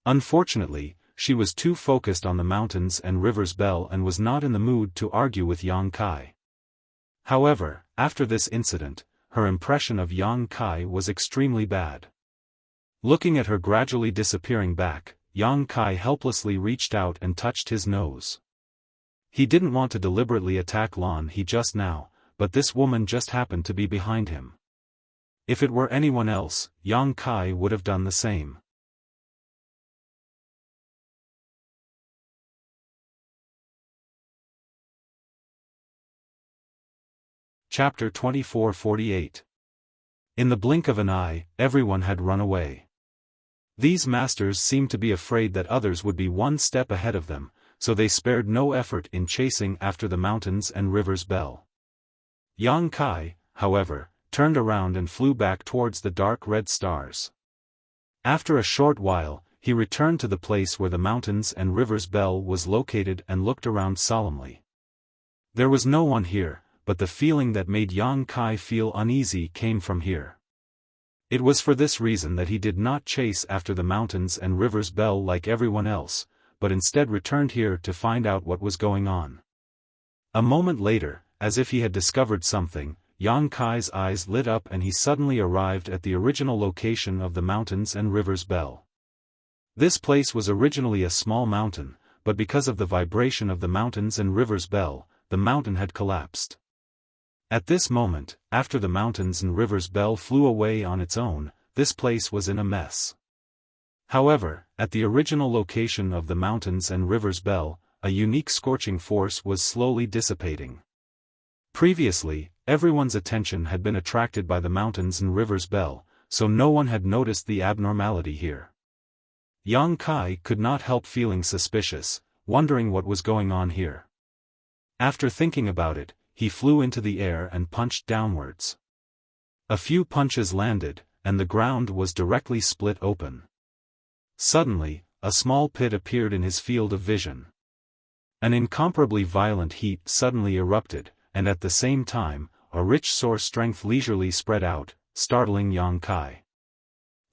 Unfortunately, she was too focused on the mountains and rivers Bell and was not in the mood to argue with Yang Kai. However, after this incident, her impression of Yang Kai was extremely bad. Looking at her gradually disappearing back, Yang Kai helplessly reached out and touched his nose. He didn't want to deliberately attack Lan He just now, but this woman just happened to be behind him. If it were anyone else, Yang Kai would have done the same. Chapter 24:48. In the blink of an eye, everyone had run away. These masters seemed to be afraid that others would be one step ahead of them, so they spared no effort in chasing after the mountains and rivers Bell. Yang Kai, however, turned around and flew back towards the dark red stars. After a short while, he returned to the place where the mountains and rivers Bell was located and looked around solemnly. There was no one here, but the feeling that made Yang Kai feel uneasy came from here. It was for this reason that he did not chase after the mountains and rivers Bell like everyone else, but instead returned here to find out what was going on. A moment later, as if he had discovered something, Yang Kai's eyes lit up and he suddenly arrived at the original location of the mountains and rivers Bell. This place was originally a small mountain, but because of the vibration of the mountains and rivers Bell, the mountain had collapsed. At this moment, after the mountains and rivers Bell flew away on its own, this place was in a mess. However, at the original location of the mountains and rivers Bell, a unique scorching force was slowly dissipating. Previously, everyone's attention had been attracted by the mountains and rivers Bell, so no one had noticed the abnormality here. Yang Kai could not help feeling suspicious, wondering what was going on here. After thinking about it, he flew into the air and punched downwards. A few punches landed, and the ground was directly split open. Suddenly, a small pit appeared in his field of vision. An incomparably violent heat suddenly erupted, and at the same time, a rich source strength leisurely spread out, startling Yang Kai.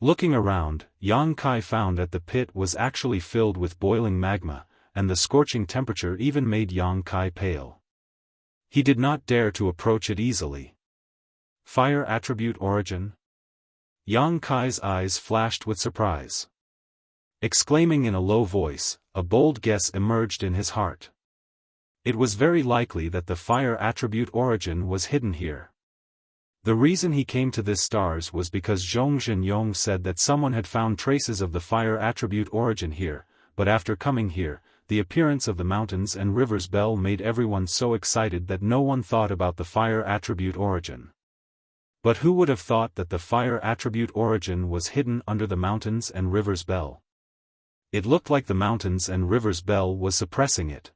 Looking around, Yang Kai found that the pit was actually filled with boiling magma, and the scorching temperature even made Yang Kai pale. He did not dare to approach it easily. Fire attribute origin? Yang Kai's eyes flashed with surprise. Exclaiming in a low voice, a bold guess emerged in his heart. It was very likely that the fire attribute origin was hidden here. The reason he came to this stars was because Zhong Zhenyong said that someone had found traces of the fire attribute origin here, but after coming here, the appearance of the mountains and rivers Bell made everyone so excited that no one thought about the fire attribute origin. But who would have thought that the fire attribute origin was hidden under the mountains and rivers Bell? It looked like the mountains and rivers Bell was suppressing it.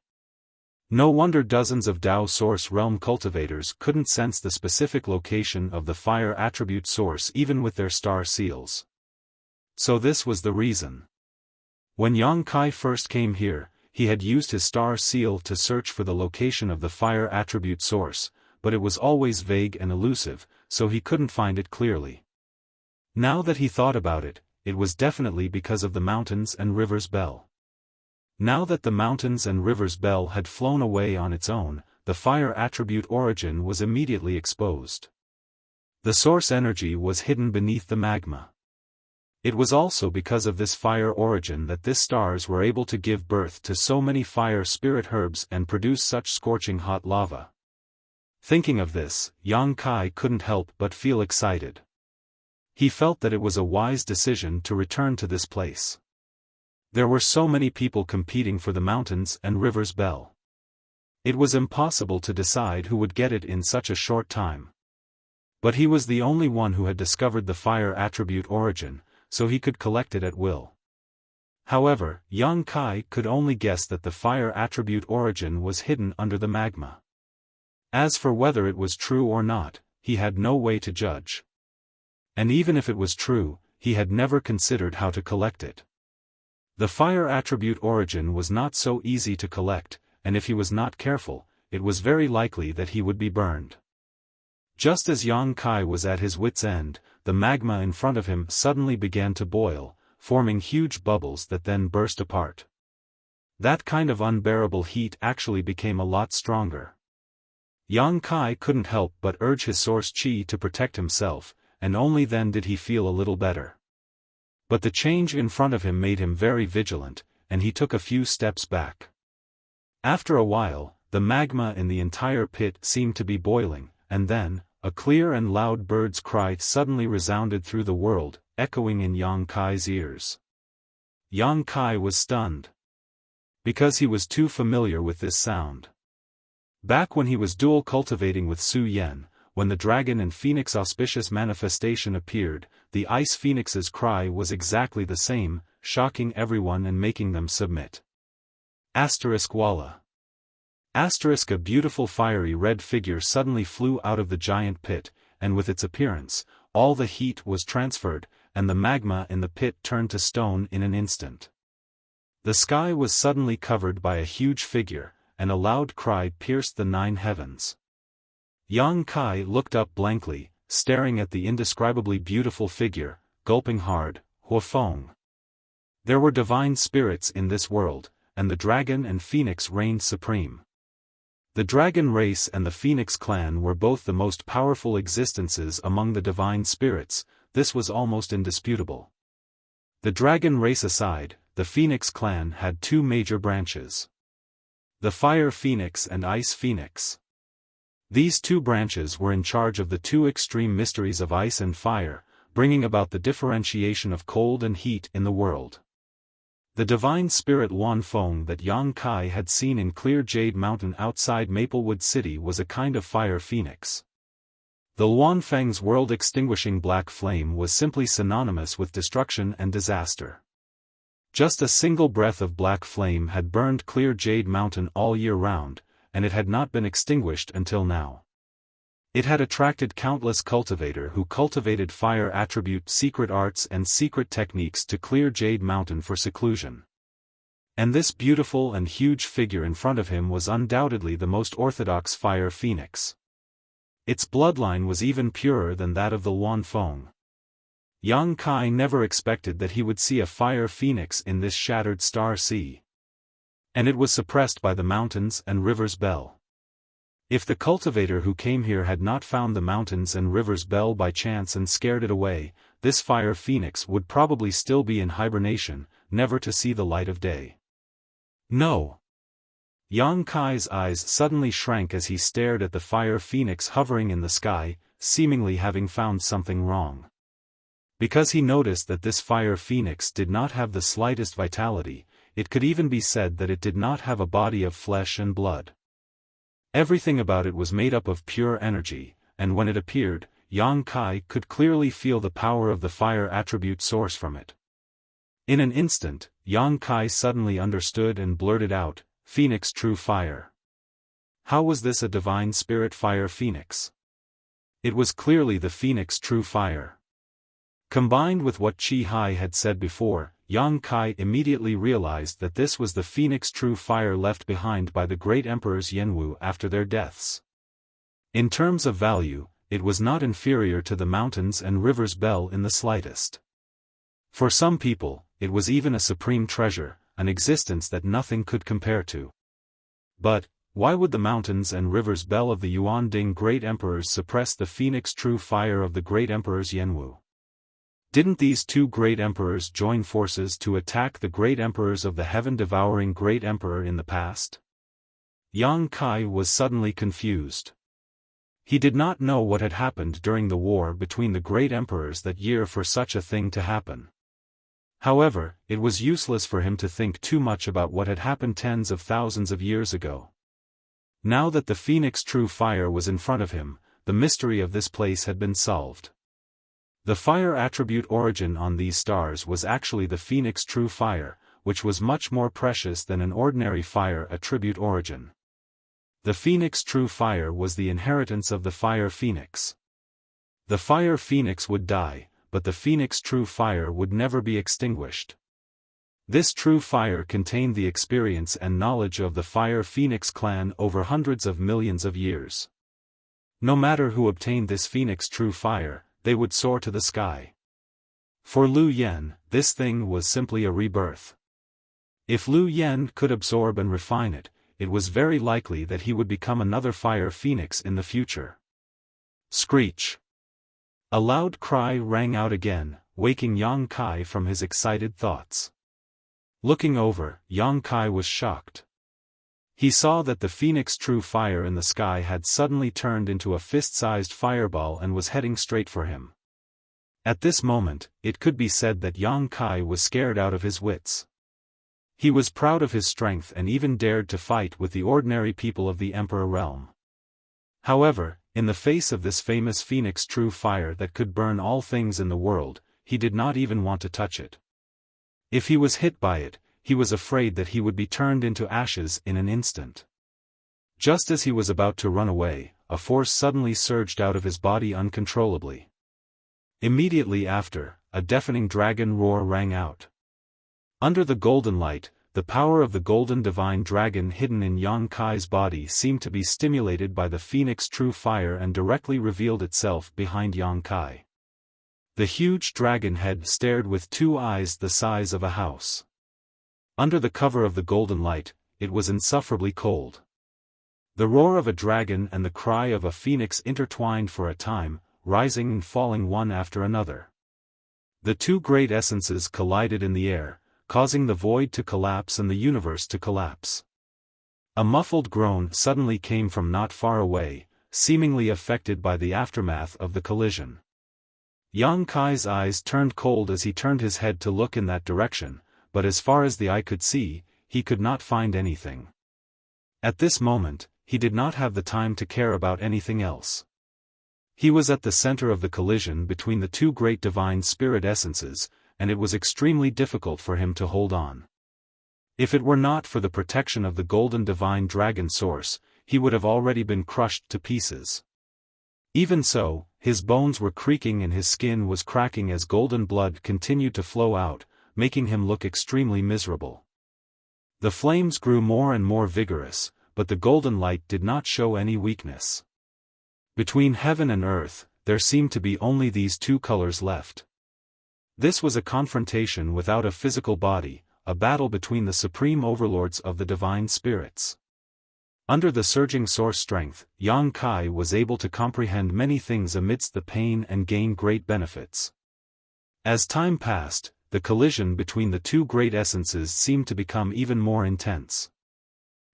No wonder dozens of Dao Source Realm cultivators couldn't sense the specific location of the fire attribute source even with their star seals. So this was the reason. When Yang Kai first came here, he had used his star seal to search for the location of the fire attribute source, but it was always vague and elusive, so he couldn't find it clearly. Now that he thought about it, it was definitely because of the mountains and rivers Bell. Now that the mountains and rivers Bell had flown away on its own, the fire attribute origin was immediately exposed. The source energy was hidden beneath the magma. It was also because of this fire origin that these stars were able to give birth to so many fire spirit herbs and produce such scorching hot lava. Thinking of this, Yang Kai couldn't help but feel excited. He felt that it was a wise decision to return to this place. There were so many people competing for the mountains and rivers Bell. It was impossible to decide who would get it in such a short time. But he was the only one who had discovered the fire attribute origin, so he could collect it at will. However, Yang Kai could only guess that the fire attribute origin was hidden under the magma. As for whether it was true or not, he had no way to judge. And even if it was true, he had never considered how to collect it. The fire attribute origin was not so easy to collect, and if he was not careful, it was very likely that he would be burned. Just as Yang Kai was at his wit's end, the magma in front of him suddenly began to boil, forming huge bubbles that then burst apart. That kind of unbearable heat actually became a lot stronger. Yang Kai couldn't help but urge his source qi to protect himself, and only then did he feel a little better. But the change in front of him made him very vigilant, and he took a few steps back. After a while, the magma in the entire pit seemed to be boiling, and then, a clear and loud bird's cry suddenly resounded through the world, echoing in Yang Kai's ears. Yang Kai was stunned. Because he was too familiar with this sound. Back when he was dual cultivating with Su Yen, when the dragon and phoenix auspicious manifestation appeared, the ice phoenix's cry was exactly the same, shocking everyone and making them submit. Walla. A beautiful fiery red figure suddenly flew out of the giant pit, and with its appearance, all the heat was transferred, and the magma in the pit turned to stone in an instant. The sky was suddenly covered by a huge figure, and a loud cry pierced the 9 heavens. Yang Kai looked up blankly, staring at the indescribably beautiful figure, gulping hard, Huafeng. There were divine spirits in this world, and the dragon and phoenix reigned supreme. The dragon race and the phoenix clan were both the most powerful existences among the divine spirits, this was almost indisputable. The dragon race aside, the phoenix clan had 2 major branches. The fire phoenix and ice phoenix. These 2 branches were in charge of the 2 extreme mysteries of ice and fire, bringing about the differentiation of cold and heat in the world. The divine spirit Huafeng that Yang Kai had seen in Clear Jade Mountain outside Maplewood City was a kind of fire phoenix. The Huafeng's world-extinguishing black flame was simply synonymous with destruction and disaster. Just a single breath of black flame had burned Clear Jade Mountain all year round, and it had not been extinguished until now. It had attracted countless cultivators who cultivated fire attribute secret arts and secret techniques to Clear Jade Mountain for seclusion. And this beautiful and huge figure in front of him was undoubtedly the most orthodox fire phoenix. Its bloodline was even purer than that of the Huafeng. Yang Kai never expected that he would see a fire phoenix in this shattered star sea. And it was suppressed by the mountains and rivers bell. If the cultivator who came here had not found the mountains and rivers bell by chance and scared it away, this fire phoenix would probably still be in hibernation, never to see the light of day. No. Yang Kai's eyes suddenly shrank as he stared at the fire phoenix hovering in the sky, seemingly having found something wrong. Because he noticed that this fire phoenix did not have the slightest vitality, it could even be said that it did not have a body of flesh and blood. Everything about it was made up of pure energy, and when it appeared, Yang Kai could clearly feel the power of the fire attribute source from it. In an instant, Yang Kai suddenly understood and blurted out, "Phoenix true fire." How was this a divine spirit fire phoenix? It was clearly the phoenix true fire. Combined with what Qi Hai had said before, Yang Kai immediately realized that this was the phoenix true fire left behind by the great emperors Yanwu after their deaths. In terms of value, it was not inferior to the mountains and rivers bell in the slightest. For some people, it was even a supreme treasure, an existence that nothing could compare to. But, why would the mountains and rivers bell of the Yuanding great emperors suppress the phoenix true fire of the great emperors Yanwu? Didn't these 2 great emperors join forces to attack the great emperors of the heaven-devouring great emperor in the past? Yang Kai was suddenly confused. He did not know what had happened during the war between the great emperors that year for such a thing to happen. However, it was useless for him to think too much about what had happened tens of thousands of years ago. Now that the phoenix true fire was in front of him, the mystery of this place had been solved. The fire attribute origin on these stars was actually the phoenix true fire, which was much more precious than an ordinary fire attribute origin. The phoenix true fire was the inheritance of the fire phoenix. The fire phoenix would die, but the phoenix true fire would never be extinguished. This true fire contained the experience and knowledge of the Fire Phoenix clan over hundreds of millions of years. No matter who obtained this Phoenix true fire, they would soar to the sky. For Liu Yan, this thing was simply a rebirth. If Liu Yan could absorb and refine it, it was very likely that he would become another Fire Phoenix in the future. Screech! A loud cry rang out again, waking Yang Kai from his excited thoughts. Looking over, Yang Kai was shocked. He saw that the Phoenix true fire in the sky had suddenly turned into a fist-sized fireball and was heading straight for him. At this moment, it could be said that Yang Kai was scared out of his wits. He was proud of his strength and even dared to fight with the ordinary people of the Emperor realm. However, in the face of this famous Phoenix true fire that could burn all things in the world, he did not even want to touch it. If he was hit by it, he was afraid that he would be turned into ashes in an instant. Just as he was about to run away, a force suddenly surged out of his body uncontrollably. Immediately after, a deafening dragon roar rang out. Under the golden light, the power of the golden divine dragon hidden in Yang Kai's body seemed to be stimulated by the Phoenix true fire and directly revealed itself behind Yang Kai. The huge dragon head stared with two eyes the size of a house. Under the cover of the golden light, it was insufferably cold. The roar of a dragon and the cry of a phoenix intertwined for a time, rising and falling one after another. The two great essences collided in the air, causing the void to collapse and the universe to collapse. A muffled groan suddenly came from not far away, seemingly affected by the aftermath of the collision. Yang Kai's eyes turned cold as he turned his head to look in that direction, but as far as the eye could see, he could not find anything. At this moment, he did not have the time to care about anything else. He was at the center of the collision between the two great divine spirit essences, and it was extremely difficult for him to hold on. If it were not for the protection of the golden divine dragon source, he would have already been crushed to pieces. Even so, his bones were creaking and his skin was cracking as golden blood continued to flow out, making him look extremely miserable. The flames grew more and more vigorous, but the golden light did not show any weakness. Between heaven and earth, there seemed to be only these two colors left. This was a confrontation without a physical body, a battle between the supreme overlords of the divine spirits. Under the surging source strength, Yang Kai was able to comprehend many things amidst the pain and gain great benefits. As time passed, the collision between the two great essences seemed to become even more intense.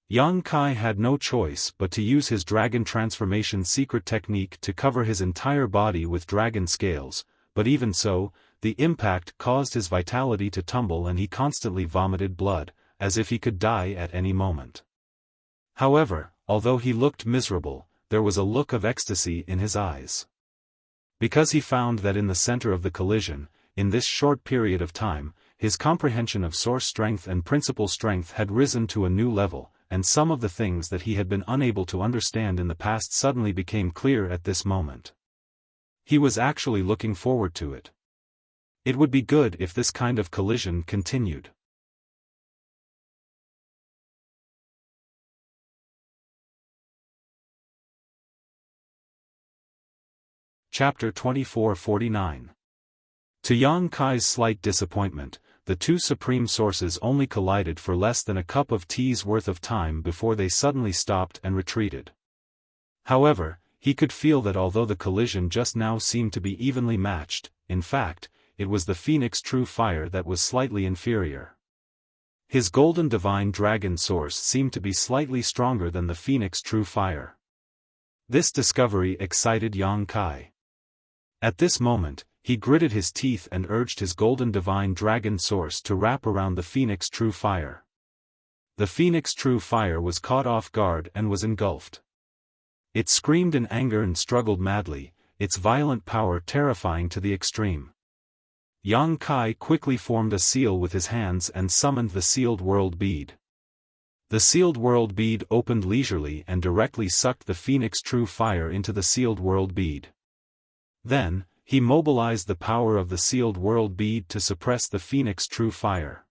Yang Kai had no choice but to use his dragon transformation secret technique to cover his entire body with dragon scales, but even so, the impact caused his vitality to tumble and he constantly vomited blood, as if he could die at any moment. However, although he looked miserable, there was a look of ecstasy in his eyes. Because he found that in the center of the collision, in this short period of time, his comprehension of source strength and principle strength had risen to a new level, and some of the things that he had been unable to understand in the past suddenly became clear at this moment. He was actually looking forward to it. It would be good if this kind of collision continued. Chapter 2449. To Yang Kai's slight disappointment, the two supreme sources only collided for less than a cup of tea's worth of time before they suddenly stopped and retreated. However, he could feel that although the collision just now seemed to be evenly matched, in fact, it was the Phoenix true fire that was slightly inferior. His golden divine dragon source seemed to be slightly stronger than the Phoenix true fire. This discovery excited Yang Kai. At this moment, he gritted his teeth and urged his golden divine dragon source to wrap around the Phoenix true fire. The Phoenix true fire was caught off guard and was engulfed. It screamed in anger and struggled madly, its violent power terrifying to the extreme. Yang Kai quickly formed a seal with his hands and summoned the sealed world bead. The sealed world bead opened leisurely and directly sucked the Phoenix true fire into the sealed world bead. Then, he mobilized the power of the sealed world bead to suppress the Phoenix true fire.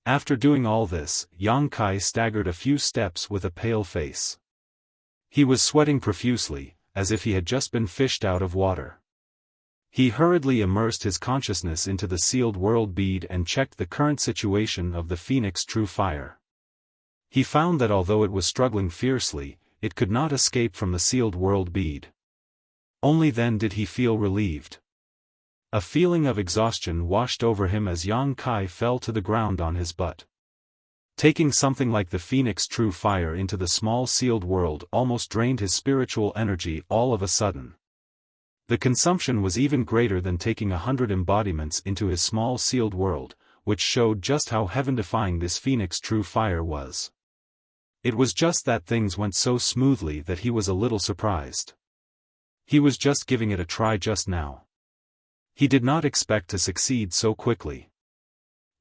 After doing all this, Yang Kai staggered a few steps with a pale face. He was sweating profusely, as if he had just been fished out of water. He hurriedly immersed his consciousness into the sealed world bead and checked the current situation of the Phoenix True Fire. He found that although it was struggling fiercely, it could not escape from the sealed world bead. Only then did he feel relieved. A feeling of exhaustion washed over him as Yang Kai fell to the ground on his butt. Taking something like the Phoenix True Fire into the small sealed world almost drained his spiritual energy all of a sudden. The consumption was even greater than taking 100 embodiments into his small sealed world, which showed just how heaven-defying this Phoenix True Fire was. It was just that things went so smoothly that he was a little surprised. He was just giving it a try just now. He did not expect to succeed so quickly.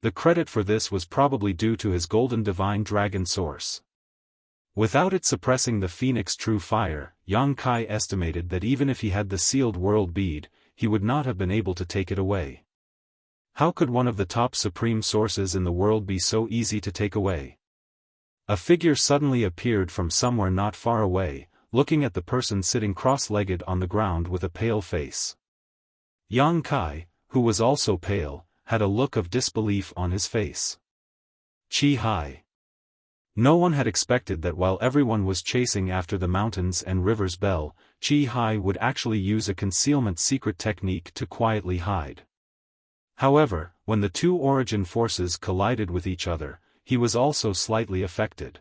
The credit for this was probably due to his golden divine dragon source. Without it suppressing the Phoenix True Fire, Yang Kai estimated that even if he had the sealed world bead, he would not have been able to take it away. How could one of the top supreme sources in the world be so easy to take away? A figure suddenly appeared from somewhere not far away, looking at the person sitting cross-legged on the ground with a pale face. Yang Kai, who was also pale, had a look of disbelief on his face. Chi Hai. No one had expected that while everyone was chasing after the mountains and rivers Bell, Chi Hai would actually use a concealment secret technique to quietly hide. However, when the two origin forces collided with each other, he was also slightly affected.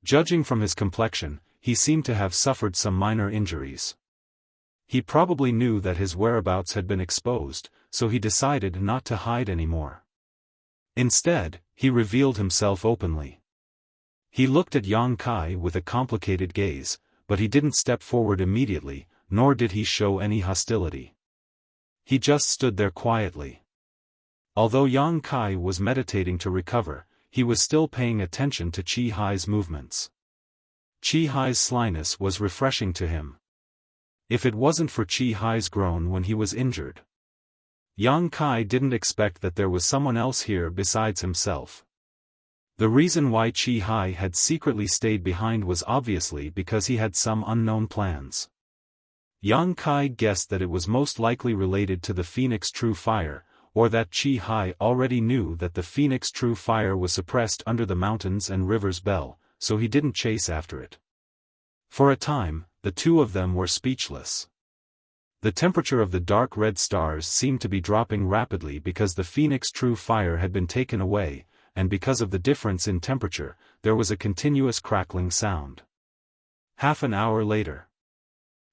Judging from his complexion, he seemed to have suffered some minor injuries. He probably knew that his whereabouts had been exposed, so he decided not to hide anymore. Instead, he revealed himself openly. He looked at Yang Kai with a complicated gaze, but he didn't step forward immediately, nor did he show any hostility. He just stood there quietly. Although Yang Kai was meditating to recover, he was still paying attention to Chi Hai's movements. Chi Hai's slyness was refreshing to him. If it wasn't for Chi Hai's groan when he was injured. Yang Kai didn't expect that there was someone else here besides himself. The reason why Chi Hai had secretly stayed behind was obviously because he had some unknown plans. Yang Kai guessed that it was most likely related to the Phoenix True Fire, or that Chi Hai already knew that the Phoenix True Fire was suppressed under the mountains and rivers Bell, so he didn't chase after it. For a time, the two of them were speechless. The temperature of the dark red stars seemed to be dropping rapidly because the Phoenix True Fire had been taken away, and because of the difference in temperature, there was a continuous crackling sound. Half an hour later,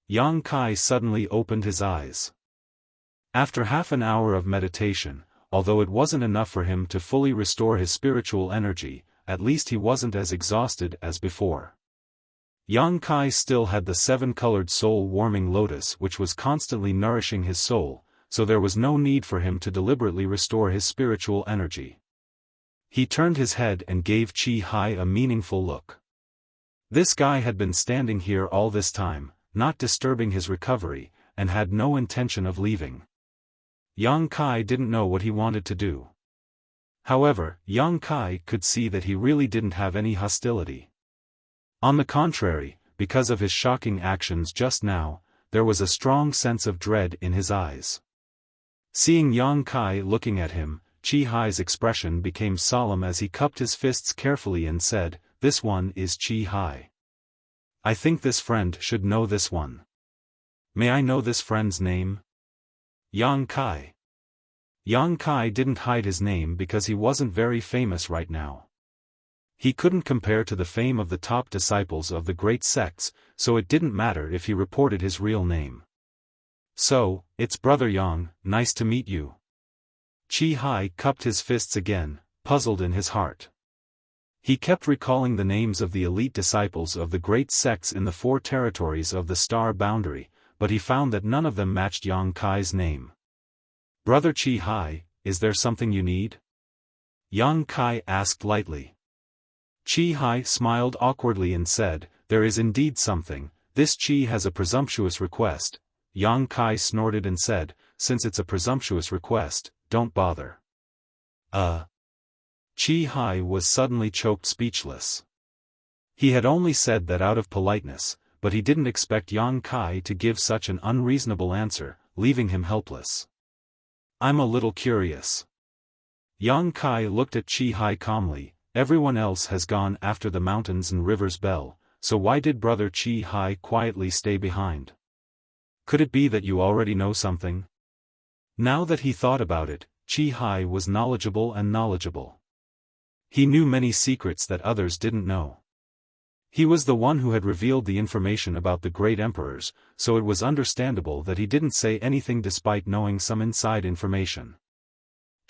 Yang Kai suddenly opened his eyes. After half an hour of meditation, although it wasn't enough for him to fully restore his spiritual energy, at least he wasn't as exhausted as before. Yang Kai still had the seven-colored soul-warming lotus which was constantly nourishing his soul, so there was no need for him to deliberately restore his spiritual energy. He turned his head and gave Chi Hai a meaningful look. This guy had been standing here all this time, not disturbing his recovery, and had no intention of leaving. Yang Kai didn't know what he wanted to do. However, Yang Kai could see that he really didn't have any hostility. On the contrary, because of his shocking actions just now, there was a strong sense of dread in his eyes. Seeing Yang Kai looking at him, Chi Hai's expression became solemn as he cupped his fists carefully and said, "This one is Chi Hai. I think this friend should know this one. May I know this friend's name?" Yang Kai. Yang Kai didn't hide his name because he wasn't very famous right now. He couldn't compare to the fame of the top disciples of the great sects, so it didn't matter if he reported his real name. "So, it's Brother Yang, nice to meet you." Chi Hai cupped his fists again, puzzled in his heart. He kept recalling the names of the elite disciples of the great sects in the four territories of the star boundary, but he found that none of them matched Yang Kai's name. "Brother Chi Hai, is there something you need?" Yang Kai asked lightly. Chi Hai smiled awkwardly and said, "There is indeed something. This Chi has a presumptuous request." Yang Kai snorted and said, "Since it's a presumptuous request, don't bother." Chi Hai was suddenly choked speechless. He had only said that out of politeness, but he didn't expect Yang Kai to give such an unreasonable answer, leaving him helpless. I'm a little curious. Yang Kai looked at Chi Hai calmly. Everyone else has gone after the mountains and rivers bell, so why did brother Chi Hai quietly stay behind? Could it be that you already know something? Now that he thought about it, Chi Hai was knowledgeable and knowledgeable. He knew many secrets that others didn't know. He was the one who had revealed the information about the great emperors, so it was understandable that he didn't say anything despite knowing some inside information.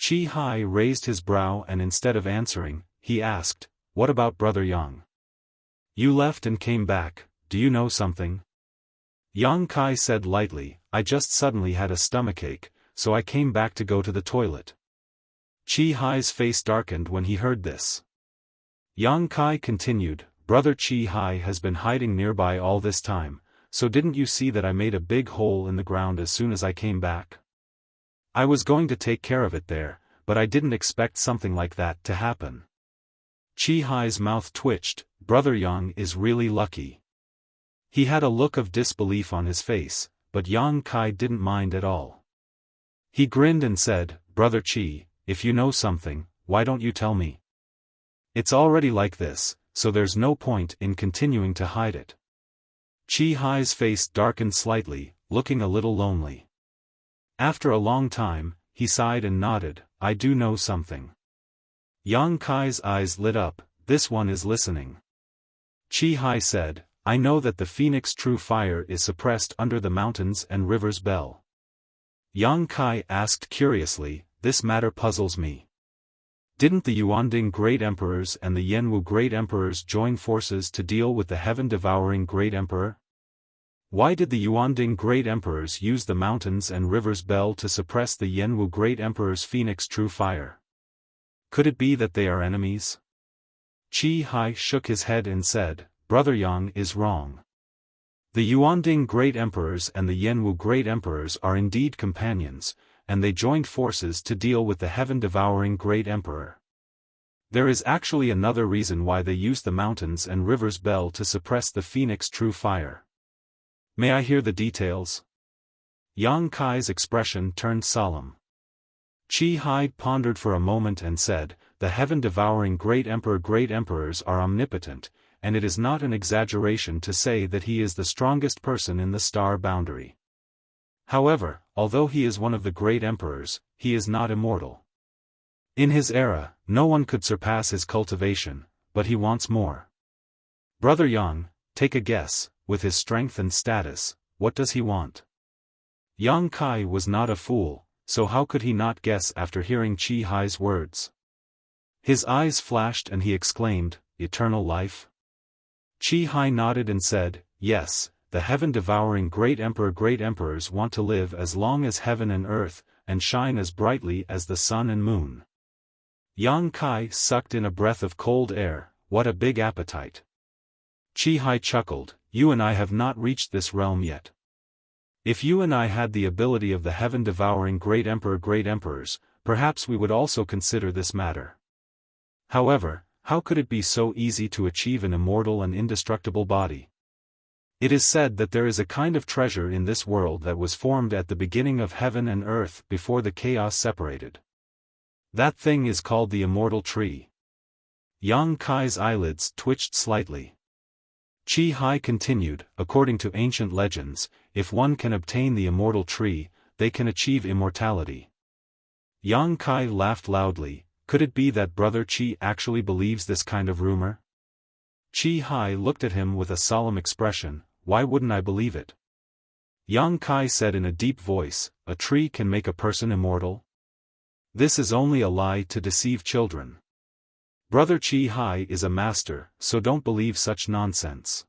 Chi Hai raised his brow and instead of answering, he asked, "What about Brother Yang? You left and came back, do you know something?" Yang Kai said lightly, "I just suddenly had a stomachache, so I came back to go to the toilet." Chi Hai's face darkened when he heard this. Yang Kai continued, "Brother Chi Hai has been hiding nearby all this time, so didn't you see that I made a big hole in the ground as soon as I came back? I was going to take care of it there, but I didn't expect something like that to happen." Chi Hai's mouth twitched. Brother Yang is really lucky. He had a look of disbelief on his face, but Yang Kai didn't mind at all. He grinned and said, "Brother Chi, if you know something, why don't you tell me? It's already like this, so there's no point in continuing to hide it." Chi Hai's face darkened slightly, looking a little lonely. After a long time, he sighed and nodded, "I do know something." Yang Kai's eyes lit up. "This one is listening." Chi Hai said, "I know that the phoenix true fire is suppressed under the mountains and rivers bell." Yang Kai asked curiously, "This matter puzzles me. Didn't the Yuanding Great Emperors and the Yenwu Great Emperors join forces to deal with the heaven-devouring Great Emperor? Why did the Yuanding Great Emperors use the mountains and rivers bell to suppress the Yenwu Great Emperor's phoenix true fire? Could it be that they are enemies?" Chi Hai shook his head and said, "Brother Yang is wrong. The Yuanding Great Emperors and the Yenwu Great Emperors are indeed companions, and they joined forces to deal with the heaven-devouring Great Emperor. There is actually another reason why they used the mountains and rivers bell to suppress the phoenix true fire. May I hear the details?" Yang Kai's expression turned solemn. Chi Hai pondered for a moment and said, "The heaven-devouring Great Emperors are omnipotent, and it is not an exaggeration to say that he is the strongest person in the star boundary. However, although he is one of the great emperors, he is not immortal. In his era, no one could surpass his cultivation, but he wants more. Brother Yang, take a guess, with his strength and status, what does he want?" Yang Kai was not a fool, so how could he not guess after hearing Chi Hai's words? His eyes flashed and he exclaimed, "Eternal life?" Chi Hai nodded and said, "Yes, the heaven-devouring great emperors want to live as long as heaven and earth, and shine as brightly as the sun and moon." Yang Kai sucked in a breath of cold air. What a big appetite. Chi Hai chuckled, "You and I have not reached this realm yet. If you and I had the ability of the heaven-devouring great emperors, perhaps we would also consider this matter. However, how could it be so easy to achieve an immortal and indestructible body? It is said that there is a kind of treasure in this world that was formed at the beginning of heaven and earth before the chaos separated. That thing is called the immortal tree." Yang Kai's eyelids twitched slightly. Chi Hai continued, "According to ancient legends, if one can obtain the immortal tree, they can achieve immortality." Yang Kai laughed loudly. Could it be that Brother Chi actually believes this kind of rumor? Chi Hai looked at him with a solemn expression. "Why wouldn't I believe it?" Yang Kai said in a deep voice, "A tree can make a person immortal? This is only a lie to deceive children. Brother Chi Hai is a master, so don't believe such nonsense."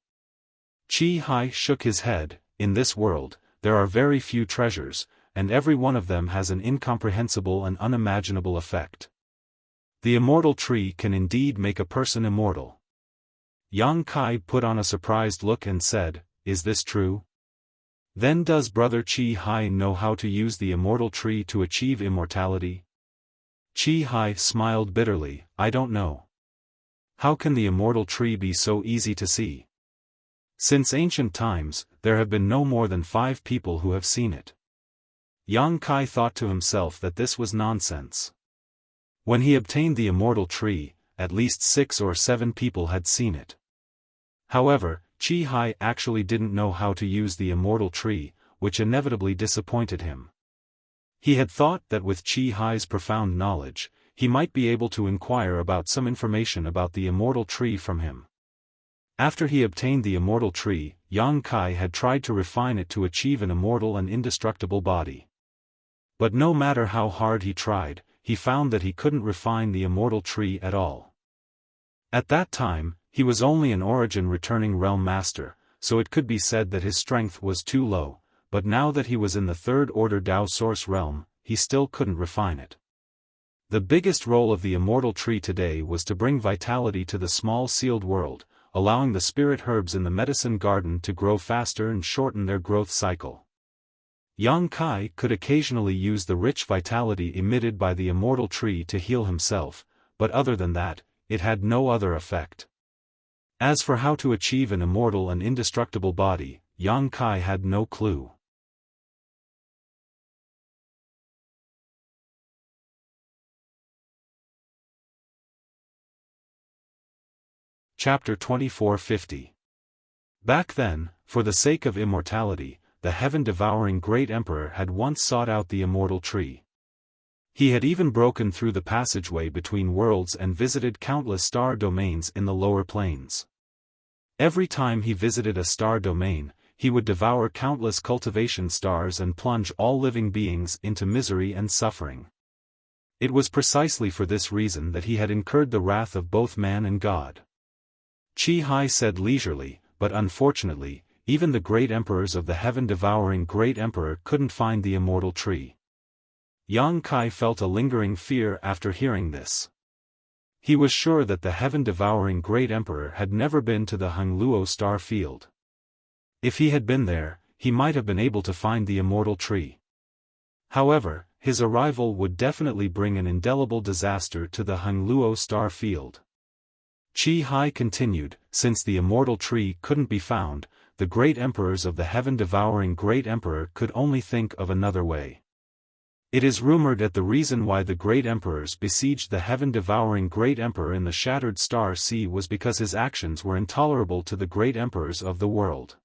Chi Hai shook his head. "In this world, there are very few treasures, and every one of them has an incomprehensible and unimaginable effect. The immortal tree can indeed make a person immortal." Yang Kai put on a surprised look and said, "Is this true? Then does Brother Chi Hai know how to use the immortal tree to achieve immortality?" Qi Hai smiled bitterly. I don't know. How can the immortal tree be so easy to see? Since ancient times, there have been no more than 5 people who have seen it. Yang Kai thought to himself that this was nonsense. When he obtained the immortal tree, at least 6 or 7 people had seen it. However, Qi Hai actually didn't know how to use the immortal tree, which inevitably disappointed him. He had thought that with Qi Hai's profound knowledge, he might be able to inquire about some information about the immortal tree from him. After he obtained the immortal tree, Yang Kai had tried to refine it to achieve an immortal and indestructible body. But no matter how hard he tried, he found that he couldn't refine the immortal tree at all. At that time, he was only an origin returning realm master, so it could be said that his strength was too low, but now that he was in the 3rd order Dao source realm, he still couldn't refine it. The biggest role of the immortal tree today was to bring vitality to the small sealed world, allowing the spirit herbs in the medicine garden to grow faster and shorten their growth cycle. Yang Kai could occasionally use the rich vitality emitted by the immortal tree to heal himself, but other than that, it had no other effect. As for how to achieve an immortal and indestructible body, Yang Kai had no clue. Chapter 2450. Back then, for the sake of immortality, the heaven-devouring great emperor had once sought out the immortal tree. He had even broken through the passageway between worlds and visited countless star domains in the lower planes. Every time he visited a star domain, he would devour countless cultivation stars and plunge all living beings into misery and suffering. It was precisely for this reason that he had incurred the wrath of both man and God. Qi Hai said leisurely, but unfortunately, even the great emperors of the heaven-devouring great emperor couldn't find the immortal tree. Yang Kai felt a lingering fear after hearing this. He was sure that the heaven-devouring great emperor had never been to the Hongluo star field. If he had been there, he might have been able to find the immortal tree. However, his arrival would definitely bring an indelible disaster to the Hongluo star field. Qi Hai continued, since the immortal tree couldn't be found, the great emperors of the heaven-devouring great emperor could only think of another way. It is rumored that the reason why the great emperors besieged the heaven-devouring great emperor in the shattered star sea was because his actions were intolerable to the great emperors of the world.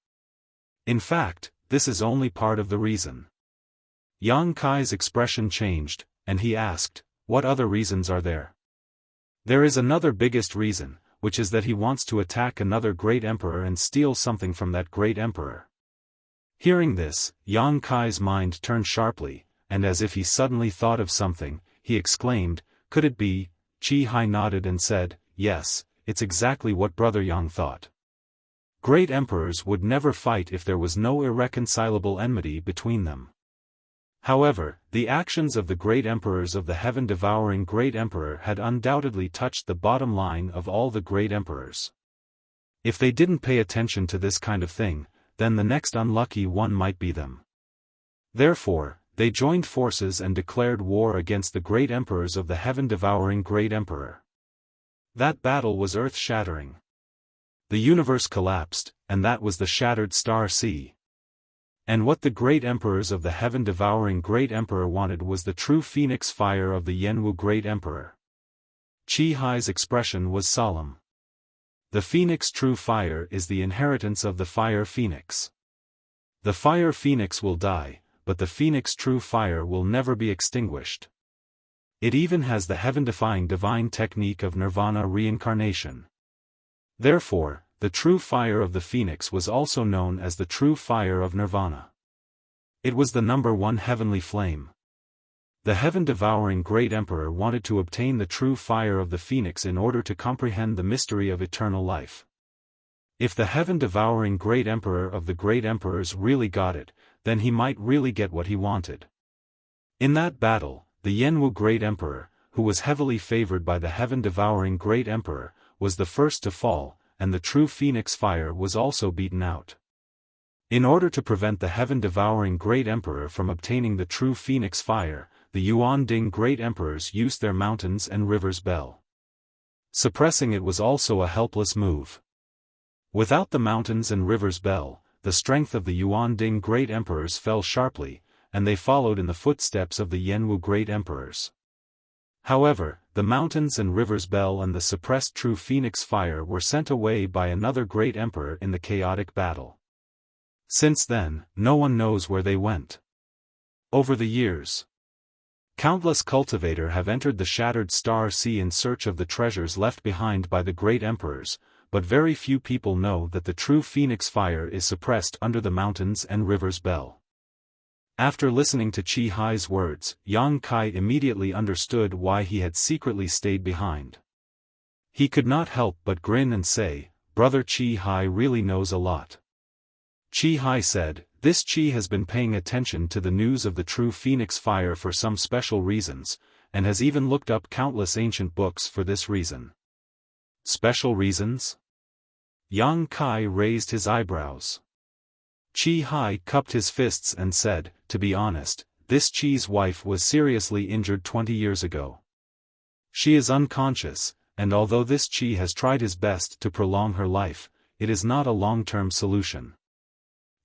In fact, this is only part of the reason. Yang Kai's expression changed, and he asked, what other reasons are there? There is another biggest reason, which is that he wants to attack another great emperor and steal something from that great emperor. Hearing this, Yang Kai's mind turned sharply, and as if he suddenly thought of something, he exclaimed, could it be? Qi Hai nodded and said, yes, it's exactly what Brother Yang thought. Great emperors would never fight if there was no irreconcilable enmity between them. However, the actions of the great emperors of the heaven-devouring great emperor had undoubtedly touched the bottom line of all the great emperors. If they didn't pay attention to this kind of thing, then the next unlucky one might be them. Therefore, they joined forces and declared war against the great emperors of the heaven-devouring great emperor. That battle was earth-shattering. The universe collapsed, and that was the shattered star sea. And what the great emperors of the heaven-devouring great emperor wanted was the true phoenix fire of the Yenwu great emperor. Qi Hai's expression was solemn. The phoenix true fire is the inheritance of the fire phoenix. The fire phoenix will die, but the phoenix true fire will never be extinguished. It even has the heaven-defying divine technique of nirvana reincarnation. Therefore, the true fire of the phoenix was also known as the true fire of nirvana. It was the number 1 heavenly flame. The heaven-devouring great emperor wanted to obtain the true fire of the phoenix in order to comprehend the mystery of eternal life. If the heaven-devouring great emperor of the great emperors really got it, then he might really get what he wanted. In that battle, the Yenwu great emperor, who was heavily favored by the heaven-devouring great emperor, was the first to fall, and the true phoenix fire was also beaten out. In order to prevent the heaven-devouring great emperor from obtaining the true phoenix fire, the Yuan Ding great emperors used their mountains and rivers bell. Suppressing it was also a helpless move. Without the mountains and rivers bell, the strength of the Yuan Ding great emperors fell sharply, and they followed in the footsteps of the Yanwu great emperors. However, the mountains and rivers bell and the suppressed true phoenix fire were sent away by another great emperor in the chaotic battle. Since then, no one knows where they went. Over the years, countless cultivators have entered the shattered star sea in search of the treasures left behind by the great emperors, but very few people know that the true phoenix fire is suppressed under the mountains and rivers bell. After listening to Qi Hai's words, Yang Kai immediately understood why he had secretly stayed behind. He could not help but grin and say, "Brother Qi Hai really knows a lot." Qi Hai said, "This Qi has been paying attention to the news of the true phoenix fire for some special reasons, and has even looked up countless ancient books for this reason." Special reasons? Yang Kai raised his eyebrows. Qi Hai cupped his fists and said, "To be honest, this Qi's wife was seriously injured 20 years ago. She is unconscious, and although this Qi has tried his best to prolong her life, it is not a long-term solution.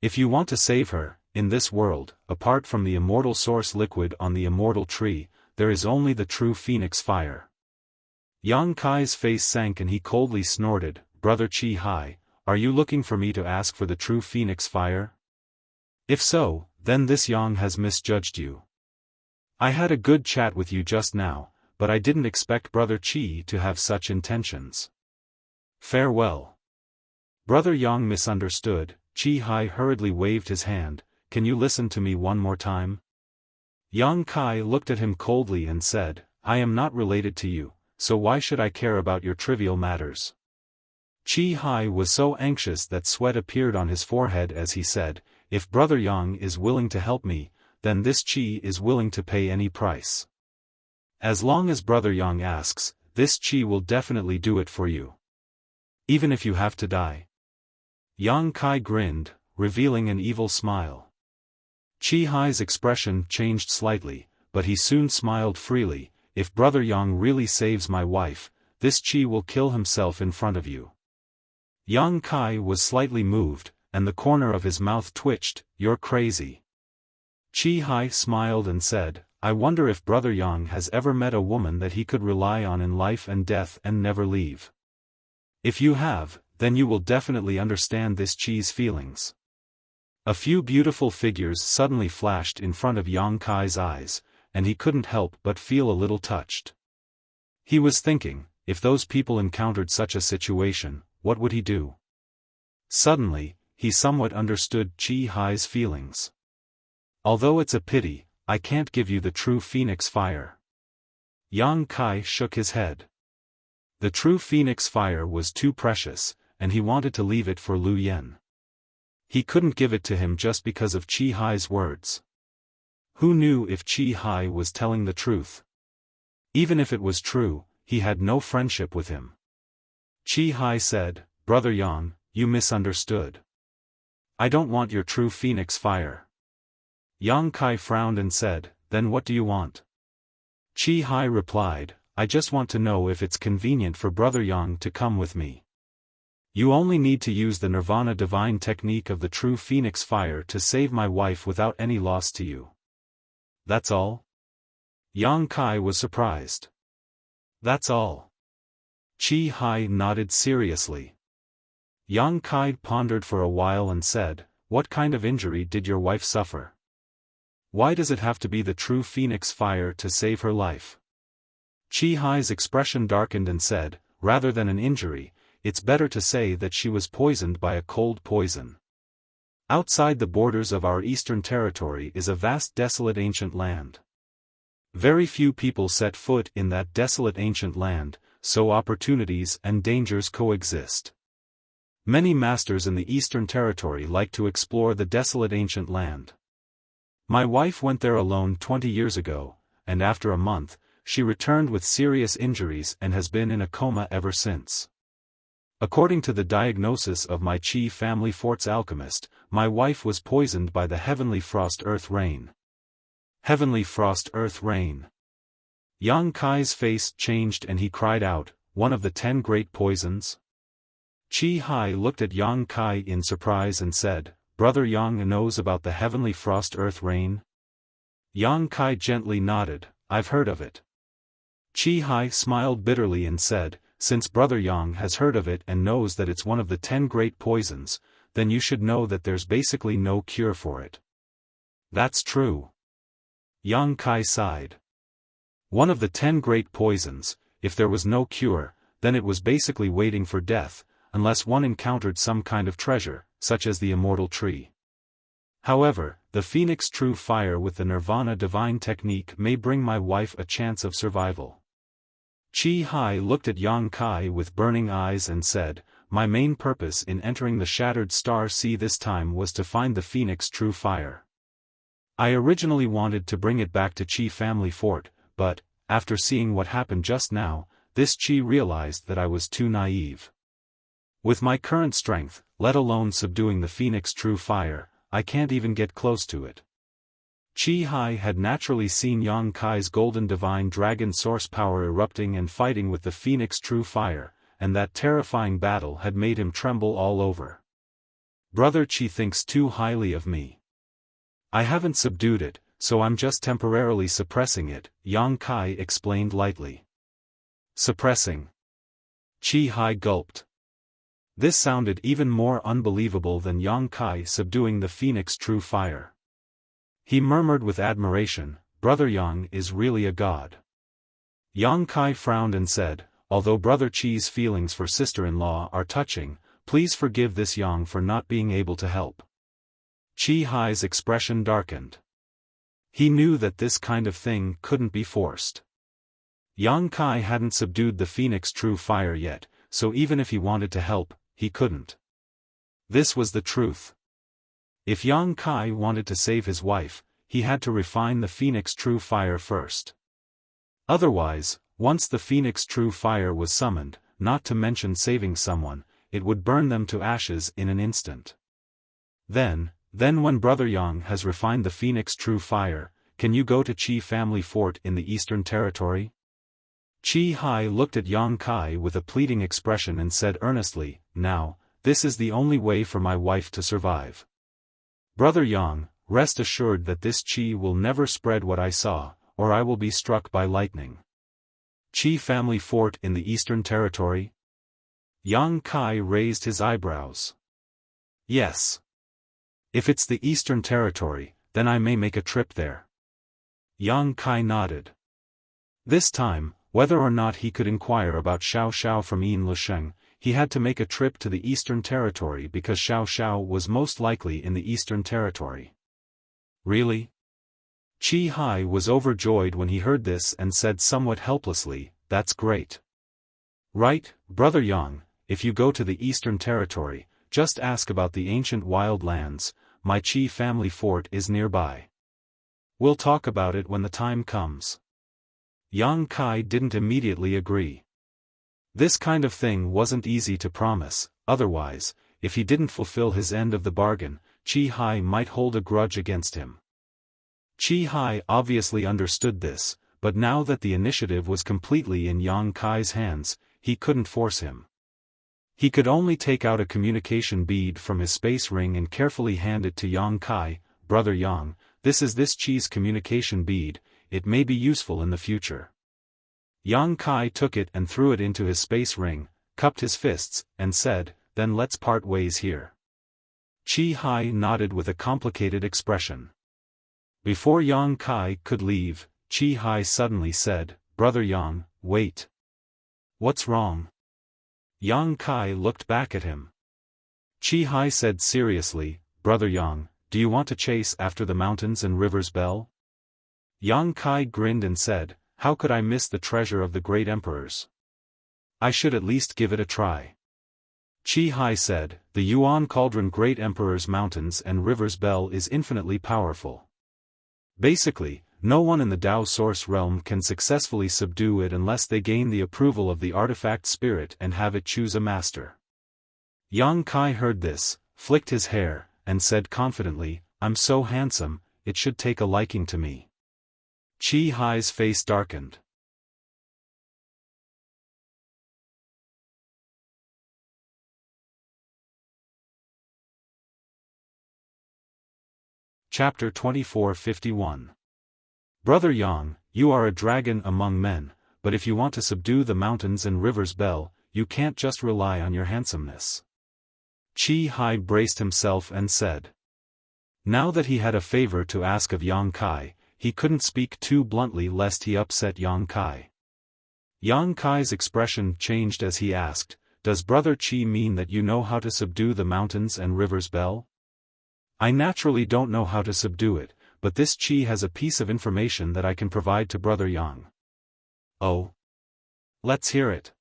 If you want to save her, in this world, apart from the immortal source liquid on the immortal tree, there is only the true phoenix fire." Yang Kai's face sank and he coldly snorted, "Brother Qi Hai, are you looking for me to ask for the true phoenix fire? If so, then this Yang has misjudged you. I had a good chat with you just now, but I didn't expect Brother Qi to have such intentions. Farewell." Brother Yang misunderstood. Qi Hai hurriedly waved his hand, "Can you listen to me one more time?" Yang Kai looked at him coldly and said, "I am not related to you, so why should I care about your trivial matters?" Qi Hai was so anxious that sweat appeared on his forehead as he said, "If Brother Yang is willing to help me, then this Qi is willing to pay any price. As long as Brother Yang asks, this Qi will definitely do it for you. Even if you have to die." Yang Kai grinned, revealing an evil smile. Qi Hai's expression changed slightly, but he soon smiled freely, "If Brother Yang really saves my wife, this Qi will kill himself in front of you." Yang Kai was slightly moved, and the corner of his mouth twitched, "You're crazy." Qi Hai smiled and said, "I wonder if Brother Yang has ever met a woman that he could rely on in life and death and never leave. If you have, then you will definitely understand this Qi's feelings." A few beautiful figures suddenly flashed in front of Yang Kai's eyes, and he couldn't help but feel a little touched. He was thinking, if those people encountered such a situation, what would he do? Suddenly, he somewhat understood Qi Hai's feelings. "Although it's a pity, I can't give you the true phoenix fire." Yang Kai shook his head. The true phoenix fire was too precious, and he wanted to leave it for Lu Yen. He couldn't give it to him just because of Qi Hai's words. Who knew if Qi Hai was telling the truth? Even if it was true, he had no friendship with him. Qi Hai said, "Brother Yang, you misunderstood. I don't want your true phoenix fire." Yang Kai frowned and said, "Then what do you want?" Qi Hai replied, "I just want to know if it's convenient for Brother Yang to come with me. You only need to use the Nirvana divine technique of the true phoenix fire to save my wife without any loss to you. That's all?" Yang Kai was surprised. "That's all." Qi Hai nodded seriously. Yang Kai pondered for a while and said, "What kind of injury did your wife suffer? Why does it have to be the true phoenix fire to save her life?" Qi Hai's expression darkened and said, "Rather than an injury, it's better to say that she was poisoned by a cold poison. Outside the borders of our eastern territory is a vast desolate ancient land. Very few people set foot in that desolate ancient land, so opportunities and dangers coexist. Many masters in the eastern territory like to explore the desolate ancient land. My wife went there alone 20 years ago, and after a month, she returned with serious injuries and has been in a coma ever since. According to the diagnosis of my Qi family fort's alchemist, my wife was poisoned by the heavenly frost earth rain. Heavenly frost earth rain. Yang Kai's face changed and he cried out, one of the 10 great poisons? Qi Hai looked at Yang Kai in surprise and said, Brother Yang knows about the heavenly frost earth rain? Yang Kai gently nodded, I've heard of it. Qi Hai smiled bitterly and said, since Brother Yang has heard of it and knows that it's one of the 10 great poisons, then you should know that there's basically no cure for it. That's true. Yang Kai sighed. One of the 10 great poisons, if there was no cure, then it was basically waiting for death, unless one encountered some kind of treasure, such as the immortal tree. However, the Phoenix True Fire with the Nirvana Divine Technique may bring my wife a chance of survival. Qi Hai looked at Yang Kai with burning eyes and said, my main purpose in entering the Shattered Star Sea this time was to find the Phoenix True Fire. I originally wanted to bring it back to Qi family fort, but, after seeing what happened just now, this Qi realized that I was too naive. With my current strength, let alone subduing the Phoenix True Fire, I can't even get close to it. Qi Hai had naturally seen Yang Kai's golden divine dragon source power erupting and fighting with the Phoenix True Fire, and that terrifying battle had made him tremble all over. Brother Qi thinks too highly of me. I haven't subdued it, so I'm just temporarily suppressing it, Yang Kai explained lightly. Suppressing. Qi Hai gulped. This sounded even more unbelievable than Yang Kai subduing the Phoenix True Fire. He murmured with admiration, Brother Yang is really a god. Yang Kai frowned and said, although Brother Qi's feelings for sister-in-law are touching, please forgive this Yang for not being able to help. Qi Hai's expression darkened. He knew that this kind of thing couldn't be forced. Yang Kai hadn't subdued the Phoenix True Fire yet, so even if he wanted to help, he couldn't. This was the truth. If Yang Kai wanted to save his wife, he had to refine the Phoenix True Fire first. Otherwise, once the Phoenix True Fire was summoned, not to mention saving someone, it would burn them to ashes in an instant. Then when Brother Yang has refined the Phoenix True Fire, can you go to Qi family fort in the Eastern Territory? Qi Hai looked at Yang Kai with a pleading expression and said earnestly, now, this is the only way for my wife to survive. Brother Yang, rest assured that this Qi will never spread what I saw, or I will be struck by lightning. Qi family fort in the Eastern Territory? Yang Kai raised his eyebrows. Yes. If it's the Eastern Territory, then I may make a trip there. Yang Kai nodded. This time, whether or not he could inquire about Xiao Xiao from Yin Lisheng, he had to make a trip to the Eastern Territory because Xiao Xiao was most likely in the Eastern Territory. Really? Qi Hai was overjoyed when he heard this and said somewhat helplessly, that's great. Right, Brother Yang, if you go to the Eastern Territory, just ask about the ancient wild lands, my Qi family fort is nearby. We'll talk about it when the time comes. Yang Kai didn't immediately agree. This kind of thing wasn't easy to promise, otherwise, if he didn't fulfill his end of the bargain, Qi Hai might hold a grudge against him. Qi Hai obviously understood this, but now that the initiative was completely in Yang Kai's hands, he couldn't force him. He could only take out a communication bead from his space ring and carefully hand it to Yang Kai, Brother Yang, this is this Qi's communication bead, it may be useful in the future. Yang Kai took it and threw it into his space ring, cupped his fists, and said, then let's part ways here. Qi Hai nodded with a complicated expression. Before Yang Kai could leave, Qi Hai suddenly said, Brother Yang, wait. What's wrong? Yang Kai looked back at him. Qi Hai said seriously, Brother Yang, do you want to chase after the mountains and rivers Bell? Yang Kai grinned and said, how could I miss the treasure of the great emperors? I should at least give it a try. Qi Hai said, the Yuan Cauldron Great Emperor's mountains and rivers Bell is infinitely powerful. Basically, no one in the Tao Source realm can successfully subdue it unless they gain the approval of the artifact spirit and have it choose a master. Yang Kai heard this, flicked his hair, and said confidently, I'm so handsome, it should take a liking to me. Chi Hai's face darkened. Chapter 24:51. Brother Yang, you are a dragon among men, but if you want to subdue the mountains and rivers Bell, you can't just rely on your handsomeness. Chi Hai braced himself and said. Now that he had a favor to ask of Yang Kai, he couldn't speak too bluntly lest he upset Yang Kai. Yang Kai's expression changed as he asked, "Does Brother Chi mean that you know how to subdue the mountains and rivers Bell?" "I naturally don't know how to subdue it, but this Chi has a piece of information that I can provide to Brother Yang." "Oh? Let's hear it."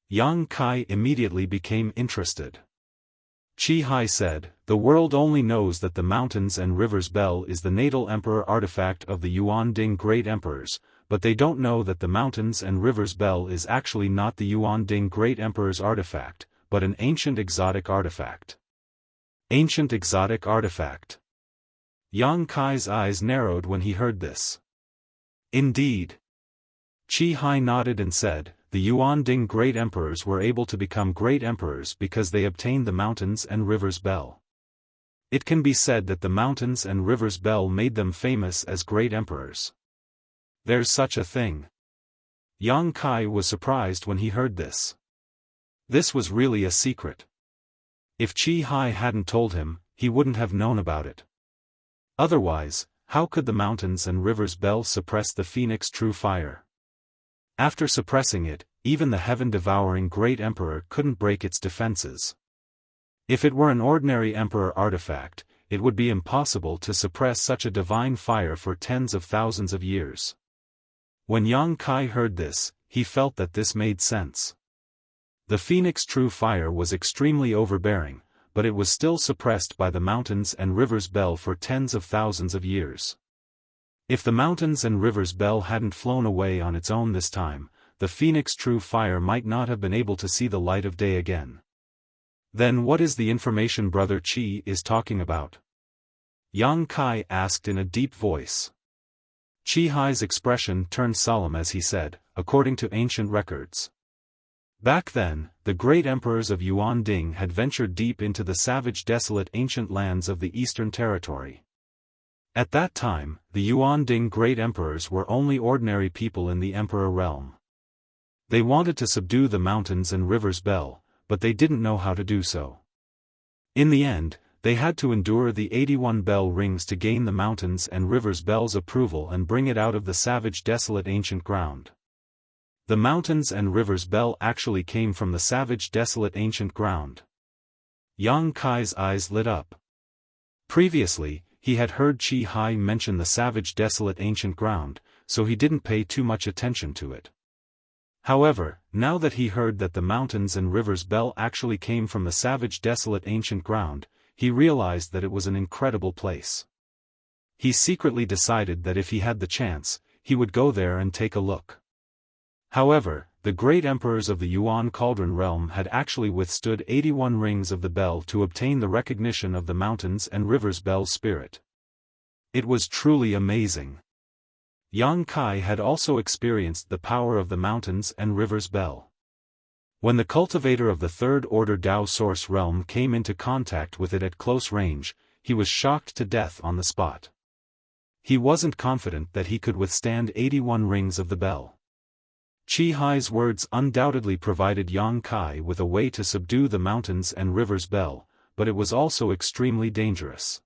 Yang Kai immediately became interested. Chi Hai said, "The world only knows that the mountains and rivers Bell is the natal emperor artifact of the Yuan Ding Great Emperors, but they don't know that the mountains and rivers Bell is actually not the Yuan Ding Great Emperor's artifact, but an ancient exotic artifact." Ancient exotic artifact. Yang Kai's eyes narrowed when he heard this. Indeed. Chi Hai nodded and said, "The Yuan Ding Great Emperors were able to become great emperors because they obtained the mountains and rivers Bell. It can be said that the mountains and rivers Bell made them famous as great emperors." "There's such a thing." Yang Kai was surprised when he heard this. This was really a secret. If Chi Hai hadn't told him, he wouldn't have known about it. Otherwise, how could the mountains and rivers Bell suppress the Phoenix True Fire? After suppressing it, even the heaven-devouring Great Emperor couldn't break its defenses. If it were an ordinary Emperor artifact, it would be impossible to suppress such a divine fire for tens of thousands of years. When Yang Kai heard this, he felt that this made sense. The Phoenix True Fire was extremely overbearing, but it was still suppressed by the mountains and rivers Bell for tens of thousands of years. If the mountains and rivers Bell hadn't flown away on its own this time, the Phoenix True Fire might not have been able to see the light of day again. Then what is the information Brother Chi is talking about? Yang Kai asked in a deep voice. Chi Hai's expression turned solemn as he said, "According to ancient records. Back then, the great emperors of Yuan Ding had ventured deep into the savage desolate ancient lands of the Eastern Territory. At that time, the Yuan Ding great emperors were only ordinary people in the emperor realm. They wanted to subdue the mountains and rivers Bell, but they didn't know how to do so. In the end, they had to endure the 81 bell rings to gain the mountains and rivers Bell's approval and bring it out of the savage desolate ancient ground. The mountains and rivers Bell actually came from the savage desolate ancient ground." Yang Kai's eyes lit up. Previously, he had heard Chi Hai mention the savage desolate ancient ground, so he didn't pay too much attention to it. However, now that he heard that the mountains and rivers Bell actually came from the savage desolate ancient ground, he realized that it was an incredible place. He secretly decided that if he had the chance, he would go there and take a look. However, the great emperors of the Yuan Cauldron realm had actually withstood 81 rings of the bell to obtain the recognition of the mountains and rivers Bell's spirit. It was truly amazing. Yang Kai had also experienced the power of the mountains and rivers Bell. When the cultivator of the Third Order Dao Source realm came into contact with it at close range, he was shocked to death on the spot. He wasn't confident that he could withstand 81 rings of the bell. Chi Hai's words undoubtedly provided Yang Kai with a way to subdue the mountains and rivers Bell, but it was also extremely dangerous.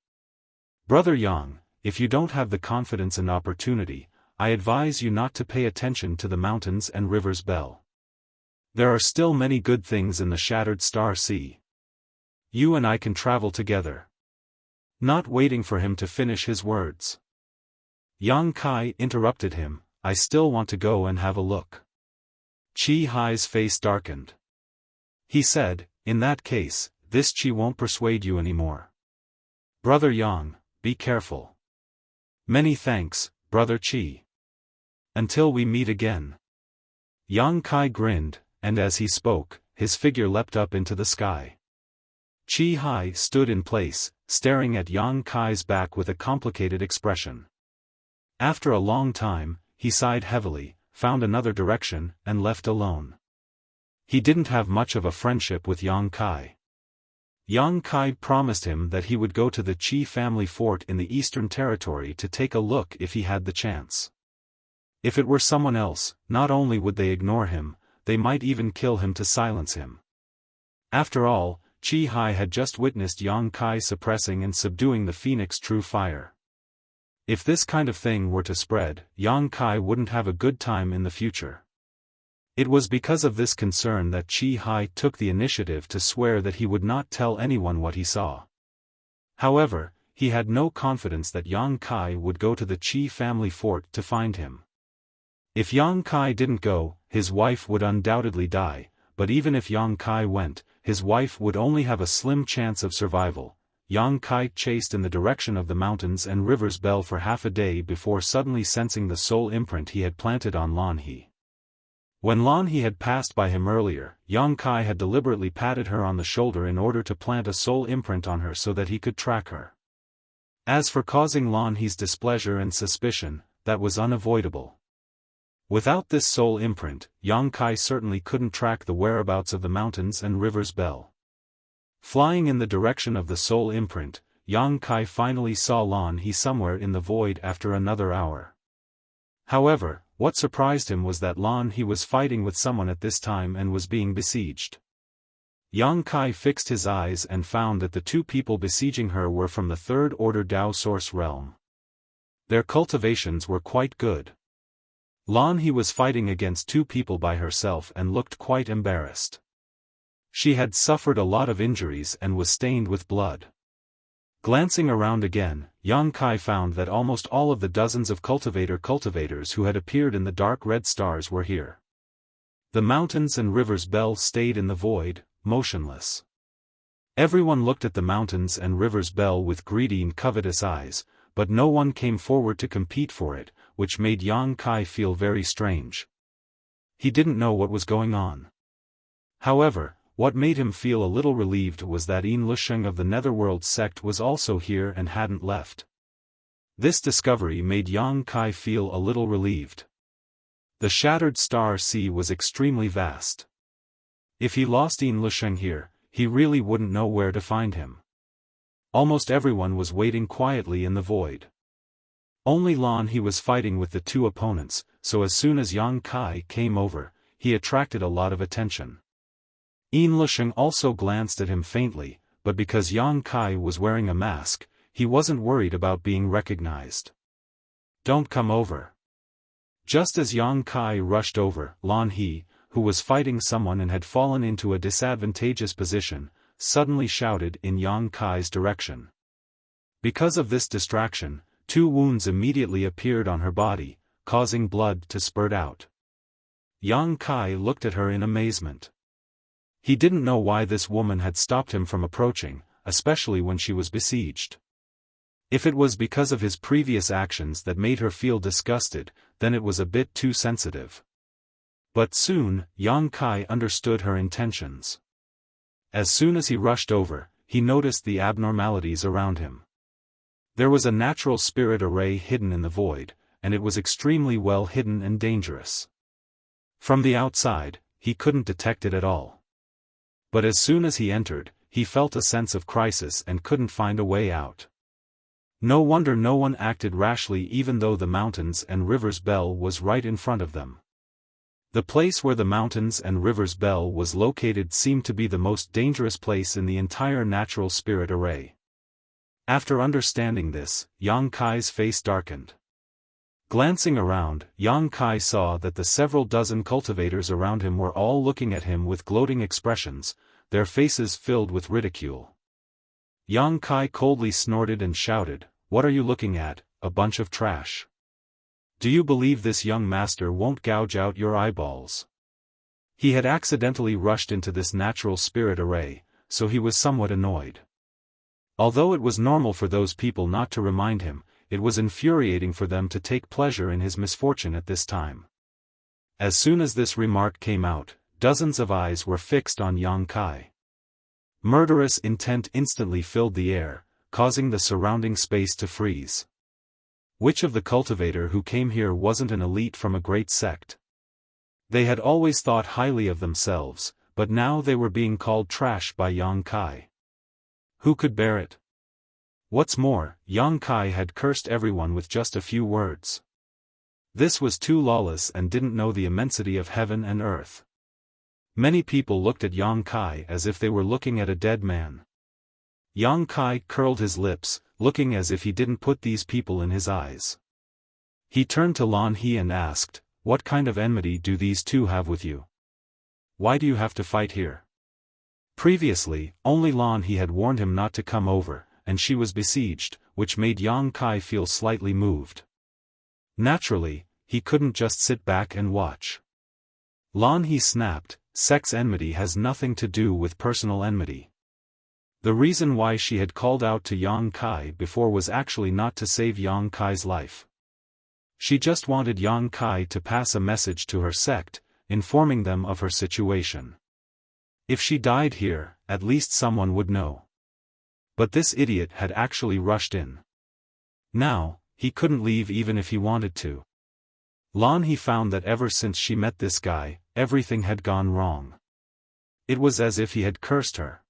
"Brother Yang, if you don't have the confidence and opportunity, I advise you not to pay attention to the mountains and rivers Bell. There are still many good things in the Shattered Star Sea. You and I can travel together." Not waiting for him to finish his words, Yang Kai interrupted him, "I still want to go and have a look." Chi Hai's face darkened. He said, "In that case, this Chi won't persuade you anymore. Brother Yang, be careful." "Many thanks, Brother Chi. Until we meet again." Yang Kai grinned, and as he spoke, his figure leapt up into the sky. Chi Hai stood in place, staring at Yang Kai's back with a complicated expression. After a long time, he sighed heavily, found another direction, and left alone. He didn't have much of a friendship with Yang Kai. Yang Kai promised him that he would go to the Qi family fort in the Eastern Territory to take a look if he had the chance. If it were someone else, not only would they ignore him, they might even kill him to silence him. After all, Qi Hai had just witnessed Yang Kai suppressing and subduing the Phoenix True Fire. If this kind of thing were to spread, Yang Kai wouldn't have a good time in the future. It was because of this concern that Qi Hai took the initiative to swear that he would not tell anyone what he saw. However, he had no confidence that Yang Kai would go to the Qi family fort to find him. If Yang Kai didn't go, his wife would undoubtedly die, but even if Yang Kai went, his wife would only have a slim chance of survival. Yang Kai chased in the direction of the mountains and rivers Bell for half a day before suddenly sensing the soul imprint he had planted on Lan He. When Lan He had passed by him earlier, Yang Kai had deliberately patted her on the shoulder in order to plant a soul imprint on her so that he could track her. As for causing Lan He's displeasure and suspicion, that was unavoidable. Without this soul imprint, Yang Kai certainly couldn't track the whereabouts of the mountains and rivers Bell. Flying in the direction of the soul imprint, Yang Kai finally saw Lan He somewhere in the void after another hour. However, what surprised him was that Lan He was fighting with someone at this time and was being besieged. Yang Kai fixed his eyes and found that the two people besieging her were from the Third Order Dao Source realm. Their cultivations were quite good. Lan He was fighting against two people by herself and looked quite embarrassed. She had suffered a lot of injuries and was stained with blood. Glancing around again, Yang Kai found that almost all of the dozens of cultivators who had appeared in the dark red stars were here. The mountains and rivers Bell stayed in the void, motionless. Everyone looked at the mountains and rivers Bell with greedy and covetous eyes, but no one came forward to compete for it, which made Yang Kai feel very strange. He didn't know what was going on. However, what made him feel a little relieved was that Yin Lusheng of the Netherworld sect was also here and hadn't left. This discovery made Yang Kai feel a little relieved. The Shattered Star Sea was extremely vast. If he lost Yin Lusheng here, he really wouldn't know where to find him. Almost everyone was waiting quietly in the void. Only Lan He was fighting with the two opponents, so as soon as Yang Kai came over, he attracted a lot of attention. Yin Lusheng also glanced at him faintly, but because Yang Kai was wearing a mask, he wasn't worried about being recognized. "Don't come over." Just as Yang Kai rushed over, Lan He, who was fighting someone and had fallen into a disadvantageous position, suddenly shouted in Yang Kai's direction. Because of this distraction, two wounds immediately appeared on her body, causing blood to spurt out. Yang Kai looked at her in amazement. He didn't know why this woman had stopped him from approaching, especially when she was besieged. If it was because of his previous actions that made her feel disgusted, then it was a bit too sensitive. But soon, Yang Kai understood her intentions. As soon as he rushed over, he noticed the abnormalities around him. There was a natural spirit array hidden in the void, and it was extremely well hidden and dangerous. From the outside, he couldn't detect it at all. But as soon as he entered, he felt a sense of crisis and couldn't find a way out. No wonder no one acted rashly even though the mountains and rivers Bell was right in front of them. The place where the mountains and rivers Bell was located seemed to be the most dangerous place in the entire natural spirit array. After understanding this, Yang Kai's face darkened. Glancing around, Yang Kai saw that the several dozen cultivators around him were all looking at him with gloating expressions, their faces filled with ridicule. Yang Kai coldly snorted and shouted, "What are you looking at, a bunch of trash? Do you believe this young master won't gouge out your eyeballs?" He had accidentally rushed into this natural spirit array, so he was somewhat annoyed. Although it was normal for those people not to remind him, it was infuriating for them to take pleasure in his misfortune at this time. As soon as this remark came out, dozens of eyes were fixed on Yang Kai. Murderous intent instantly filled the air, causing the surrounding space to freeze. Which of the cultivator who came here wasn't an elite from a great sect? They had always thought highly of themselves, but now they were being called trash by Yang Kai. Who could bear it? What's more, Yang Kai had cursed everyone with just a few words. This was too lawless and didn't know the immensity of heaven and earth. Many people looked at Yang Kai as if they were looking at a dead man. Yang Kai curled his lips, looking as if he didn't put these people in his eyes. He turned to Lan He and asked, "What kind of enmity do these two have with you? Why do you have to fight here?" Previously, only Lan He had warned him not to come over, and she was besieged, which made Yang Kai feel slightly moved. Naturally, he couldn't just sit back and watch. Lan He snapped, "Sex enmity has nothing to do with personal enmity." The reason why she had called out to Yang Kai before was actually not to save Yang Kai's life. She just wanted Yang Kai to pass a message to her sect, informing them of her situation. If she died here, at least someone would know. But this idiot had actually rushed in. Now, he couldn't leave even if he wanted to. Lan He found that ever since she met this guy, everything had gone wrong. It was as if he had cursed her.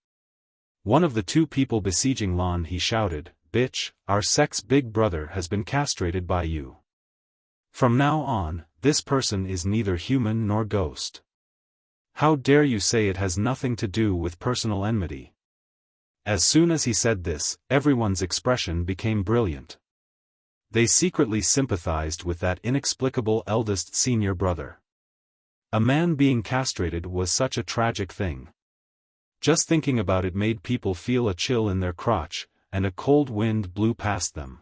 One of the two people besieging Lan He shouted, "Bitch, our sect's big brother has been castrated by you. From now on, this person is neither human nor ghost. How dare you say it has nothing to do with personal enmity?" As soon as he said this, everyone's expression became brilliant. They secretly sympathized with that inexplicable eldest senior brother. A man being castrated was such a tragic thing. Just thinking about it made people feel a chill in their crotch, and a cold wind blew past them.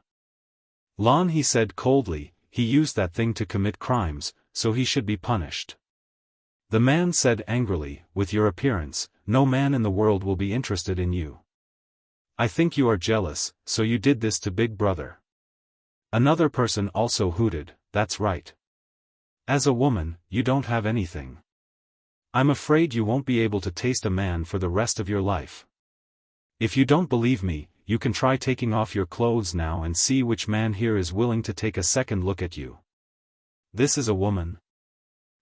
Lan He said coldly, "He used that thing to commit crimes, so he should be punished." The man said angrily, "With your appearance, no man in the world will be interested in you. I think you are jealous, so you did this to Big Brother." Another person also hooted, "That's right. As a woman, you don't have anything. I'm afraid you won't be able to taste a man for the rest of your life. If you don't believe me, you can try taking off your clothes now and see which man here is willing to take a second look at you." This is a woman?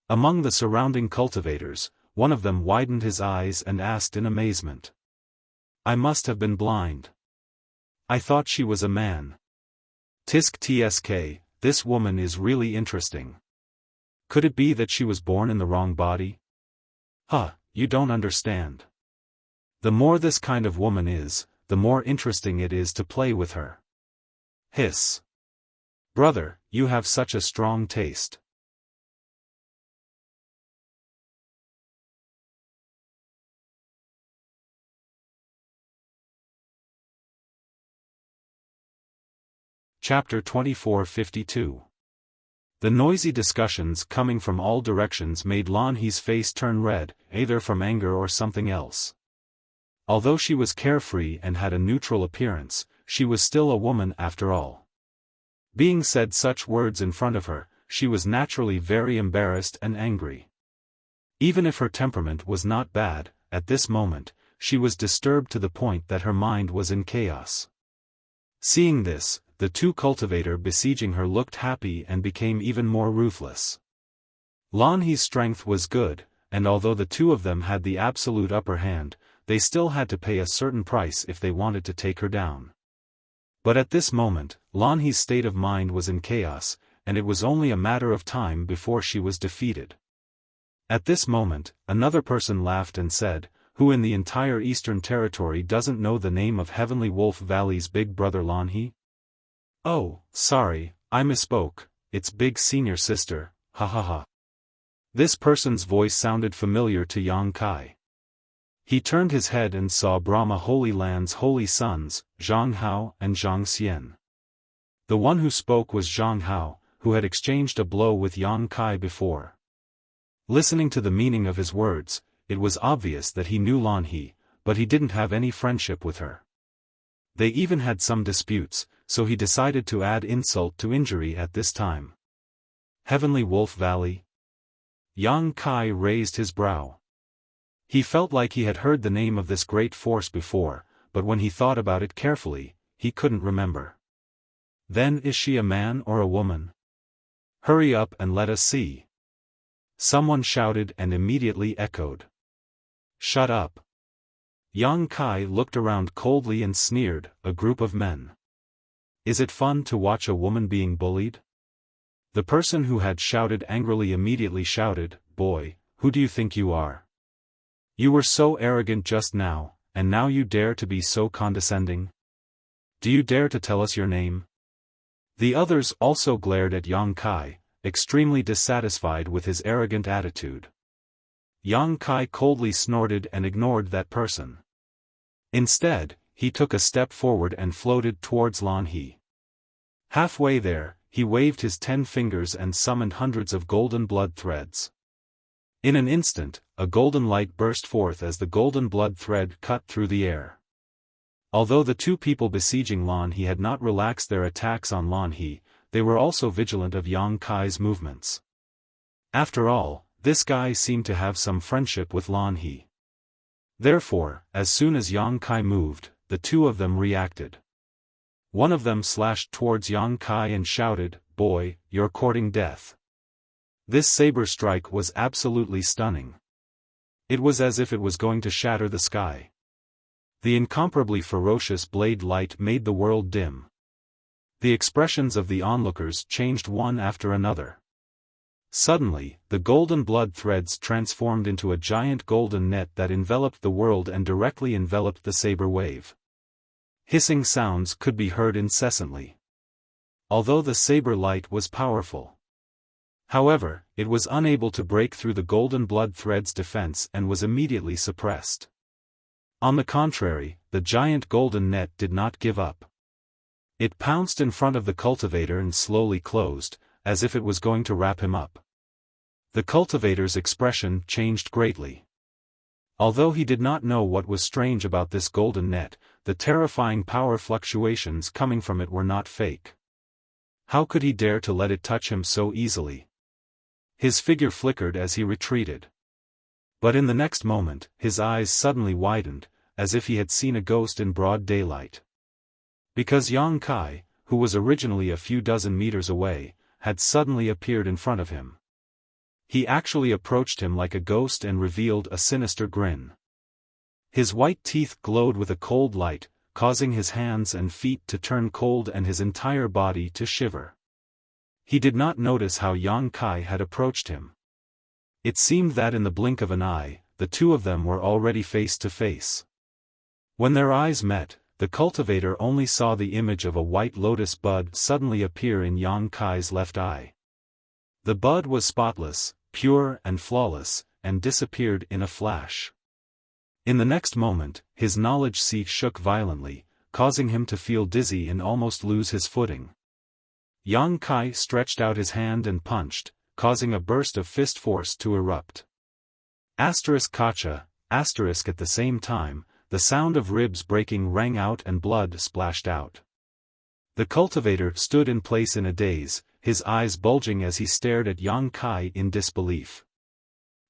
Among the surrounding cultivators, one of them widened his eyes and asked in amazement. "I must have been blind. I thought she was a man. Tisk tsk, this woman is really interesting. Could it be that she was born in the wrong body? Huh, you don't understand. The more this kind of woman is, the more interesting it is to play with her." Hiss. Brother, you have such a strong taste. Chapter 2452. The noisy discussions coming from all directions made Lan He's face turn red, either from anger or something else. Although she was carefree and had a neutral appearance, she was still a woman after all. Being said such words in front of her, she was naturally very embarrassed and angry. Even if her temperament was not bad, at this moment, she was disturbed to the point that her mind was in chaos. Seeing this, the two cultivator besieging her looked happy and became even more ruthless. Lan He's strength was good, and although the two of them had the absolute upper hand, they still had to pay a certain price if they wanted to take her down. But at this moment, Lan He's state of mind was in chaos, and it was only a matter of time before she was defeated. At this moment, another person laughed and said, "Who in the entire Eastern Territory doesn't know the name of Heavenly Wolf Valley's big brother Lan He?" "Oh, sorry, I misspoke, it's Big Senior Sister, ha ha ha." This person's voice sounded familiar to Yang Kai. He turned his head and saw Brahma Holy Land's holy sons, Zhang Hao and Zhang Xian. The one who spoke was Zhang Hao, who had exchanged a blow with Yang Kai before. Listening to the meaning of his words, it was obvious that he knew Lan He, but he didn't have any friendship with her. They even had some disputes, so he decided to add insult to injury at this time. Heavenly Wolf Valley? Yang Kai raised his brow. He felt like he had heard the name of this great force before, but when he thought about it carefully, he couldn't remember. Then is she a man or a woman? Hurry up and let us see. Someone shouted and immediately echoed. Shut up. Yang Kai looked around coldly and sneered, a group of men. Is it fun to watch a woman being bullied? The person who had shouted angrily immediately shouted, Boy, who do you think you are? You were so arrogant just now, and now you dare to be so condescending? Do you dare to tell us your name? The others also glared at Yang Kai, extremely dissatisfied with his arrogant attitude. Yang Kai coldly snorted and ignored that person. Instead, he took a step forward and floated towards Lan He. Halfway there, he waved his 10 fingers and summoned hundreds of golden blood threads. In an instant, a golden light burst forth as the golden blood thread cut through the air. Although the two people besieging Lan He had not relaxed their attacks on Lan He, they were also vigilant of Yang Kai's movements. After all, this guy seemed to have some friendship with Lan He. Therefore, as soon as Yang Kai moved, the two of them reacted. One of them slashed towards Yang Kai and shouted, Boy, you're courting death. This saber strike was absolutely stunning. It was as if it was going to shatter the sky. The incomparably ferocious blade light made the world dim. The expressions of the onlookers changed one after another. Suddenly, the golden blood threads transformed into a giant golden net that enveloped the world and directly enveloped the saber wave. Hissing sounds could be heard incessantly. Although the saber light was powerful. However, it was unable to break through the golden blood thread's defense and was immediately suppressed. On the contrary, the giant golden net did not give up. It pounced in front of the cultivator and slowly closed, as if it was going to wrap him up. The cultivator's expression changed greatly. Although he did not know what was strange about this golden net, the terrifying power fluctuations coming from it were not fake. How could he dare to let it touch him so easily? His figure flickered as he retreated. But in the next moment, his eyes suddenly widened, as if he had seen a ghost in broad daylight. Because Yang Kai, who was originally a few dozen meters away, had suddenly appeared in front of him. He actually approached him like a ghost and revealed a sinister grin. His white teeth glowed with a cold light, causing his hands and feet to turn cold and his entire body to shiver. He did not notice how Yang Kai had approached him. It seemed that in the blink of an eye, the two of them were already face to face. When their eyes met, the cultivator only saw the image of a white lotus bud suddenly appear in Yang Kai's left eye. The bud was spotless, pure and flawless, and disappeared in a flash. In the next moment, his knowledge seat shook violently, causing him to feel dizzy and almost lose his footing. Yang Kai stretched out his hand and punched, causing a burst of fist force to erupt. Kacha, at the same time, the sound of ribs breaking rang out and blood splashed out. The cultivator stood in place in a daze, his eyes bulging as he stared at Yang Kai in disbelief.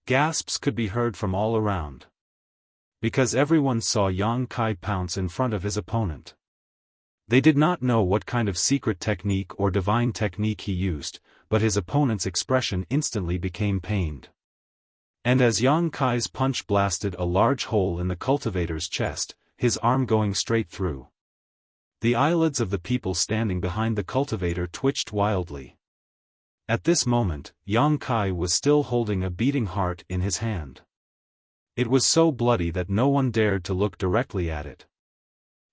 Gasps could be heard from all around. Because everyone saw Yang Kai pounce in front of his opponent. They did not know what kind of secret technique or divine technique he used, but his opponent's expression instantly became pained. And as Yang Kai's punch blasted a large hole in the cultivator's chest, his arm going straight through. The eyelids of the people standing behind the cultivator twitched wildly. At this moment, Yang Kai was still holding a beating heart in his hand. It was so bloody that no one dared to look directly at it.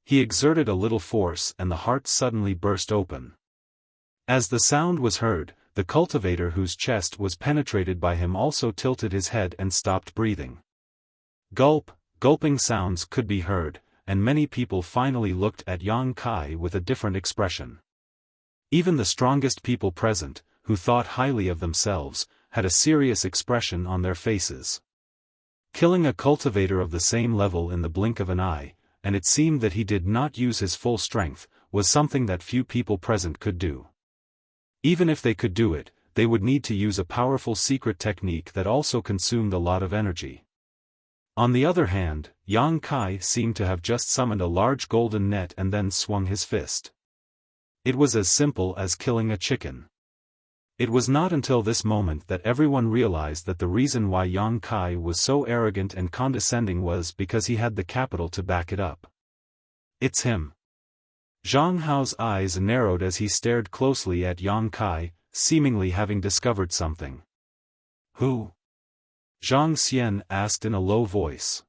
He exerted a little force and the heart suddenly burst open. As the sound was heard, the cultivator whose chest was penetrated by him also tilted his head and stopped breathing. Gulping sounds could be heard, and many people finally looked at Yang Kai with a different expression. Even the strongest people present, who thought highly of themselves, had a serious expression on their faces. Killing a cultivator of the same level in the blink of an eye, and it seemed that he did not use his full strength, was something that few people present could do. Even if they could do it, they would need to use a powerful secret technique that also consumed a lot of energy. On the other hand, Yang Kai seemed to have just summoned a large golden net and then swung his fist. It was as simple as killing a chicken. It was not until this moment that everyone realized that the reason why Yang Kai was so arrogant and condescending was because he had the capital to back it up. It's him. Zhang Hao's eyes narrowed as he stared closely at Yang Kai, seemingly having discovered something. Who? Zhang Xian asked in a low voice.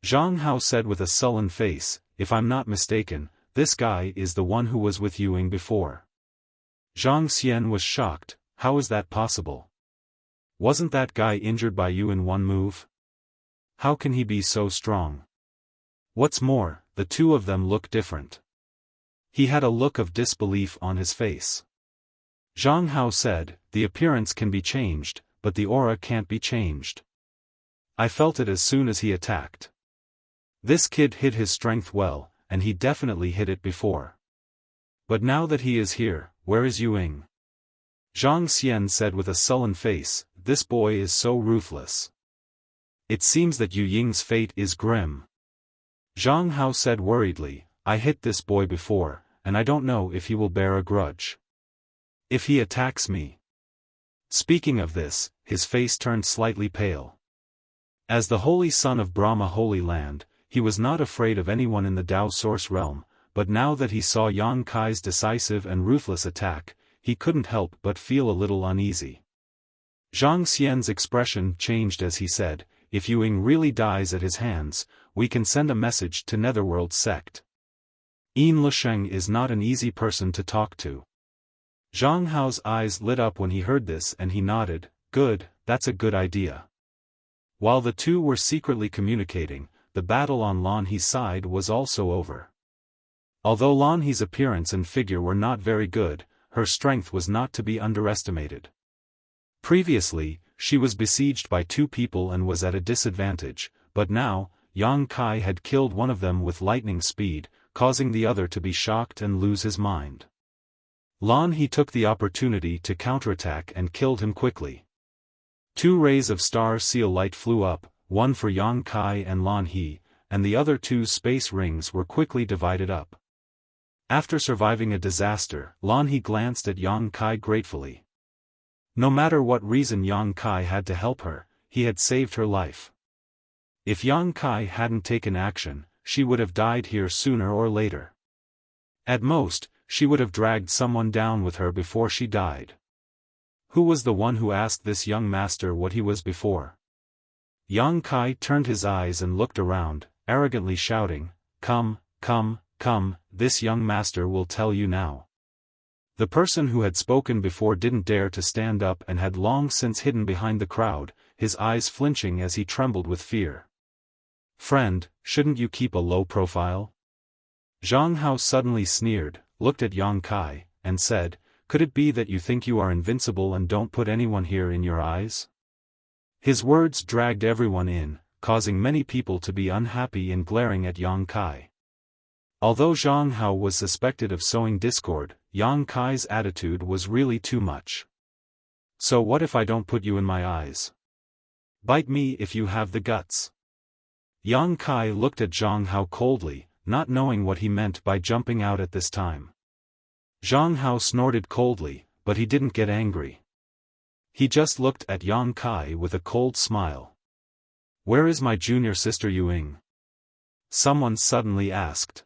Zhang Hao said with a sullen face, if I'm not mistaken, this guy is the one who was with Yuing before. Zhang Xian was shocked. How is that possible? Wasn't that guy injured by you in one move? How can he be so strong? What's more, the two of them look different. He had a look of disbelief on his face. Zhang Hao said, the appearance can be changed, but the aura can't be changed. I felt it as soon as he attacked. This kid hid his strength well, and he definitely hid it before. But now that he is here, where is Yuing? Zhang Xian said with a sullen face, this boy is so ruthless. It seems that Yu Ying's fate is grim. Zhang Hao said worriedly, I hit this boy before, and I don't know if he will bear a grudge. If he attacks me. Speaking of this, his face turned slightly pale. As the holy son of Brahma Holy Land, he was not afraid of anyone in the Tao Source realm, but now that he saw Yang Kai's decisive and ruthless attack, he couldn't help but feel a little uneasy. Zhang Xian's expression changed as he said, if Yuing really dies at his hands, we can send a message to Netherworld sect. Yin Lusheng is not an easy person to talk to. Zhang Hao's eyes lit up when he heard this and he nodded, good, that's a good idea. While the two were secretly communicating, the battle on Lan He's side was also over. Although Lan He's appearance and figure were not very good, her strength was not to be underestimated. Previously, she was besieged by two people and was at a disadvantage, but now, Yang Kai had killed one of them with lightning speed, causing the other to be shocked and lose his mind. Lan He took the opportunity to counterattack and killed him quickly. Two rays of star seal light flew up, one for Yang Kai and Lan He, and the other two space rings were quickly divided up. After surviving a disaster, Lan He glanced at Yang Kai gratefully. No matter what reason Yang Kai had to help her, he had saved her life. If Yang Kai hadn't taken action, she would have died here sooner or later. At most, she would have dragged someone down with her before she died. Who was the one who asked this young master what he was before? Yang Kai turned his eyes and looked around, arrogantly shouting, come, come, come, this young master will tell you now. The person who had spoken before didn't dare to stand up and had long since hidden behind the crowd, his eyes flinching as he trembled with fear. Friend, shouldn't you keep a low profile? Zhang Hao suddenly sneered, looked at Yang Kai, and said, could it be that you think you are invincible and don't put anyone here in your eyes? His words dragged everyone in, causing many people to be unhappy and glaring at Yang Kai. Although Zhang Hao was suspected of sowing discord, Yang Kai's attitude was really too much. So what if I don't put you in my eyes? Bite me if you have the guts. Yang Kai looked at Zhang Hao coldly, not knowing what he meant by jumping out at this time. Zhang Hao snorted coldly, but he didn't get angry. He just looked at Yang Kai with a cold smile. Where is my junior sister Yuing? Someone suddenly asked.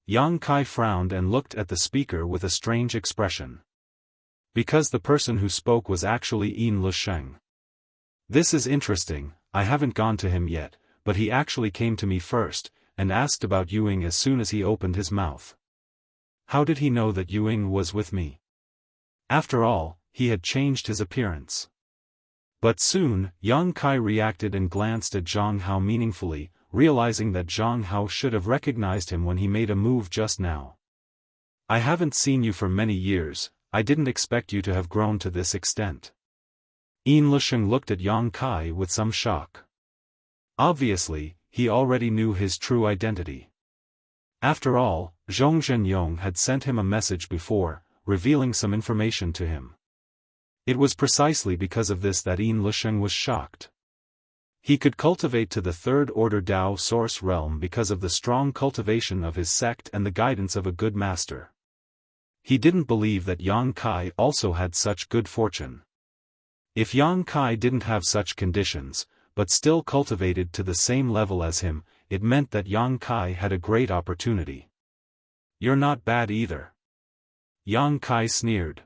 Yang Kai frowned and looked at the speaker with a strange expression. Because the person who spoke was actually Yin Lusheng. This is interesting, I haven't gone to him yet, but he actually came to me first, and asked about Yuing as soon as he opened his mouth. How did he know that Yuing was with me? After all, he had changed his appearance. But soon, Yang Kai reacted and glanced at Zhang Hao meaningfully, realizing that Zhang Hao should have recognized him when he made a move just now. I haven't seen you for many years, I didn't expect you to have grown to this extent. Yin Lusheng looked at Yang Kai with some shock. Obviously, he already knew his true identity. After all, Zhong Zhenyong had sent him a message before, revealing some information to him. It was precisely because of this that Yin Lusheng was shocked. He could cultivate to the third-order Tao Source realm because of the strong cultivation of his sect and the guidance of a good master. He didn't believe that Yang Kai also had such good fortune. If Yang Kai didn't have such conditions, but still cultivated to the same level as him, it meant that Yang Kai had a great opportunity. "You're not bad either." Yang Kai sneered.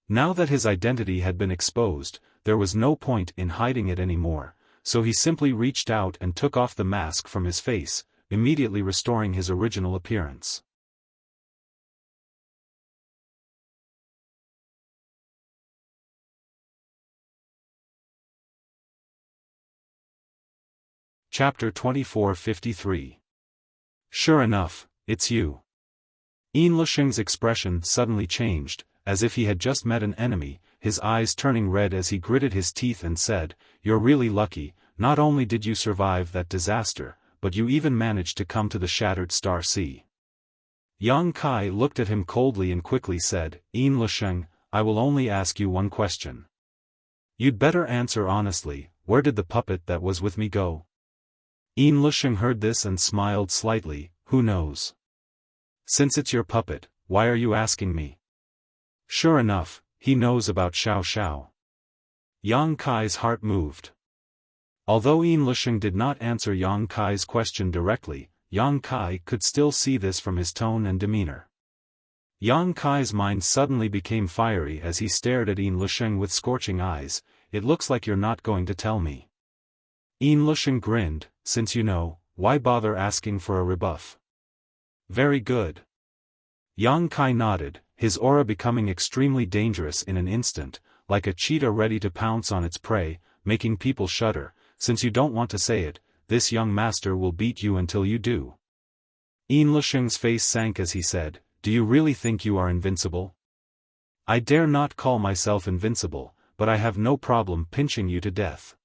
Now that his identity had been exposed, there was no point in hiding it anymore, so he simply reached out and took off the mask from his face, immediately restoring his original appearance. Chapter 2453. Sure enough, it's you. Yin Lusheng's expression suddenly changed, as if he had just met an enemy, his eyes turning red as he gritted his teeth and said, "You're really lucky, not only did you survive that disaster, but you even managed to come to the Shattered Star Sea." Yang Kai looked at him coldly and quickly said, "Yin Lusheng, I will only ask you one question. You'd better answer honestly, where did the puppet that was with me go?" Yin Lusheng heard this and smiled slightly, "Who knows? Since it's your puppet, why are you asking me?" Sure enough, he knows about Xiao Xiao. Yang Kai's heart moved. Although Yin Lusheng did not answer Yang Kai's question directly, Yang Kai could still see this from his tone and demeanor. Yang Kai's mind suddenly became fiery as he stared at Yin Lusheng with scorching eyes. "It looks like you're not going to tell me." Yin Lusheng grinned, "Since you know, why bother asking for a rebuff?" "Very good." Yang Kai nodded, his aura becoming extremely dangerous in an instant, like a cheetah ready to pounce on its prey, making people shudder. "Since you don't want to say it, this young master will beat you until you do." Yin Lusheng's face sank as he said, "Do you really think you are invincible?" "I dare not call myself invincible, but I have no problem pinching you to death."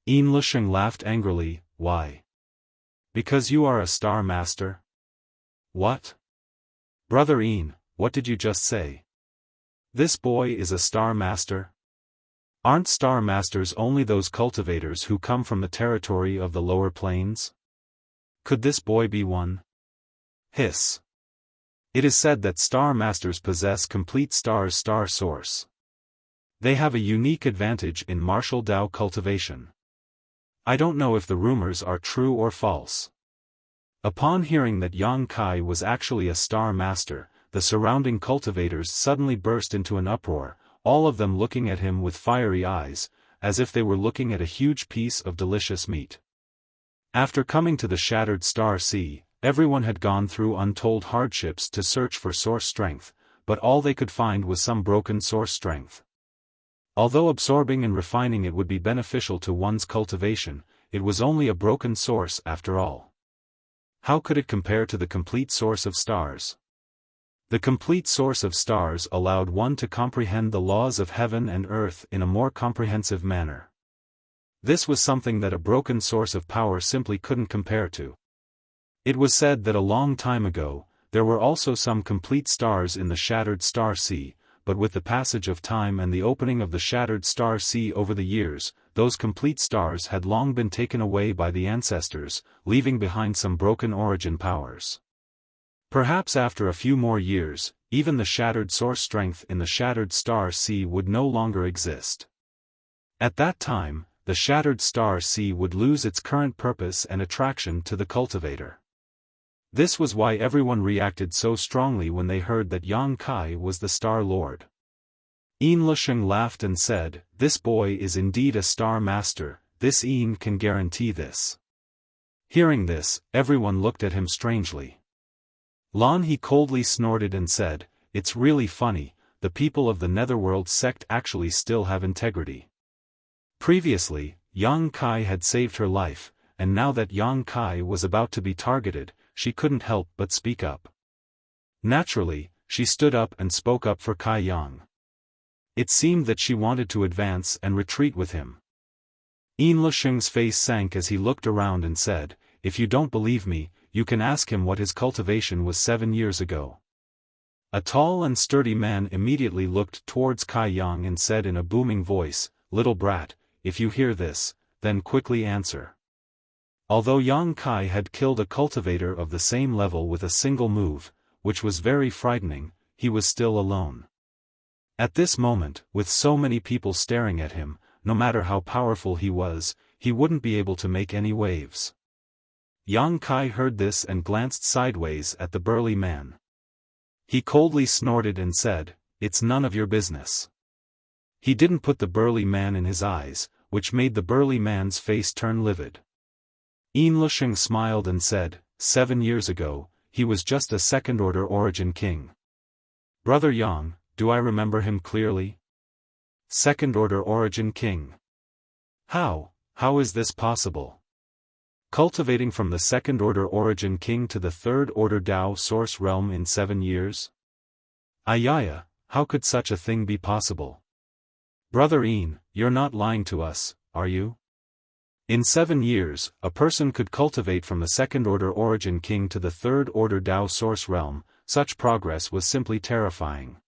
Yin Lusheng laughed angrily, "Why? Because you are a star master?" "What? Brother Yin, what did you just say? This boy is a star master? Aren't star masters only those cultivators who come from the territory of the lower planes? Could this boy be one?" Hiss. It is said that star masters possess complete star source. They have a unique advantage in martial Dao cultivation. I don't know if the rumors are true or false. Upon hearing that Yang Kai was actually a star master, the surrounding cultivators suddenly burst into an uproar, all of them looking at him with fiery eyes, as if they were looking at a huge piece of delicious meat. After coming to the Shattered Star Sea, everyone had gone through untold hardships to search for source strength, but all they could find was some broken source strength. Although absorbing and refining it would be beneficial to one's cultivation, it was only a broken source after all. How could it compare to the complete source of stars? The complete source of stars allowed one to comprehend the laws of heaven and earth in a more comprehensive manner. This was something that a broken source of power simply couldn't compare to. It was said that a long time ago, there were also some complete stars in the Shattered Star Sea, but with the passage of time and the opening of the Shattered Star Sea over the years, those complete stars had long been taken away by the ancestors, leaving behind some broken origin powers. Perhaps after a few more years, even the shattered source strength in the Shattered Star Sea would no longer exist. At that time, the Shattered Star Sea would lose its current purpose and attraction to the cultivator. This was why everyone reacted so strongly when they heard that Yang Kai was the Star Lord. Yin Lusheng laughed and said, "This boy is indeed a star master, this Yin can guarantee this." Hearing this, everyone looked at him strangely. Lan He coldly snorted and said, "It's really funny, the people of the Netherworld sect actually still have integrity." Previously, Yang Kai had saved her life, and now that Yang Kai was about to be targeted, she couldn't help but speak up. Naturally, she stood up and spoke up for Kai Yang. It seemed that she wanted to advance and retreat with him. Yin Lusheng's face sank as he looked around and said, "If you don't believe me, you can ask him what his cultivation was 7 years ago." A tall and sturdy man immediately looked towards Kai Yang and said in a booming voice, "Little brat, if you hear this, then quickly answer." Although Yang Kai had killed a cultivator of the same level with a single move, which was very frightening, he was still alone. At this moment, with so many people staring at him, no matter how powerful he was, he wouldn't be able to make any waves. Yang Kai heard this and glanced sideways at the burly man. He coldly snorted and said, "It's none of your business." He didn't put the burly man in his eyes, which made the burly man's face turn livid. Yin Lusheng smiled and said, 7 years ago, he was just a second-order origin king. Brother Yang, do I remember him clearly? Second-order origin king. How is this possible? Cultivating from the second-order origin king to the third-order Dao source realm in 7 years? Ayaya, how could such a thing be possible? Brother Yin, you're not lying to us, are you? In 7 years, a person could cultivate from the second-order origin king to the third-order Dao source realm. Such progress was simply terrifying.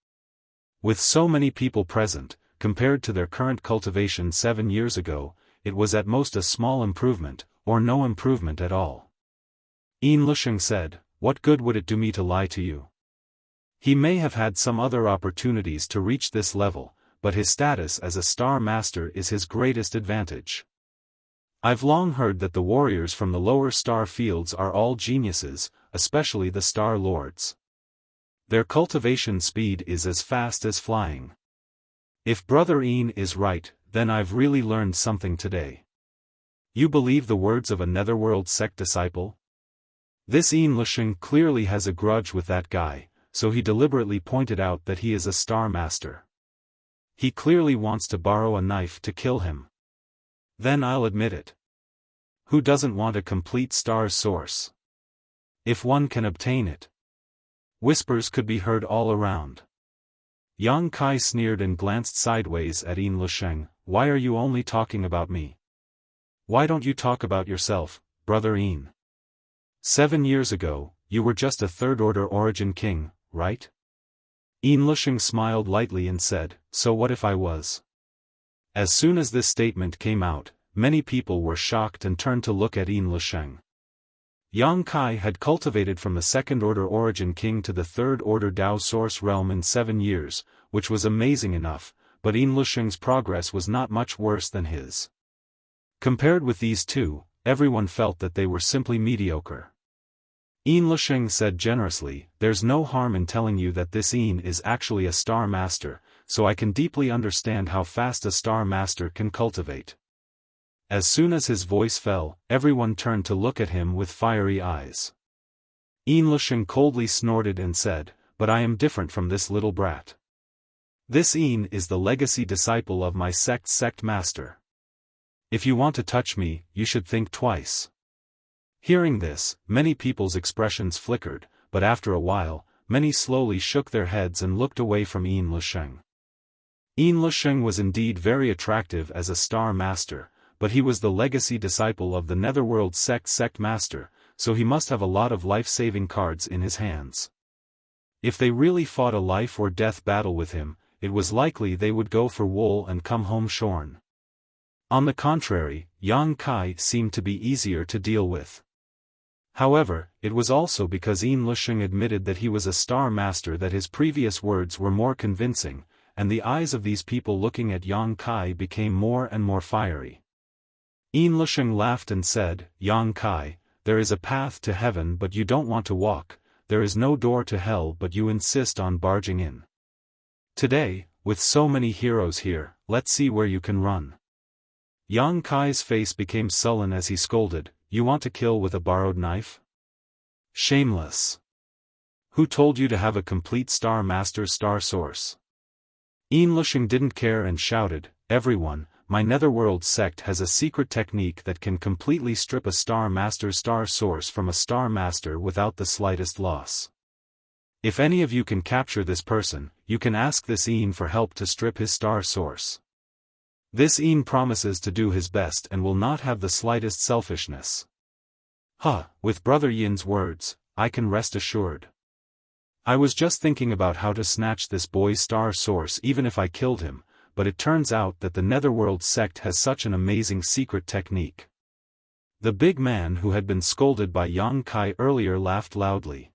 With so many people present, compared to their current cultivation 7 years ago, it was at most a small improvement, or no improvement at all. Yin Lusheng said, "What good would it do me to lie to you?" He may have had some other opportunities to reach this level, but his status as a star master is his greatest advantage. I've long heard that the warriors from the lower star fields are all geniuses, especially the star lords. Their cultivation speed is as fast as flying. If Brother Yin is right, then I've really learned something today. You believe the words of a netherworld sect disciple? This Yin Lusheng clearly has a grudge with that guy, so he deliberately pointed out that he is a star master. He clearly wants to borrow a knife to kill him. Then I'll admit it. Who doesn't want a complete star source? If one can obtain it. Whispers could be heard all around. Yang Kai sneered and glanced sideways at Yin Lusheng. Why are you only talking about me? Why don't you talk about yourself, Brother Yin? 7 years ago, you were just a third-order origin king, right? Yin Lusheng smiled lightly and said, "So what if I was?" As soon as this statement came out, many people were shocked and turned to look at Yin Lusheng. Yang Kai had cultivated from the second-order origin king to the third-order Dao source realm in 7 years, which was amazing enough, but Yin Lusheng's progress was not much worse than his. Compared with these two, everyone felt that they were simply mediocre. Yin Lusheng said generously, "There's no harm in telling you that this Yin is actually a star master, so I can deeply understand how fast a star master can cultivate." As soon as his voice fell, everyone turned to look at him with fiery eyes. Yin Lusheng coldly snorted and said, "But I am different from this little brat. This Yin is the legacy disciple of my sect master. If you want to touch me, you should think twice." Hearing this, many people's expressions flickered, but after a while, many slowly shook their heads and looked away from Yin Lusheng. Yin Lusheng was indeed very attractive as a star master, but he was the legacy disciple of the Netherworld sect master, so he must have a lot of life-saving cards in his hands. If they really fought a life-or-death battle with him, it was likely they would go for wool and come home shorn. On the contrary, Yang Kai seemed to be easier to deal with. However, it was also because Yin Lusheng admitted that he was a star master that his previous words were more convincing, and the eyes of these people looking at Yang Kai became more and more fiery. Yin Lusheng laughed and said, "Yang Kai, there is a path to heaven but you don't want to walk, there is no door to hell but you insist on barging in. Today, with so many heroes here, let's see where you can run." Yang Kai's face became sullen as he scolded, "You want to kill with a borrowed knife? Shameless! Who told you to have a complete star master's star source?" Yin Lusheng didn't care and shouted, "Everyone, my Netherworld sect has a secret technique that can completely strip a star master's star source from a star master without the slightest loss. If any of you can capture this person, you can ask this Yin for help to strip his star source. This Yin promises to do his best and will not have the slightest selfishness." With Brother Yin's words, I can rest assured. I was just thinking about how to snatch this boy's star source even if I killed him, but it turns out that the Netherworld sect has such an amazing secret technique. The big man who had been scolded by Yang Kai earlier laughed loudly.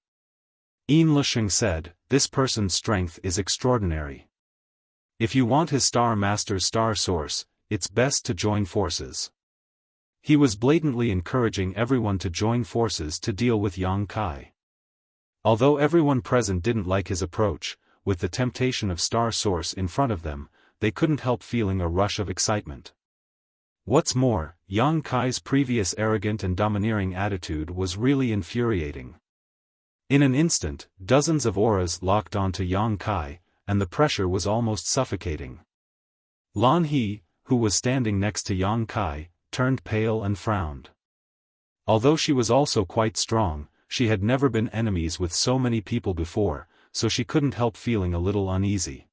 Lusheng said, "This person's strength is extraordinary. If you want his Star Master's star source, it's best to join forces." He was blatantly encouraging everyone to join forces to deal with Yang Kai. Although everyone present didn't like his approach, with the temptation of star source in front of them, they couldn't help feeling a rush of excitement. What's more, Yang Kai's previous arrogant and domineering attitude was really infuriating. In an instant, dozens of auras locked onto Yang Kai, and the pressure was almost suffocating. Lan He, who was standing next to Yang Kai, turned pale and frowned. Although she was also quite strong, she had never been enemies with so many people before, so she couldn't help feeling a little uneasy.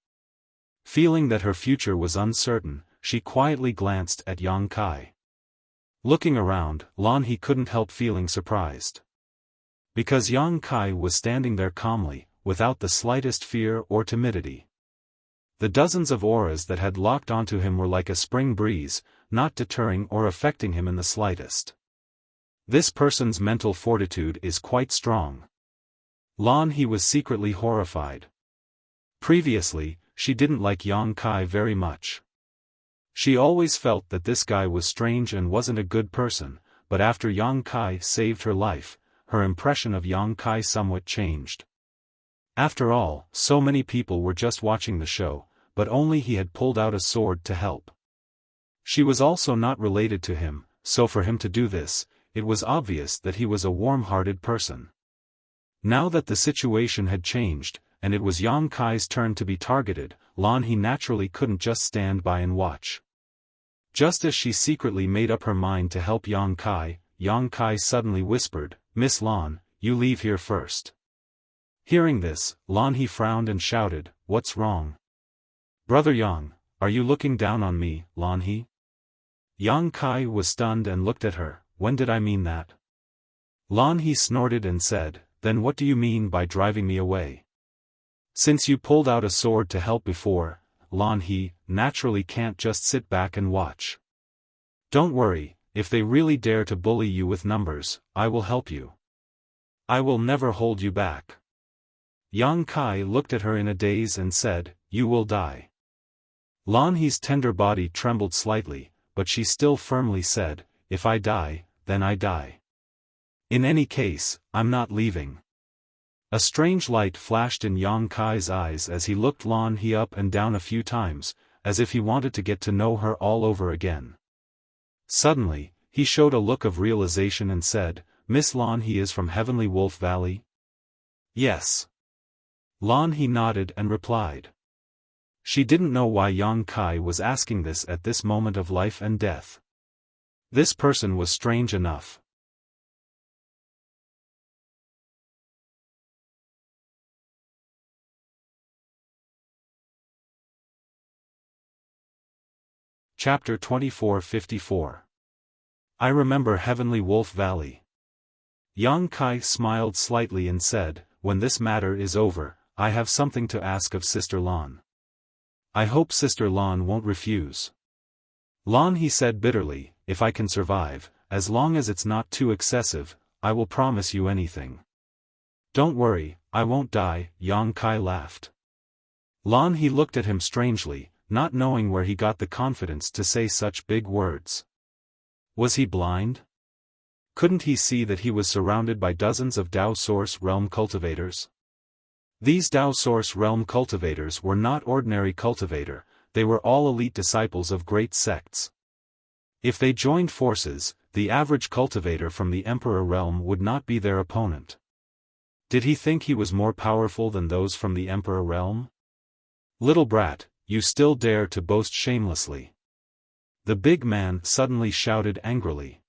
Feeling that her future was uncertain, she quietly glanced at Yang Kai. Looking around, Lan He couldn't help feeling surprised. Because Yang Kai was standing there calmly, without the slightest fear or timidity. The dozens of auras that had locked onto him were like a spring breeze, not deterring or affecting him in the slightest. This person's mental fortitude is quite strong. Lan He was secretly horrified. Previously, she didn't like Yang Kai very much. She always felt that this guy was strange and wasn't a good person, but after Yang Kai saved her life, her impression of Yang Kai somewhat changed. After all, so many people were just watching the show, but only he had pulled out a sword to help. She was also not related to him, so for him to do this, it was obvious that he was a warm-hearted person. Now that the situation had changed, and it was Yang Kai's turn to be targeted, Lan He naturally couldn't just stand by and watch. Just as she secretly made up her mind to help Yang Kai suddenly whispered, "Miss Lan, you leave here first." Hearing this, Lan He frowned and shouted, "What's wrong? Brother Yang, are you looking down on me, Lan He?" Yang Kai was stunned and looked at her. "When did I mean that?" Lan He snorted and said, "Then what do you mean by driving me away? Since you pulled out a sword to help before, Lan He naturally can't just sit back and watch. Don't worry, if they really dare to bully you with numbers, I will help you. I will never hold you back." Yang Kai looked at her in a daze and said, "You will die." Lan He's tender body trembled slightly, but she still firmly said, "If I die, then I die. In any case, I'm not leaving." A strange light flashed in Yang Kai's eyes as he looked Lan He up and down a few times, as if he wanted to get to know her all over again. Suddenly, he showed a look of realization and said, "Miss Lan He is from Heavenly Wolf Valley?" "Yes." Lan He nodded and replied. She didn't know why Yang Kai was asking this at this moment of life and death. This person was strange enough. Chapter 2454. I remember Heavenly Wolf Valley. Yang Kai smiled slightly and said, "When this matter is over, I have something to ask of Sister Lan. I hope Sister Lan won't refuse." Lan He said bitterly, "If I can survive, as long as it's not too excessive, I will promise you anything." "Don't worry, I won't die," Yang Kai laughed. Lan He looked at him strangely, not knowing where he got the confidence to say such big words. Was he blind? Couldn't he see that he was surrounded by dozens of Dao Source Realm cultivators? These Dao Source Realm cultivators were not ordinary cultivator, they were all elite disciples of great sects. If they joined forces, the average cultivator from the Emperor Realm would not be their opponent. Did he think he was more powerful than those from the Emperor Realm? "Little brat, you still dare to boast shamelessly." The big man suddenly shouted angrily.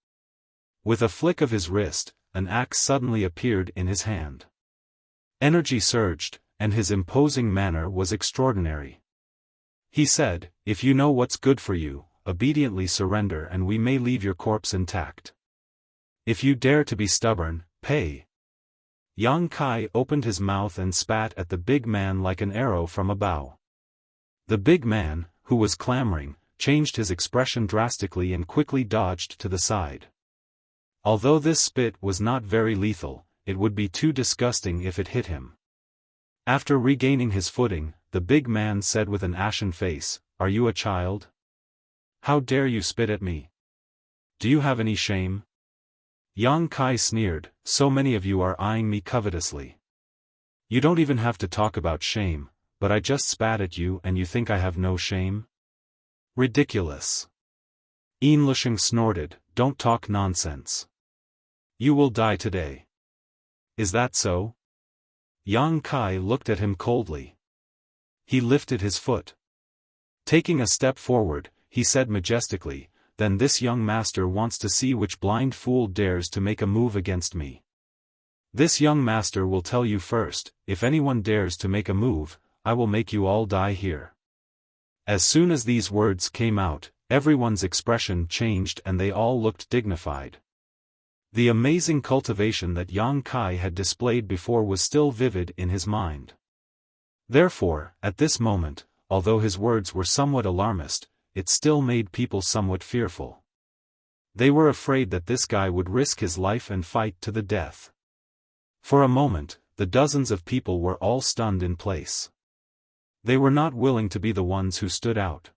With a flick of his wrist, an axe suddenly appeared in his hand. Energy surged, and his imposing manner was extraordinary. He said, "If you know what's good for you, obediently surrender and we may leave your corpse intact. If you dare to be stubborn, pay." Yang Kai opened his mouth and spat at the big man like an arrow from a bow. The big man, who was clamoring, changed his expression drastically and quickly dodged to the side. Although this spit was not very lethal, it would be too disgusting if it hit him. After regaining his footing, the big man said with an ashen face, "Are you a child? How dare you spit at me? Do you have any shame?" Yang Kai sneered, "So many of you are eyeing me covetously. You don't even have to talk about shame, but I just spat at you and you think I have no shame? Ridiculous." Yin Lisheng snorted, "Don't talk nonsense. You will die today. Is that so?" Yang Kai looked at him coldly. He lifted his foot. Taking a step forward, he said majestically, "Then this young master wants to see which blind fool dares to make a move against me. This young master will tell you first, if anyone dares to make a move, I will make you all die here." As soon as these words came out, everyone's expression changed and they all looked dignified. The amazing cultivation that Yang Kai had displayed before was still vivid in his mind. Therefore, at this moment, although his words were somewhat alarmist, it still made people somewhat fearful. They were afraid that this guy would risk his life and fight to the death. For a moment, the dozens of people were all stunned in place. They were not willing to be the ones who stood out.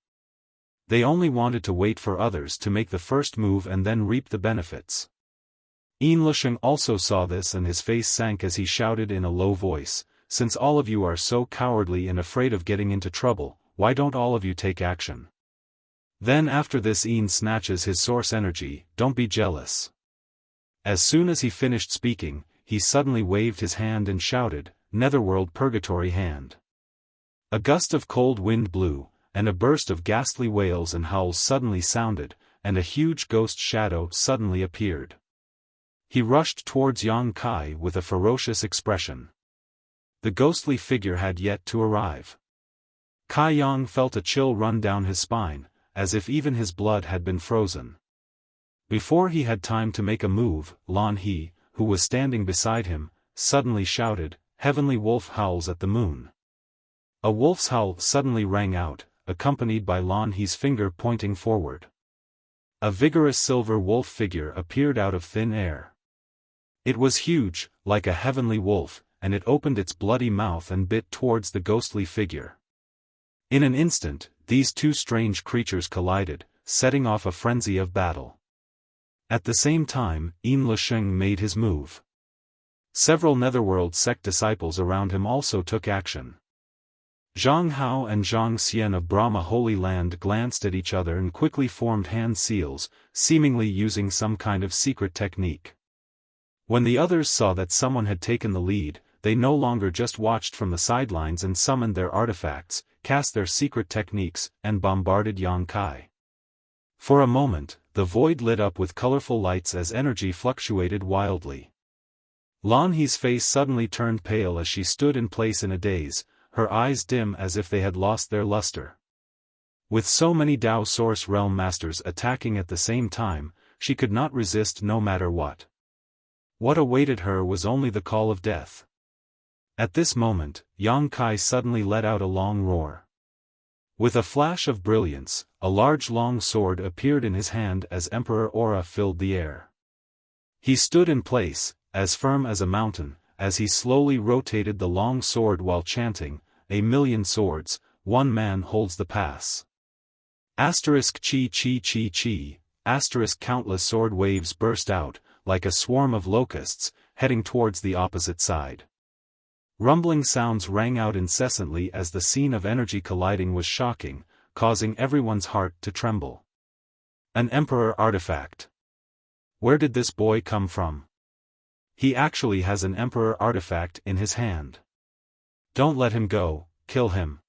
They only wanted to wait for others to make the first move and then reap the benefits. Yin Lisheng also saw this and his face sank as he shouted in a low voice, "Since all of you are so cowardly and afraid of getting into trouble, why don't all of you take action?" Then after this Yin snatches his source energy, "Don't be jealous." As soon as he finished speaking, he suddenly waved his hand and shouted, "Netherworld Purgatory Hand." A gust of cold wind blew, and a burst of ghastly wails and howls suddenly sounded, and a huge ghost shadow suddenly appeared. He rushed towards Yang Kai with a ferocious expression. The ghostly figure had yet to arrive. Kai Yang felt a chill run down his spine, as if even his blood had been frozen. Before he had time to make a move, Lan He, who was standing beside him, suddenly shouted, "Heavenly wolf howls at the moon." A wolf's howl suddenly rang out, accompanied by Lan He's finger pointing forward. A vigorous silver wolf figure appeared out of thin air. It was huge, like a heavenly wolf, and it opened its bloody mouth and bit towards the ghostly figure. In an instant, these two strange creatures collided, setting off a frenzy of battle. At the same time, Yin Lisheng made his move. Several Netherworld sect disciples around him also took action. Zhang Hao and Zhang Xian of Brahma Holy Land glanced at each other and quickly formed hand seals, seemingly using some kind of secret technique. When the others saw that someone had taken the lead, they no longer just watched from the sidelines and summoned their artifacts, cast their secret techniques, and bombarded Yang Kai. For a moment, the void lit up with colorful lights as energy fluctuated wildly. Lan He's face suddenly turned pale as she stood in place in a daze, her eyes dim as if they had lost their luster. With so many Dao Source Realm Masters attacking at the same time, she could not resist no matter what. What awaited her was only the call of death. At this moment, Yang Kai suddenly let out a long roar. With a flash of brilliance, a large long sword appeared in his hand as Emperor Aura filled the air. He stood in place, as firm as a mountain, as he slowly rotated the long sword while chanting, "A million swords, one man holds the pass." Asterisk chi chi chi chi, asterisk countless sword waves burst out, like a swarm of locusts, heading towards the opposite side. Rumbling sounds rang out incessantly as the scene of energy colliding was shocking, causing everyone's heart to tremble. An Emperor artifact. Where did this boy come from? He actually has an Emperor artifact in his hand. Don't let him go, kill him.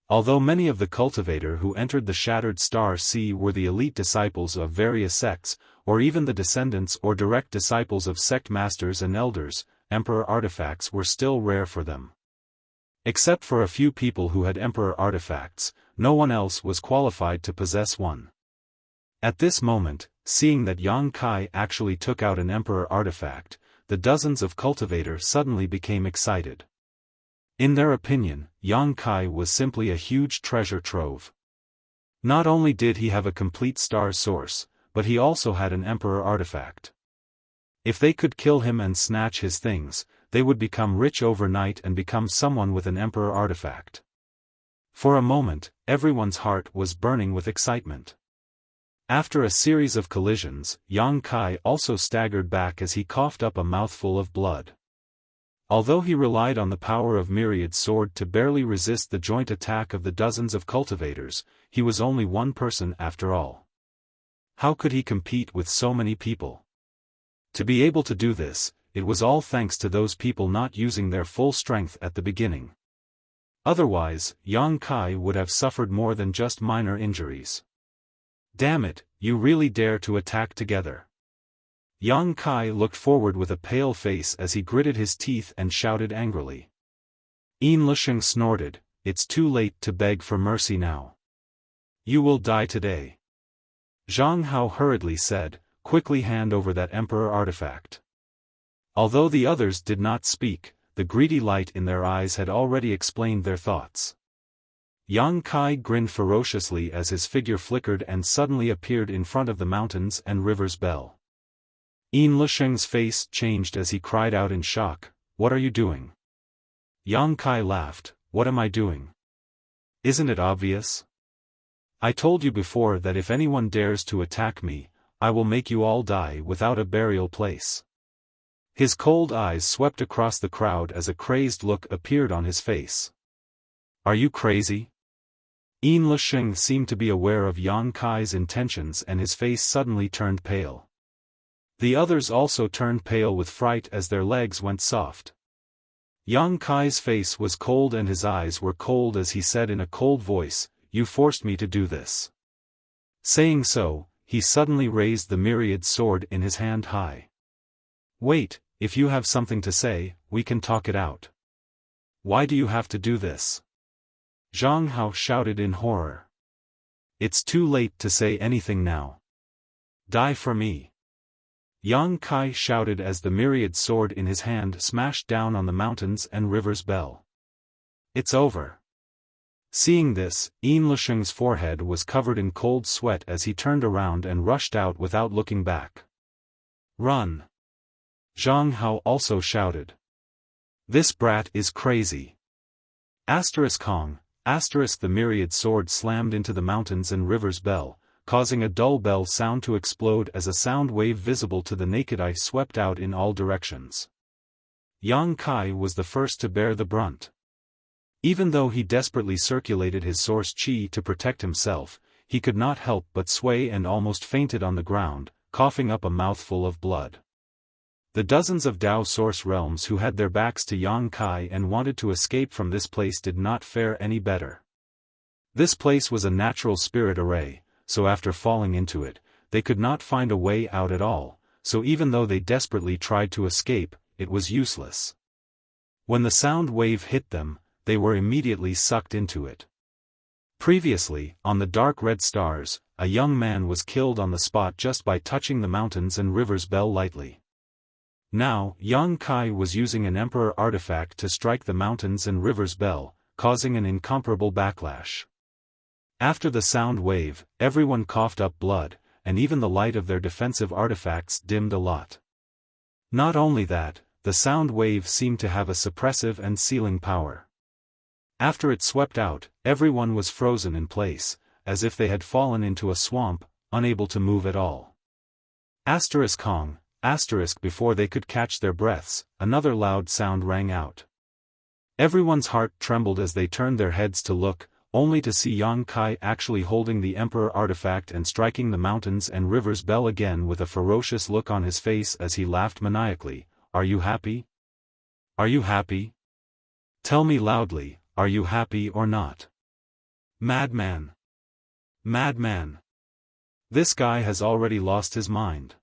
Although many of the cultivator who entered the Shattered Star Sea were the elite disciples of various sects, or even the descendants or direct disciples of sect masters and elders, Emperor artifacts were still rare for them. Except for a few people who had Emperor artifacts, no one else was qualified to possess one. At this moment, seeing that Yang Kai actually took out an Emperor artifact, the dozens of cultivators suddenly became excited. In their opinion, Yang Kai was simply a huge treasure trove. Not only did he have a complete star source, but he also had an Emperor artifact. If they could kill him and snatch his things, they would become rich overnight and become someone with an emperor artifact. For a moment, everyone's heart was burning with excitement. After a series of collisions, Yang Kai also staggered back as he coughed up a mouthful of blood. Although he relied on the power of Myriad's sword to barely resist the joint attack of the dozens of cultivators, he was only one person after all. How could he compete with so many people? To be able to do this, it was all thanks to those people not using their full strength at the beginning. Otherwise, Yang Kai would have suffered more than just minor injuries. Damn it, you really dare to attack together. Yang Kai looked forward with a pale face as he gritted his teeth and shouted angrily. Yin Lisheng snorted, it's too late to beg for mercy now. You will die today. Zhang Hao hurriedly said, quickly hand over that emperor artifact. Although the others did not speak, the greedy light in their eyes had already explained their thoughts. Yang Kai grinned ferociously as his figure flickered and suddenly appeared in front of the mountains and river's bell. Yin Lisheng's face changed as he cried out in shock, what are you doing? Yang Kai laughed, what am I doing? Isn't it obvious? I told you before that if anyone dares to attack me, I will make you all die without a burial place. His cold eyes swept across the crowd as a crazed look appeared on his face. Are you crazy? Yin Lisheng seemed to be aware of Yang Kai's intentions and his face suddenly turned pale. The others also turned pale with fright as their legs went soft. Yang Kai's face was cold and his eyes were cold as he said in a cold voice, you forced me to do this. Saying so, he suddenly raised the myriad sword in his hand high. Wait, if you have something to say, we can talk it out. Why do you have to do this? Zhang Hao shouted in horror. It's too late to say anything now. Die for me. Yang Kai shouted as the myriad sword in his hand smashed down on the mountains and river's bell. It's over. Seeing this, Yin Lisheng's forehead was covered in cold sweat as he turned around and rushed out without looking back. Run! Zhang Hao also shouted. This brat is crazy. Kong, the myriad sword slammed into the mountains and river's bell, causing a dull bell sound to explode as a sound wave visible to the naked eye swept out in all directions. Yang Kai was the first to bear the brunt. Even though he desperately circulated his source qi to protect himself, he could not help but sway and almost fainted on the ground, coughing up a mouthful of blood. The dozens of Dao source realms who had their backs to Yang Kai and wanted to escape from this place did not fare any better. This place was a natural spirit array, so after falling into it, they could not find a way out at all, so even though they desperately tried to escape, it was useless. When the sound wave hit them, they were immediately sucked into it. Previously, on the dark red stars, a young man was killed on the spot just by touching the mountains and river's bell lightly. Now, Yang Kai was using an emperor artifact to strike the mountains and river's bell, causing an incomparable backlash. After the sound wave, everyone coughed up blood, and even the light of their defensive artifacts dimmed a lot. Not only that, the sound wave seemed to have a suppressive and sealing power. After it swept out, everyone was frozen in place, as if they had fallen into a swamp, unable to move at all. Kong, before they could catch their breaths, another loud sound rang out. Everyone's heart trembled as they turned their heads to look, only to see Yang Kai actually holding the emperor artifact and striking the mountains and river's bell again with a ferocious look on his face as he laughed maniacally. Are you happy? Are you happy? Tell me loudly, are you happy or not? Madman! Madman! This guy has already lost his mind.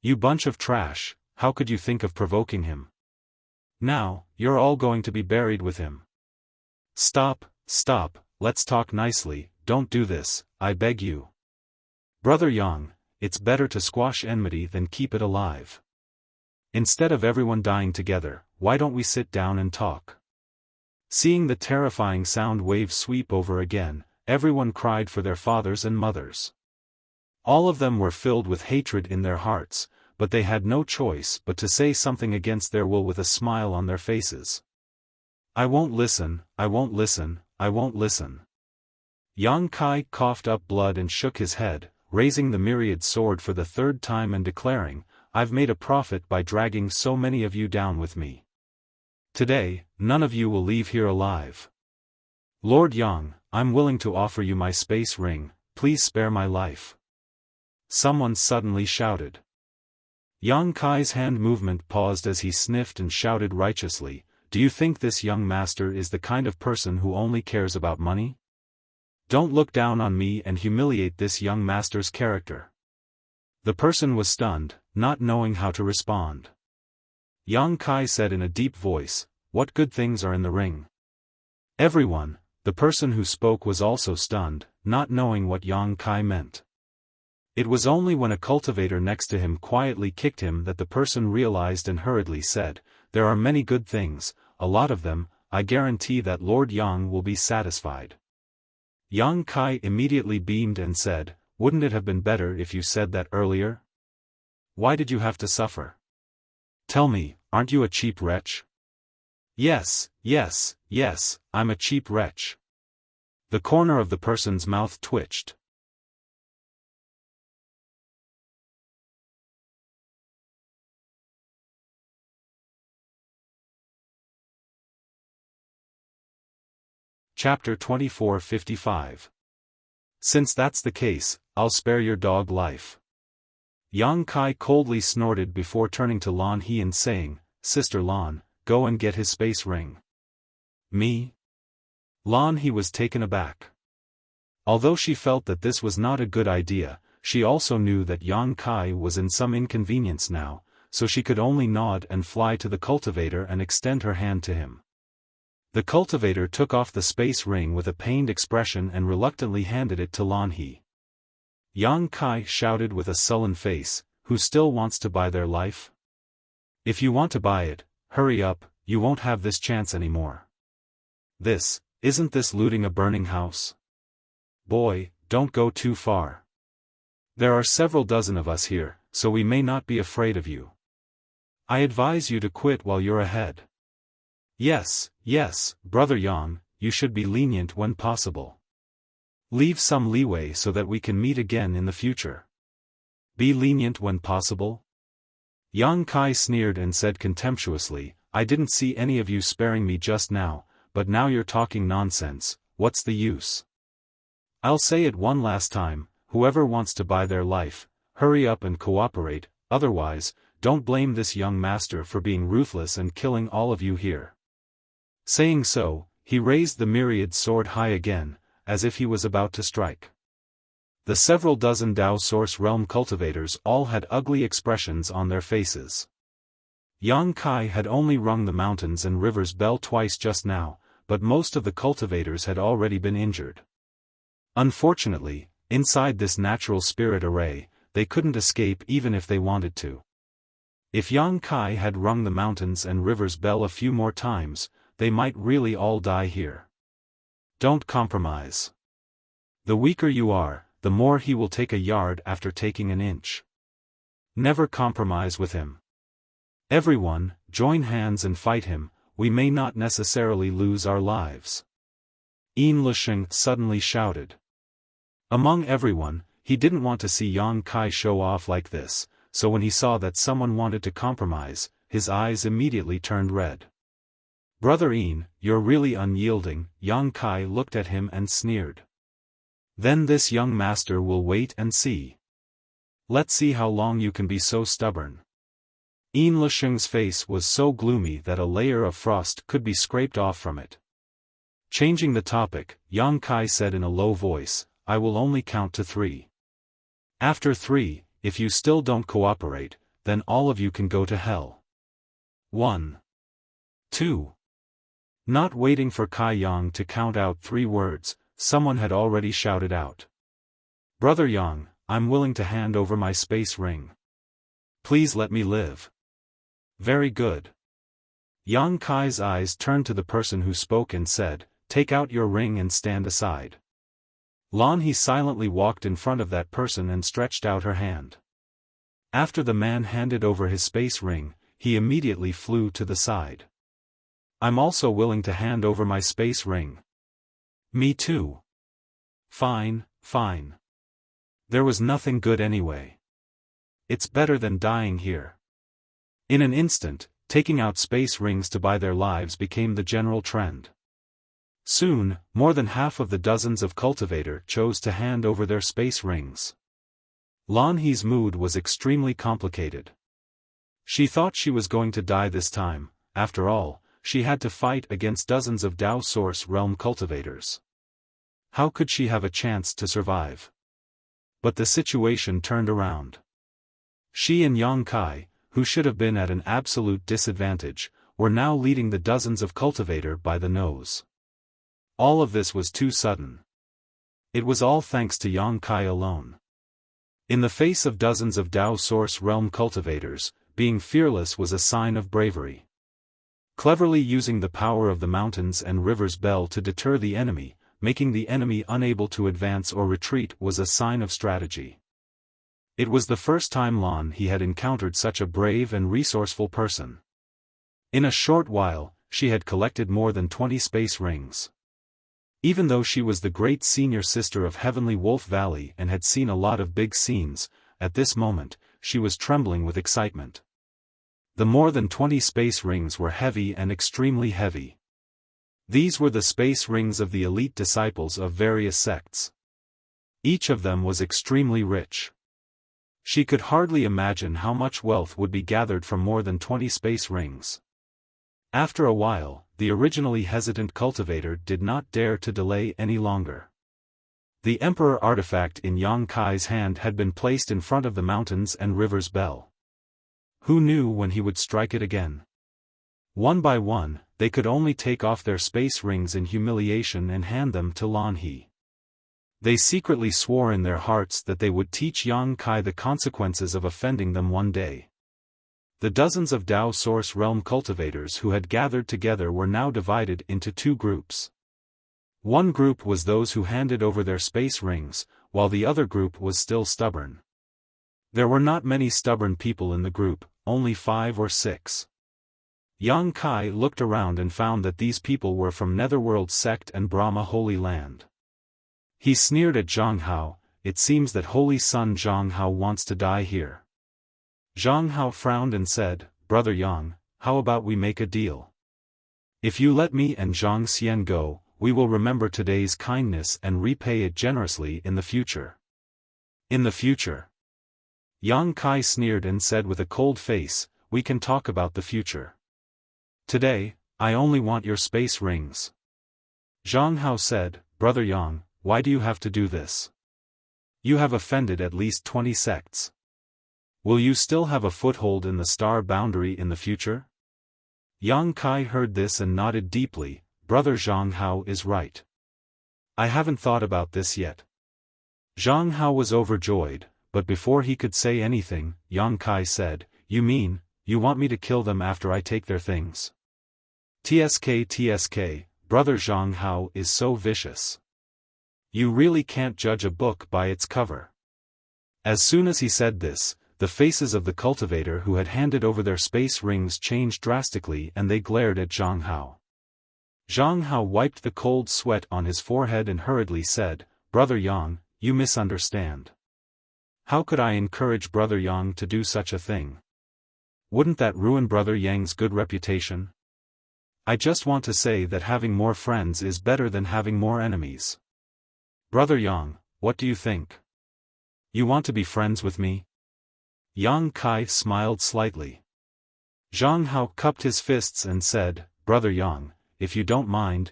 You bunch of trash, how could you think of provoking him? Now, you're all going to be buried with him. Stop, let's talk nicely, don't do this, I beg you. Brother Yang, it's better to squash enmity than keep it alive. Instead of everyone dying together, why don't we sit down and talk? Seeing the terrifying sound wave sweep over again, everyone cried for their fathers and mothers. All of them were filled with hatred in their hearts, but they had no choice but to say something against their will with a smile on their faces. "I won't listen, I won't listen, I won't listen." Yang Kai coughed up blood and shook his head, raising the myriad sword for the third time and declaring, "I've made a profit by dragging so many of you down with me. Today, none of you will leave here alive. Lord Yang, I'm willing to offer you my space ring, please spare my life." Someone suddenly shouted. Yang Kai's hand movement paused as he sniffed and shouted righteously, "Do you think this young master is the kind of person who only cares about money? Don't look down on me and humiliate this young master's character." The person was stunned, not knowing how to respond. Yang Kai said in a deep voice, "What good things are in the ring?" Everyone, the person who spoke was also stunned, not knowing what Yang Kai meant. It was only when a cultivator next to him quietly kicked him that the person realized and hurriedly said, "There are many good things, a lot of them, I guarantee that Lord Yang will be satisfied." Yang Kai immediately beamed and said, "Wouldn't it have been better if you said that earlier? Why did you have to suffer? Tell me, aren't you a cheap wretch?" "Yes, yes, yes, I'm a cheap wretch." The corner of the person's mouth twitched. Chapter 24:55. "Since that's the case, I'll spare your dog life." Yang Kai coldly snorted before turning to Lan He and saying, "Sister Lan, go and get his space ring." "Me?" Lan He was taken aback. Although she felt that this was not a good idea, she also knew that Yang Kai was in some inconvenience now, so she could only nod and fly to the cultivator and extend her hand to him. The cultivator took off the space ring with a pained expression and reluctantly handed it to Lan He. Yang Kai shouted with a sullen face, "Who still wants to buy their life? If you want to buy it, hurry up, you won't have this chance anymore. Isn't this looting a burning house? Boy, don't go too far. There are several dozen of us here, so we may not be afraid of you. I advise you to quit while you're ahead. Yes, yes, Brother Yang, you should be lenient when possible. Leave some leeway so that we can meet again in the future. Be lenient when possible?" Yang Kai sneered and said contemptuously, "I didn't see any of you sparing me just now, but now you're talking nonsense, what's the use? I'll say it one last time, whoever wants to buy their life, hurry up and cooperate, otherwise, don't blame this young master for being ruthless and killing all of you here." Saying so, he raised the myriad sword high again, as if he was about to strike. The several dozen Dao Source Realm cultivators all had ugly expressions on their faces. Yang Kai had only rung the mountains and rivers bell twice just now, but most of the cultivators had already been injured. Unfortunately, inside this natural spirit array, they couldn't escape even if they wanted to. If Yang Kai had rung the mountains and rivers bell a few more times, they might really all die here. Don't compromise. The weaker you are, the more he will take a yard after taking an inch. Never compromise with him. Everyone, join hands and fight him, we may not necessarily lose our lives. Yin Lusheng suddenly shouted. Among everyone, he didn't want to see Yang Kai show off like this, so when he saw that someone wanted to compromise, his eyes immediately turned red. "Brother Yin, you're really unyielding," Yang Kai looked at him and sneered. "Then this young master will wait and see. Let's see how long you can be so stubborn." Yin Lusheng's face was so gloomy that a layer of frost could be scraped off from it. Changing the topic, Yang Kai said in a low voice, "I will only count to 3. After 3, if you still don't cooperate, then all of you can go to hell. 1. 2. Not waiting for Kai Yang to count out 3 words, someone had already shouted out. "Brother Yang, I'm willing to hand over my space ring. Please let me live." "Very good." Yang Kai's eyes turned to the person who spoke and said, "Take out your ring and stand aside." Lan He silently walked in front of that person and stretched out her hand. After the man handed over his space ring, he immediately flew to the side. I'm also willing to hand over my space ring. Me too. Fine, fine. There was nothing good anyway. It's better than dying here. In an instant, taking out space rings to buy their lives became the general trend. Soon, more than half of the dozens of cultivators chose to hand over their space rings. Lan He's mood was extremely complicated. She thought she was going to die this time. After all, she had to fight against dozens of Dao Source Realm cultivators. How could she have a chance to survive? But the situation turned around. She and Yang Kai, who should have been at an absolute disadvantage, were now leading the dozens of cultivators by the nose. All of this was too sudden. It was all thanks to Yang Kai alone. In the face of dozens of Dao Source Realm cultivators, being fearless was a sign of bravery. Cleverly using the power of the mountains and rivers bell to deter the enemy, making the enemy unable to advance or retreat was a sign of strategy. It was the first time Lan He had encountered such a brave and resourceful person. In a short while, she had collected more than 20 space rings. Even though she was the great senior sister of Heavenly Wolf Valley and had seen a lot of big scenes, at this moment, she was trembling with excitement. The more than 20 space rings were heavy and extremely heavy. These were the space rings of the elite disciples of various sects. Each of them was extremely rich. She could hardly imagine how much wealth would be gathered from more than 20 space rings. After a while, the originally hesitant cultivator did not dare to delay any longer. The Emperor artifact in Yang Kai's hand had been placed in front of the mountains and rivers bell. Who knew when he would strike it again? One by one, they could only take off their space rings in humiliation and hand them to Lan He. They secretly swore in their hearts that they would teach Yang Kai the consequences of offending them one day. The dozens of Dao Source Realm cultivators who had gathered together were now divided into two groups. One group was those who handed over their space rings, while the other group was still stubborn. There were not many stubborn people in the group, only 5 or 6. Yang Kai looked around and found that these people were from Netherworld sect and Brahma Holy Land. He sneered at Zhang Hao. It seems that Holy Son Zhang Hao wants to die here. Zhang Hao frowned and said, Brother Yang, how about we make a deal? If you let me and Zhang Xian go, we will remember today's kindness and repay it generously in the future. In the future? Yang Kai sneered and said with a cold face, we can talk about the future. Today, I only want your space rings. Zhang Hao said, Brother Yang, why do you have to do this? You have offended at least 20 sects. Will you still have a foothold in the star boundary in the future? Yang Kai heard this and nodded deeply. Brother Zhang Hao is right. I haven't thought about this yet. Zhang Hao was overjoyed, but before he could say anything, Yang Kai said, You mean, you want me to kill them after I take their things? TSK, Brother Zhang Hao is so vicious. You really can't judge a book by its cover. As soon as he said this, the faces of the cultivator who had handed over their space rings changed drastically and they glared at Zhang Hao. Zhang Hao wiped the cold sweat on his forehead and hurriedly said, Brother Yang, you misunderstand. How could I encourage Brother Yang to do such a thing? Wouldn't that ruin Brother Yang's good reputation? I just want to say that having more friends is better than having more enemies. Brother Yang, what do you think? You want to be friends with me? Yang Kai smiled slightly. Zhang Hao cupped his fists and said, Brother Yang, if you don't mind,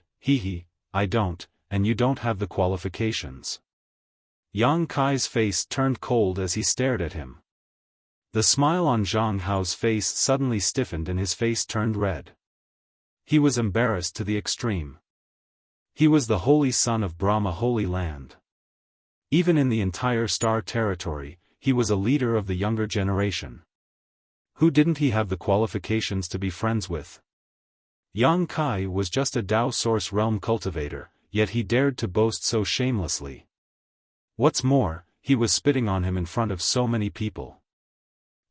I don't, and you don't have the qualifications. Yang Kai's face turned cold as he stared at him. The smile on Zhang Hao's face suddenly stiffened and his face turned red. He was embarrassed to the extreme. He was the holy son of Brahma Holy Land. Even in the entire star territory, he was a leader of the younger generation. Who didn't he have the qualifications to be friends with? Yang Kai was just a Dao Source Realm cultivator, yet he dared to boast so shamelessly. What's more, he was spitting on him in front of so many people.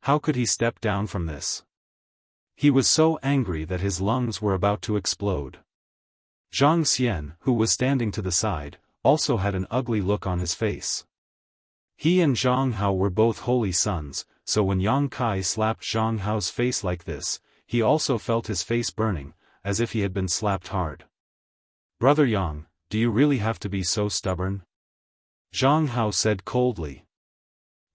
How could he step down from this? He was so angry that his lungs were about to explode. Zhang Xian, who was standing to the side, also had an ugly look on his face. He and Zhang Hao were both holy sons, so when Yang Kai slapped Zhang Hao's face like this, he also felt his face burning, as if he had been slapped hard. "Brother Yang, do you really have to be so stubborn?" Zhang Hao said coldly.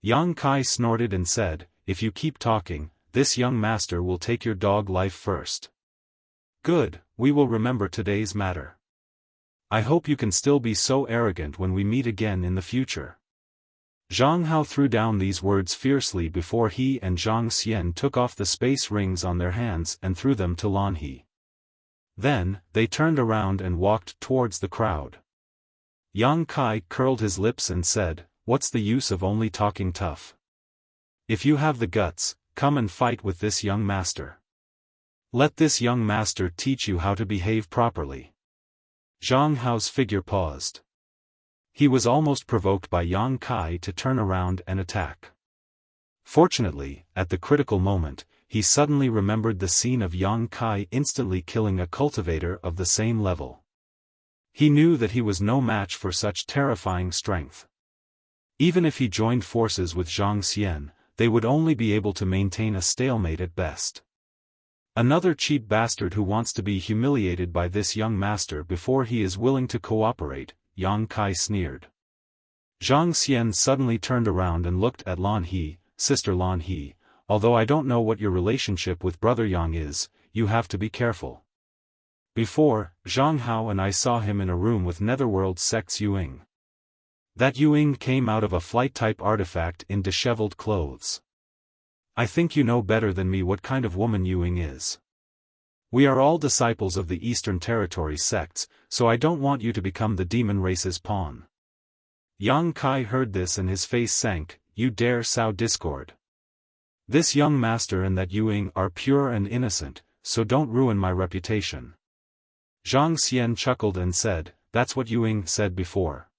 Yang Kai snorted and said, "If you keep talking, this young master will take your dog life first." "Good, we will remember today's matter. I hope you can still be so arrogant when we meet again in the future." Zhang Hao threw down these words fiercely before he and Zhang Xian took off the space rings on their hands and threw them to Lan He. Then, they turned around and walked towards the crowd. Yang Kai curled his lips and said, "What's the use of only talking tough? If you have the guts, come and fight with this young master. Let this young master teach you how to behave properly." Zhang Hao's figure paused. He was almost provoked by Yang Kai to turn around and attack. Fortunately, at the critical moment, he suddenly remembered the scene of Yang Kai instantly killing a cultivator of the same level. He knew that he was no match for such terrifying strength. Even if he joined forces with Zhang Xian, they would only be able to maintain a stalemate at best. "Another cheap bastard who wants to be humiliated by this young master before he is willing to cooperate," Yang Kai sneered. Zhang Xian suddenly turned around and looked at Lan He. "Sister Lan He, although I don't know what your relationship with Brother Yang is, you have to be careful. Before, Zhang Hao and I saw him in a room with Netherworld sect's Yuing. That Yuing came out of a flight-type artifact in disheveled clothes. I think you know better than me what kind of woman Yuing is. We are all disciples of the Eastern Territory sects, so I don't want you to become the demon race's pawn." Yang Kai heard this and his face sank. "You dare sow discord? This young master and that Yuing are pure and innocent, so don't ruin my reputation." Zhang Xian chuckled and said, "That's what Yuing said before."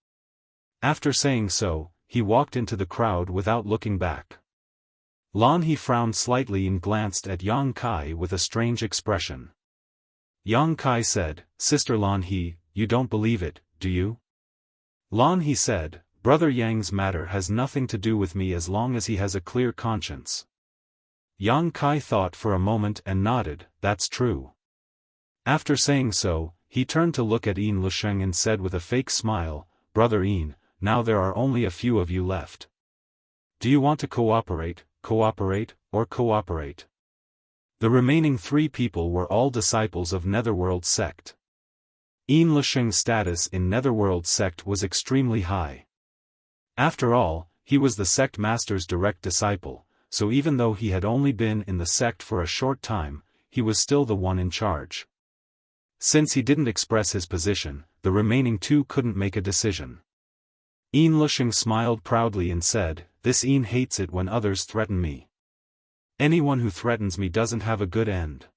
After saying so, he walked into the crowd without looking back. Lan He frowned slightly and glanced at Yang Kai with a strange expression. Yang Kai said, "Sister Lan He, you don't believe it, do you?" Lan He said, "Brother Yang's matter has nothing to do with me as long as he has a clear conscience." Yang Kai thought for a moment and nodded, "That's true." After saying so, he turned to look at Yin Lusheng and said with a fake smile, "Brother Yin, now there are only a few of you left. Do you want to cooperate, or cooperate?" The remaining 3 people were all disciples of Netherworld sect. Yin Lusheng's status in Netherworld sect was extremely high. After all, he was the sect master's direct disciple, so even though he had only been in the sect for a short time, he was still the one in charge. Since he didn't express his position, the remaining 2 couldn't make a decision. Yin Lusheng smiled proudly and said, "This Yin hates it when others threaten me. Anyone who threatens me doesn't have a good end."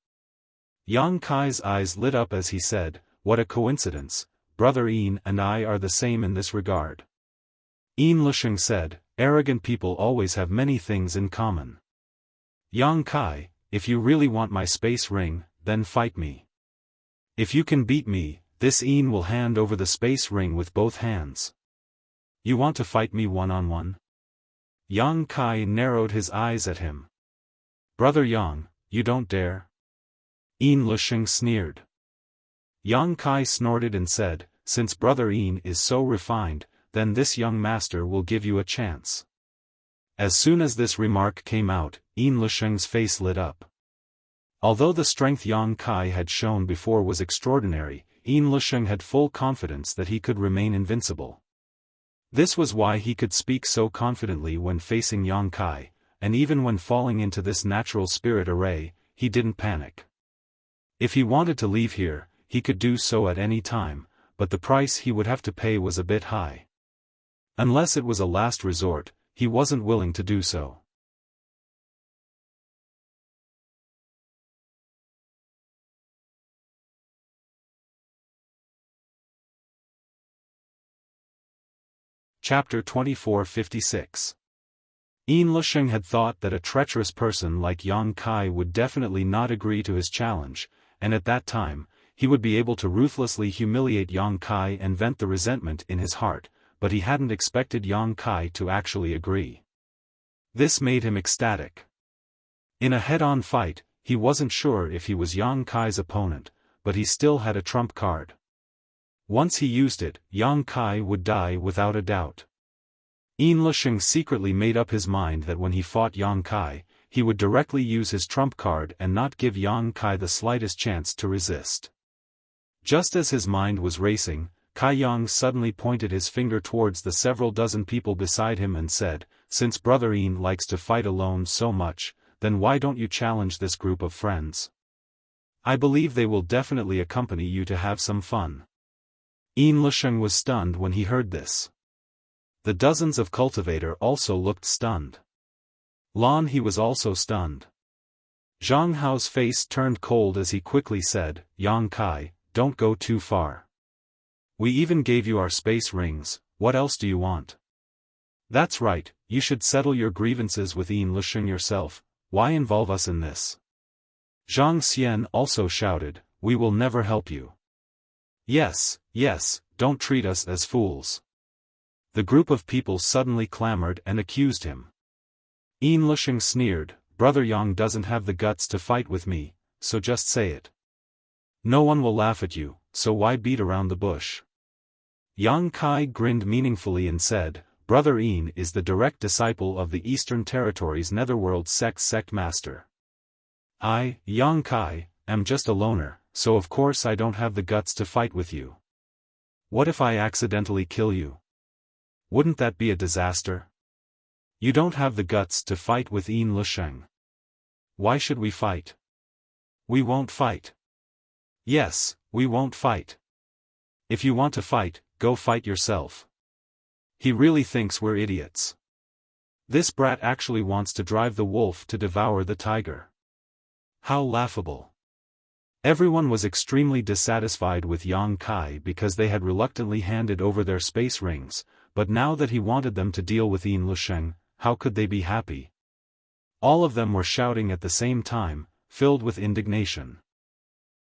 Yang Kai's eyes lit up as he said, "What a coincidence, Brother Yin and I are the same in this regard." Yin Lusheng said, "Arrogant people always have many things in common. Yang Kai, if you really want my space ring, then fight me. If you can beat me, this Yin will hand over the space ring with both hands. You want to fight me one-on-one?" Yang Kai narrowed his eyes at him. "Brother Yang, you don't dare?" Yin Lusheng sneered. Yang Kai snorted and said, "Since Brother Yin is so refined, then this young master will give you a chance." As soon as this remark came out, Yin Lusheng's face lit up. Although the strength Yang Kai had shown before was extraordinary, Yin Lusheng had full confidence that he could remain invincible. This was why he could speak so confidently when facing Yang Kai, and even when falling into this natural spirit array, he didn't panic. If he wanted to leave here, he could do so at any time, but the price he would have to pay was a bit high. Unless it was a last resort, he wasn't willing to do so. Chapter 2456. Yin Lusheng had thought that a treacherous person like Yang Kai would definitely not agree to his challenge, and at that time, he would be able to ruthlessly humiliate Yang Kai and vent the resentment in his heart, but he hadn't expected Yang Kai to actually agree. This made him ecstatic. In a head-on fight, he wasn't sure if he was Yang Kai's opponent, but he still had a trump card. Once he used it, Yang Kai would die without a doubt. Yin Lusheng secretly made up his mind that when he fought Yang Kai, he would directly use his trump card and not give Yang Kai the slightest chance to resist. Just as his mind was racing, Kai Yang suddenly pointed his finger towards the several dozen people beside him and said, "Since Brother Yin likes to fight alone so much, then why don't you challenge this group of friends? I believe they will definitely accompany you to have some fun." Yin Lusheng was stunned when he heard this. The dozens of cultivator also looked stunned. Lan He was also stunned. Zhang Hao's face turned cold as he quickly said, "Yang Kai, don't go too far. We even gave you our space rings, what else do you want?" "That's right, you should settle your grievances with Yin Lusheng yourself, why involve us in this?" Zhang Xian also shouted, "We will never help you. Yes, don't treat us as fools." The group of people suddenly clamored and accused him. Yin Lusheng sneered, "Brother Yang doesn't have the guts to fight with me, so just say it. No one will laugh at you, so why beat around the bush?" Yang Kai grinned meaningfully and said, "Brother Yin is the direct disciple of the Eastern Territories Netherworld sect master. I, Yang Kai, am just a loner, so of course I don't have the guts to fight with you. What if I accidentally kill you? Wouldn't that be a disaster? You don't have the guts to fight with Yin Lusheng. Why should we fight? We won't fight. Yes, we won't fight. If you want to fight, go fight yourself. He really thinks we're idiots. This brat actually wants to drive the wolf to devour the tiger. How laughable." Everyone was extremely dissatisfied with Yang Kai because they had reluctantly handed over their space rings, but now that he wanted them to deal with Yin Lusheng, how could they be happy? All of them were shouting at the same time, filled with indignation.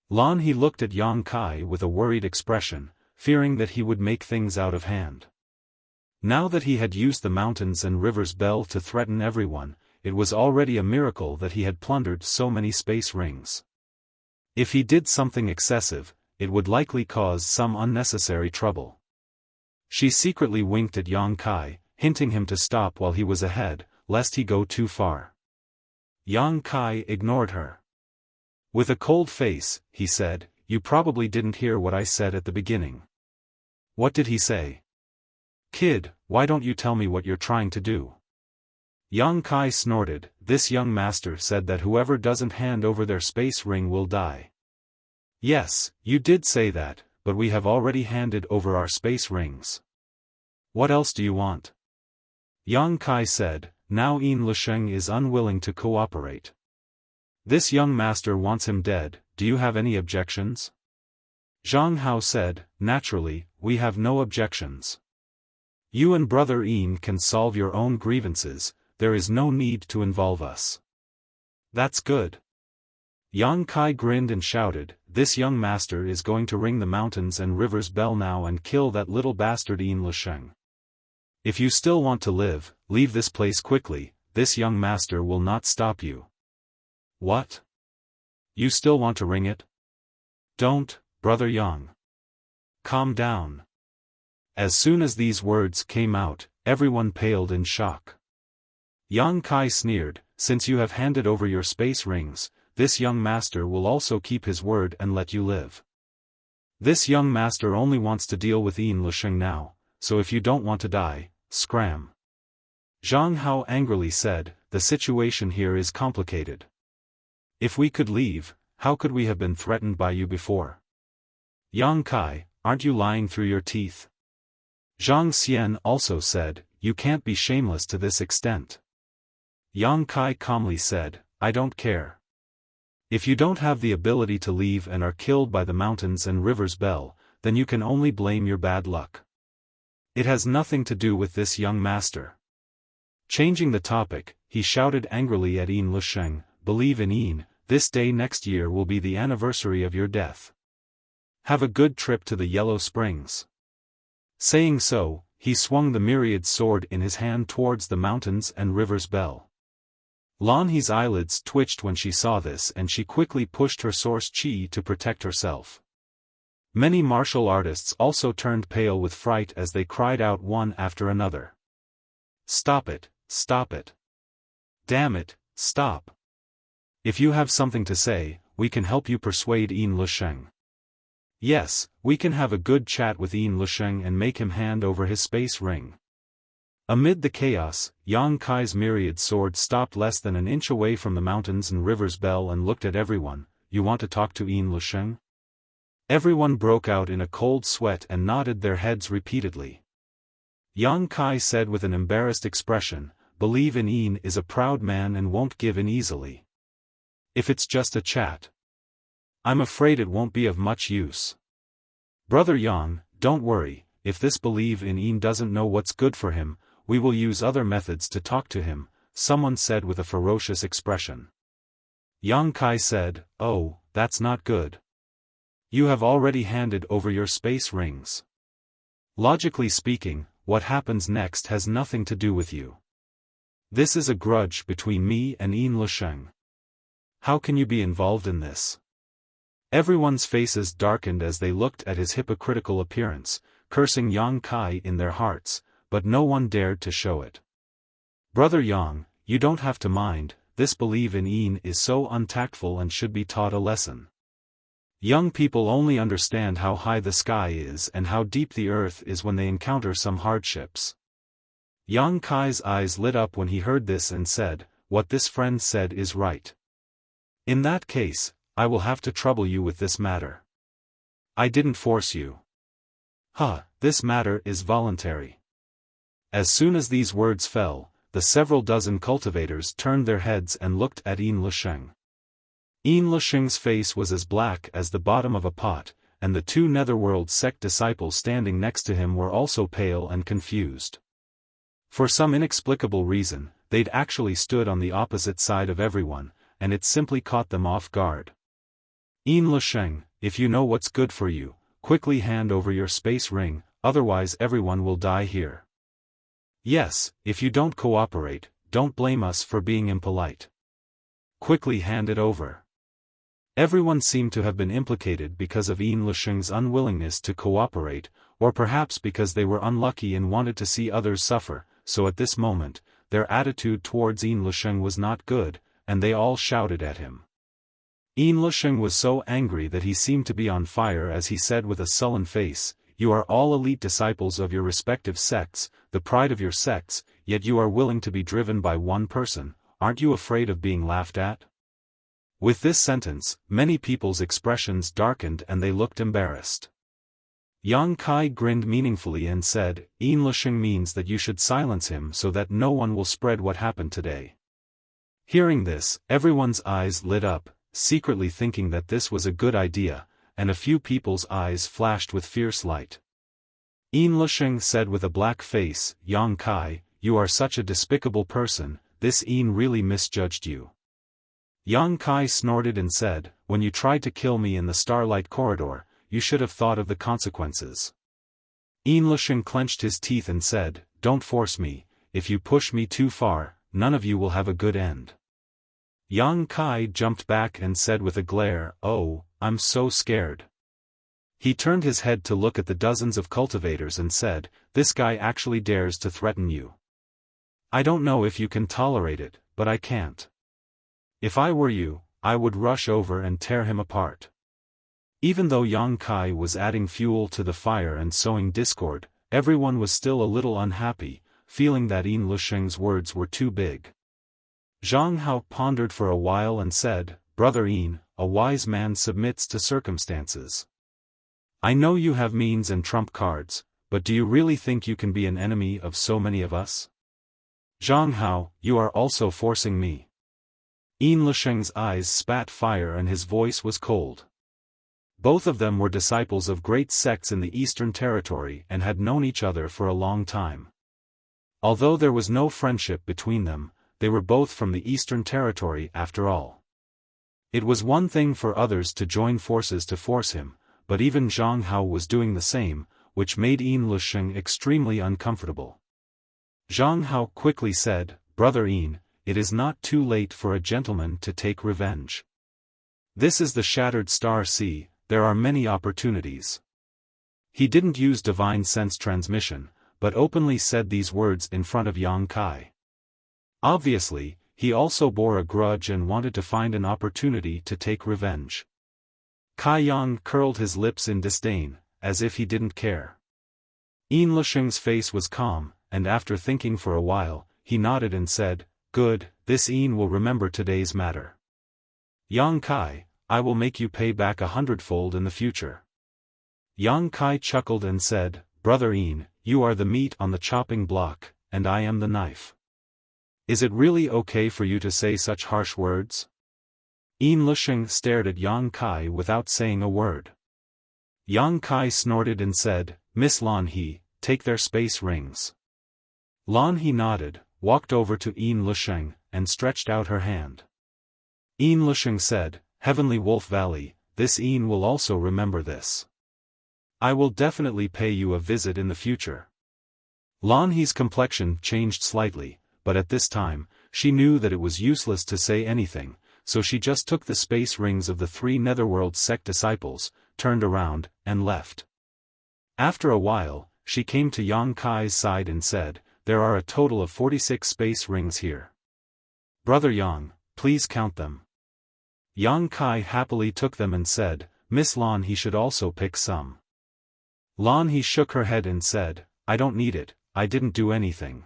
Lan He looked at Yang Kai with a worried expression, fearing that he would make things out of hand. Now that he had used the mountains and rivers bell to threaten everyone, it was already a miracle that he had plundered so many space rings. If he did something excessive, it would likely cause some unnecessary trouble. She secretly winked at Yang Kai, hinting him to stop while he was ahead, lest he go too far. Yang Kai ignored her. With a cold face, he said, "You probably didn't hear what I said at the beginning." "What did he say?" "Kid, why don't you tell me what you're trying to do?" Yang Kai snorted, "This young master said that whoever doesn't hand over their space ring will die." "Yes, you did say that, but we have already handed over our space rings. What else do you want?" Yang Kai said, "Now Yin Lusheng is unwilling to cooperate. This young master wants him dead, do you have any objections?" Zhang Hao said, "Naturally, we have no objections. You and Brother Yin can solve your own grievances, there is no need to involve us." "That's good." Yang Kai grinned and shouted, "This young master is going to ring the mountains and rivers bell now and kill that little bastard Yin Lusheng. If you still want to live, leave this place quickly, this young master will not stop you." "What? You still want to ring it?" "Don't, Brother Yang. Calm down." As soon as these words came out, everyone paled in shock. Yang Kai sneered, "Since you have handed over your space rings, this young master will also keep his word and let you live. This young master only wants to deal with Yin Lusheng now, so if you don't want to die, scram." Zhang Hao angrily said, "The situation here is complicated. If we could leave, how could we have been threatened by you before? Yang Kai, aren't you lying through your teeth?" Zhang Xian also said, "You can't be shameless to this extent." Yang Kai calmly said, "I don't care. If you don't have the ability to leave and are killed by the mountains and rivers bell, then you can only blame your bad luck. It has nothing to do with this young master." Changing the topic, he shouted angrily at Yin Lusheng, "Believe in Yin, this day next year will be the anniversary of your death. Have a good trip to the Yellow Springs." Saying so, he swung the myriad sword in his hand towards the mountains and river's bell. Lan He's eyelids twitched when she saw this, and she quickly pushed her source chi to protect herself. Many martial artists also turned pale with fright as they cried out one after another. "Stop it, stop it. Damn it, stop. If you have something to say, we can help you persuade Yin Lusheng. Yes, we can have a good chat with Yin Lusheng and make him hand over his space ring." Amid the chaos, Yang Kai's myriad sword stopped less than an inch away from the mountains and river's bell and looked at everyone. "You want to talk to Yin Lusheng?" Everyone broke out in a cold sweat and nodded their heads repeatedly. Yang Kai said with an embarrassed expression, "Believe in Yin is a proud man and won't give in easily. If it's just a chat, I'm afraid it won't be of much use. Brother Yang, don't worry, if this believe in Yin doesn't know what's good for him, we will use other methods to talk to him," someone said with a ferocious expression. Yang Kai said, "Oh, that's not good. You have already handed over your space rings. Logically speaking, what happens next has nothing to do with you. This is a grudge between me and Yin Lusheng. How can you be involved in this?" Everyone's faces darkened as they looked at his hypocritical appearance, cursing Yang Kai in their hearts, but no one dared to show it. "Brother Yang, you don't have to mind, this believe in Yin is so untactful and should be taught a lesson. Young people only understand how high the sky is and how deep the earth is when they encounter some hardships." Yang Kai's eyes lit up when he heard this and said, "What this friend said is right. In that case, I will have to trouble you with this matter. I didn't force you. This matter is voluntary." As soon as these words fell, the several dozen cultivators turned their heads and looked at Yin Lusheng. Yin Lusheng's face was as black as the bottom of a pot, and the two Netherworld sect disciples standing next to him were also pale and confused. For some inexplicable reason, they'd actually stood on the opposite side of everyone, and it simply caught them off guard. "Yin Lusheng, if you know what's good for you, quickly hand over your space ring, otherwise everyone will die here. Yes, if you don't cooperate, don't blame us for being impolite. Quickly hand it over." Everyone seemed to have been implicated because of Yin Lusheng's unwillingness to cooperate, or perhaps because they were unlucky and wanted to see others suffer, so at this moment, their attitude towards Yin Lusheng was not good, and they all shouted at him. Yin Lusheng was so angry that he seemed to be on fire as he said with a sullen face, "You are all elite disciples of your respective sects, the pride of your sects, yet you are willing to be driven by one person. Aren't you afraid of being laughed at?" With this sentence, many people's expressions darkened and they looked embarrassed. Yang Kai grinned meaningfully and said, "Yin Lusheng means that you should silence him so that no one will spread what happened today." Hearing this, everyone's eyes lit up, secretly thinking that this was a good idea, and a few people's eyes flashed with fierce light. Yin Lusheng said with a black face, "Yang Kai, you are such a despicable person, this Yin really misjudged you." Yang Kai snorted and said, "When you tried to kill me in the Starlight Corridor, you should have thought of the consequences." Yin Lusheng clenched his teeth and said, "Don't force me, if you push me too far, none of you will have a good end." Yang Kai jumped back and said with a glare, "Oh, I'm so scared." He turned his head to look at the dozens of cultivators and said, "This guy actually dares to threaten you. I don't know if you can tolerate it, but I can't. If I were you, I would rush over and tear him apart." Even though Yang Kai was adding fuel to the fire and sowing discord, everyone was still a little unhappy, feeling that Yin Lusheng's words were too big. Zhang Hao pondered for a while and said, "Brother Yin, a wise man submits to circumstances. I know you have means and trump cards, but do you really think you can be an enemy of so many of us? Zhang Hao, you are also forcing me." Yin Lusheng's eyes spat fire and his voice was cold. Both of them were disciples of great sects in the Eastern Territory and had known each other for a long time. Although there was no friendship between them, they were both from the Eastern Territory after all. It was one thing for others to join forces to force him, but even Zhang Hao was doing the same, which made Yin Lusheng extremely uncomfortable. Zhang Hao quickly said, "Brother Yin, it is not too late for a gentleman to take revenge. This is the Shattered Star Sea, there are many opportunities." He didn't use divine sense transmission, but openly said these words in front of Yang Kai. Obviously, he also bore a grudge and wanted to find an opportunity to take revenge. Kai Yang curled his lips in disdain, as if he didn't care. Yin Lusheng's face was calm, and after thinking for a while, he nodded and said, "Good, this Yin will remember today's matter. Yang Kai, I will make you pay back 100-fold in the future." Yang Kai chuckled and said, "Brother Yin, you are the meat on the chopping block, and I am the knife. Is it really okay for you to say such harsh words?" Yin Lusheng stared at Yang Kai without saying a word. Yang Kai snorted and said, "Miss Lan He, take their space rings." Lan He nodded, walked over to Yin Lusheng, and stretched out her hand. Yin Lusheng said, "Heavenly Wolf Valley, this Yin will also remember this. I will definitely pay you a visit in the future." Lan He's complexion changed slightly, but at this time, she knew that it was useless to say anything, so she just took the space rings of the 3 Netherworld sect disciples, turned around, and left. After a while, she came to Yang Kai's side and said, "There are a total of 46 space rings here. Brother Yang, please count them." Yang Kai happily took them and said, "Miss Lan He should also pick some." Lan He shook her head and said, "I don't need it, I didn't do anything."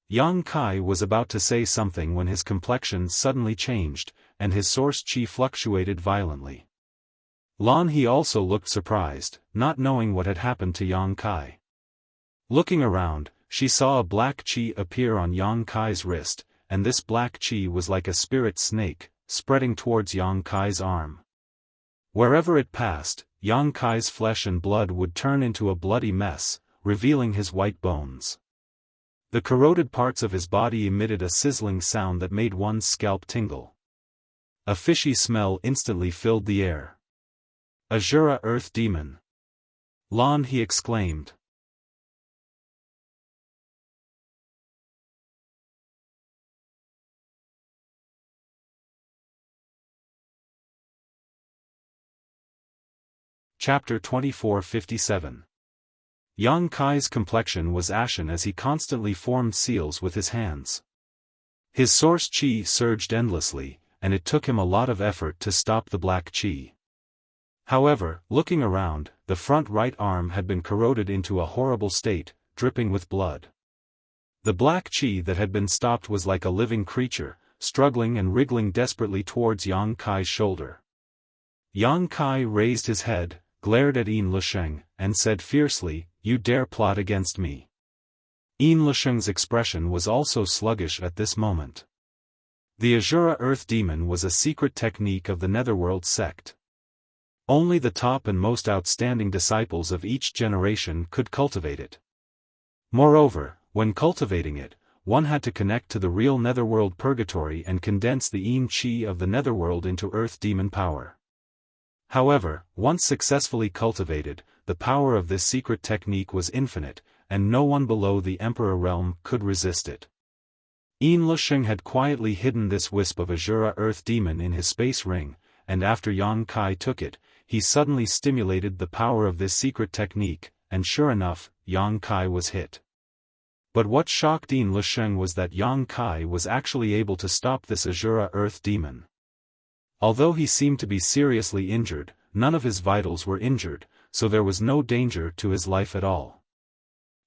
Yang Kai was about to say something when his complexion suddenly changed, and his source chi fluctuated violently. Lan He also looked surprised, not knowing what had happened to Yang Kai. Looking around, she saw a black chi appear on Yang Kai's wrist, and this black chi was like a spirit snake, spreading towards Yang Kai's arm. Wherever it passed, Yang Kai's flesh and blood would turn into a bloody mess, revealing his white bones. The corroded parts of his body emitted a sizzling sound that made one's scalp tingle. A fishy smell instantly filled the air. "Azura Earth Demon!" Lan He exclaimed. Chapter 2457. Yang Kai's complexion was ashen as he constantly formed seals with his hands. His source chi surged endlessly, and it took him a lot of effort to stop the black chi. However, looking around, the front right arm had been corroded into a horrible state, dripping with blood. The black chi that had been stopped was like a living creature, struggling and wriggling desperately towards Yang Kai's shoulder. Yang Kai raised his head, glared at Yin Lusheng, and said fiercely, "You dare plot against me." Yin Lusheng's expression was also sluggish at this moment. The Azura Earth Demon was a secret technique of the Netherworld sect. Only the top and most outstanding disciples of each generation could cultivate it. Moreover, when cultivating it, one had to connect to the real Netherworld purgatory and condense the Yin Chi of the Netherworld into Earth Demon power. However, once successfully cultivated, the power of this secret technique was infinite, and no one below the Emperor realm could resist it. Yin Lusheng had quietly hidden this wisp of Azura Earth Demon in his space ring, and after Yang Kai took it, he suddenly stimulated the power of this secret technique, and sure enough, Yang Kai was hit. But what shocked Yin Lusheng was that Yang Kai was actually able to stop this Azura Earth Demon. Although he seemed to be seriously injured, none of his vitals were injured, so there was no danger to his life at all.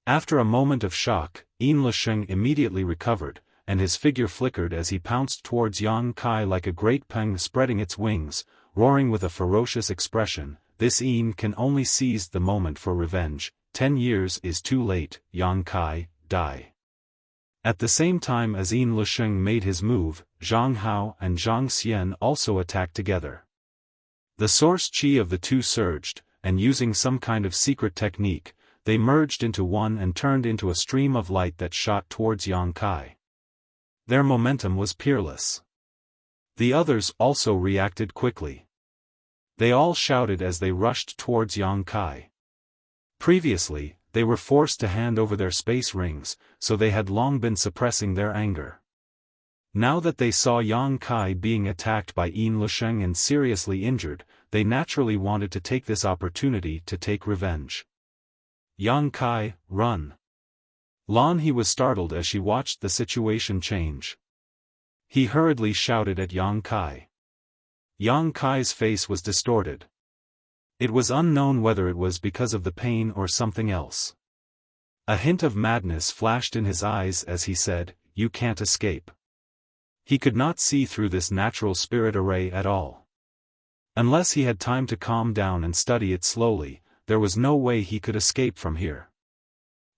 After a moment of shock, Yin Lusheng immediately recovered, and his figure flickered as he pounced towards Yang Kai like a great peng spreading its wings, roaring with a ferocious expression, "This Yin can only seize the moment for revenge, 10 years is too late, Yang Kai, die." At the same time as Yin Lusheng made his move, Zhang Hao and Zhang Xian also attacked together. The source chi of the two surged, and using some kind of secret technique, they merged into one and turned into a stream of light that shot towards Yang Kai. Their momentum was peerless. The others also reacted quickly. They all shouted as they rushed towards Yang Kai. Previously, they were forced to hand over their space rings, so they had long been suppressing their anger. Now that they saw Yang Kai being attacked by Yin Lusheng and seriously injured, they naturally wanted to take this opportunity to take revenge. Yang Kai, run! Lan He was startled as she watched the situation change. He hurriedly shouted at Yang Kai. Yang Kai's face was distorted. It was unknown whether it was because of the pain or something else. A hint of madness flashed in his eyes as he said, "You can't escape." He could not see through this natural spirit array at all. Unless he had time to calm down and study it slowly, there was no way he could escape from here.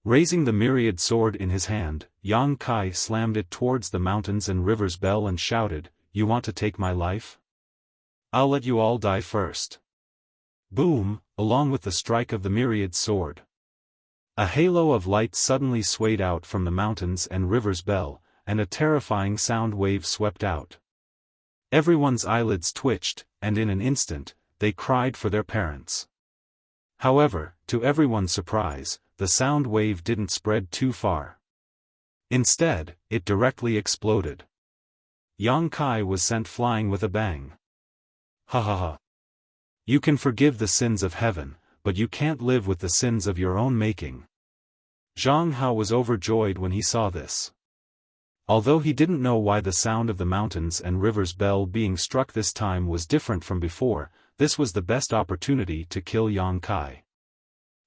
Raising the myriad sword in his hand, Yang Kai slammed it towards the mountains and rivers bell and shouted, "You want to take my life? I'll let you all die first." Boom, along with the strike of the myriad sword. A halo of light suddenly swayed out from the mountains and rivers bell, and a terrifying sound wave swept out. Everyone's eyelids twitched, and in an instant, they cried for their parents. However, to everyone's surprise, the sound wave didn't spread too far. Instead, it directly exploded. Yang Kai was sent flying with a bang. Ha ha ha. You can forgive the sins of heaven, but you can't live with the sins of your own making. Zhang Hao was overjoyed when he saw this. Although he didn't know why the sound of the mountains and rivers bell being struck this time was different from before, this was the best opportunity to kill Yang Kai.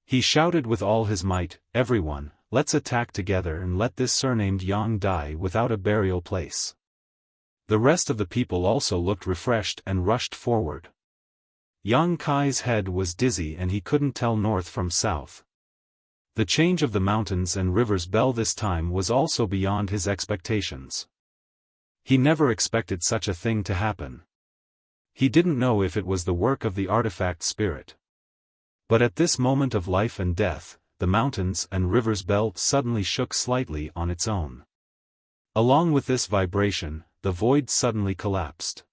He shouted with all his might, "Everyone, let's attack together and let this surnamed Yang die without a burial place." The rest of the people also looked refreshed and rushed forward. Yang Kai's head was dizzy and he couldn't tell north from south. The change of the mountains and rivers bell this time was also beyond his expectations. He never expected such a thing to happen. He didn't know if it was the work of the artifact spirit. But at this moment of life and death, the mountains and rivers bell suddenly shook slightly on its own. Along with this vibration, the void suddenly collapsed.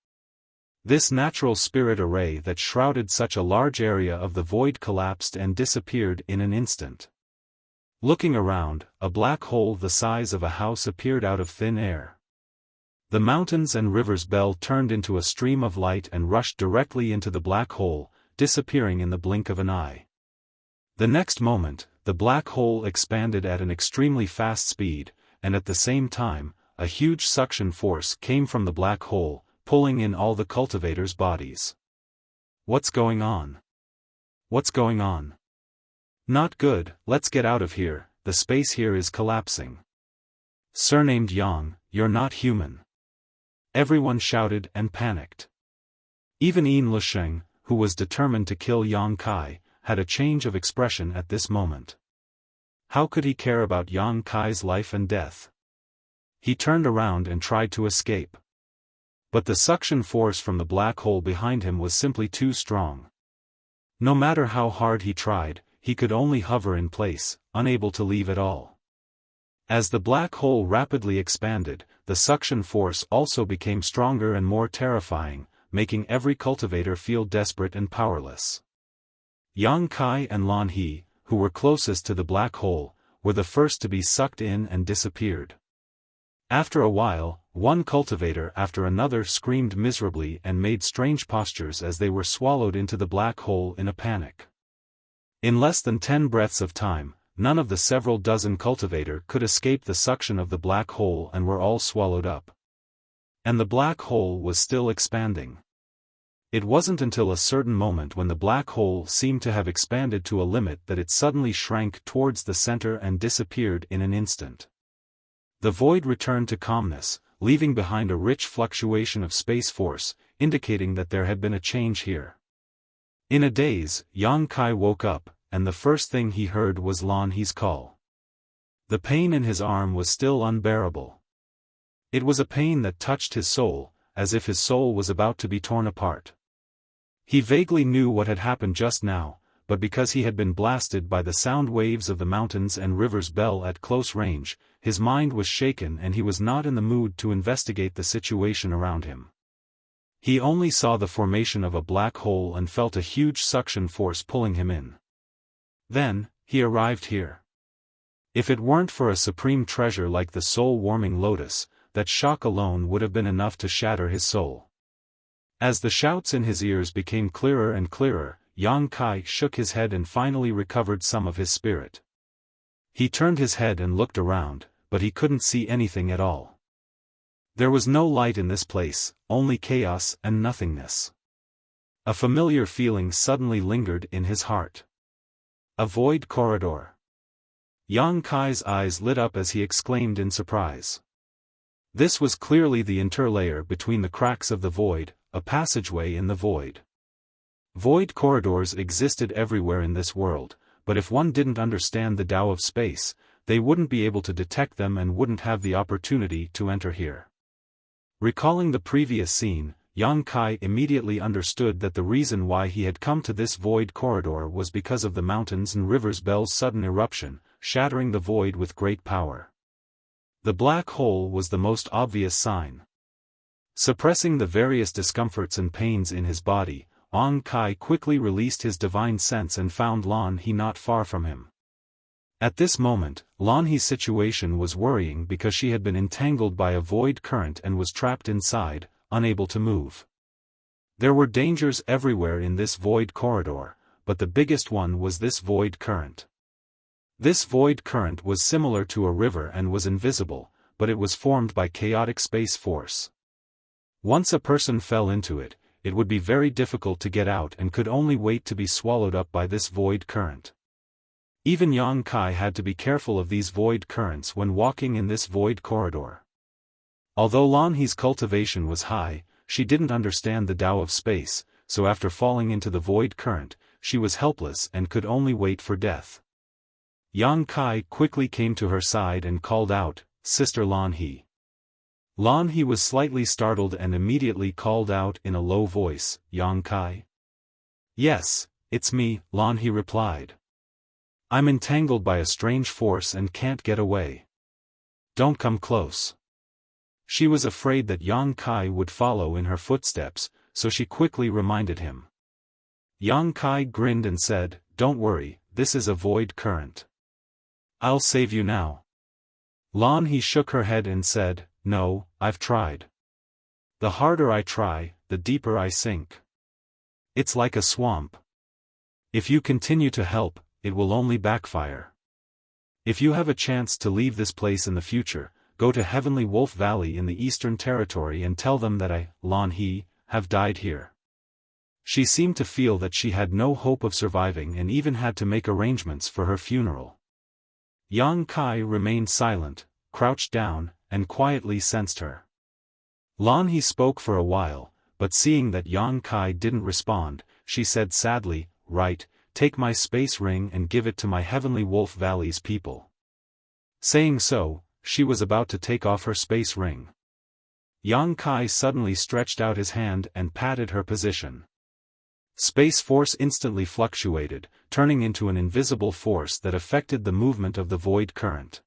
This natural spirit array that shrouded such a large area of the void collapsed and disappeared in an instant. Looking around, a black hole the size of a house appeared out of thin air. The mountains and rivers bell turned into a stream of light and rushed directly into the black hole, disappearing in the blink of an eye. The next moment, the black hole expanded at an extremely fast speed, and at the same time, a huge suction force came from the black hole, pulling in all the cultivators' bodies. What's going on? What's going on? Not good, let's get out of here, the space here is collapsing. Surnamed Yang, you're not human. Everyone shouted and panicked. Even Yin Lusheng, who was determined to kill Yang Kai, had a change of expression at this moment. How could he care about Yang Kai's life and death? He turned around and tried to escape. But the suction force from the black hole behind him was simply too strong. No matter how hard he tried, he could only hover in place, unable to leave at all. As the black hole rapidly expanded, the suction force also became stronger and more terrifying, making every cultivator feel desperate and powerless. Yang Kai and Lan He, who were closest to the black hole, were the first to be sucked in and disappeared. After a while, one cultivator after another screamed miserably and made strange postures as they were swallowed into the black hole in a panic. In less than 10 breaths of time, none of the several dozen cultivator could escape the suction of the black hole and were all swallowed up. And the black hole was still expanding. It wasn't until a certain moment when the black hole seemed to have expanded to a limit that it suddenly shrank towards the center and disappeared in an instant. The void returned to calmness, leaving behind a rich fluctuation of space force, indicating that there had been a change here. In a daze, Yang Kai woke up, and the first thing he heard was Lan He's call. The pain in his arm was still unbearable. It was a pain that touched his soul, as if his soul was about to be torn apart. He vaguely knew what had happened just now, but because he had been blasted by the sound waves of the mountains and river's bell at close range, his mind was shaken and he was not in the mood to investigate the situation around him. He only saw the formation of a black hole and felt a huge suction force pulling him in. Then, he arrived here. If it weren't for a supreme treasure like the soul-warming lotus, that shock alone would have been enough to shatter his soul. As the shouts in his ears became clearer and clearer, Yang Kai shook his head and finally recovered some of his spirit. He turned his head and looked around, but he couldn't see anything at all. There was no light in this place, only chaos and nothingness. A familiar feeling suddenly lingered in his heart. A void corridor. Yang Kai's eyes lit up as he exclaimed in surprise. This was clearly the interlayer between the cracks of the void, a passageway in the void. Void corridors existed everywhere in this world, but if one didn't understand the Tao of space, they wouldn't be able to detect them and wouldn't have the opportunity to enter here. Recalling the previous scene, Yang Kai immediately understood that the reason why he had come to this void corridor was because of the mountains and rivers bell's sudden eruption, shattering the void with great power. The black hole was the most obvious sign. Suppressing the various discomforts and pains in his body, Yang Kai quickly released his divine sense and found Lan He not far from him. At this moment, Lan He's situation was worrying because she had been entangled by a void current and was trapped inside, unable to move. There were dangers everywhere in this void corridor, but the biggest one was this void current. This void current was similar to a river and was invisible, but it was formed by chaotic space force. Once a person fell into it, it would be very difficult to get out and could only wait to be swallowed up by this void current. Even Yang Kai had to be careful of these void currents when walking in this void corridor. Although Lan He's cultivation was high, she didn't understand the Tao of space, so after falling into the void current, she was helpless and could only wait for death. Yang Kai quickly came to her side and called out, "Sister Lan He." Lan He was slightly startled and immediately called out in a low voice, "Yang Kai?" "Yes, it's me," Lan He replied. "I'm entangled by a strange force and can't get away. Don't come close." She was afraid that Yang Kai would follow in her footsteps, so she quickly reminded him. Yang Kai grinned and said, "Don't worry, this is a void current. I'll save you now." Lan He shook her head and said, "No, I've tried. The harder I try, the deeper I sink. It's like a swamp. If you continue to help, it will only backfire. If you have a chance to leave this place in the future, go to Heavenly Wolf Valley in the Eastern Territory and tell them that I, Lan He, have died here." She seemed to feel that she had no hope of surviving and even had to make arrangements for her funeral. Yang Kai remained silent, crouched down, and quietly sensed her. Lan He spoke for a while, but seeing that Yang Kai didn't respond, she said sadly, "Right, take my space ring and give it to my Heavenly Wolf Valley's people." Saying so, she was about to take off her space ring. Yang Kai suddenly stretched out his hand and patted her position. Space force instantly fluctuated, turning into an invisible force that affected the movement of the void current.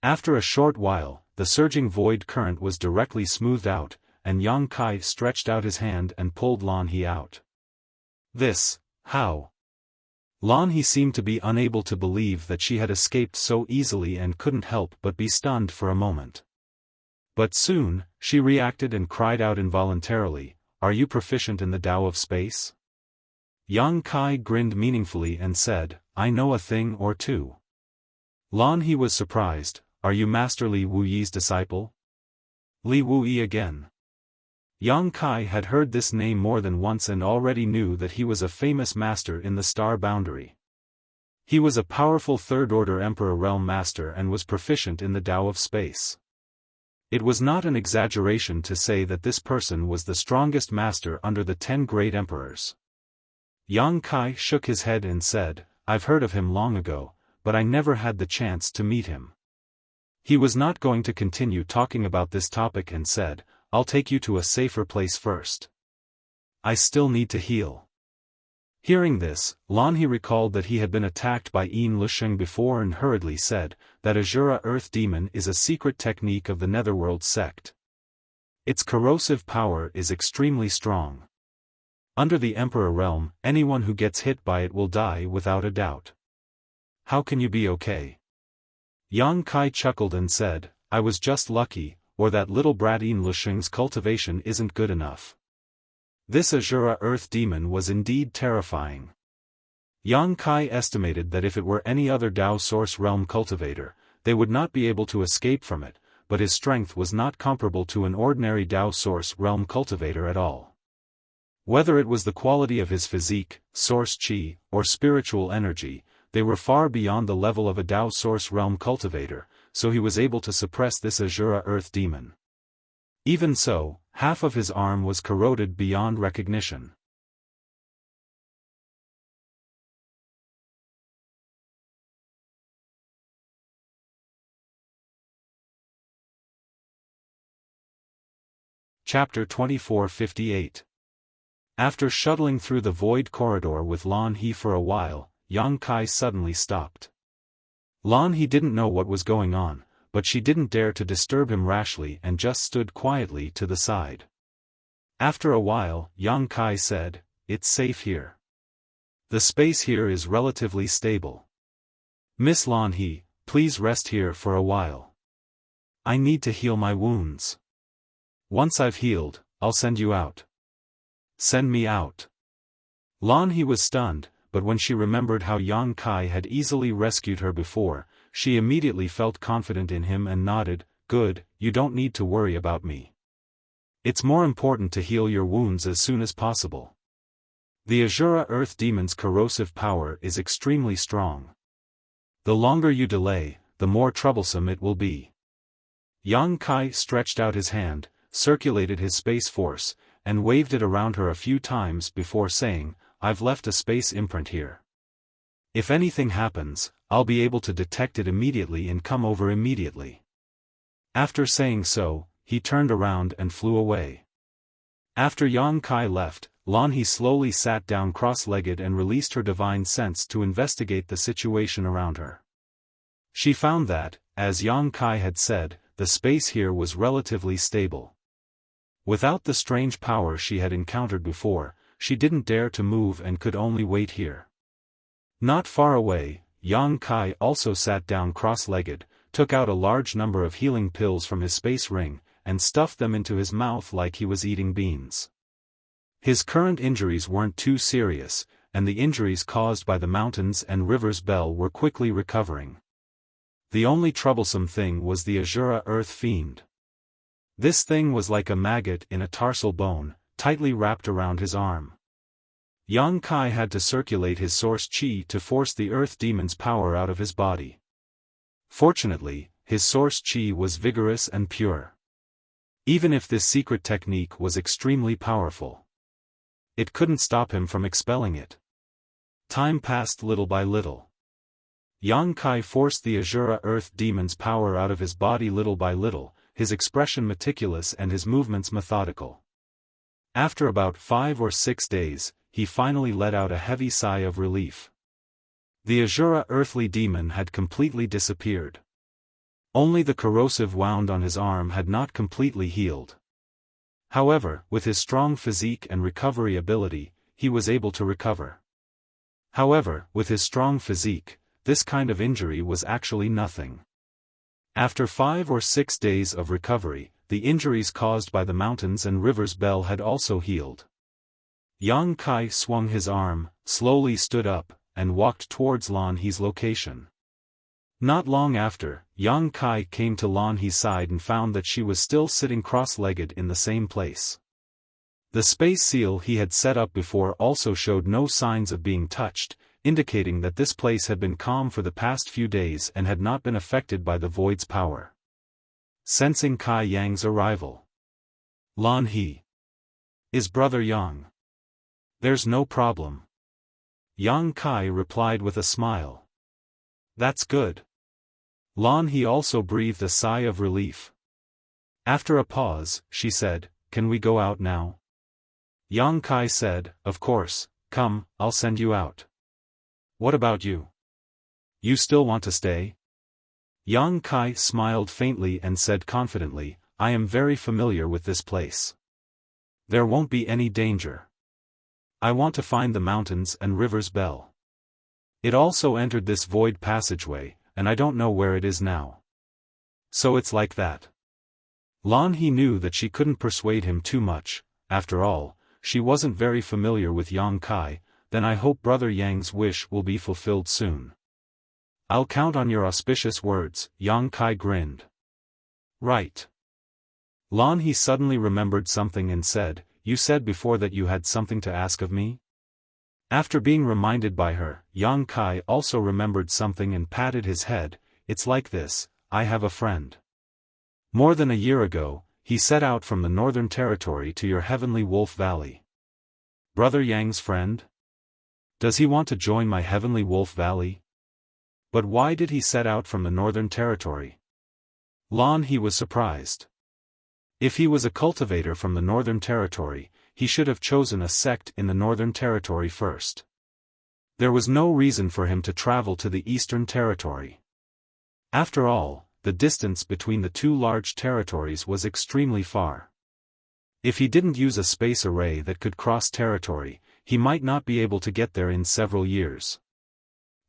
After a short while, the surging void current was directly smoothed out, and Yang Kai stretched out his hand and pulled Lan He out. How? Lan He seemed to be unable to believe that she had escaped so easily and couldn't help but be stunned for a moment. But soon, she reacted and cried out involuntarily, "Are you proficient in the Tao of space?" Yang Kai grinned meaningfully and said, "I know a thing or two." Lan He was surprised, "Are you Master Li Wuyi's disciple?" Li Wuyi again. Yang Kai had heard this name more than once and already knew that he was a famous master in the star boundary. He was a powerful third-order Emperor Realm Master and was proficient in the Tao of space. It was not an exaggeration to say that this person was the strongest master under the 10 great emperors. Yang Kai shook his head and said, "I've heard of him long ago, but I never had the chance to meet him." He was not going to continue talking about this topic and said, "I'll take you to a safer place first. I still need to heal." Hearing this, Lan He recalled that he had been attacked by Yin Lusheng before and hurriedly said, that Azura Earth Demon is a secret technique of the Netherworld sect. Its corrosive power is extremely strong. Under the Emperor realm, anyone who gets hit by it will die without a doubt. How can you be okay? Yang Kai chuckled and said, I was just lucky, or that little brat Yin Lusheng's cultivation isn't good enough. This Azura Earth Demon was indeed terrifying. Yang Kai estimated that if it were any other Dao Source Realm cultivator, they would not be able to escape from it, but his strength was not comparable to an ordinary Dao Source Realm cultivator at all. Whether it was the quality of his physique, source chi, or spiritual energy, they were far beyond the level of a Dao Source Realm cultivator, so he was able to suppress this Azura Earth Demon. Even so, half of his arm was corroded beyond recognition. Chapter 2458. After shuttling through the void corridor with Lan He for a while, Yang Kai suddenly stopped. Lan He didn't know what was going on, but she didn't dare to disturb him rashly and just stood quietly to the side. After a while, Yang Kai said, It's safe here. The space here is relatively stable. Miss Lan He, please rest here for a while. I need to heal my wounds. Once I've healed, I'll send you out. Send me out. Lan He was stunned, but when she remembered how Yang Kai had easily rescued her before, she immediately felt confident in him and nodded, Good, you don't need to worry about me. It's more important to heal your wounds as soon as possible. The Azura Earth Demon's corrosive power is extremely strong. The longer you delay, the more troublesome it will be. Yang Kai stretched out his hand, circulated his space force, and waved it around her a few times before saying, I've left a space imprint here. If anything happens, I'll be able to detect it immediately and come over immediately. After saying so, he turned around and flew away. After Yang Kai left, Lan He slowly sat down cross-legged and released her divine sense to investigate the situation around her. She found that, as Yang Kai had said, the space here was relatively stable. Without the strange power she had encountered before, she didn't dare to move and could only wait here. Not far away, Yang Kai also sat down cross-legged, took out a large number of healing pills from his space ring, and stuffed them into his mouth like he was eating beans. His current injuries weren't too serious, and the injuries caused by the mountains and rivers Bell were quickly recovering. The only troublesome thing was the Azura Earth Fiend. This thing was like a maggot in a tarsal bone, tightly wrapped around his arm. Yang Kai had to circulate his source chi to force the Earth Demon's power out of his body. Fortunately, his source chi was vigorous and pure. Even if this secret technique was extremely powerful, it couldn't stop him from expelling it. Time passed little by little. Yang Kai forced the Azura Earth Demon's power out of his body little by little, his expression meticulous and his movements methodical. After about 5 or 6 days, he finally let out a heavy sigh of relief. The Azura Earthly Demon had completely disappeared. Only the corrosive wound on his arm had not completely healed. However, with his strong physique and recovery ability, he was able to recover. However, with his strong physique, this kind of injury was actually nothing. After 5 or 6 days of recovery, the injuries caused by the mountains and rivers Bell had also healed. Yang Kai swung his arm, slowly stood up, and walked towards Lan He's location. Not long after, Yang Kai came to Lan He's side and found that she was still sitting cross-legged in the same place. The space seal he had set up before also showed no signs of being touched, indicating that this place had been calm for the past few days and had not been affected by the void's power. Sensing Kai Yang's arrival, Lan He is Brother Yang. There's no problem. Yang Kai replied with a smile. That's good. Lan He also breathed a sigh of relief. After a pause, she said, Can we go out now? Yang Kai said, Of course, Come, I'll send you out. What about you? You still want to stay? Yang Kai smiled faintly and said confidently, I am very familiar with this place. There won't be any danger. I want to find the mountains and river's bell. It also entered this void passageway, and I don't know where it is now. So it's like that. Lan He knew that she couldn't persuade him too much. After all, she wasn't very familiar with Yang Kai. Then I hope Brother Yang's wish will be fulfilled soon. I'll count on your auspicious words, Yang Kai grinned. Right. Lan He suddenly remembered something and said, You said before that you had something to ask of me? After being reminded by her, Yang Kai also remembered something and patted his head. It's like this, I have a friend. More than a year ago, he set out from the Northern Territory to your Heavenly Wolf Valley. Brother Yang's friend? Does he want to join my Heavenly Wolf Valley? But why did he set out from the Northern Territory? Lan He was surprised. If he was a cultivator from the Northern Territory, he should have chosen a sect in the Northern Territory first. There was no reason for him to travel to the Eastern Territory. After all, the distance between the two large territories was extremely far. If he didn't use a space array that could cross territory, he might not be able to get there in several years.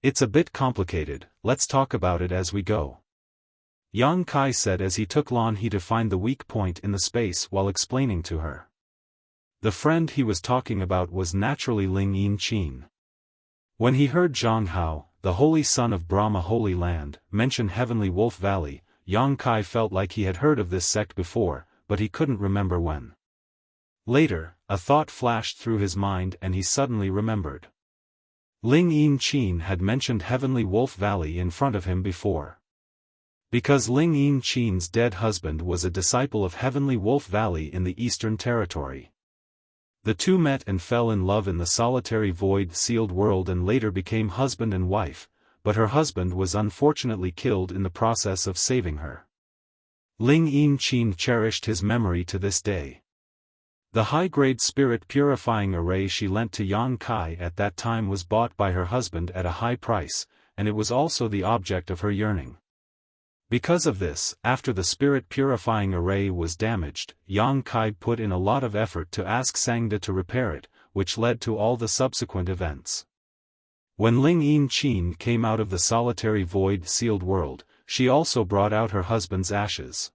It's a bit complicated, let's talk about it as we go. Yang Kai said as he took Lan He to find the weak point in the space while explaining to her. The friend he was talking about was naturally Ling Yin Qin. When he heard Zhang Hao, the holy son of Brahma Holy Land, mention Heavenly Wolf Valley, Yang Kai felt like he had heard of this sect before, but he couldn't remember when. Later, a thought flashed through his mind and he suddenly remembered. Ling Yin Qin had mentioned Heavenly Wolf Valley in front of him before. Because Ling Yin Qin's dead husband was a disciple of Heavenly Wolf Valley in the Eastern Territory. The two met and fell in love in the solitary void-sealed world and later became husband and wife, but her husband was unfortunately killed in the process of saving her. Ling Yin Qin cherished his memory to this day. The high-grade spirit-purifying array she lent to Yang Kai at that time was bought by her husband at a high price, and it was also the object of her yearning. Because of this, after the spirit-purifying array was damaged, Yang Kai put in a lot of effort to ask Sangda to repair it, which led to all the subsequent events. When Ling Yin Qin came out of the solitary void-sealed world, she also brought out her husband's ashes.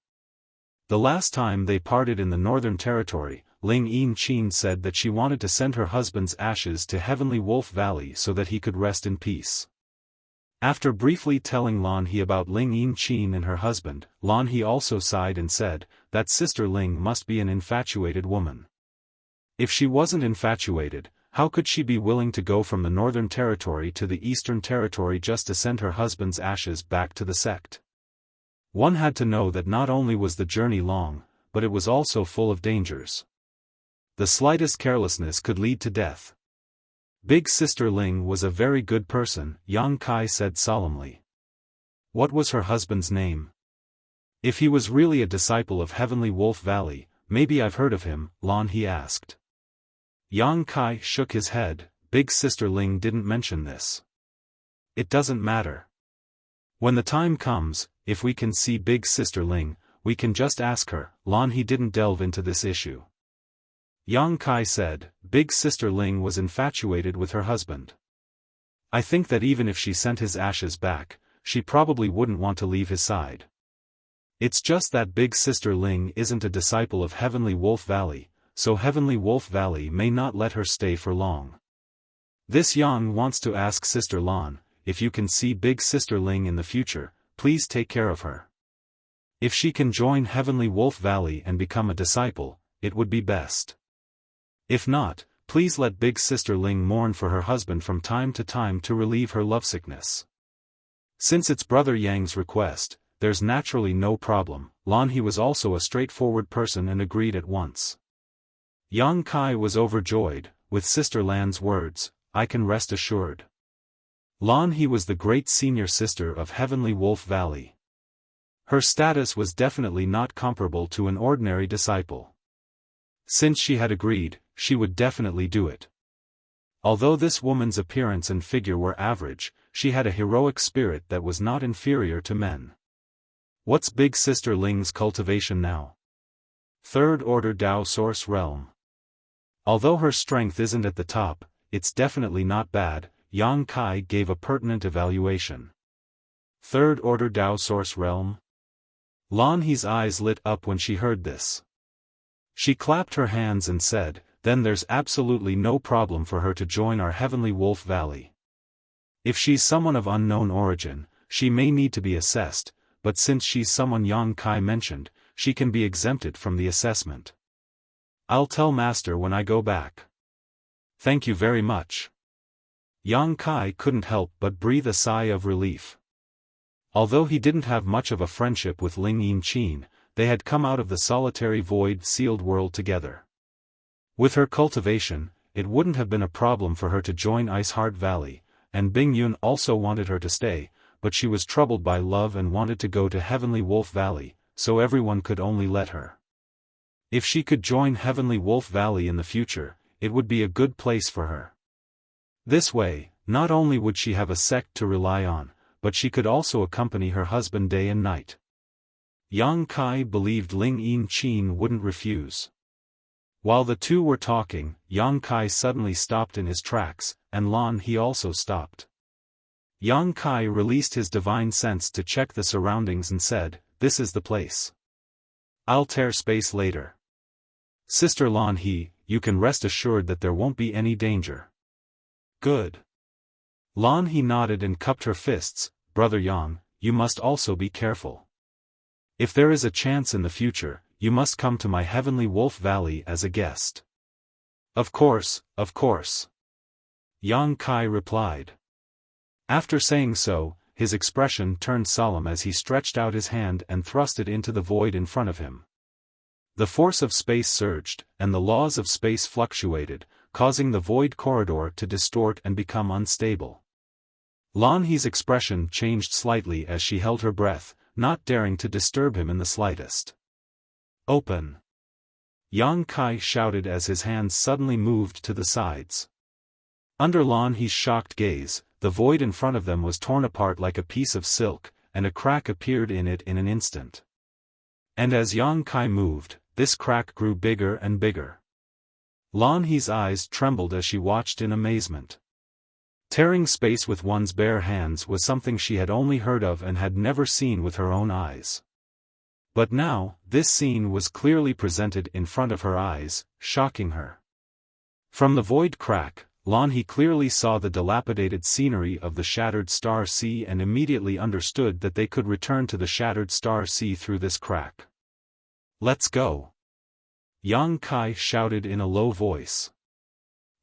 The last time they parted in the Northern Territory, Ling Yin Qin said that she wanted to send her husband's ashes to Heavenly Wolf Valley so that he could rest in peace. After briefly telling Lan He about Ling Yin Qin and her husband, Lan He also sighed and said, that Sister Ling must be an infatuated woman. If she wasn't infatuated, how could she be willing to go from the Northern Territory to the Eastern Territory just to send her husband's ashes back to the sect? One had to know that not only was the journey long, but it was also full of dangers. The slightest carelessness could lead to death. Big Sister Ling was a very good person, Yang Kai said solemnly. What was her husband's name? If he was really a disciple of Heavenly Wolf Valley, maybe I've heard of him, Lan He asked. Yang Kai shook his head. Big Sister Ling didn't mention this. It doesn't matter. When the time comes, if we can see Big Sister Ling, we can just ask her. Lan He didn't delve into this issue. Yang Kai said, Big Sister Ling was infatuated with her husband. I think that even if she sent his ashes back, she probably wouldn't want to leave his side. It's just that Big Sister Ling isn't a disciple of Heavenly Wolf Valley, so Heavenly Wolf Valley may not let her stay for long. This Yang wants to ask Sister Lan, if you can see Big Sister Ling in the future, please take care of her. If she can join Heavenly Wolf Valley and become a disciple, it would be best. If not, please let Big Sister Ling mourn for her husband from time to time to relieve her lovesickness. Since it's Brother Yang's request, there's naturally no problem. Lan He was also a straightforward person and agreed at once. Yang Kai was overjoyed. With Sister Lan's words, I can rest assured. Lan He was the great senior sister of Heavenly Wolf Valley. Her status was definitely not comparable to an ordinary disciple. Since she had agreed, she would definitely do it. Although this woman's appearance and figure were average, she had a heroic spirit that was not inferior to men. What's Big Sister Ling's cultivation now? Third Order Dao Source Realm. Although her strength isn't at the top, it's definitely not bad, Yang Kai gave a pertinent evaluation. Third Order Dao Source Realm? Lan He's eyes lit up when she heard this. She clapped her hands and said, then there's absolutely no problem for her to join our Heavenly Wolf Valley. If she's someone of unknown origin, she may need to be assessed, but since she's someone Yang Kai mentioned, she can be exempted from the assessment. I'll tell Master when I go back. Thank you very much. Yang Kai couldn't help but breathe a sigh of relief. Although he didn't have much of a friendship with Ling Yinchin, they had come out of the solitary void-sealed world together. With her cultivation, it wouldn't have been a problem for her to join Iceheart Valley, and Bing Yun also wanted her to stay, but she was troubled by love and wanted to go to Heavenly Wolf Valley, so everyone could only let her. If she could join Heavenly Wolf Valley in the future, it would be a good place for her. This way, not only would she have a sect to rely on, but she could also accompany her husband day and night. Yang Kai believed Ling Yinchin wouldn't refuse. While the two were talking, Yang Kai suddenly stopped in his tracks, and Lan He also stopped. Yang Kai released his divine sense to check the surroundings and said, "This is the place. I'll tear space later. Sister Lan He, you can rest assured that there won't be any danger." Good. Lan He nodded and cupped her fists. Brother Yang, you must also be careful. If there is a chance in the future, you must come to my Heavenly Wolf Valley as a guest. Of course, of course. Yang Kai replied. After saying so, his expression turned solemn as he stretched out his hand and thrust it into the void in front of him. The force of space surged, and the laws of space fluctuated, causing the void corridor to distort and become unstable. Lan He's expression changed slightly as she held her breath, not daring to disturb him in the slightest. Open! Yang Kai shouted as his hands suddenly moved to the sides. Under Lan He's shocked gaze, the void in front of them was torn apart like a piece of silk, and a crack appeared in it in an instant. And as Yang Kai moved, this crack grew bigger and bigger. Lan He's eyes trembled as she watched in amazement. Tearing space with one's bare hands was something she had only heard of and had never seen with her own eyes. But now, this scene was clearly presented in front of her eyes, shocking her. From the void crack, Lan He clearly saw the dilapidated scenery of the Shattered Star Sea and immediately understood that they could return to the Shattered Star Sea through this crack. Let's go! Yang Kai shouted in a low voice.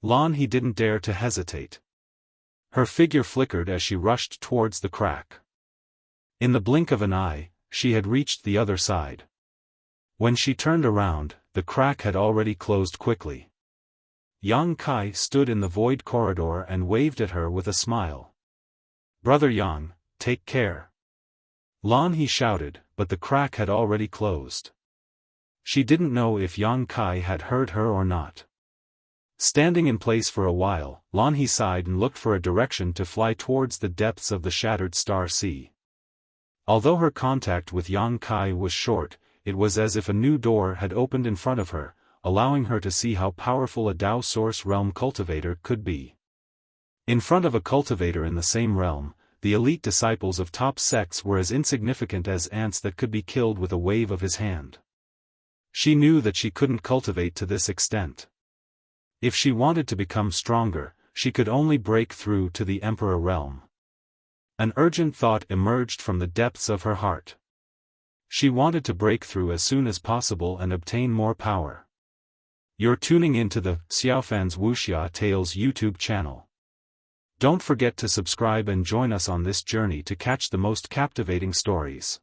Lan He didn't dare to hesitate. Her figure flickered as she rushed towards the crack. In the blink of an eye, she had reached the other side. When she turned around, the crack had already closed quickly. Yang Kai stood in the void corridor and waved at her with a smile. Brother Yang, take care. Lan He shouted, but the crack had already closed. She didn't know if Yang Kai had heard her or not. Standing in place for a while, Lan He sighed and looked for a direction to fly towards the depths of the Shattered Star Sea. Although her contact with Yang Kai was short, it was as if a new door had opened in front of her, allowing her to see how powerful a Dao Source Realm cultivator could be. In front of a cultivator in the same realm, the elite disciples of top sects were as insignificant as ants that could be killed with a wave of his hand. She knew that she couldn't cultivate to this extent. If she wanted to become stronger, she could only break through to the Emperor realm. An urgent thought emerged from the depths of her heart. She wanted to break through as soon as possible and obtain more power. You're tuning into the Xiaofan's Wuxia Tales YouTube channel. Don't forget to subscribe and join us on this journey to catch the most captivating stories.